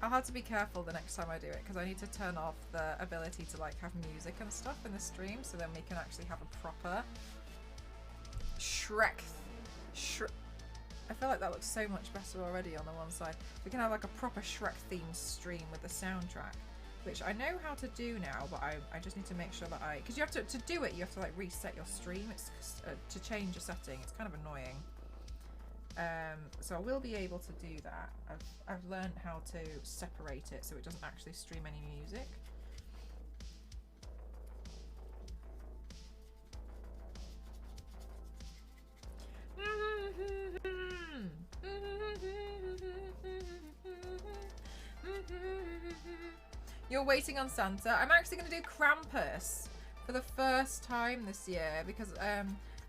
I'll have to be careful the next time I do it because I need to turn off the ability to like have music and stuff in the stream, so then we can actually have a proper Shrek. I feel like that looks so much better already on the one side. We can have like a proper Shrek themed stream with the soundtrack, which I know how to do now, but I just need to make sure that because you have to do it, you have to like reset your stream. It's to change a setting. It's kind of annoying. So I will be able to do that. I've learned how to separate it so it doesn't actually stream any music. You're waiting on Santa. I'm actually going to do Krampus for the first time this year because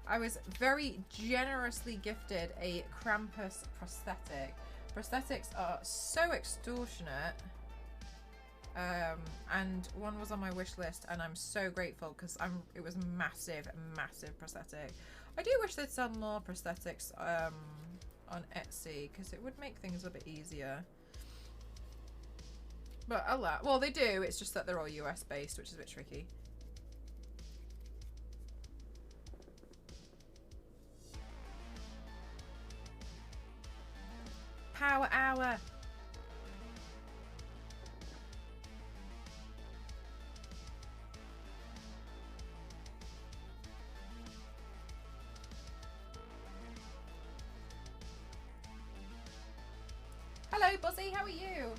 I was very generously gifted a Krampus prosthetic. Prosthetics are so extortionate. And one was on my wish list and I'm so grateful because it was massive prosthetic. I do wish they'd sell more prosthetics on Etsy because it would make things a bit easier. But well, they do, it's just that they're all US based, which is a bit tricky. Power hour. Hello, Buzzy, how are you?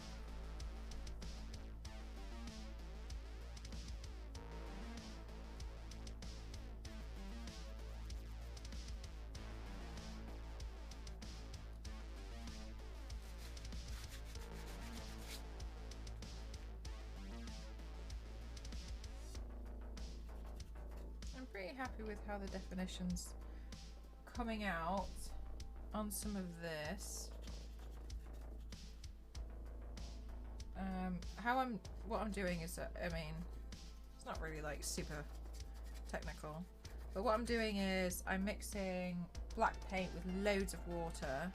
Pretty happy with how the definition's coming out on some of this. What I'm doing is, I mean, it's not really like super technical, but what I'm doing is I'm mixing black paint with loads of water,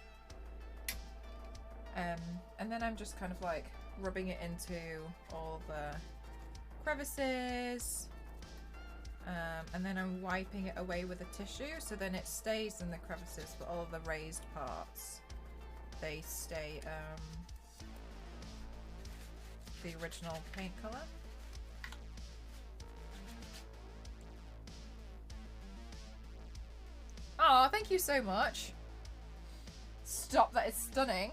and then I'm just kind of like rubbing it into all the crevices. And then I'm wiping it away with a tissue so then it stays in the crevices, but all the raised parts, they stay the original paint colour. Oh, thank you so much. Stop, that is stunning.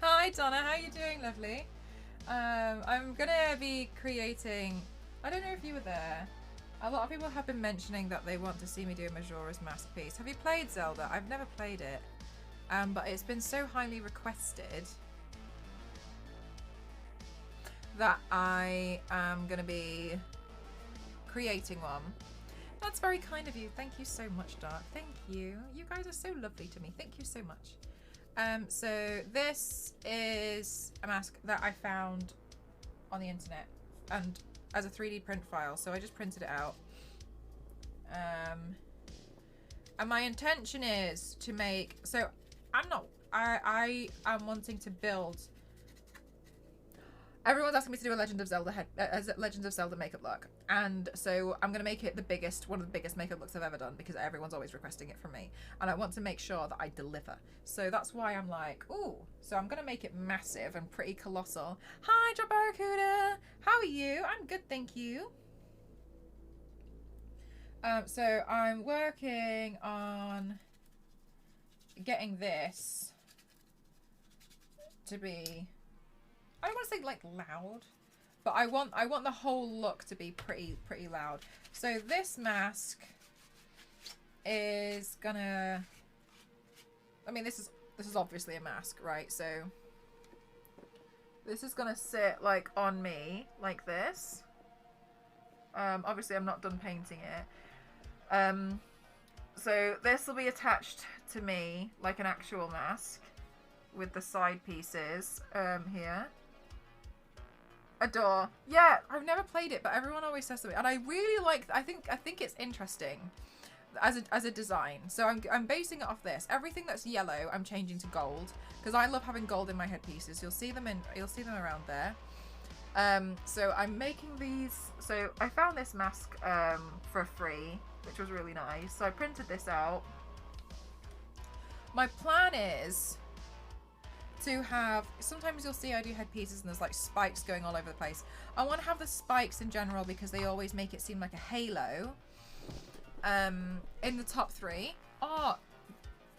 Hi Donna, how are you doing, lovely? I'm gonna be creating, I don't know if you were there, a lot of people have been mentioning that they want to see me do a Majora's Mask piece. Have you played Zelda? I've never played it, but it's been so highly requested that I am going to be creating one. That's very kind of you. Thank you so much, Dark. Thank you. You guys are so lovely to me. Thank you so much. So this is a mask that I found on the internet and as a 3D print file, so I just printed it out. And my intention is to make, so I am wanting to build, everyone's asking me to do a Legend of Zelda makeup look, and so I'm gonna make it the biggest, one of the biggest makeup looks I've ever done because everyone's always requesting it from me, and I want to make sure that I deliver. So that's why I'm like, ooh, so I'm gonna make it massive and pretty colossal. Hi, Drop Barracuda, how are you? I'm good, thank you. So I'm working on getting this to be, I don't want to say like loud, but I want the whole look to be pretty loud. So this mask is gonna, I mean, this is obviously a mask, right? So this is gonna sit like on me like this. Obviously I'm not done painting it. So this will be attached to me like an actual mask with the side pieces here. Adore. Yeah, I've never played it, but everyone always says to me, and I really like. I think it's interesting as a design. So I'm basing it off this. Everything that's yellow, I'm changing to gold because I love having gold in my headpieces. You'll see them around there. So I'm making these. So I found this mask for free, which was really nice. So I printed this out. My plan is to have, sometimes you'll see I do headpieces and there's like spikes going all over the place. I want to have the spikes in general because they always make it seem like a halo. In the top 3. Oh,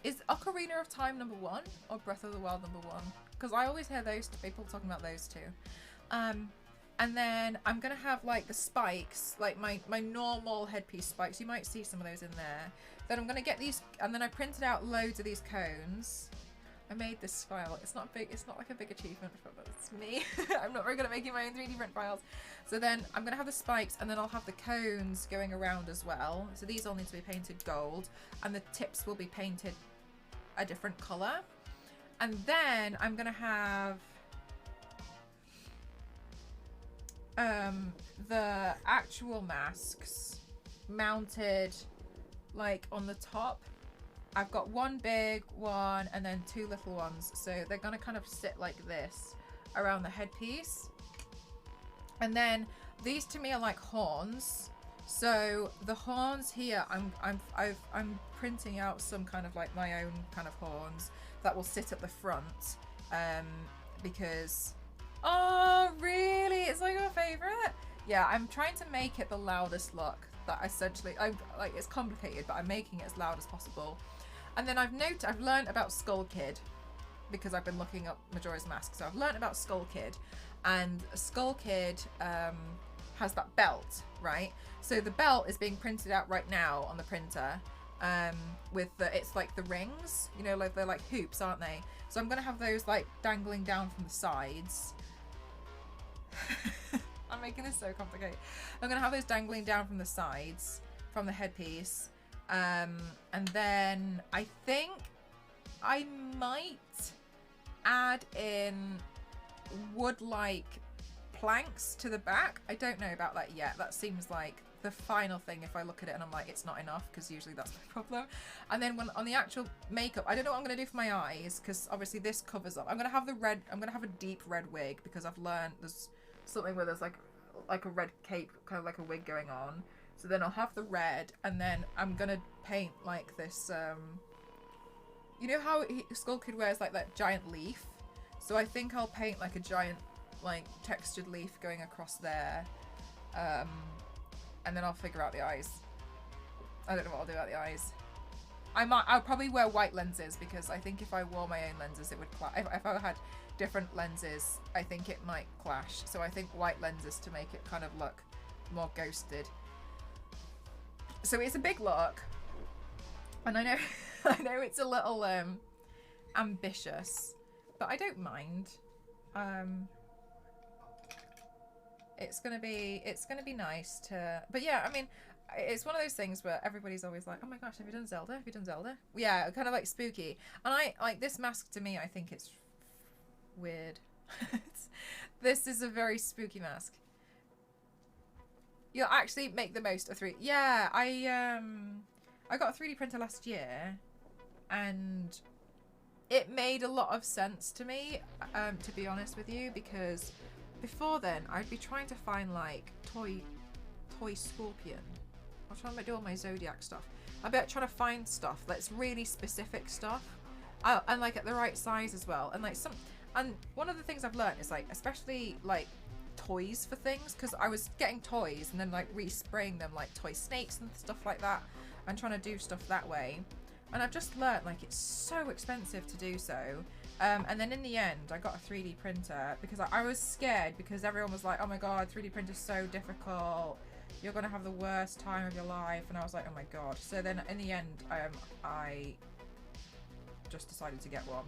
is Ocarina of Time number 1 or Breath of the Wild number 1? Because I always hear those people talking about those two. And then I'm gonna have like the spikes, like my normal headpiece spikes. You might see some of those in there. Then I'm gonna get these, and then I printed out loads of these cones. I made this file. It's not big. It's not like a big achievement, but it's me. I'm not very good at making my own 3D print files. So then I'm gonna have the spikes, and then I'll have the cones going around as well. So these all need to be painted gold, and the tips will be painted a different color. And then I'm gonna have the actual masks mounted like on the top. I've got one big one and then 2 little ones, so they're gonna kind of sit like this around the headpiece. And then these to me are like horns. So the horns here, I'm printing out some kind of like my own kind of horns that will sit at the front, because, oh really? It's like your favorite? Yeah, I'm trying to make it the loudest look. That essentially, like, it's complicated, but I'm making it as loud as possible. And then I've learned about Skull Kid because I've been looking up Majora's Mask. So I've learned about Skull Kid, and Skull Kid has that belt, right? So the belt is being printed out right now on the printer, with it's like the rings, you know, like they're like hoops, aren't they? So I'm gonna have those like dangling down from the sides. I'm making this so complicated. I'm gonna have those dangling down from the sides from the headpiece. And then I think I might add in wood-like planks to the back. I don't know about that yet. That seems like the final thing if I look at it and I'm like, it's not enough, because usually that's my problem. And then when on the actual makeup, I don't know what I'm gonna do for my eyes, because obviously this covers up. I'm gonna have a deep red wig, because I've learned there's something where there's like a red cape, kind of like a wig going on. So then I'll have the red, and then I'm gonna paint like this, you know how Skull Kid wears like that giant leaf? So I think I'll paint like a giant, like, textured leaf going across there. And then I'll figure out the eyes. I don't know what I'll do about the eyes. I'll probably wear white lenses, because I think if I wore my own lenses, it would clash. If I had different lenses, I think it might clash. So I think white lenses to make it kind of look more ghosted. So it's a big look, and I know I know it's a little ambitious, but I don't mind. It's gonna be nice to, but yeah, I mean, it's one of those things where everybody's always like, oh my gosh, have you done Zelda? Have you done Zelda? Yeah, kind of like spooky. And I like this mask. To me, I think it's weird. This is a very spooky mask. You'll actually make the most of 3D. Yeah, I got a 3D printer last year, and it made a lot of sense to me, to be honest with you, because before then I'd be trying to find like toy scorpion. I was trying to do all my zodiac stuff. I'd be trying to find stuff that's really specific stuff, and like at the right size as well. And like and one of the things I've learned is like, especially like toys for things, because I was getting toys and then like respraying them like toy snakes and stuff like that, and trying to do stuff that way. And I've just learned like it's so expensive to do so. And then in the end I got a 3D printer because I was scared, because everyone was like, oh my god, 3D printer's so difficult, you're gonna have the worst time of your life. And I was like, oh my god. So then in the end I just decided to get one,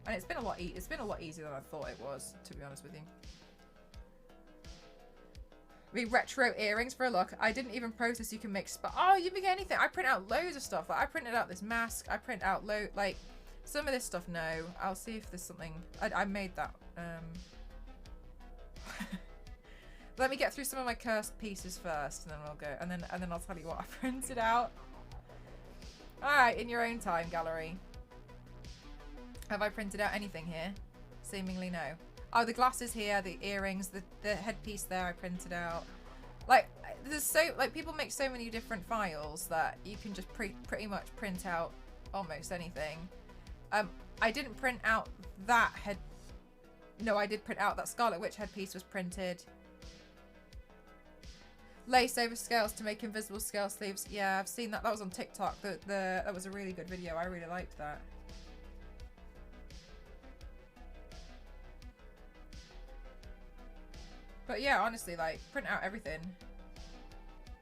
and it's been a lot easier than I thought it was, to be honest with you. The retro earrings for a look. I didn't even process you can make oh, you can make anything. I print out loads of stuff. Like, I printed out this mask. I print out like some of this stuff. No, I'll see if there's something. I made that. Let me get through some of my cursed pieces first, and then we'll go. And then I'll tell you what I printed out. All right, in your own time, gallery. Have I printed out anything here? Seemingly no. Oh, the glasses here, the earrings, the headpiece there I printed out. Like, there's like, people make so many different files that you can just pretty much print out almost anything. I didn't print out that No, I did print out that Scarlet Witch headpiece was printed. Lace over scales to make invisible scale sleeves. Yeah, I've seen that. That was on TikTok. That was a really good video. I really liked that. But yeah, honestly, like, print out everything.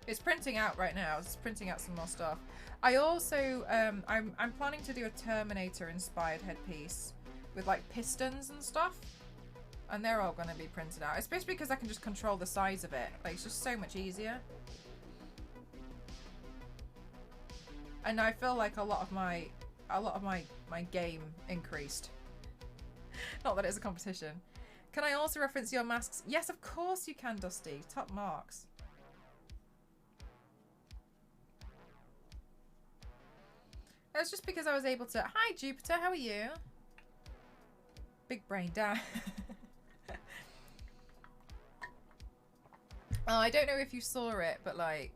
It's printing out right now. It's printing out some more stuff. I also, I'm planning to do a Terminator-inspired headpiece with, like, pistons and stuff. And they're all going to be printed out. Especially because I can just control the size of it. Like, it's just so much easier. And I feel like a lot of my game increased. Not that it's a competition. Can I also reference your masks? Yes, of course you can, Dusty. Top marks. It was just because I was able to... Hi, Jupiter. How are you? Big brain down. Oh, I don't know if you saw it, but like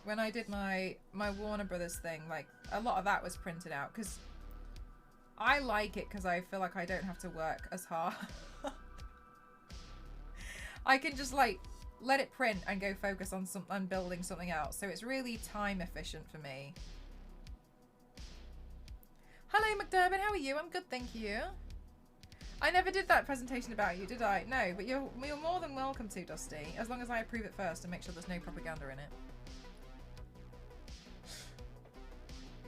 when I did my Warner Brothers thing, like a lot of that was printed out because I like it because I feel like I don't have to work as hard. I can just like let it print and go focus on building something else. So it's really time efficient for me. Hello, McDermott. How are you? I'm good, thank you. I never did that presentation about you, did I? No, but you're more than welcome to, Dusty, as long as I approve it first and make sure there's no propaganda in it.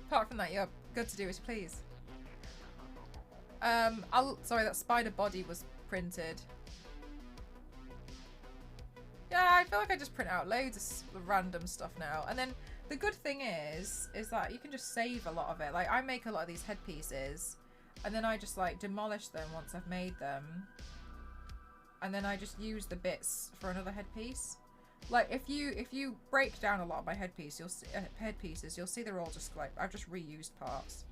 Apart from that, you're good to do as you please. Sorry, that spider body was printed. Yeah, I feel like I just print out loads of random stuff now. And then the good thing is that you can just save a lot of it. Like, I make a lot of these headpieces. And then I just like demolish them once I've made them. And then I just use the bits for another headpiece. Like if you break down a lot of my headpieces, you'll see they're all just like I've just reused parts.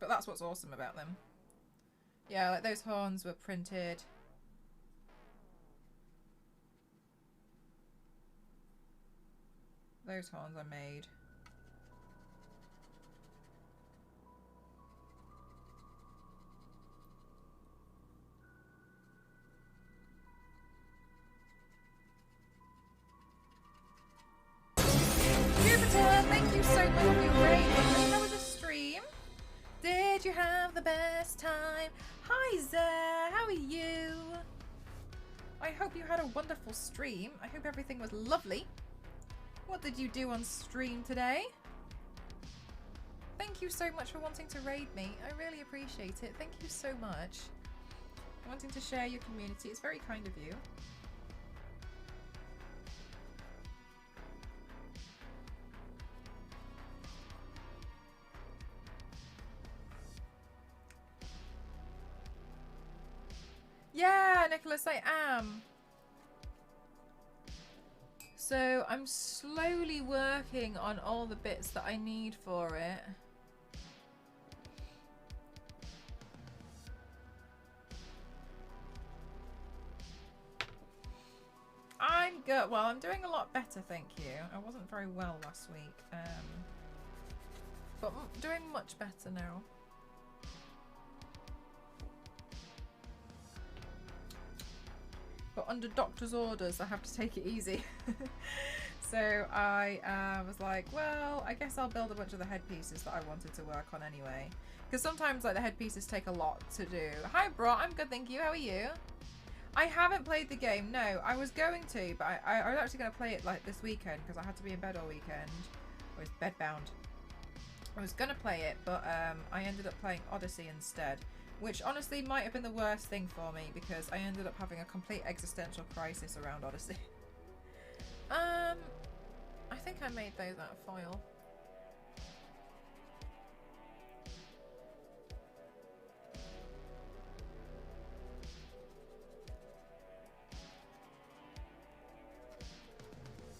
But that's what's awesome about them. Yeah, like those horns were printed. Those horns I made. Jupiter, thank you so much for your raid. How was the stream? Did you have the best time? Hi Zare, how are you? I hope you had a wonderful stream. I hope everything was lovely. What did you do on stream today? Thank you so much for wanting to raid me. I really appreciate it. Thank you so much. Wanting to share your community. It's very kind of you. Yeah, Nicholas, I am. So I'm slowly working on all the bits that I need for it. I'm good. Well, I'm doing a lot better, thank you. I wasn't very well last week, but I'm doing much better now. But under doctor's orders, I have to take it easy. So I was like, well, I guess I'll build a bunch of the headpieces that I wanted to work on anyway. Because sometimes like the headpieces take a lot to do. Hi, bro. I'm good, thank you. How are you? I haven't played the game. No, I was going to, but I was actually going to play it like this weekend because I had to be in bed all weekend. I was bedbound. I was going to play it, but I ended up playing Odyssey instead. Which honestly might have been the worst thing for me because I ended up having a complete existential crisis around Odyssey. I think I made those out of foil.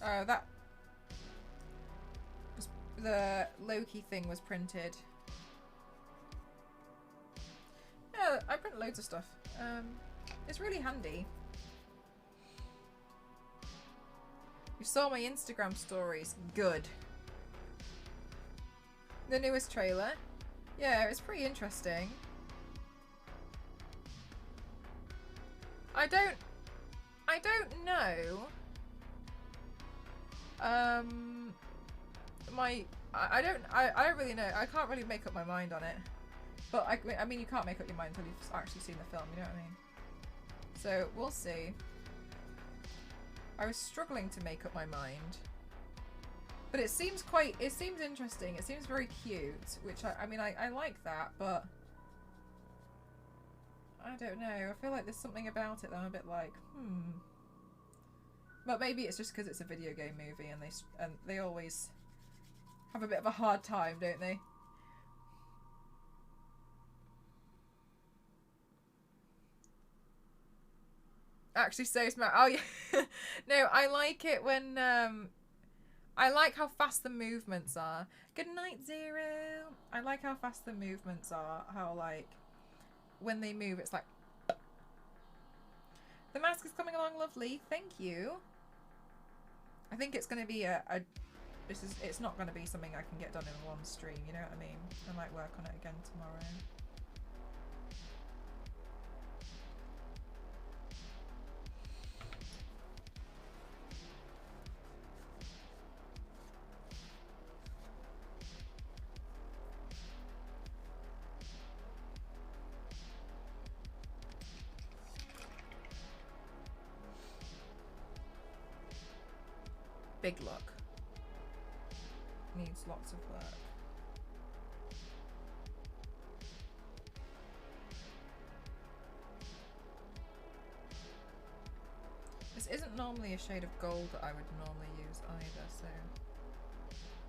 Oh, that was the Loki thing was printed. Yeah, I print loads of stuff. It's really handy. You saw my Instagram stories. Good. The newest trailer. Yeah, it's pretty interesting. I don't know. I don't really know. I can't really make up my mind on it. But I mean, you can't make up your mind until you've actually seen the film, you know what I mean? So, we'll see. I was struggling to make up my mind. But it seems interesting. It seems very cute, which I mean, I like that, but I don't know. I feel like there's something about it that I'm a bit like, But maybe it's just because it's a video game movie and they always have a bit of a hard time, don't they? Actually, so smart. Oh yeah. No, I like it when I like how fast the movements are. Good night, Zero. I like how fast the movements are. How like when they move, it's like the mask is coming along lovely. Thank you. I think it's going to be it's not going to be something I can get done in one stream. You know what I mean? I might work on it again tomorrow. Big look. Needs lots of work. This isn't normally a shade of gold that I would normally use either, so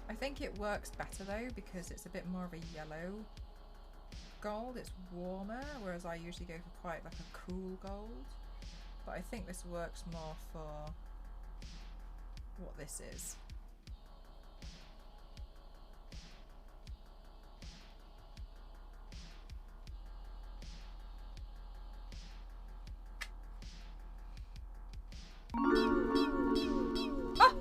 I think it works better though because it's a bit more of a yellow gold. It's warmer, whereas I usually go for quite like a cool gold. But I think this works more for what this is. Ah!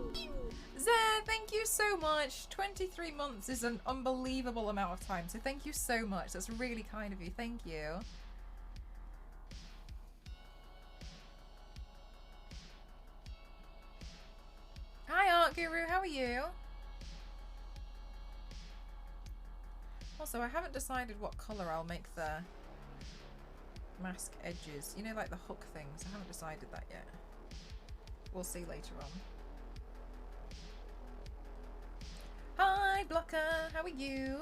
Zed, thank you so much. 23 months is an unbelievable amount of time, so thank you so much. That's really kind of you. Thank you. Hi Art Guru, how are you? Also, I haven't decided what colour I'll make the mask edges. You know, like the hook things. I haven't decided that yet. We'll see later on. Hi Blocker, how are you?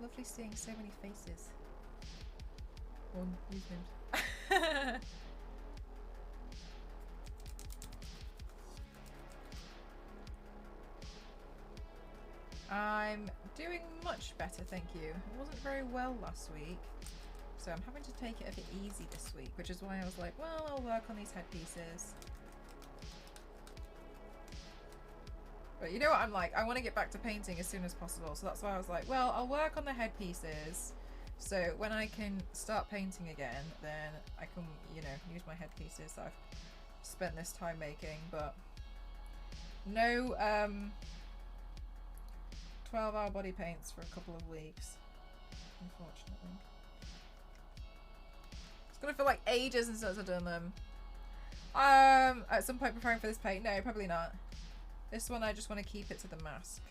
Lovely seeing so many faces. Or movement. I'm doing much better, thank you. I wasn't very well last week, so I'm having to take it a bit easy this week, which is why I was like, well, I'll work on these headpieces. But you know what I'm like? I want to get back to painting as soon as possible, so that's why I was like, well, I'll work on the headpieces, so when I can start painting again, then I can, you know, use my headpieces that I've spent this time making, but no 12-hour body paints for a couple of weeks, unfortunately. It's gonna feel like ages since I've done them. At some point preparing for this paint? No, probably not. This one I just want to keep it to the mask.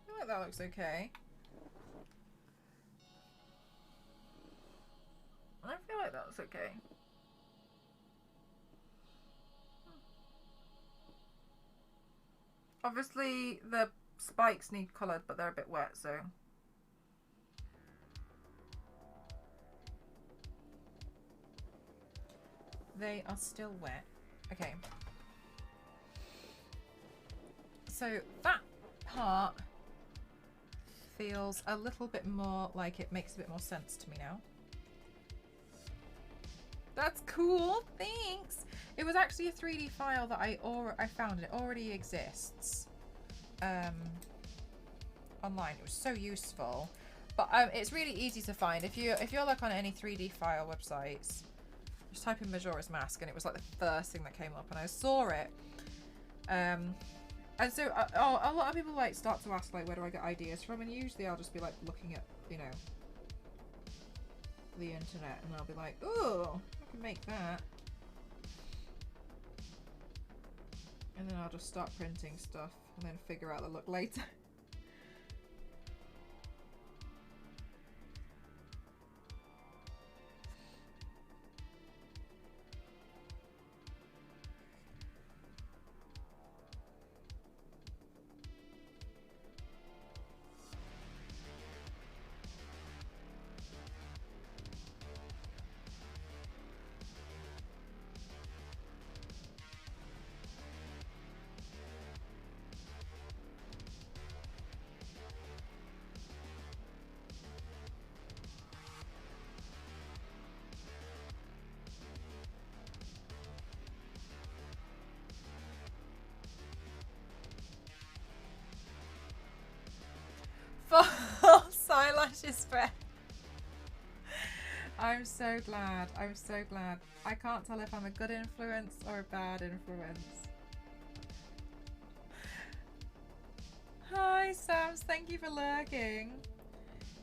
I feel like that looks okay. I feel like that looks okay. Obviously, the spikes need coloured, but they're a bit wet, so. They are still wet. Okay. So that part feels a little bit more like it makes a bit more sense to me now. That's cool, thanks. It was actually a 3D file that I found. It already exists online. It was so useful, but it's really easy to find. If you're like on any 3D file websites, just type in Majora's Mask, and it was like the first thing that came up, and I saw it. And so a lot of people like start to ask like, where do I get ideas from? And usually I'll just be like looking at, you know, the internet, and I'll be like, ooh, I can make that. And then I'll just start printing stuff and then figure out the look later. False eyelashes spread. I'm so glad. I'm so glad. I can't tell if I'm a good influence or a bad influence. Hi, Sams. Thank you for lurking.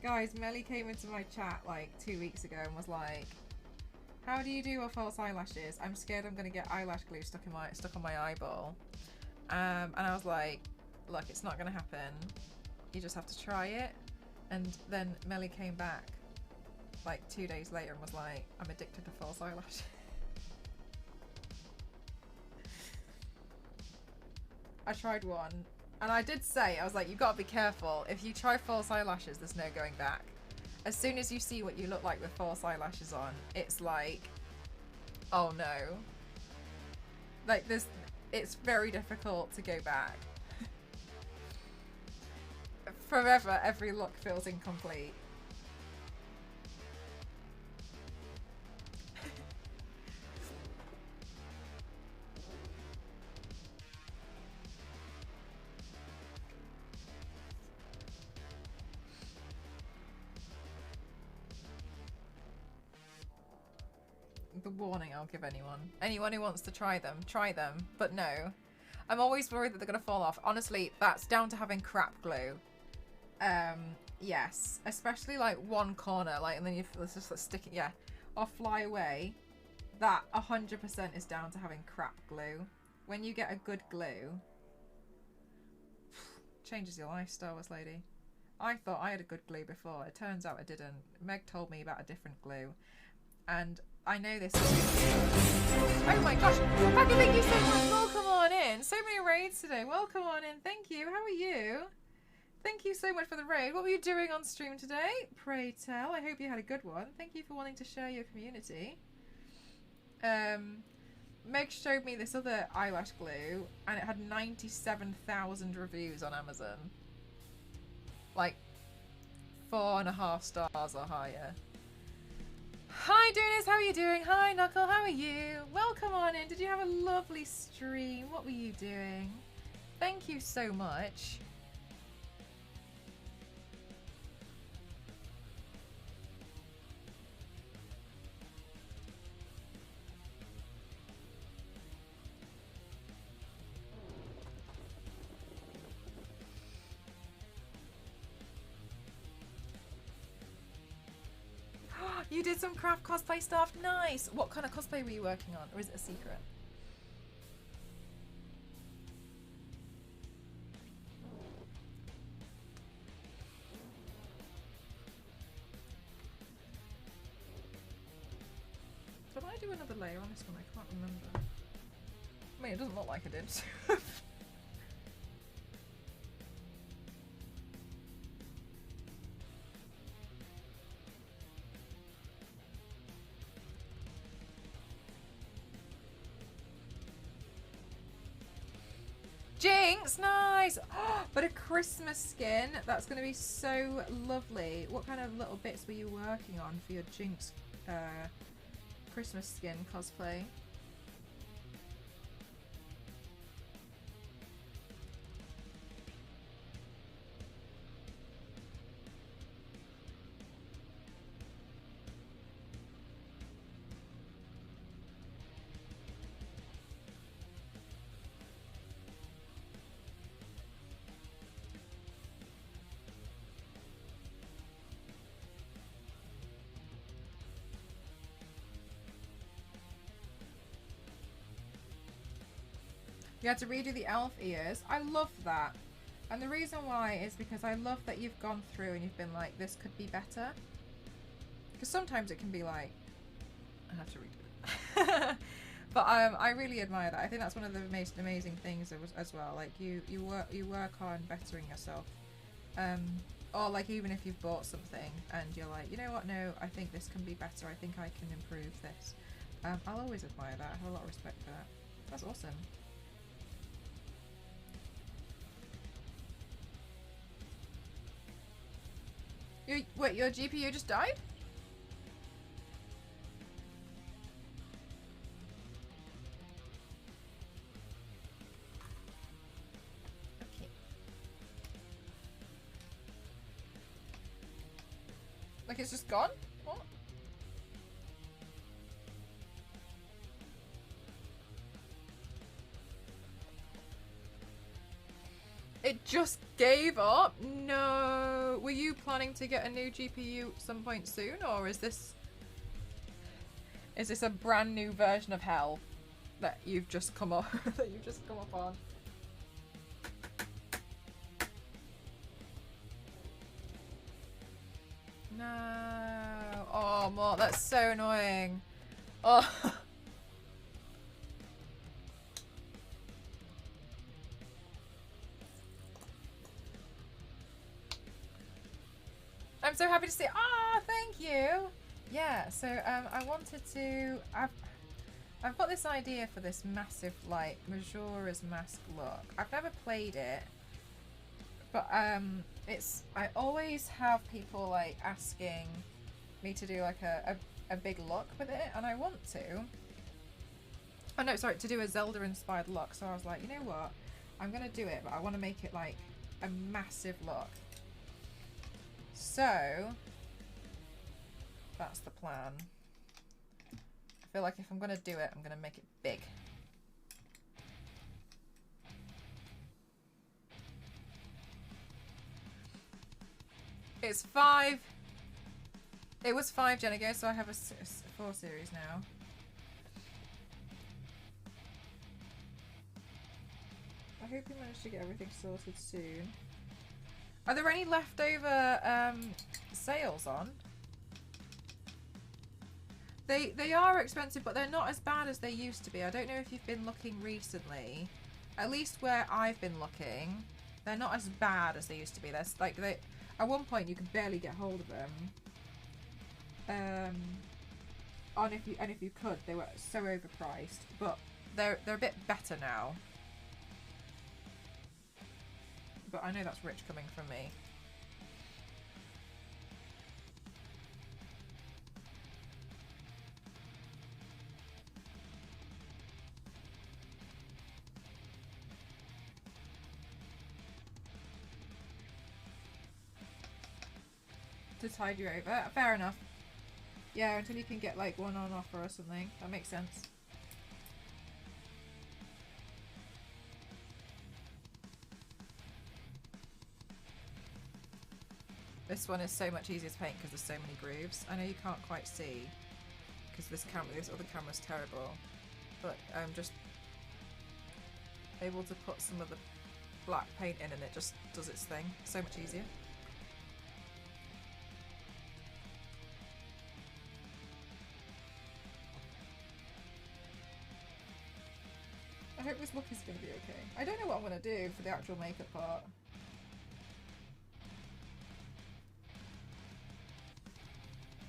Guys, Melly came into my chat like 2 weeks ago and was like, how do you do a false eyelashes? I'm scared I'm going to get eyelash glue stuck on my eyeball. And I was like, look, it's not going to happen. You just have to try it. And then Melly came back like 2 days later and was like, I'm addicted to false eyelash. I tried one, and I did say, I was like, you've got to be careful. If you try false eyelashes, there's no going back. As soon as you see what you look like with false eyelashes on, it's like, oh no. Like this, it's very difficult to go back. Forever, every look feels incomplete. The warning I'll give anyone who wants to try them, but no. I'm always worried that they're gonna fall off. Honestly, that's down to having crap glue. Yes, especially like one corner, like, and then it's just like sticking, yeah, or fly away. That 100% is down to having crap glue. When you get a good glue, changes your life, Star Wars lady. I thought I had a good glue before. It turns out I didn't. Meg told me about a different glue, and I know this. Oh my gosh, Becky, thank you so much. Welcome on in. So many raids today. Welcome on in. Thank you. How are you? Thank you so much for the raid. What were you doing on stream today? Pray tell. I hope you had a good one. Thank you for wanting to share your community. Meg showed me this other eyelash glue, and it had 97,000 reviews on Amazon. Like 4.5 stars or higher. Hi Donis, how are you doing? Hi Knuckle, how are you? Welcome on in. Did you have a lovely stream? What were you doing? Thank you so much. You did some craft cosplay stuff? Nice! What kind of cosplay were you working on? Or is it a secret? Did I do another layer on this one? I can't remember. I mean, it doesn't look like I did. Jinx, nice! But a Christmas skin, that's going to be so lovely. What kind of little bits were you working on for your Jinx Christmas skin cosplay? You had to redo the elf ears. I love that. And the reason why is because I love that you've gone through and you've been like, this could be better. Because sometimes it can be like, I have to redo it. But I really admire that. I think that's one of the most amazing things as well. Like you work on bettering yourself. Or like even if you've bought something and you're like, you know what, no, I think this can be better. I think I can improve this. I'll always admire that. I have a lot of respect for that. That's awesome. Wait, your GPU just died? Okay. Like it's just gone? What? It just gave up? No. Were you planning to get a new GPU some point soon, or is this a brand new version of hell that you've just come up on? No. Oh, Mort, that's so annoying. Oh. I'm so happy to see. Ah, thank you. Yeah. So I wanted to. I've got this idea for this massive like Majora's Mask look. I've never played it, but I always have people like asking me to do like a big look with it, and I want to. Oh no, sorry, to do a Zelda inspired look. So I was like, you know what? I'm gonna do it, but I want to make it like a massive look. So that's the plan. I feel like if I'm gonna do it, I'm gonna make it big. It's 5. It was 5 gen ago, so I have a 4 series now. I hope you manage to get everything sorted soon. Are there any leftover sales on? They are expensive, but they're not as bad as they used to be. I don't know if you've been looking recently. At least where I've been looking, they're not as bad as they used to be. There's like at one point you could barely get hold of them. And if you could, they were so overpriced. But they're a bit better now. But I know that's rich coming from me. To tide you over. Fair enough. Yeah, until you can get like one on offer or something. That makes sense. This one is so much easier to paint because there's so many grooves. I know you can't quite see because this other camera's terrible, but I'm just able to put some of the black paint in and it just does its thing. So much easier. I hope this look is going to be okay. I don't know what I'm going to do for the actual makeup part.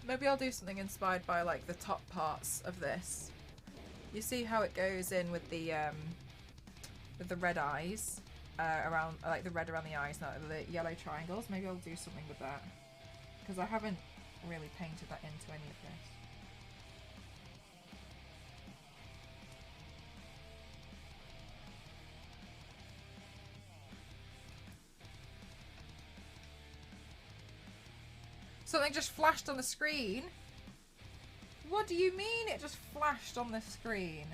Maybe I'll do something inspired by like the top parts of this. You see how it goes in with the red eyes? around, like the red around the eyes, not the yellow triangles. Maybe I'll do something with that, because I haven't really painted that into any of this. Something just flashed on the screen. What do you mean it just flashed on the screen?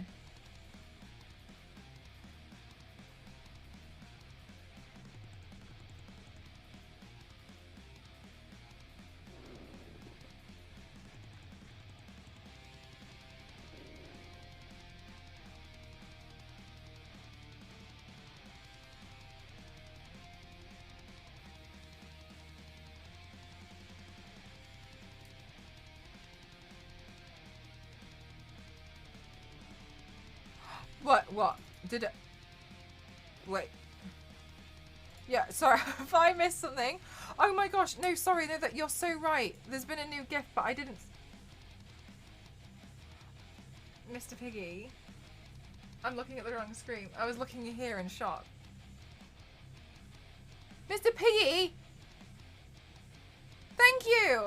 What? Did it... Wait. Yeah, sorry, if I missed something. Oh my gosh, no, sorry, no, that you're so right. There's been a new gift, but I didn't... Mr. Piggy. I'm looking at the wrong screen. I was looking here in shock. Mr. Piggy! Thank you!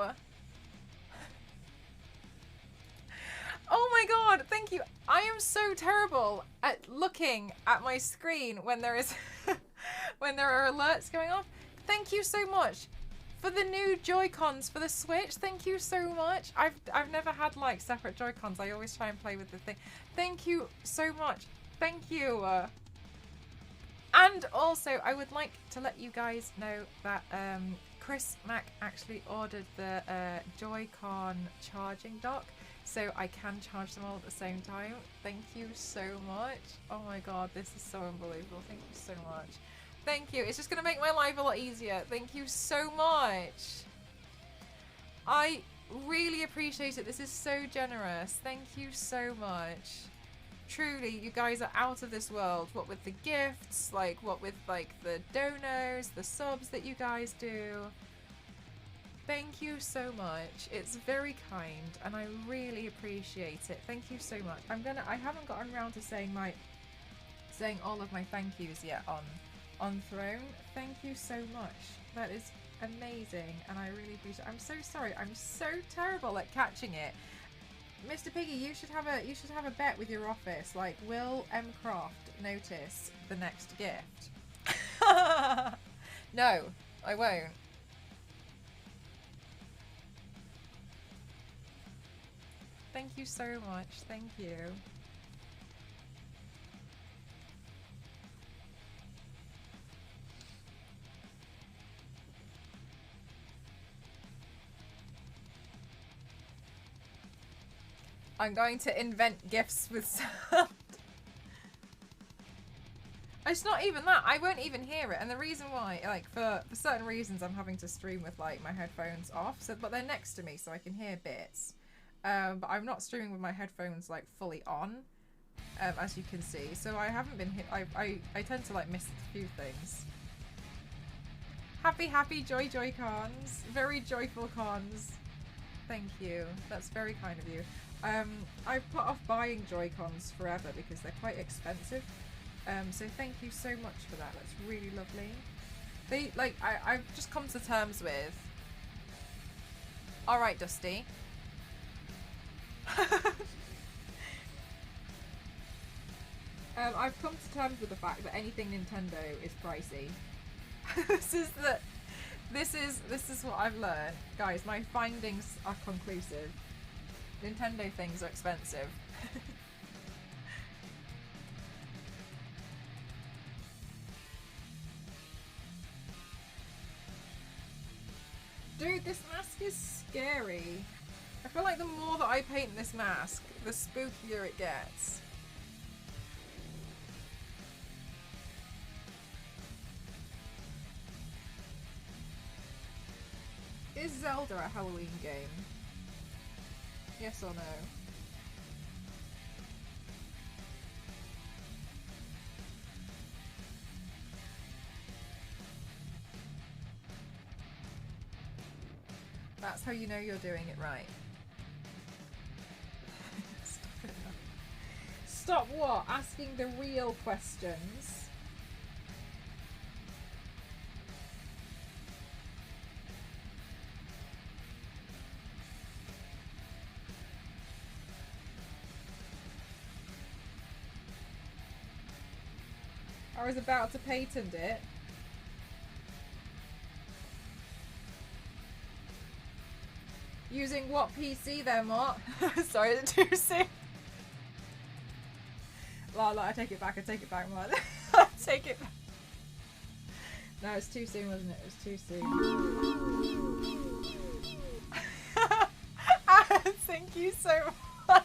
Oh my god, thank you. I am so terrible at looking at my screen when there is when there are alerts going off. Thank you so much for the new Joy-Cons for the Switch. Thank you so much. I've never had like separate Joy-Cons. I always try and play with the thing. Thank you so much. Thank you. And also, I would like to let you guys know that Chris Mack actually ordered the Joy-Con charging dock, so I can charge them all at the same time. Thank you so much. Oh my god, this is so unbelievable. Thank you so much. Thank you. It's just going to make my life a lot easier. Thank you so much. I really appreciate it. This is so generous. Thank you so much. Truly, you guys are out of this world. What with the gifts, like what with like the donos, the subs that you guys do. Thank you so much. It's very kind and I really appreciate it. Thank you so much. I haven't gotten around to saying all of my thank yous yet on Throne. Thank you so much. That is amazing and I really appreciate it. I'm so sorry. I'm so terrible at catching it. Mr. Piggy, you should have a bet with your office. Like, will M. Croft notice the next gift? No, I won't. Thank you so much. Thank you. I'm going to invent gifts with sound. It's not even that. I won't even hear it. And the reason why, like, for certain reasons, I'm having to stream with, like, my headphones off. So, but they're next to me, so I can hear bits. But I'm not streaming with my headphones, like, fully on, as you can see. So I haven't been hit. I tend to, like, miss a few things. Happy joy cons. Very joyful cons. Thank you. That's very kind of you. I've put off buying Joy-Cons forever because they're quite expensive. So thank you so much for that. That's really lovely. They, like, I've just come to terms with... Alright, Dusty. I've come to terms with the fact that anything Nintendo is pricey. This is what I've learned. Guys, my findings are conclusive. Nintendo things are expensive. Dude, this mask is scary. I feel like the more that I paint this mask, the spookier it gets. Is Zelda a Halloween game? Yes or no? That's how you know you're doing it right. Stop it now. Stop what? Asking the real questions. I was about to patent it. Using what PC then, what? Sorry, is it too soon? La, I take it back, Mark. I take it back. No, it's too soon, wasn't it? It was too soon. Thank you so much.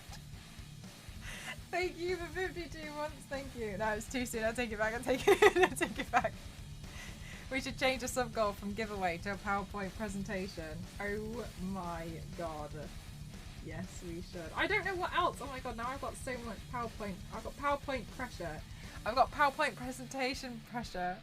Thank you for 52 months, thank you. No, it's too soon, I take it back, I take it back. We should change the sub-goal from giveaway to a PowerPoint presentation. Oh my god. Yes, we should. I don't know what else. Oh my god, now I've got so much PowerPoint. I've got PowerPoint pressure. I've got PowerPoint presentation pressure.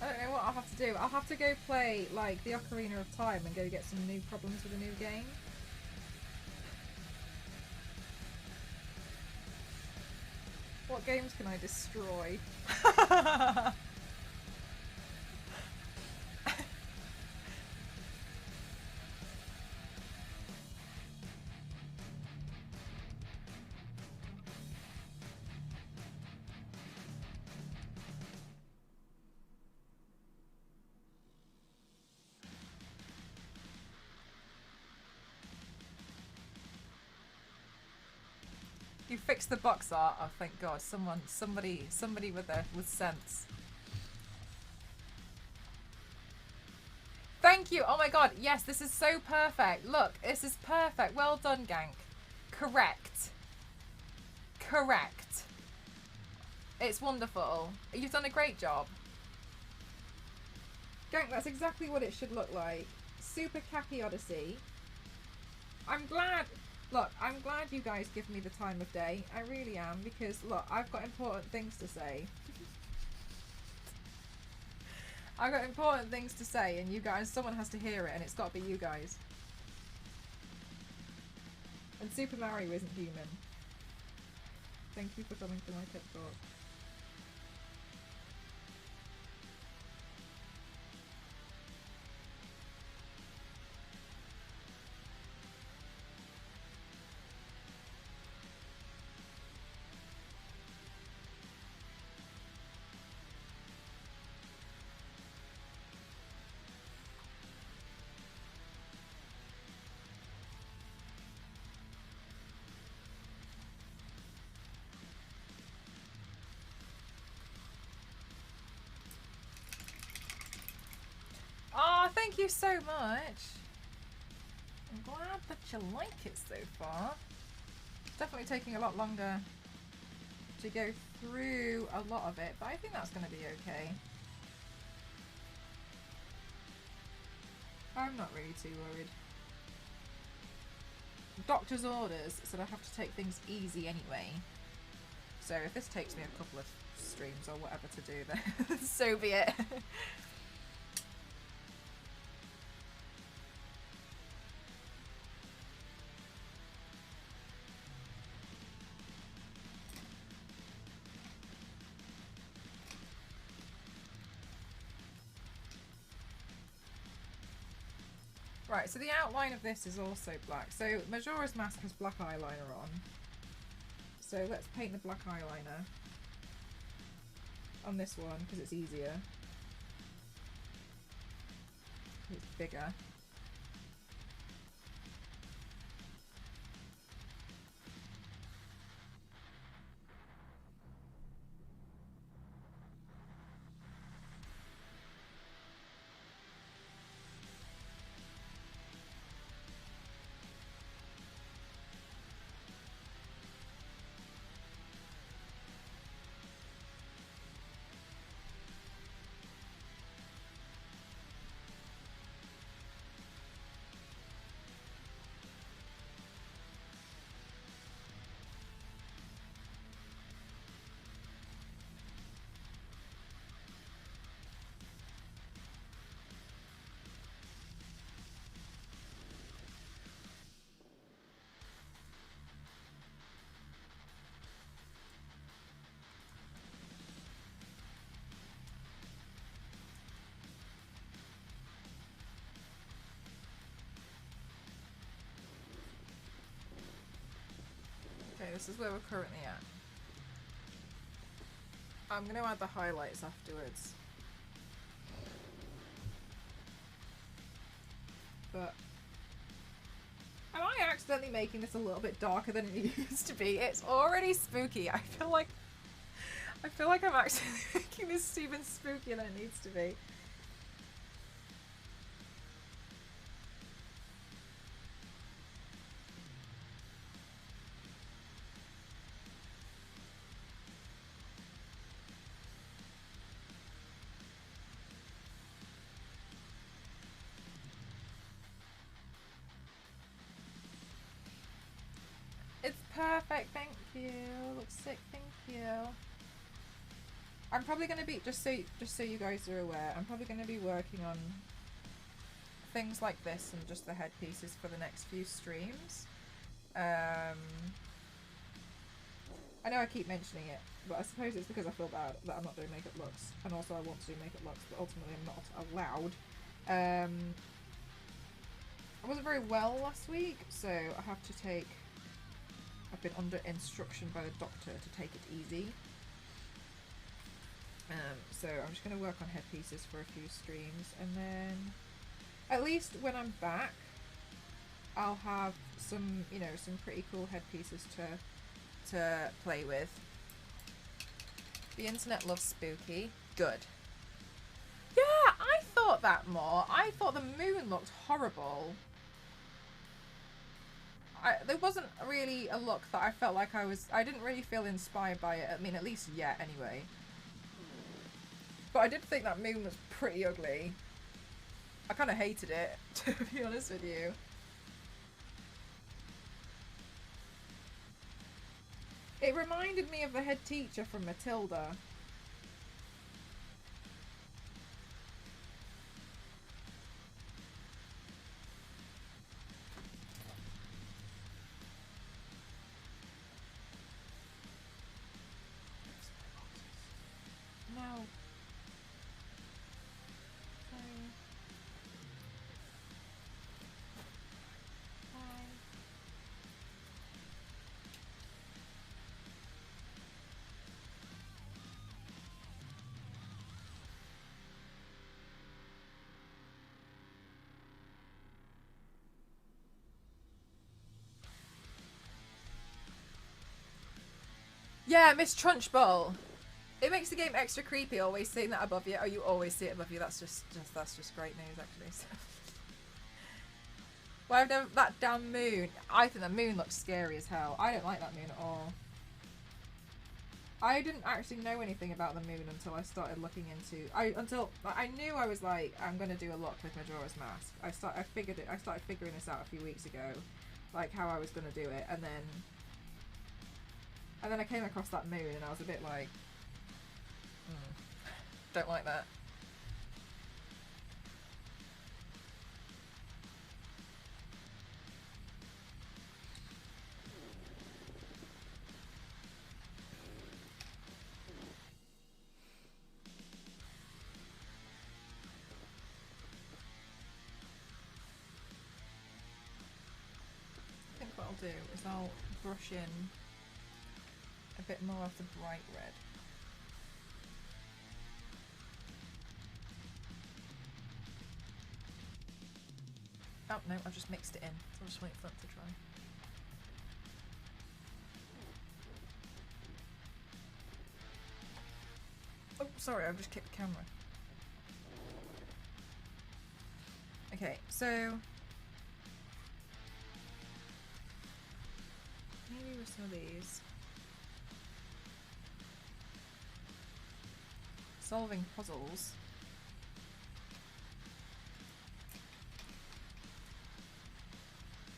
I don't know what I'll have to do. I'll have to go play, like, the Ocarina of Time and go get some new problems with a new game. What games can I destroy? You fixed the box art. Oh, thank God! Somebody with sense. Thank you. Oh my God! Yes, this is so perfect. Look, this is perfect. Well done, Gank. Correct. Correct. It's wonderful. You've done a great job. Gank, that's exactly what it should look like. Super Cappy Odyssey. I'm glad. Look, I'm glad you guys give me the time of day. I really am, because look, I've got important things to say. I've got important things to say, and you guys, someone has to hear it, and it's got to be you guys. And Super Mario isn't human. Thank you for coming to my TED Talk. Oh, thank you so much. I'm glad that you like it so far. It's definitely taking a lot longer to go through a lot of it, but I think that's going to be okay. I'm not really too worried. Doctor's orders said I have to take things easy anyway. So if this takes me a couple of streams or whatever to do, then so be it. Right, so the outline of this is also black. So Majora's Mask has black eyeliner on. So let's paint the black eyeliner on this one because it's easier. It's bigger. this is where we're currently at. I'm going to add the highlights afterwards. But am I accidentally making this a little bit darker than it used to be? It's already spooky. I feel like I'm actually making this even spookier than it needs to be. It's perfect, thank you. Looks sick, thank you. I'm probably going to be, just so you guys are aware, I'm probably going to be working on things like this and just the headpieces for the next few streams. I know I keep mentioning it, but I suppose it's because I feel bad that I'm not doing makeup looks, and also I want to do makeup looks, but ultimately I'm not allowed. I wasn't very well last week, so I have to take... I've been under instruction by the doctor to take it easy. So I'm just going to work on headpieces for a few streams, and then at least when I'm back I'll have some, you know, some pretty cool headpieces to play with. The internet loves spooky. Good. Yeah, I thought that more. I thought the moon looked horrible. There wasn't really a look that I felt like I didn't really feel inspired by it. I mean, at least yet, anyway. But I did think that moon was pretty ugly. I kind of hated it, to be honest with you. It reminded me of the head teacher from Matilda. No. Sorry. Hi. Yeah, Miss Trunchbull. It makes the game extra creepy, always seeing that above you. Oh, you always see it above you. That's just great news, actually. So. Well, I've done that damn moon. I think the moon looks scary as hell. I don't like that moon at all. I didn't actually know anything about the moon until I started looking into. I knew I was like, I'm gonna do a look with Majora's Mask. I started figuring this out a few weeks ago, like how I was gonna do it, and then I came across that moon and I was a bit like, don't like that. I think what I'll do is I'll brush in a bit more of the bright red. Oh no, I've just mixed it in. So I'll just wait for that to dry. Oh, sorry, I've just kicked the camera. Okay, so maybe with some of these. Solving puzzles.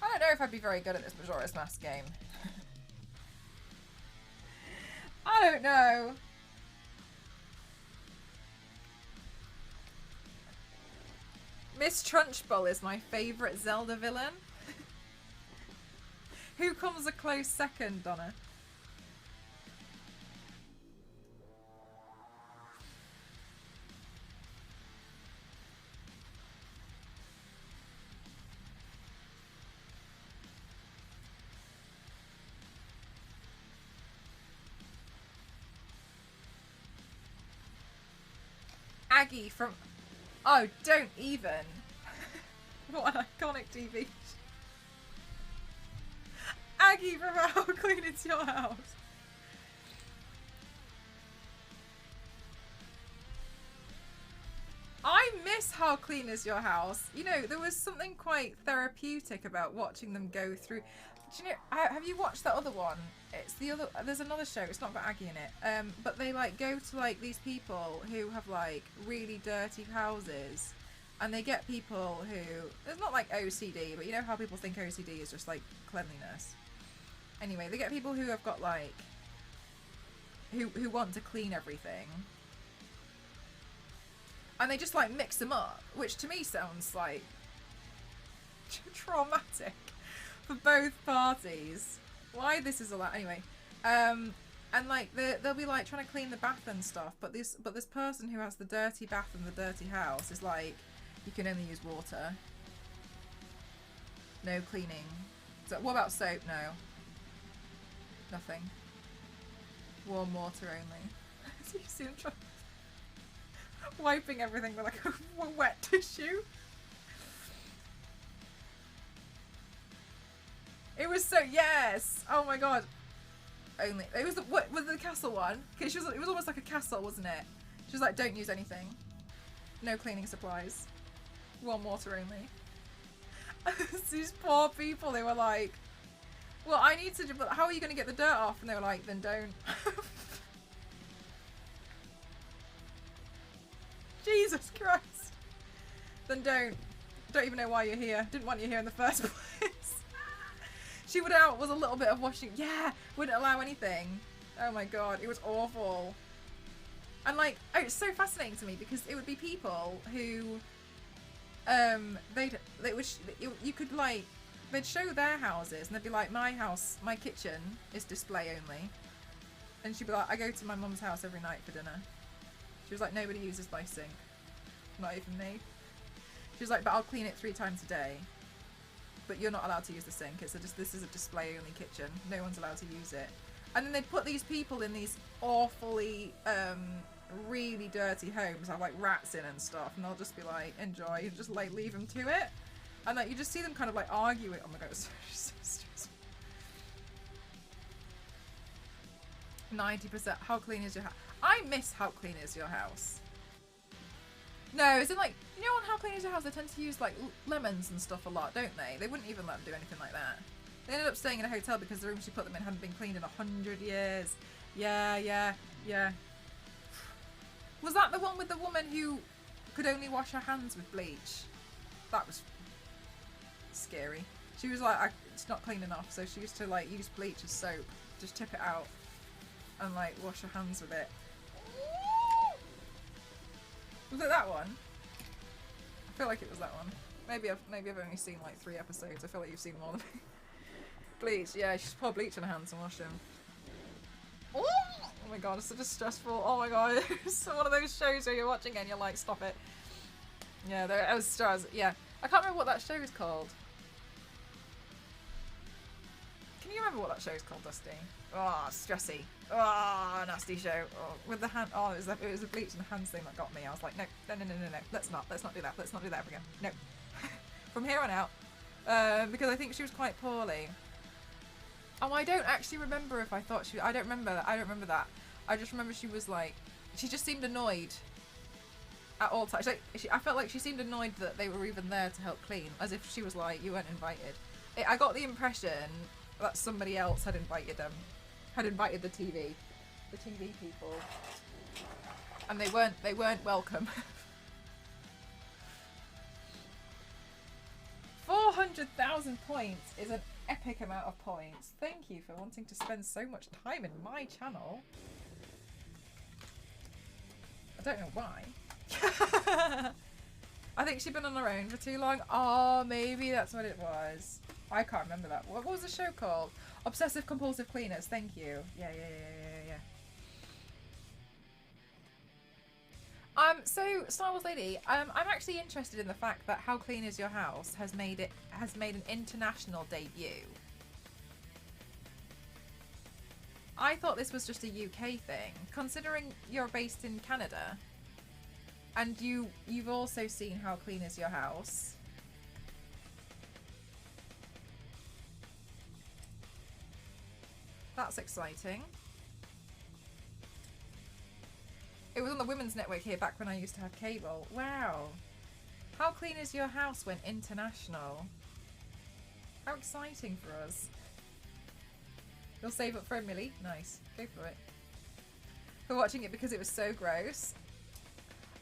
I don't know if I'd be very good at this Majora's Mask game. I don't know. Miss Trunchbull is my favourite Zelda villain. Who comes a close second, Donna? Aggie from... Oh, don't even. What an iconic TV. Aggie from How Clean Is Your House? I miss How Clean Is Your House. You know, there was something quite therapeutic about watching them go through. Do you know, have you watched that other one? It's the other, there's another show, it's not got Aggie in it, but they like go to like these people who have like really dirty houses, and they get people who, it's not like OCD, but you know how people think OCD is just like cleanliness. Anyway, they get people who have got like, who want to clean everything, and they just like mix them up, which to me sounds like traumatic for both parties. Why this is allowed anyway. And like they'll be like trying to clean the bath and stuff, but this person who has the dirty bath and the dirty house is like, you can only use water. No cleaning. So what about soap? No. Nothing. Warm water only. So you see them trying wiping everything with like a wet tissue. It was so, yes! Oh my god. Only, it was the, what was the castle one? Cause she was, it was almost like a castle, wasn't it? She was like, don't use anything. No cleaning supplies. Warm water only. These poor people, they were like, well, I need to, but how are you going to get the dirt off? And they were like, then don't. Jesus Christ. Then don't. Don't even know why you're here. Didn't want you here in the first place. She would out was a little bit of washing. Yeah, wouldn't allow anything. Oh my god, it was awful. And like, oh, it's so fascinating to me because it would be people who, you could like, they'd show their houses and they'd be like, my house, my kitchen is display only. And she'd be like, I go to my mum's house every night for dinner. She was like, nobody uses my sink. Not even me. She was like, but I'll clean it 3 times a day. But you're not allowed to use the sink. It's this is a display only kitchen. No one's allowed to use it. And then they'd put these people in these awfully, really dirty homes, have like rats in and stuff, and they'll just be like, enjoy, and just like leave them to it. And like you just see them kind of like arguing. Oh my god, it's so stressful. 90%. How clean is your house? I miss How Clean Is Your House. No, is it like, you know on How Clean Is Your House, they tend to use like lemons and stuff a lot, don't they? They wouldn't even let them do anything like that. They ended up staying in a hotel because the room she put them in hadn't been cleaned in 100 years. Yeah. Was that the one with the woman who could only wash her hands with bleach? That was scary. She was like, it's not clean enough, so she used to like use bleach as soap, just tip it out and like wash her hands with it. Was it that one? I feel like it was that one. Maybe I've only seen like 3 episodes. I feel like you've seen more than me. Bleach, yeah, she just poured bleach on her hands and washed them. Oh my god, it's such a stressful. Oh my god, it's one of those shows where you're watching and you're like, stop it. Yeah, there was stars. Yeah, I can't remember what that show is called. Can you remember what that show is called, Dusty? Oh, stressy. Oh, nasty show. Oh, with the hand. Oh, it was the bleach and the hands thing that got me. I was like, no. Let's not do that. Let's not do that ever again. No. From here on out, because I think she was quite poorly. Oh, I don't actually remember if I thought she. I don't remember that. I just remember she was like, she just seemed annoyed at all times. Like, I felt like she seemed annoyed that they were even there to help clean, as if she was like, you weren't invited. I got the impression that somebody else had invited them. Had invited the TV people, and they weren't welcome. 400,000 points is an epic amount of points. Thank you for wanting to spend so much time in my channel. I don't know why. I think she'd been on her own for too long. Oh, maybe that's what it was. I can't remember that. What was the show called? Obsessive Compulsive Cleaners. Thank you. Yeah. So Star Wars Lady, I'm actually interested in the fact that How Clean Is Your House has made an international debut. I thought this was just a UK thing, considering you're based in Canada. And you've also seen How Clean Is Your House. That's exciting. It was on the Women's Network here back when I used to have cable. Wow. How Clean Is Your House went international. How exciting for us. You'll save up for a milli? Nice. Go for it. For watching it because it was so gross.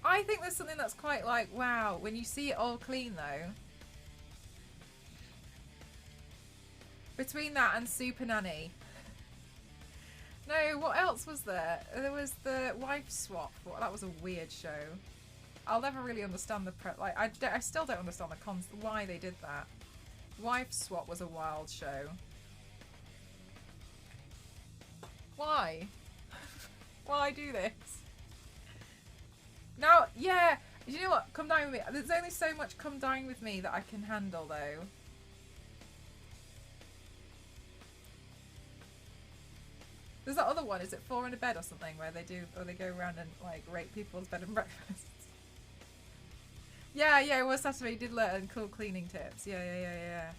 I think there's something that's quite like, wow, when you see it all clean though. Between that and Super Nanny. No, what else was there? There was the Wife Swap. Well, that was a weird show. I'll never really understand the I still don't understand the why they did that. Wife Swap was a wild show. Why? Why do this? Now, yeah, you know what? Come Dine With Me. There's only so much Come Dine With Me that I can handle, though. There's that other one. Is it 4 in a Bed or something where they go around and like rape people's bed and breakfasts? Yeah, it was Saturday. You did learn cool cleaning tips. Yeah.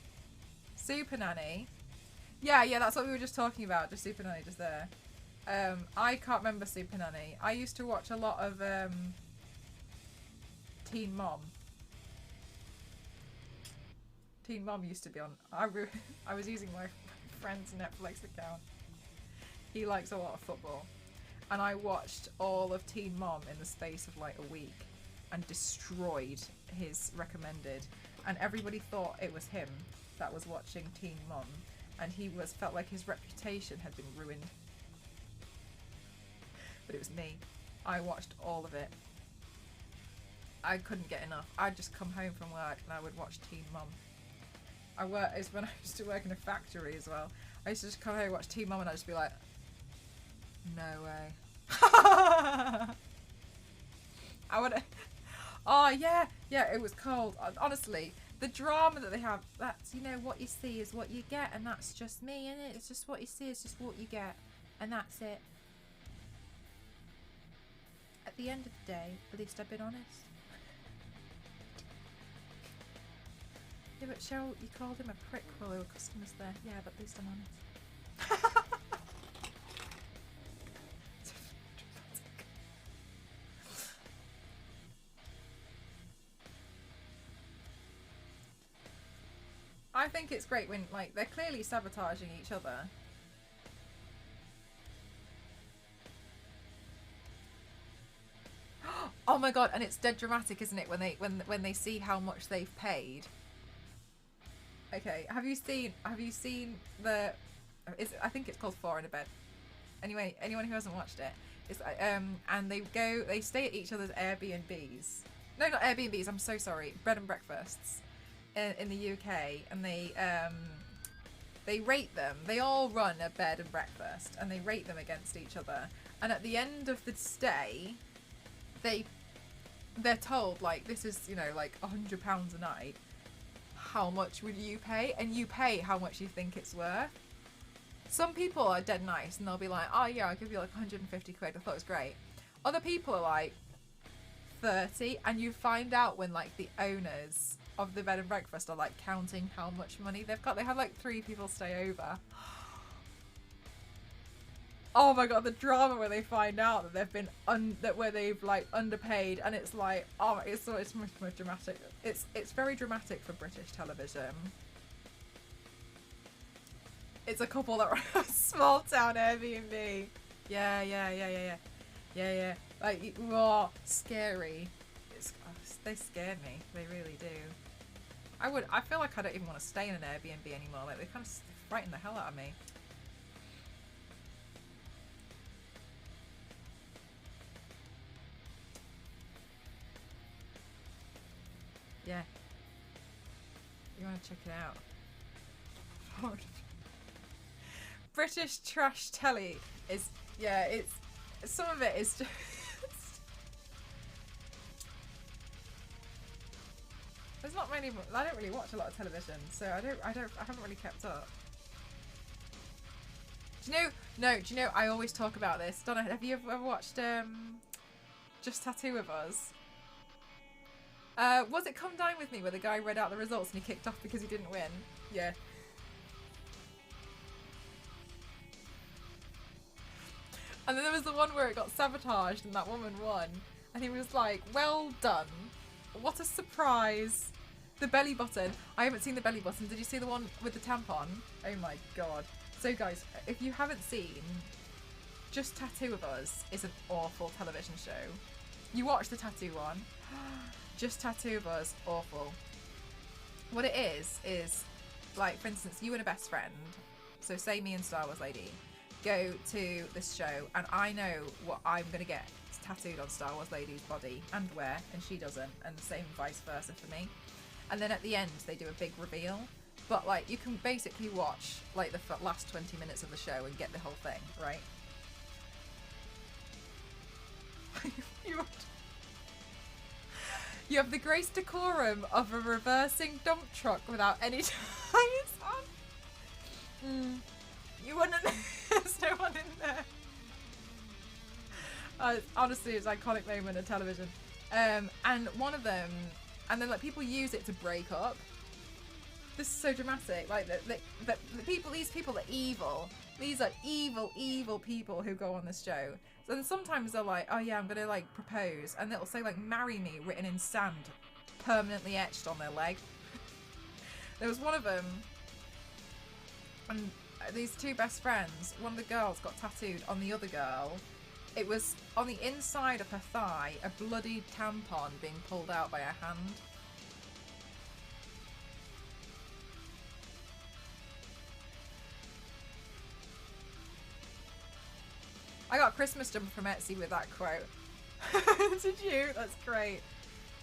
Super Nanny. Yeah, that's what we were just talking about. Just Super Nanny, just there. I can't remember Super Nanny. I used to watch a lot of Teen Mom. Teen Mom used to be on. I was using my friend's Netflix account. He likes a lot of football, and I watched all of Teen Mom in the space of like a week, and destroyed his recommended. And everybody thought it was him that was watching Teen Mom, and felt like his reputation had been ruined. But it was me. I watched all of it. I couldn't get enough. I'd just come home from work and I would watch Teen Mom. It's when I used to work in a factory as well. I used to just come home and watch Teen Mom and I'd just be like, no way. I would. Oh yeah, it was cold. Honestly, the drama that they have, that's, what you see is what you get, and that's just me, innit? It's just what you see is just what you get, and that's it. At the end of the day, at least I've been honest. Yeah, but Cheryl, you called him a prick while there were customers there. Yeah, but at least I'm honest. I think it's great when, like, they're clearly sabotaging each other. Oh my god, and it's dead dramatic, isn't it, when they see how much they've paid? Okay, have you seen the I think it's called 4 in a Bed. Anyway, anyone who hasn't watched it, it's and they stay at each other's Airbnbs. No, not Airbnbs, I'm so sorry. Bed and breakfasts in the UK, and they rate them. They all run a bed and breakfast, and they rate them against each other. And at the end of the stay, they're told, like, this is, like £100 a night. How much would you pay? And you pay how much you think it's worth. Some people are dead nice and they'll be like, oh yeah, I'll give you like 150 quid. I thought it was great. Other people are like 30, and you find out when like the owners of the bed and breakfast are like counting how much money they've got. They had like 3 people stay over. Oh my god, the drama where they find out that they've been where they've like underpaid, and it's like, oh, it's much more dramatic. It's very dramatic for British television. It's a couple that run a small town Airbnb. Yeah. Like, raw, scary. They scare me. They really do. I feel like I don't even want to stay in an Airbnb anymore. Like, they kind of frighten the hell out of me. Yeah. You want to check it out? British trash telly is, yeah, it's, some of it is just there's not many. I don't really watch a lot of television, so I haven't really kept up. Do you know, I always talk about this. Donna, have you ever watched Just Tattoo With Us? Was it Come Dine With Me where the guy read out the results and he kicked off because he didn't win? Yeah. And then there was the one where it got sabotaged and that woman won. And he was like, well done. What a surprise. The belly button. I haven't seen the belly button. Did you see the one with the tampon? Oh my god. So guys, if you haven't seen, Just Tattoo of Us is an awful television show. You watch the tattoo one. Just Tattoo of Us, awful. What it is like, for instance, you and a best friend, so say me and Star Wars Lady, go to this show and I know what I'm going to get tattooed on Star Wars Lady's body and wear, and she doesn't, and the same vice versa for me. And then at the end they do a big reveal, but like you can basically watch like the last 20 minutes of the show and get the whole thing, right? You have the grace decorum of a reversing dump truck without any tires on. You wouldn't. There's no one in there. Honestly, it's an iconic moment of television. And one of them, and then like people use it to break up. This is so dramatic. Like the people, these people are evil. These are evil people who go on this show. And sometimes they're like, oh yeah, I'm gonna like propose, and it'll say like marry me written in sand, permanently etched on their leg. There was one of them, and these two best friends, one of the girls got tattooed on the other girl. It was on the inside of her thigh, a bloody tampon being pulled out by her hand. I got a Christmas jumper from Etsy with that quote. Did you? That's great.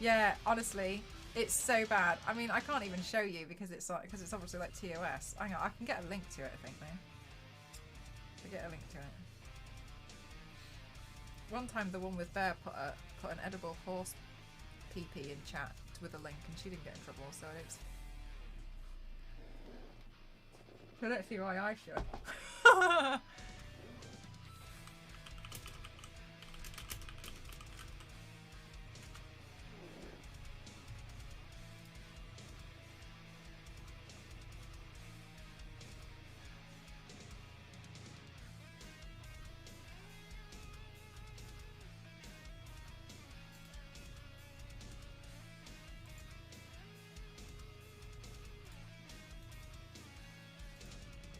Yeah, honestly, it's so bad. I mean, I can't even show you because it's obviously like TOS. Hang on, I can get a link to it, I think, though. I'll get a link to it. One time, the one with Bear put an edible horse pee-pee in chat with a link, and she didn't get in trouble, so I don't see why I should.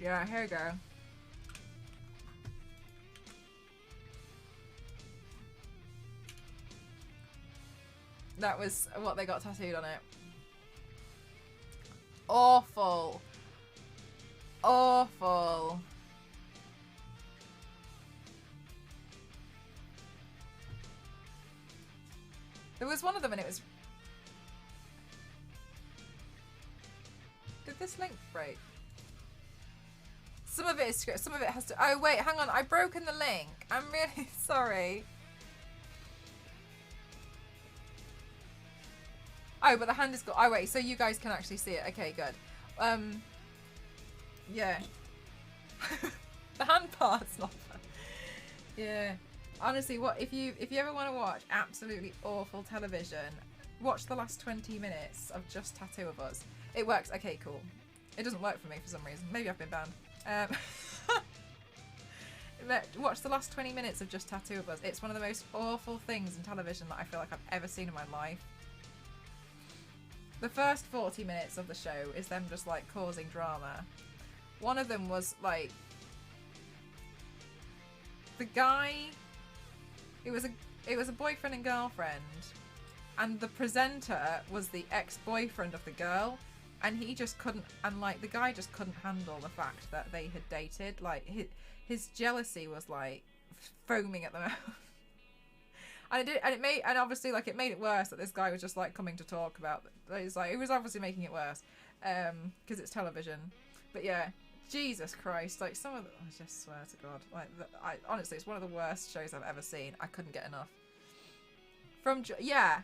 Yeah, here we go. That was what they got tattooed on it. Awful. Awful. There was one of them and it was... Did this link break? Some of it is script, some of it has to... Oh, wait, hang on. I've broken the link. I'm really sorry. Oh, but the hand is got... Oh, wait, so you guys can actually see it. Okay, good. Yeah. The hand part's not fun. Yeah. Honestly, what if you ever want to watch absolutely awful television, watch the last 20 minutes of Just Tattoo of Us. It works. Okay, cool. It doesn't work for me for some reason. Maybe I've been banned. Watch the last 20 minutes of Just Tattoo of Us. It's one of the most awful things in television that I feel like I've ever seen in my life. The first 40 minutes of the show is them just like causing drama. One of them was like the guy. It was a boyfriend and girlfriend, and the presenter was the ex-boyfriend of the girl. And he just couldn't, and like the guy just couldn't handle the fact that they had dated. Like his jealousy was like foaming at the mouth. And and obviously like it made it worse that this guy was just like coming to talk about. It's like it was obviously making it worse, because it's television. But yeah, Jesus Christ, like some of the, I just swear to God, like honestly, it's one of the worst shows I've ever seen. I couldn't get enough. From yeah.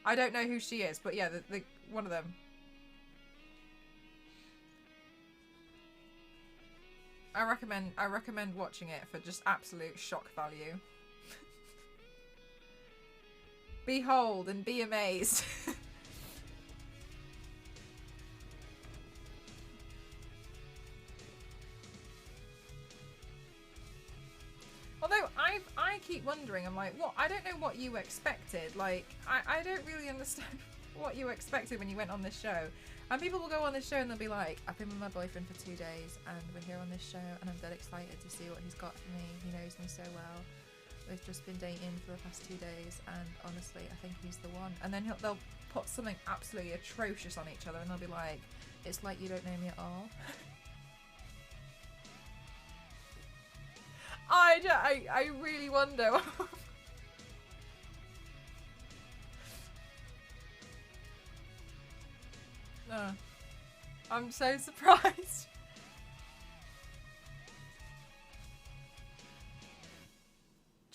I don't know who she is, but yeah, the one of them. I recommend watching it for just absolute shock value. Behold and be amazed. Although I keep wondering, I'm like, what? I don't know what you expected. Like, I don't really understand what you expected when you went on this show. And people will go on this show and they'll be like, I've been with my boyfriend for 2 days and we're here on this show and I'm dead excited to see what he's got for me. He knows me so well. We've just been dating for the past 2 days and honestly, I think he's the one. And then they'll put something absolutely atrocious on each other and they'll be like, it's like you don't know me at all. I really wonder. No. I'm so surprised.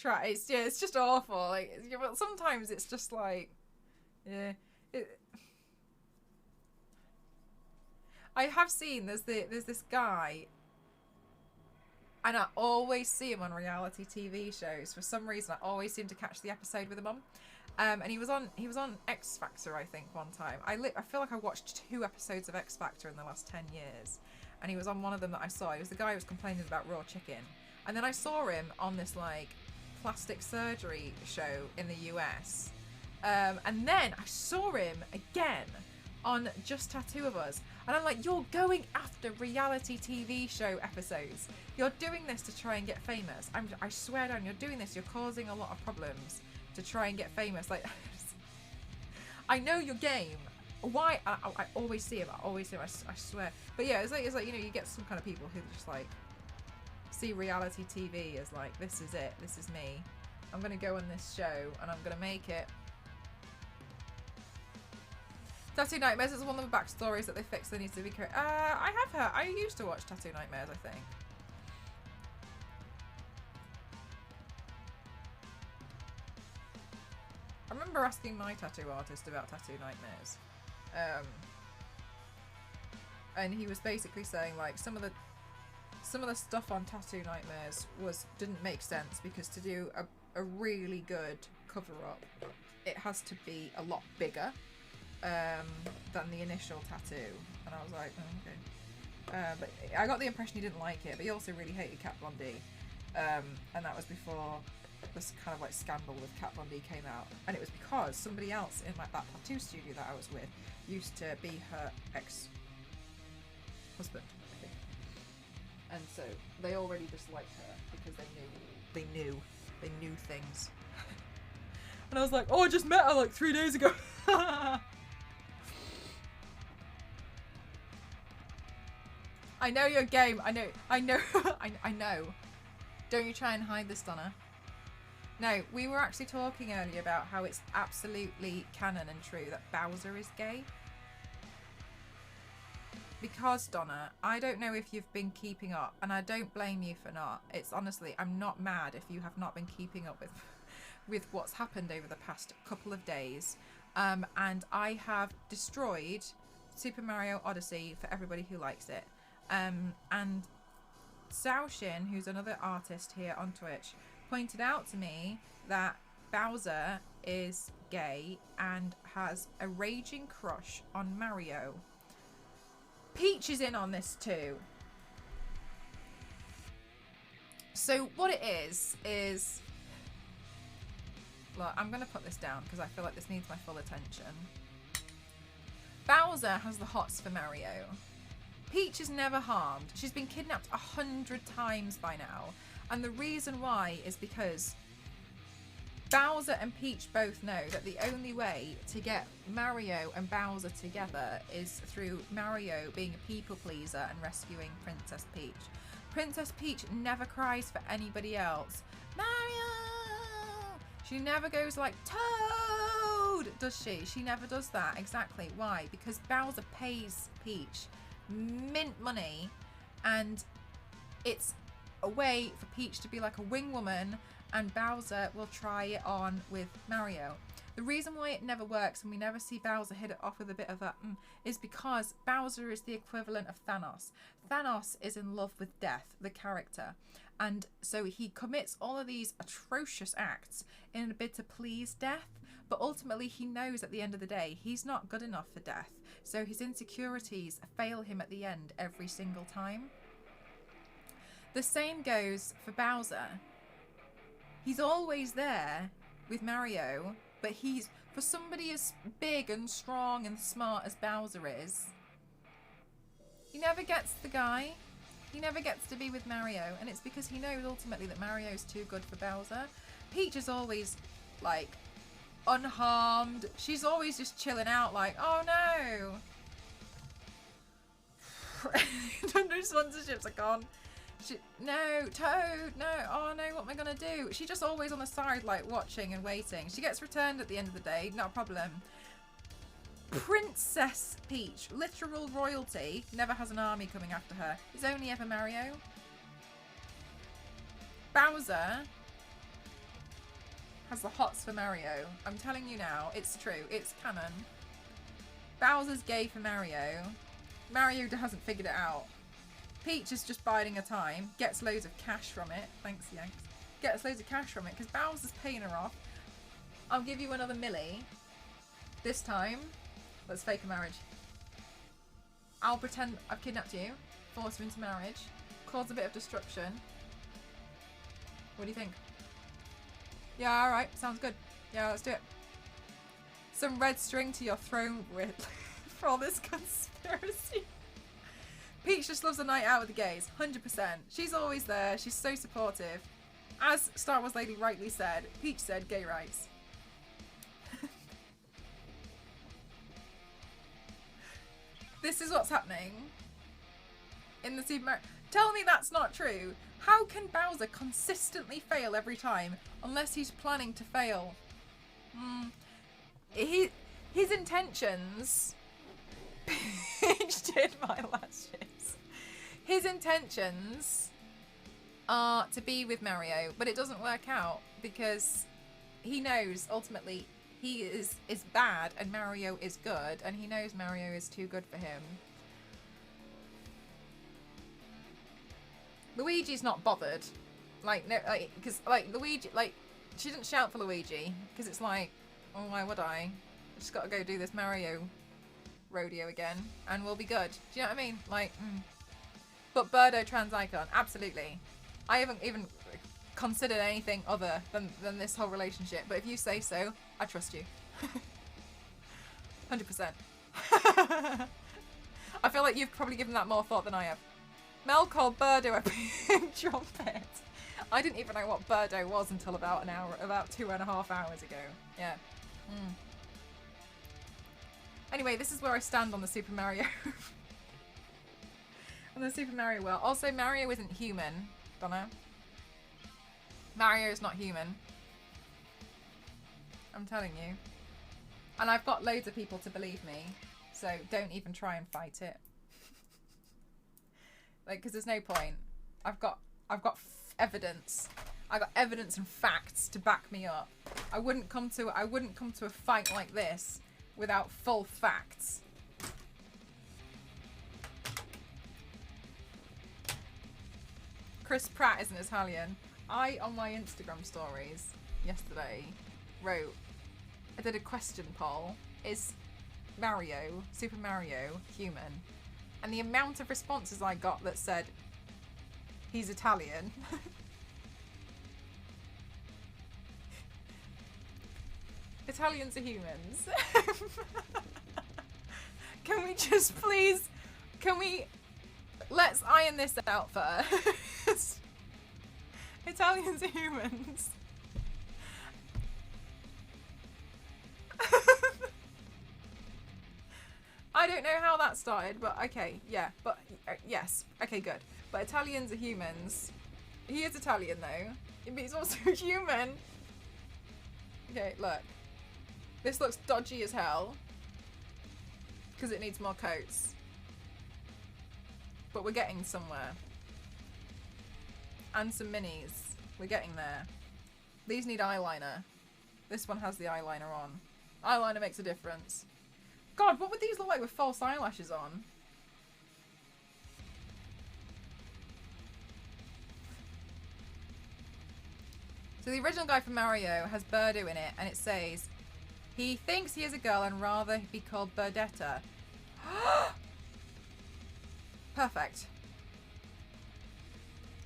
It's just awful. Like, but sometimes it's just like, yeah. I have seen there's this guy, and I always see him on reality TV shows. For some reason, I always seem to catch the episode with him on. And he was on X Factor, I think, one time. I feel like I watched 2 episodes of X Factor in the last 10 years. And he was on one of them that I saw. He was the guy who was complaining about raw chicken. And then I saw him on this, like, plastic surgery show in the US. And then I saw him again on Just Tattoo of Us. And I'm like, you're going after reality TV show episodes. You're doing this to try and get famous. I swear down, you're doing this. You're causing a lot of problems to try and get famous. Like, I know your game. Why? I always see him. I swear. But yeah, it's like you know, you get some kind of people who just like see reality TV as like, this is it. This is me. I'm gonna go on this show and I'm gonna make it. Tattoo Nightmares is one of the backstories that they fixed that needs to be correct. I have heard. I used to watch Tattoo Nightmares, I think. I remember asking my tattoo artist about Tattoo Nightmares. And he was basically saying like some of the stuff on Tattoo Nightmares didn't make sense because to do a really good cover up, it has to be a lot bigger than the initial tattoo. And I was like, oh, okay. But I got the impression he didn't like it, but he also really hated Kat Von D. And that was before this kind of like scandal with Kat Von D came out, and it was because somebody else in like that tattoo studio that I was with used to be her ex-husband, I think, and so they already disliked her because they knew things. And I was like, oh, I just met her like 3 days ago. I know your game. I know. I know. Don't you try and hide this, Donna. No, we were actually talking earlier about how it's absolutely canon and true that Bowser is gay. Because, Donna, I don't know if you've been keeping up, and I don't blame you for not. It's honestly, I'm not mad if you have not been keeping up with what's happened over the past couple of days. And I have destroyed Super Mario Odyssey for everybody who likes it. And Saoshin, who's another artist here on Twitch, pointed out to me that Bowser is gay and has a raging crush on Mario. Peach is in on this too. So what it is look, I'm going to put this down because I feel like this needs my full attention. Bowser has the hots for Mario. Peach is never harmed. She's been kidnapped 100 times by now. And the reason why is because Bowser and Peach both know that the only way to get Mario and Bowser together is through Mario being a people pleaser and rescuing Princess Peach. Princess Peach never cries for anybody else. Mario! She never goes like, Toad! Does she? She never does that. Exactly. Why? Because Bowser pays Peach mint money, and it's a way for Peach to be like a wing woman, and Bowser will try it on with Mario. The reason why it never works and we never see Bowser hit it off with a bit of that is because Bowser is the equivalent of Thanos. Thanos is in love with Death, the character, and so he commits all of these atrocious acts in a bid to please Death, But ultimately, he knows at the end of the day, he's not good enough for death. So his insecurities fail him at the end every single time. The same goes for Bowser. He's always there with Mario, but he's, for somebody as big and strong and smart as Bowser is, he never gets the guy. He never gets to be with Mario, and it's because he knows ultimately that Mario's too good for Bowser. Peach is always, like, unharmed. She's always just chilling out like, oh no! No sponsorships are gone. No, Toad, no, oh no, what am I gonna do? She's just always on the side, like, watching and waiting. She gets returned at the end of the day, not a problem. Princess Peach, literal royalty, never has an army coming after her. It's only ever Mario. Bowser has the hots for Mario. I'm telling you now, it's true, it's canon. Bowser's gay for Mario. Mario hasn't figured it out. Peach is just biding her time, gets loads of cash from it. Thanks, Yanks. Gets loads of cash from it because Bowser's paying her off. I'll give you another milli. This time, let's fake a marriage. I'll pretend I've kidnapped you, force you into marriage, cause a bit of destruction. What do you think? Yeah, alright, sounds good. Yeah, let's do it. Some red string to your throne with for all this conspiracy. Peach just loves a night out with the gays, 100%. She's always there, she's so supportive. As Star Wars Lady rightly said, Peach said gay rights. This is what's happening in the Super Mario. Tell me that's not true. How can Bowser consistently fail every time unless he's planning to fail? His intentions... Peach did my lashes. His intentions are to be with Mario, but it doesn't work out because he knows ultimately he is bad and Mario is good, and he knows Mario is too good for him. Luigi's not bothered, like, no, like, because like Luigi, like, she didn't shout for Luigi because it's like, oh, why would I just gotta go do this Mario rodeo again and we'll be good. Do you know what I mean? Like, But Birdo trans icon, absolutely. I haven't even considered anything other than this whole relationship, but if you say so, I trust you. 100%. I feel like you've probably given that more thought than I have. Mel called Birdo a pink trumpet. I didn't even know what Birdo was until about 2.5 hours ago. Yeah. Anyway, this is where I stand on the Super Mario. On the Super Mario world. Also, Mario isn't human. Dunno. Mario is not human. I'm telling you. And I've got loads of people to believe me. So don't even try and fight it. Like, because there's no point. I've got evidence. I got evidence and facts to back me up. I wouldn't come to a fight like this without full facts. Chris Pratt is an Italian. I, on my Instagram stories yesterday, wrote, I did a question poll. Is Mario, Super Mario, human? And the amount of responses I got that said, he's Italian. Italians are humans. Can we just please, let's iron this out first. Italians are humans. I don't know how that started, but okay, yeah, but yes, okay, good. But Italians are humans. He is Italian though, but he's also human. Okay, look. This looks dodgy as hell because it needs more coats. But we're getting somewhere. And some minis. We're getting there. These need eyeliner. This one has the eyeliner on. Eyeliner makes a difference. God, what would these look like with false eyelashes on? So the original guy for Mario has Birdo in it, and it says, He thinks he is a girl and rather be called Burdetta. Perfect.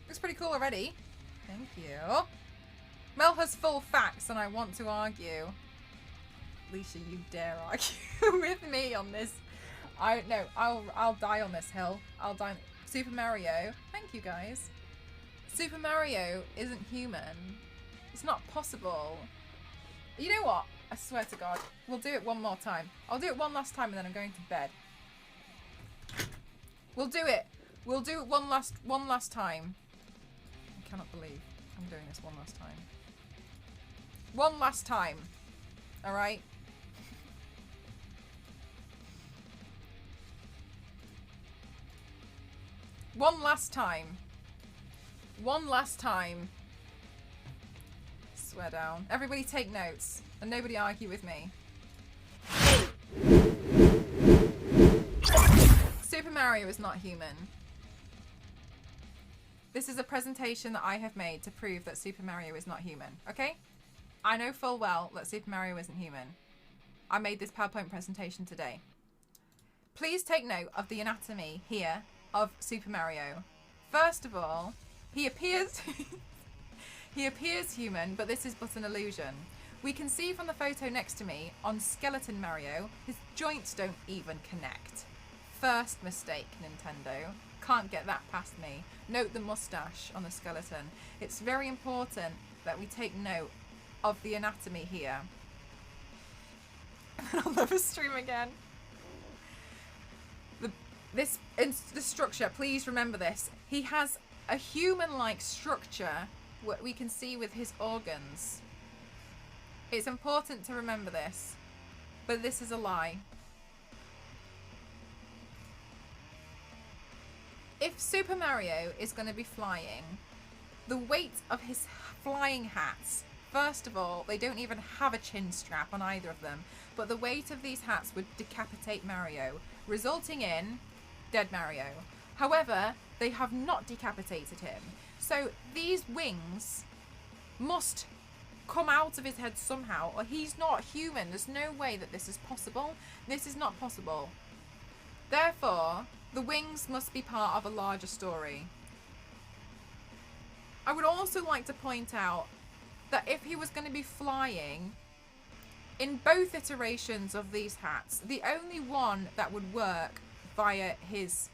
Looks pretty cool already. Thank you. Mel has full facts and I want to argue. Alicia, you dare argue with me on this. I'll die on this hill. I'll die. Super Mario. Thank you guys. Super Mario isn't human. It's not possible. You know what? I swear to God. We'll do it one more time. I'll do it one last time and then I'm going to bed. We'll do it. We'll do it one last time. I cannot believe I'm doing this one last time. One last time. Alright? One last time. One last time. Swear down. Everybody take notes. And nobody argue with me. Super Mario is not human. This is a presentation that I have made to prove that Super Mario is not human. Okay? I know full well that Super Mario isn't human. I made this PowerPoint presentation today. Please take note of the anatomy here of Super Mario. First of all, he appears he appears human, but this is but an illusion. We can see from the photo next to me on Skeleton Mario, his joints don't even connect. First mistake, Nintendo. Can't get that past me. Note the mustache on the skeleton. It's very important that we take note of the anatomy here. I'll never stream again. The structure, please remember this. He has a human-like structure, what we can see with his organs. It's important to remember this, but this is a lie. If Super Mario is going to be flying, the weight of his flying hats, first of all, they don't even have a chin strap on either of them, but the weight of these hats would decapitate Mario, resulting in dead Mario. However, they have not decapitated him. So these wings must come out of his head somehow, or he's not human. There's no way that this is possible. This is not possible. Therefore, the wings must be part of a larger story. I would also like to point out that if he was going to be flying, in both iterations of these hats, the only one that would work via his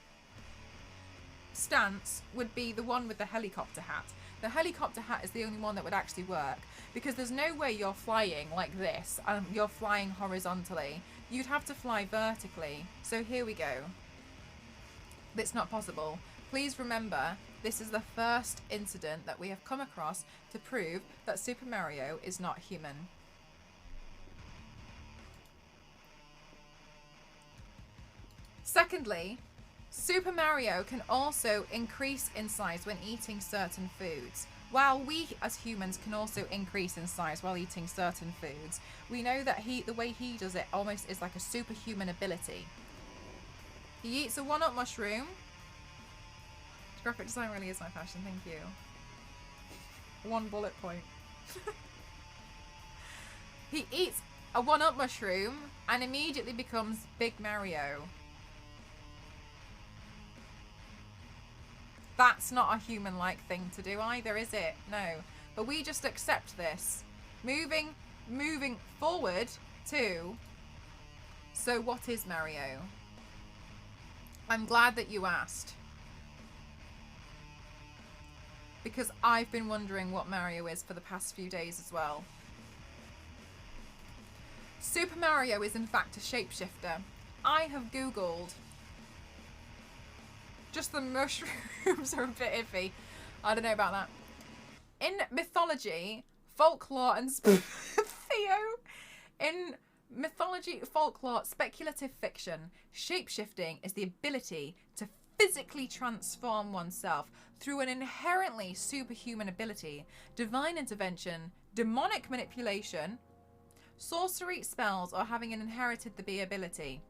stance would be the one with the helicopter hat. The helicopter hat is the only one that would actually work, because there's no way you're flying like this and you're flying horizontally. You'd have to fly vertically. So here we go. It's not possible. Please remember, this is the first incident that we have come across to prove that Super Mario is not human. Secondly, Super Mario can also increase in size when eating certain foods. While we as humans can also increase in size while eating certain foods, we know that the way he does it almost is like a superhuman ability. He eats a walnut mushroom. Graphic design really is my passion, thank you. One bullet point. He eats a walnut mushroom and immediately becomes Big Mario. That's not a human-like thing to do either, is it? No. But we just accept this. Moving forward to... So what is Mario? I'm glad that you asked. Because I've been wondering what Mario is for the past few days as well. Super Mario is in fact a shapeshifter. I have Googled. Just the mushrooms are a bit iffy. I don't know about that. In mythology, folklore and Theo. In mythology, folklore, speculative fiction, shapeshifting is the ability to physically transform oneself through an inherently superhuman ability, divine intervention, demonic manipulation, sorcery, spells, or having inherited the ability.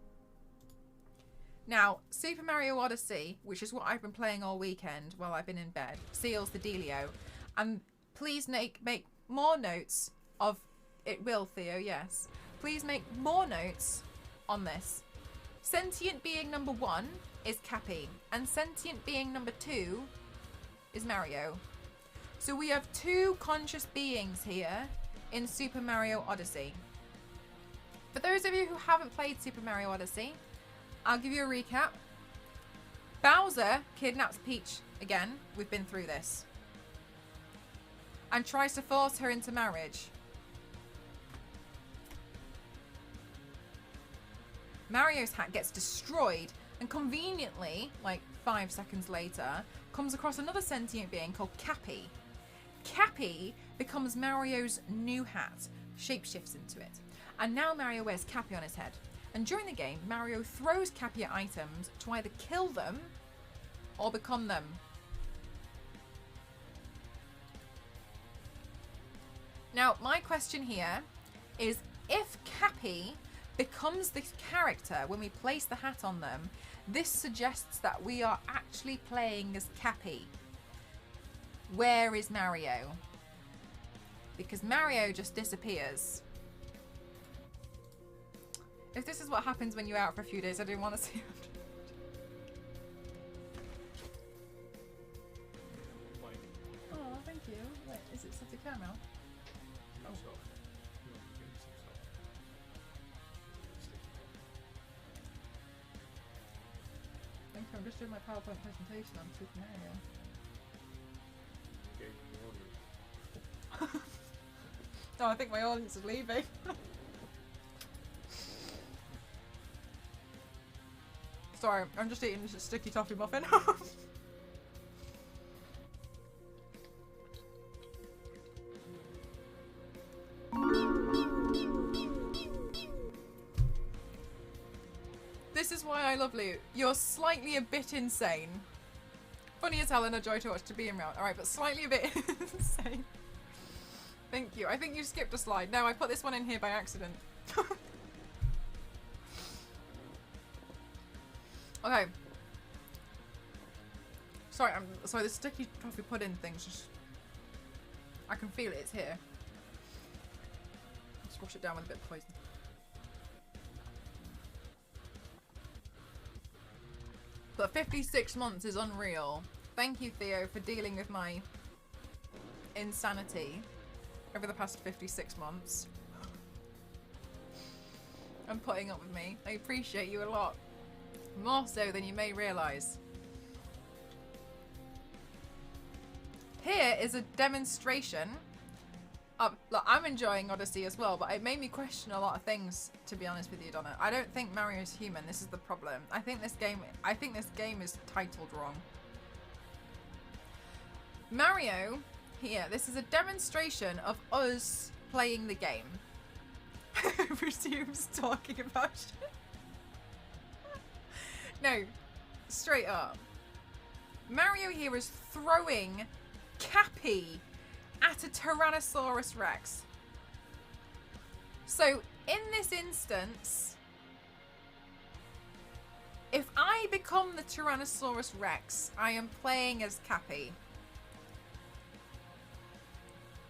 Now, Super Mario Odyssey, which is what I've been playing all weekend while I've been in bed, seals the dealio. And please make more notes of... It will, Theo, yes. please make more notes on this. Sentient being number 1 is Cappy, and sentient being number 2 is Mario. So we have 2 conscious beings here in Super Mario Odyssey. For those of you who haven't played Super Mario Odyssey, I'll give you a recap. Bowser kidnaps Peach again, we've been through this, and tries to force her into marriage. Mario's hat gets destroyed, and conveniently, like 5 seconds later, comes across another sentient being called Cappy. Cappy becomes Mario's new hat, shapeshifts into it, and now Mario wears Cappy on his head. And during the game, Mario throws Cappy at items to either kill them or become them. Now, my question here is, if Cappy becomes this character when we place the hat on them, this suggests that we are actually playing as Cappy. Where is Mario? Because Mario just disappears. If this is what happens when you're out for a few days, I didn't want to see it. Oh, thank you. Wait, is it set to caramel? Oh. Thank you. I'm just doing my PowerPoint presentation on Super Mario. No, I think my audience is leaving. Sorry, I'm just eating a sticky toffee muffin. This is why I love Luke. You're slightly a bit insane. Funny as hell and a joy to watch to be around. Alright, but slightly a bit insane. Thank you. I think you skipped a slide. No, I put this one in here by accident. Okay. Sorry, sorry, the sticky toffee pudding thing's just... I can feel it, it's here. Let's wash it down with a bit of poison. But 56 months is unreal. Thank you, Theo, for dealing with my insanity over the past 56 months. And putting up with me. I appreciate you a lot. More so than you may realise. Here is a demonstration of, look, I'm enjoying Odyssey as well, but it made me question a lot of things, to be honest with you, Donna. I don't think Mario's human. This is the problem. I think this game is titled wrong. Mario, here, this is a demonstration of us playing the game. Resumes talking about shit. No, straight up. Mario here is throwing Cappy at a Tyrannosaurus Rex. So, in this instance, if I become the Tyrannosaurus Rex, I am playing as Cappy.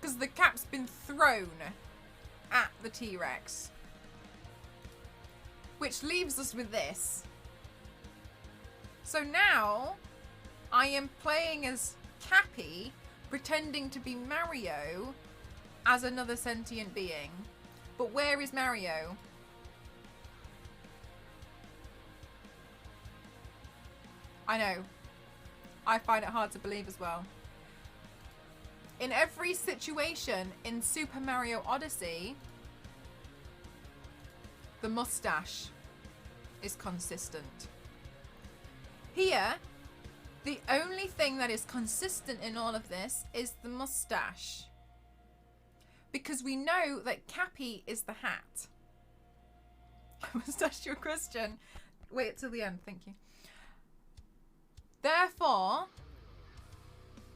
Because the cap's been thrown at the T-Rex. Which leaves us with this. So now, I am playing as Cappy, pretending to be Mario as another sentient being. But where is Mario? I know. I find it hard to believe as well. In every situation in Super Mario Odyssey, the mustache is consistent. Here, the only thing that is consistent in all of this is the mustache. Because we know that Cappy is the hat. I must ask you a question. Wait till the end, thank you. Therefore,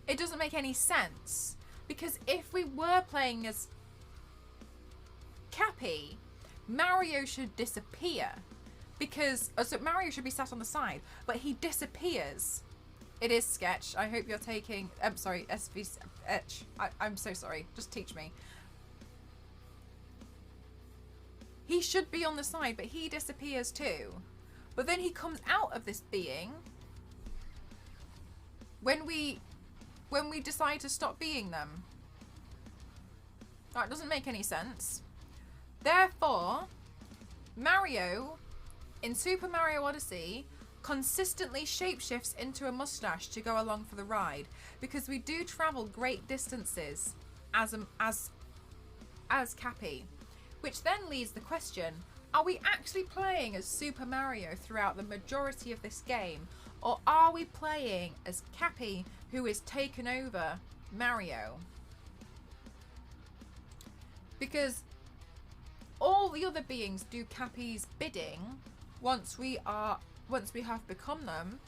it doesn't make any sense. Because if we were playing as Cappy, Mario should disappear. Because, so Mario should be sat on the side, but he disappears. It is Sketch. I hope you're taking, I'm sorry, SV, I'm so sorry. Just teach me. He should be on the side, but he disappears too. But then he comes out of this being when we decide to stop being them. That doesn't make any sense. Therefore, Mario in Super Mario Odyssey consistently shapeshifts into a mustache to go along for the ride, because we do travel great distances as Cappy, which then leads the question, are we actually playing as Super Mario throughout the majority of this game, or are we playing as Cappy, who is taken over Mario? Because all the other beings do Cappy's bidding once we have become them.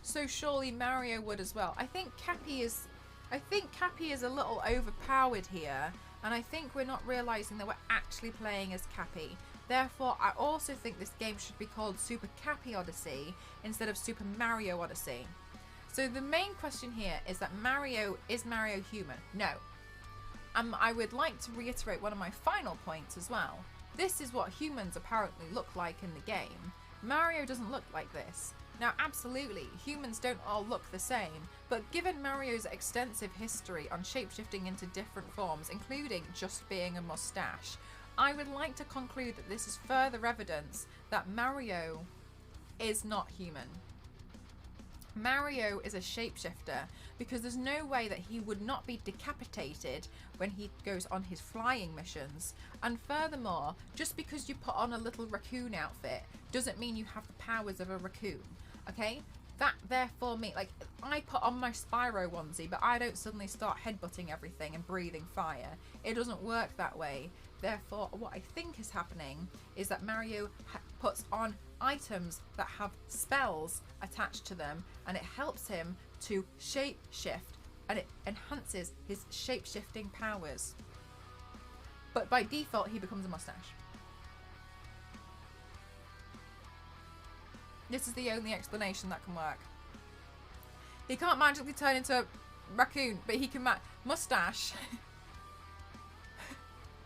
So surely Mario would as well. I think Cappy is a little overpowered here, and I think we're not realizing that we're actually playing as Cappy. Therefore, I also think this game should be called Super Cappy Odyssey instead of Super Mario Odyssey. So the main question here is that is Mario human? No. I would like to reiterate one of my final points as well. This is what humans apparently look like in the game. Mario doesn't look like this. Now, absolutely, humans don't all look the same, but given Mario's extensive history on shapeshifting into different forms, including just being a mustache, I would like to conclude that this is further evidence that Mario is not human. Mario is a shapeshifter because there's no way that he would not be decapitated when he goes on his flying missions. And furthermore, just because you put on a little raccoon outfit doesn't mean you have the powers of a raccoon, okay? That therefore means, like, I put on my Spyro onesie, but I don't suddenly start headbutting everything and breathing fire. It doesn't work that way. Therefore, what I think is happening is that Mario puts on items that have spells attached to them, and it helps him to shape shift, and it enhances his shape shifting powers. But by default, he becomes a mustache. This is the only explanation that can work. He can't magically turn into a raccoon, but he can mustache.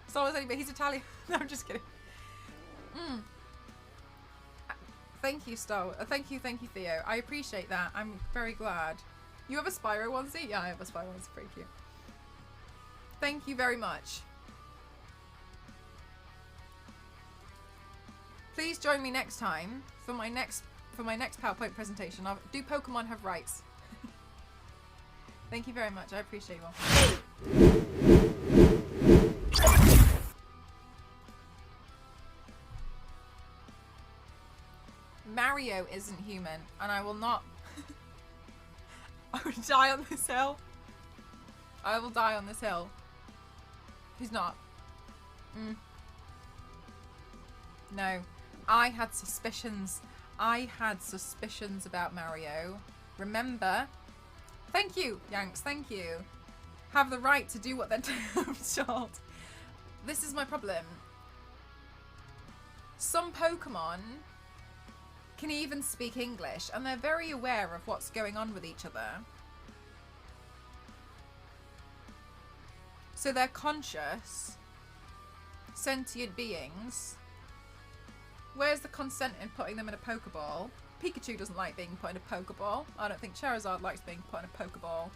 So I was saying, but he's Italian. No, I'm just kidding. Thank you, Stowe. Thank you, Theo. I appreciate that. I'm very glad. You have a Spyro onesie? Yeah, I have a Spyro onesie. Pretty cute. Thank you very much. Please join me next time for my next PowerPoint presentation. Do Pokemon have rights? Thank you very much. I appreciate you all. Mario isn't human, and I will not. I would die on this hill. I will die on this hill. He's not. No. I had suspicions. I had suspicions about Mario. Remember? Thank you, Yanks. Thank you. Have the right to do what they're told. This is my problem. Some Pokemon can even speak English, and they're very aware of what's going on with each other. So they're conscious, sentient beings. Where's the consent in putting them in a Pokeball? Pikachu doesn't like being put in a Pokeball. I don't think Charizard likes being put in a Pokeball.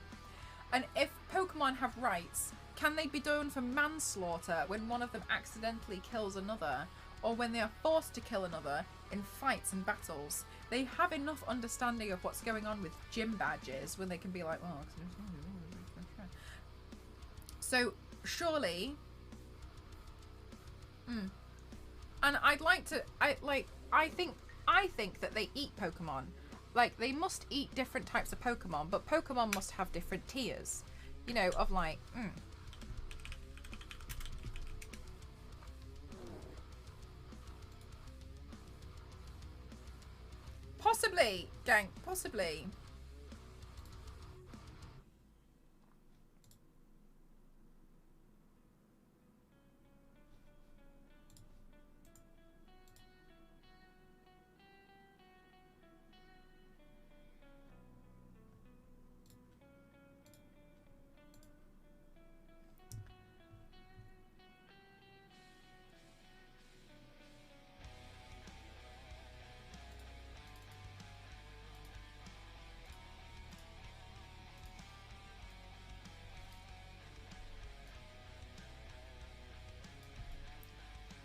And if Pokemon have rights, can they be done for manslaughter when one of them accidentally kills another, or when they are forced to kill another in fights and battles? They have enough understanding of what's going on with gym badges when they can be like, oh. So surely, and I'd like to, I think that they eat Pokemon. Like, they must eat different types of Pokemon, but Pokemon must have different tiers, you know, of like, Possibly, gang, possibly.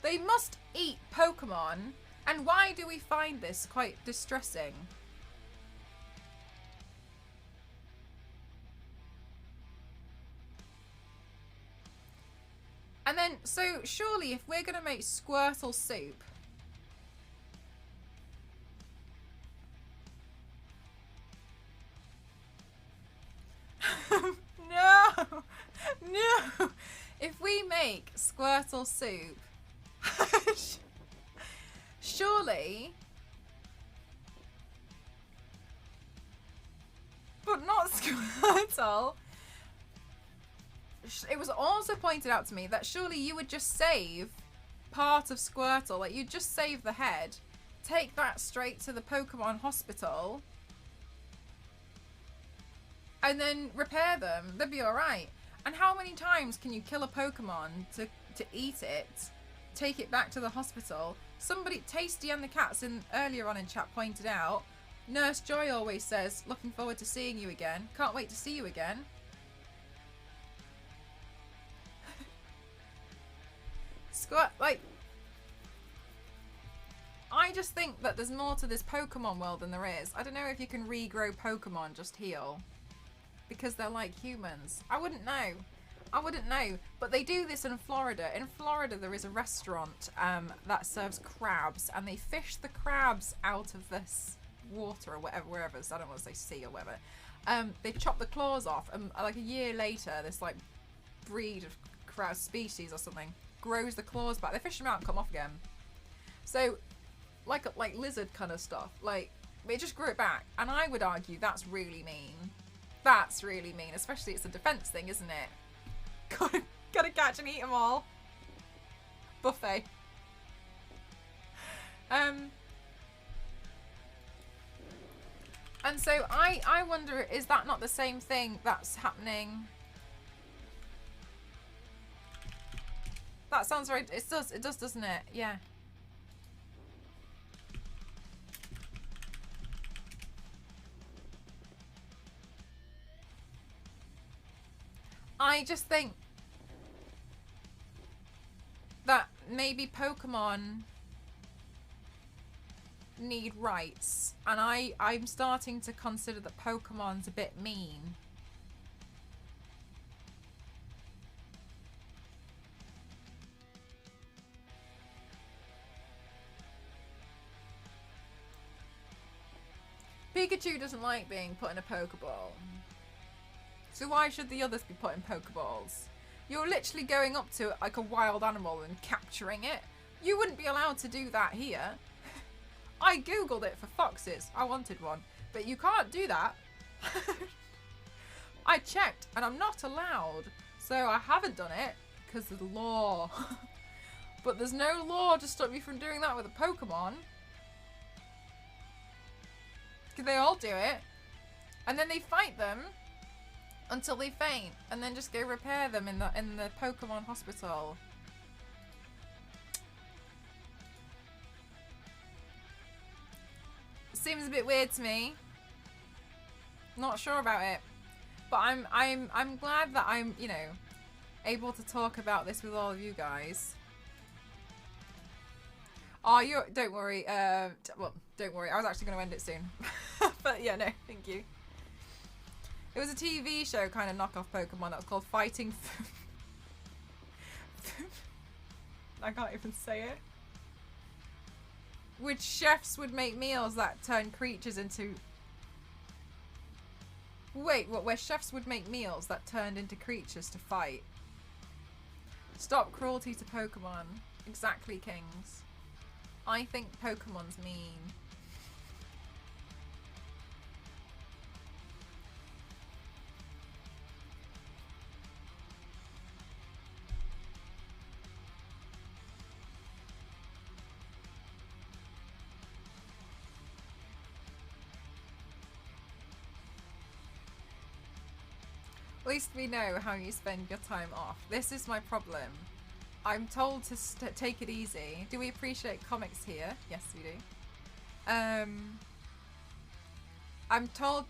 They must eat Pokemon. And why do we find this quite distressing? And then, so surely if we're going to make Squirtle soup... No! No! If we make Squirtle soup... surely... But not Squirtle. It was also pointed out to me that surely you would just save part of Squirtle. Like, you'd just save the head, take that straight to the Pokemon hospital, and then repair them. They'd be alright. And how many times can you kill a Pokemon to eat it, take it back to the hospital? Somebody, Tasty and the Cats, earlier on in chat pointed out, Nurse Joy always says, looking forward to seeing you again. Can't wait to see you again. Like, I just think that there's more to this Pokemon world than there is. I don't know if you can regrow Pokemon, just heal. Because they're like humans. I wouldn't know. I wouldn't know. But they do this in Florida. In Florida, there is a restaurant that serves crabs. And they fish the crabs out of this water or whatever, wherever. So I don't want to say sea or whatever. They chop the claws off. And like a year later, this like breed of crab species or something grows the claws back. They fish them out and come off again. So, like lizard kind of stuff. Like, it just grew it back. And I would argue that's really mean. That's really mean. Especially it's a defense thing, isn't it? Gotta catch and eat them all. Buffet. And so I wonder, is that not the same thing that's happening? That sounds very... It does, doesn't it? Yeah. I just think that maybe Pokemon need rights. And I'm starting to consider that Pokemon's a bit mean. Pikachu doesn't like being put in a Pokeball. So why should the others be put in Pokeballs? You're literally going up to like a wild animal and capturing it. You wouldn't be allowed to do that here. I googled it for foxes. I wanted one. But you can't do that. I checked and I'm not allowed. So I haven't done it because of the law. But there's no law to stop you from doing that with a Pokemon. They all do it, and then they fight them until they faint, and then just go repair them in the Pokemon hospital. Seems a bit weird to me. Not sure about it, but I'm glad that I'm, you know, able to talk about this with all of you guys. Oh, don't worry. Well, don't worry. I was actually going to end it soon. But yeah, no, thank you. It was a TV show kind of knockoff Pokemon that was called Fighting I can't even say it. Which chefs would make meals that turn creatures into... Wait, what? Where chefs would make meals that turned into creatures to fight. Stop cruelty to Pokemon. Exactly, Kings. I think Pokemon's mean. At least we know how you spend your time off. This is my problem. I'm told to take it easy. Do we appreciate comics here? Yes, we do. I'm told...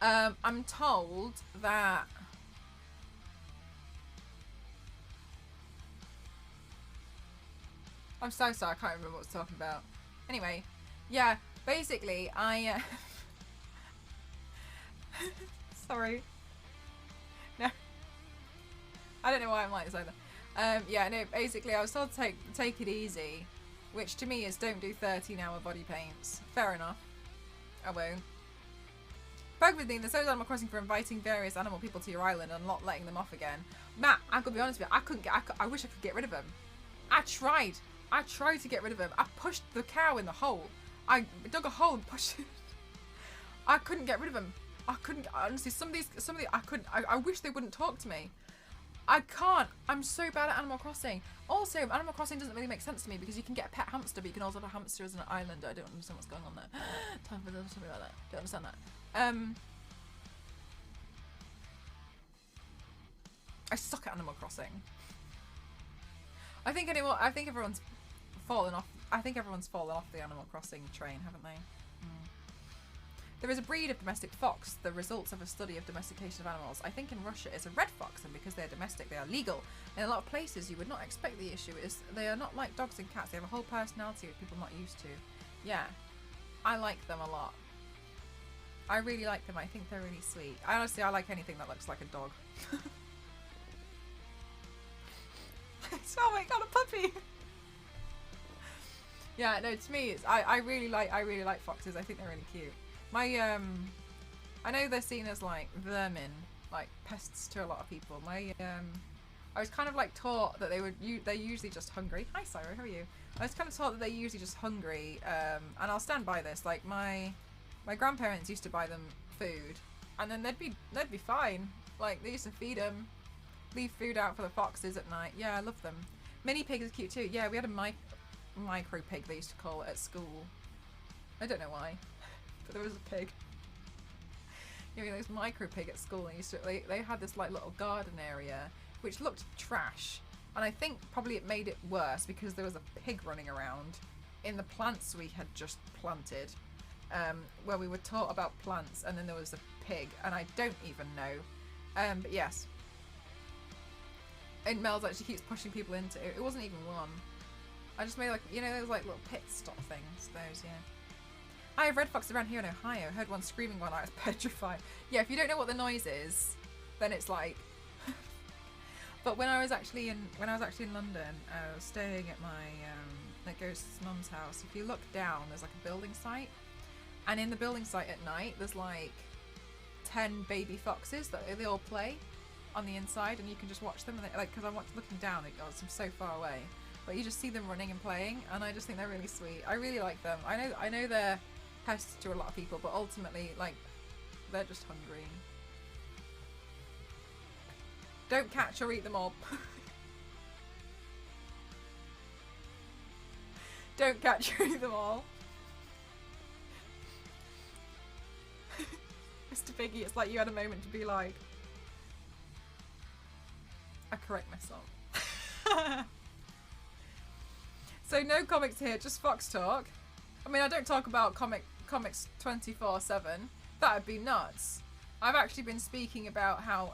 I'm told that I'm so sorry, I can't remember what I was talking about. Anyway, yeah, basically I sorry. No. I don't know why I'm like this either. Yeah, no, basically I was told to take it easy, which to me is don't do 13-hour body paints. Fair enough. I won't. Bug with me, there's those Animal Crossing for inviting various animal people to your island and not letting them off again. Matt, I could be honest with you, I wish I could get rid of them. I tried to get rid of them. I pushed the cow in the hole. I dug a hole and pushed it. I couldn't get rid of them. I couldn't, honestly, some of these, I couldn't, I wish they wouldn't talk to me. I can't. I'm so bad at Animal Crossing. Also, Animal Crossing doesn't really make sense to me because you can get a pet hamster, but you can also have a hamster as an island. I don't understand what's going on there. Time for something like that. Don't understand that. I suck at Animal Crossing. I think everyone's fallen off. I think everyone's fallen off the Animal Crossing train, haven't they? There is a breed of domestic fox, the results of a study of domestication of animals. I think in Russia it's a red fox, and because they're domestic, they are legal. In a lot of places, you would not expect the issue is they are not like dogs and cats. They have a whole personality that people are not used to. Yeah, I like them a lot. I really like them. I think they're really sweet. I like anything that looks like a dog. Oh my god, a puppy! Yeah, no, to me, it's I really like foxes. I think they're really cute. My I know they're seen as like vermin, like pests to a lot of people. I was kind of like taught that they're usually just hungry. Hi, Syro, how are you? I was kind of taught that they're usually just hungry, and I'll stand by this. Like my grandparents used to buy them food, and then they'd be fine. Like they used to feed them, leave food out for the foxes at night. Yeah, I love them. Mini pig is cute too. Yeah, we had a micro pig they used to call it at school. I don't know why, but there was a pig. You know, there was a micro pig at school, and they had this like little garden area which looked trash, and I think probably it made it worse because there was a pig running around in the plants we had just planted, where we were taught about plants, and then there was a pig, and I don't even know. But yes. And Mel's actually keeps pushing people into it. It wasn't even one. I just made like, you know, those like little pit stop things. Those, yeah. I have red foxes around here in Ohio. I heard one screaming one night. I was petrified. Yeah, if you don't know what the noise is, then it's like. But when I was actually in London, I was staying at my ghost's mum's house. If you look down, there's like a building site, and in the building site at night, there's like 10 baby foxes that they all play on the inside, and you can just watch them. And they, like, because I'm looking down, it goes, I'm so far away, but you just see them running and playing, and I just think they're really sweet. I really like them. I know they're pests to a lot of people, but ultimately, like, they're just hungry. Don't catch or eat them all. Don't catch or eat them all. Mr. Biggie, it's like you had a moment to be like, I correct myself. So no comics here, just Fox talk. I mean, I don't talk about comics 24/7. That'd be nuts. I've actually been speaking about how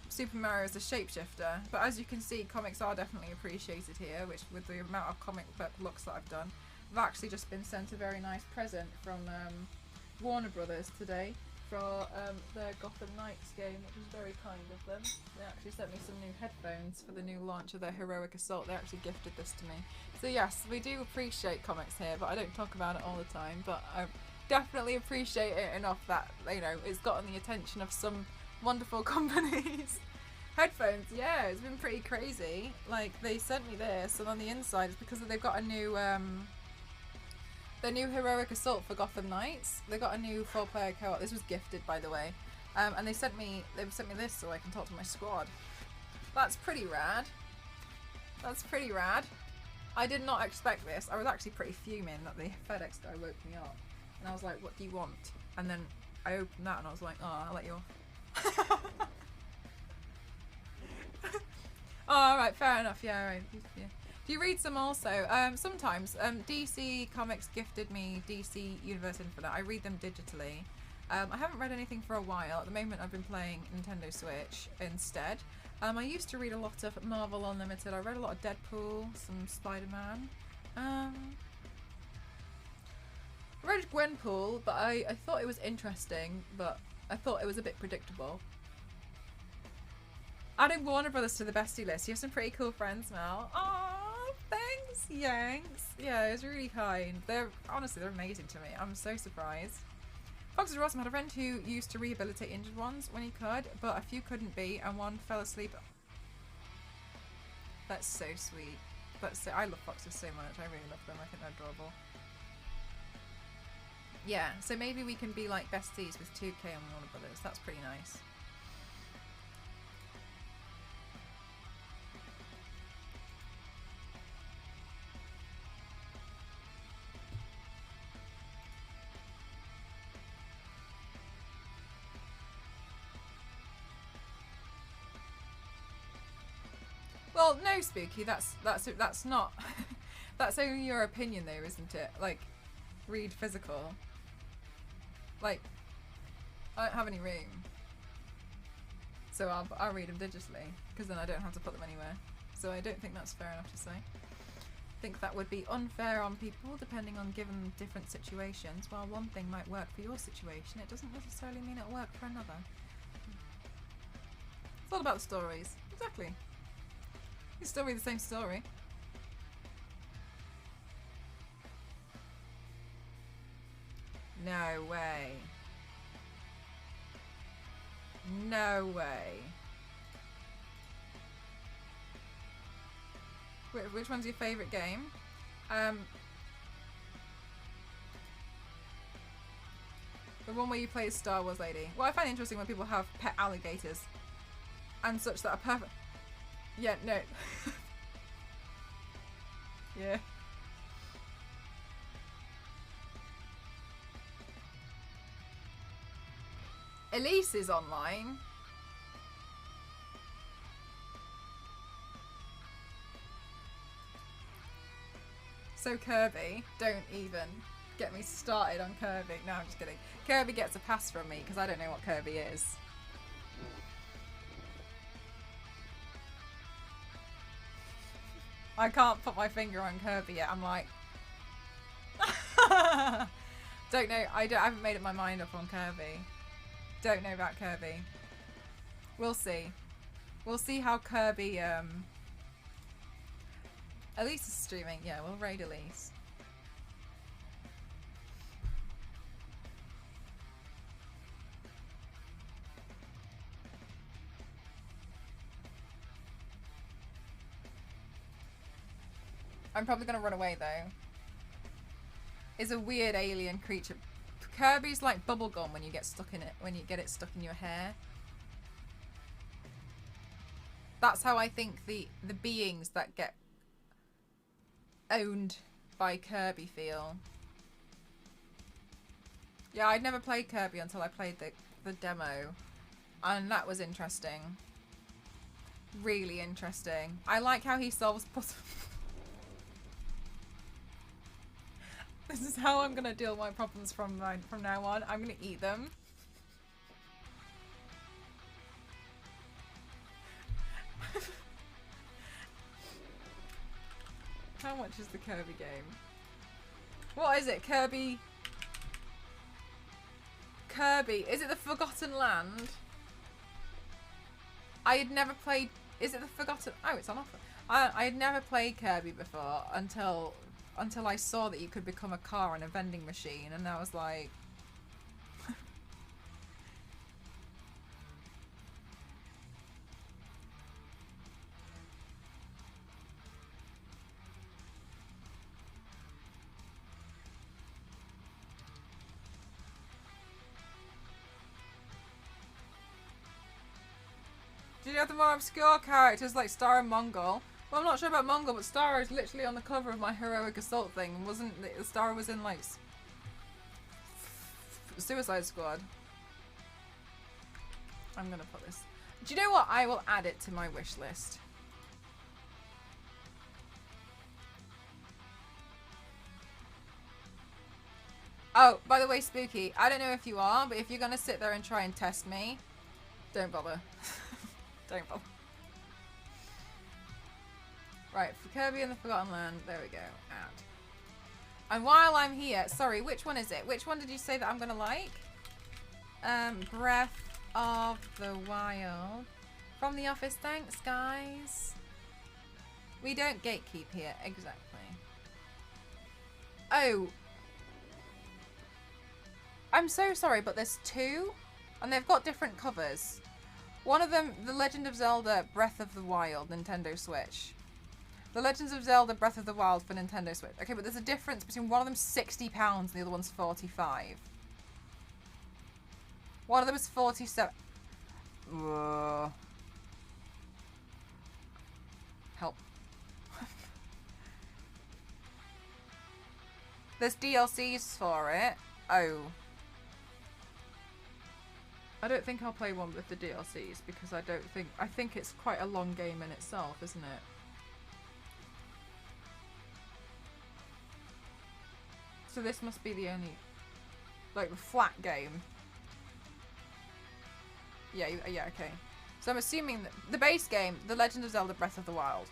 Super Mario is a shapeshifter, but as you can see, comics are definitely appreciated here, which with the amount of comic book looks that I've done. I've actually just been sent a very nice present from Warner Brothers today for their Gotham Knights game, which was very kind of them. They actually sent me some new headphones for the new launch of their Heroic Assault. They actually gifted this to me. So yes, we do appreciate comics here, but I don't talk about it all the time, but I definitely appreciate it enough that, you know, it's gotten the attention of some wonderful companies. Headphones, yeah, it's been pretty crazy. Like, they sent me this, and on the inside it's because they've got a new their new Heroic Assault for Gotham Knights. They got a new 4-player co-op. This was gifted, by the way, and they sent me this so I can talk to my squad. That's pretty rad. That's pretty rad. I did not expect this. I was actually pretty fuming that the FedEx guy woke me up, and I was like, "What do you want?" And then I opened that, and I was like, "Oh, I'll let you off." Oh, alright, fair enough. Yeah, right. Yeah. Do you read some also? Sometimes. DC Comics gifted me DC Universe Infinite. I read them digitally. I haven't read anything for a while. At the moment I've been playing Nintendo Switch instead. I used to read a lot of Marvel Unlimited. I read a lot of Deadpool, some Spider-Man. I read Gwenpool, but I thought it was interesting, but I thought it was a bit predictable. Adding Warner Brothers to the bestie list. You have some pretty cool friends, Mel. Oh, thanks, Yanks. Yeah, it was really kind. Honestly, they're amazing to me. I'm so surprised. Foxes are awesome. I had a friend who used to rehabilitate injured ones when he could, but a few couldn't be, and one fell asleep. That's so sweet. I love foxes so much. I really love them. I think they're adorable. Yeah, so maybe we can be like besties with 2K and Warner Brothers. That's pretty nice. Well, no, Spooky. That's not. That's only your opinion, though, isn't it? Like, read physical. Like, I don't have any room, so I'll read them digitally because then I don't have to put them anywhere. So I don't think that's fair enough to say. I think that would be unfair on people depending on given different situations. While one thing might work for your situation, it doesn't necessarily mean it'll work for another. It's all about the stories. Exactly. You still read the same story. No way. No way. Which one's your favourite game? The one where you play as Star Wars lady. Well, I find it interesting when people have pet alligators and such that are perfect. Yeah, no. Yeah. Elise is online. So Kirby, don't even get me started on Kirby. No, I'm just kidding. Kirby gets a pass from me because I don't know what Kirby is. I can't put my finger on Kirby yet. I'm like... don't know. I haven't made up my mind up on Kirby. Don't know about Kirby. We'll see. We'll see how Kirby... Elise is streaming. Yeah, we'll raid Elise. I'm probably gonna run away though. Is a weird alien creature. Kirby's like bubblegum when you get stuck in it, when you get it stuck in your hair. That's how I think the beings that get owned by Kirby feel. Yeah, I'd never played Kirby until I played the demo, and that was interesting. Really interesting. I like how he solves puzzles. This is how I'm gonna deal with my problems from now on. I'm gonna eat them. How much is the Kirby game? What is it? Kirby? Is it the Forgotten Land? I had never played... Is it the Forgotten... Oh, it's on offer. I had never played Kirby before until I saw that you could become a car in a vending machine, and I was like... Did you have the more obscure characters like Star and Mongol? Well, I'm not sure about Mongol, but Star is literally on the cover of my Heroic Assault thing. Wasn't Star was in like Suicide Squad? I'm gonna put this. Do you know what? I will add it to my wish list. Oh, by the way, Spooky, I don't know if you are, but if you're going to sit there and try and test me, don't bother. Don't bother. Right, for Kirby and the Forgotten Land, there we go, add. And while I'm here, sorry, which one is it? Which one did you say that I'm going to like? Breath of the Wild. From the office, thanks, guys. We don't gatekeep here, exactly. Oh. I'm so sorry, but there's two, and they've got different covers. One of them, The Legend of Zelda Breath of the Wild, Nintendo Switch. The Legends of Zelda Breath of the Wild for Nintendo Switch. Okay, but there's a difference between one of them's £60 and the other one's $45. One of them is 47. Whoa. Help. There's DLCs for it. Oh. I don't think I'll play one with the DLCs because I think it's quite a long game in itself, isn't it? So this must be the only, like, the flat game. Yeah, okay. So I'm assuming that the base game, The Legend of Zelda Breath of the Wild.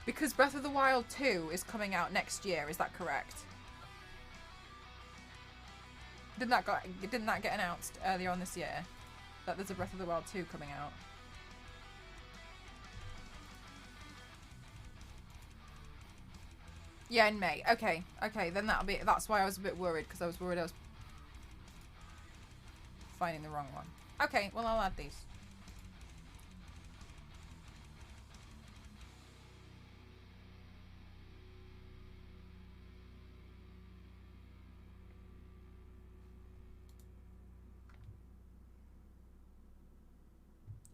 Because Breath of the Wild 2 is coming out next year, is that correct? Didn't that get announced earlier on this year? That there's a Breath of the Wild 2 coming out? Yeah, in May. Okay, then that's why I was a bit worried, because I was worried I was finding the wrong one. Okay, well, I'll add these.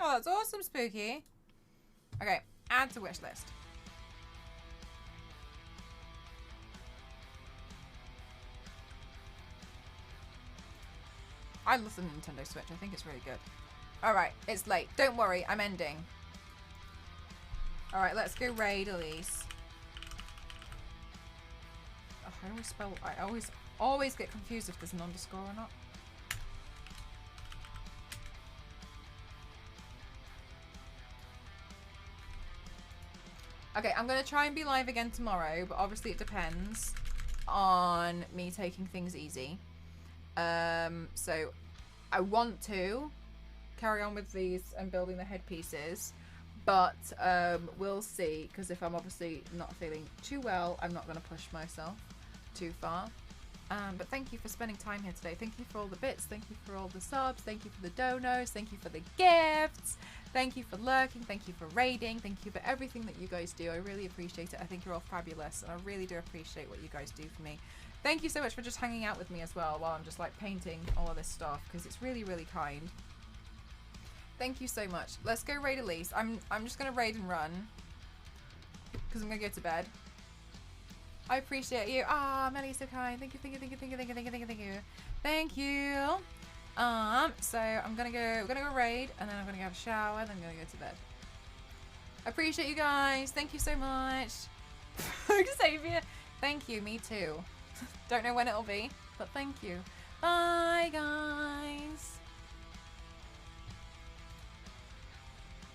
Oh, that's awesome, Spooky. Okay, add to wish list. I love the Nintendo Switch. I think it's really good. Alright, it's late. Don't worry, I'm ending. Alright, let's go raid Elise. Oh, I always get confused if there's an underscore or not. Okay, I'm going to try and be live again tomorrow, but obviously it depends on me taking things easy. So I want to carry on with these and building the headpieces, but we'll see, because if I'm obviously not feeling too well, I'm not going to push myself too far. But thank you for spending time here today. Thank you for all the bits. Thank you for all the subs. Thank you for the donos. Thank you for the gifts. Thank you for lurking. Thank you for raiding. Thank you for everything that you guys do. I really appreciate it. I think you're all fabulous, and I really do appreciate what you guys do for me. Thank you so much for just hanging out with me as well while I'm just like painting all of this stuff, because it's really, really kind. Thank you so much. Let's go raid Elise. I'm just going to raid and run, because I'm going to go to bed. I appreciate you. Ah, Melly's so kind. Thank you, thank you, thank you, thank you, thank you, thank you, thank you, thank you. Thank you. So we're gonna go raid, and then I'm gonna go have a shower, and then I'm gonna go to bed. I appreciate you guys. Thank you so much. Xavier. Thank you, me too. Don't know when it'll be, but thank you. Bye, guys.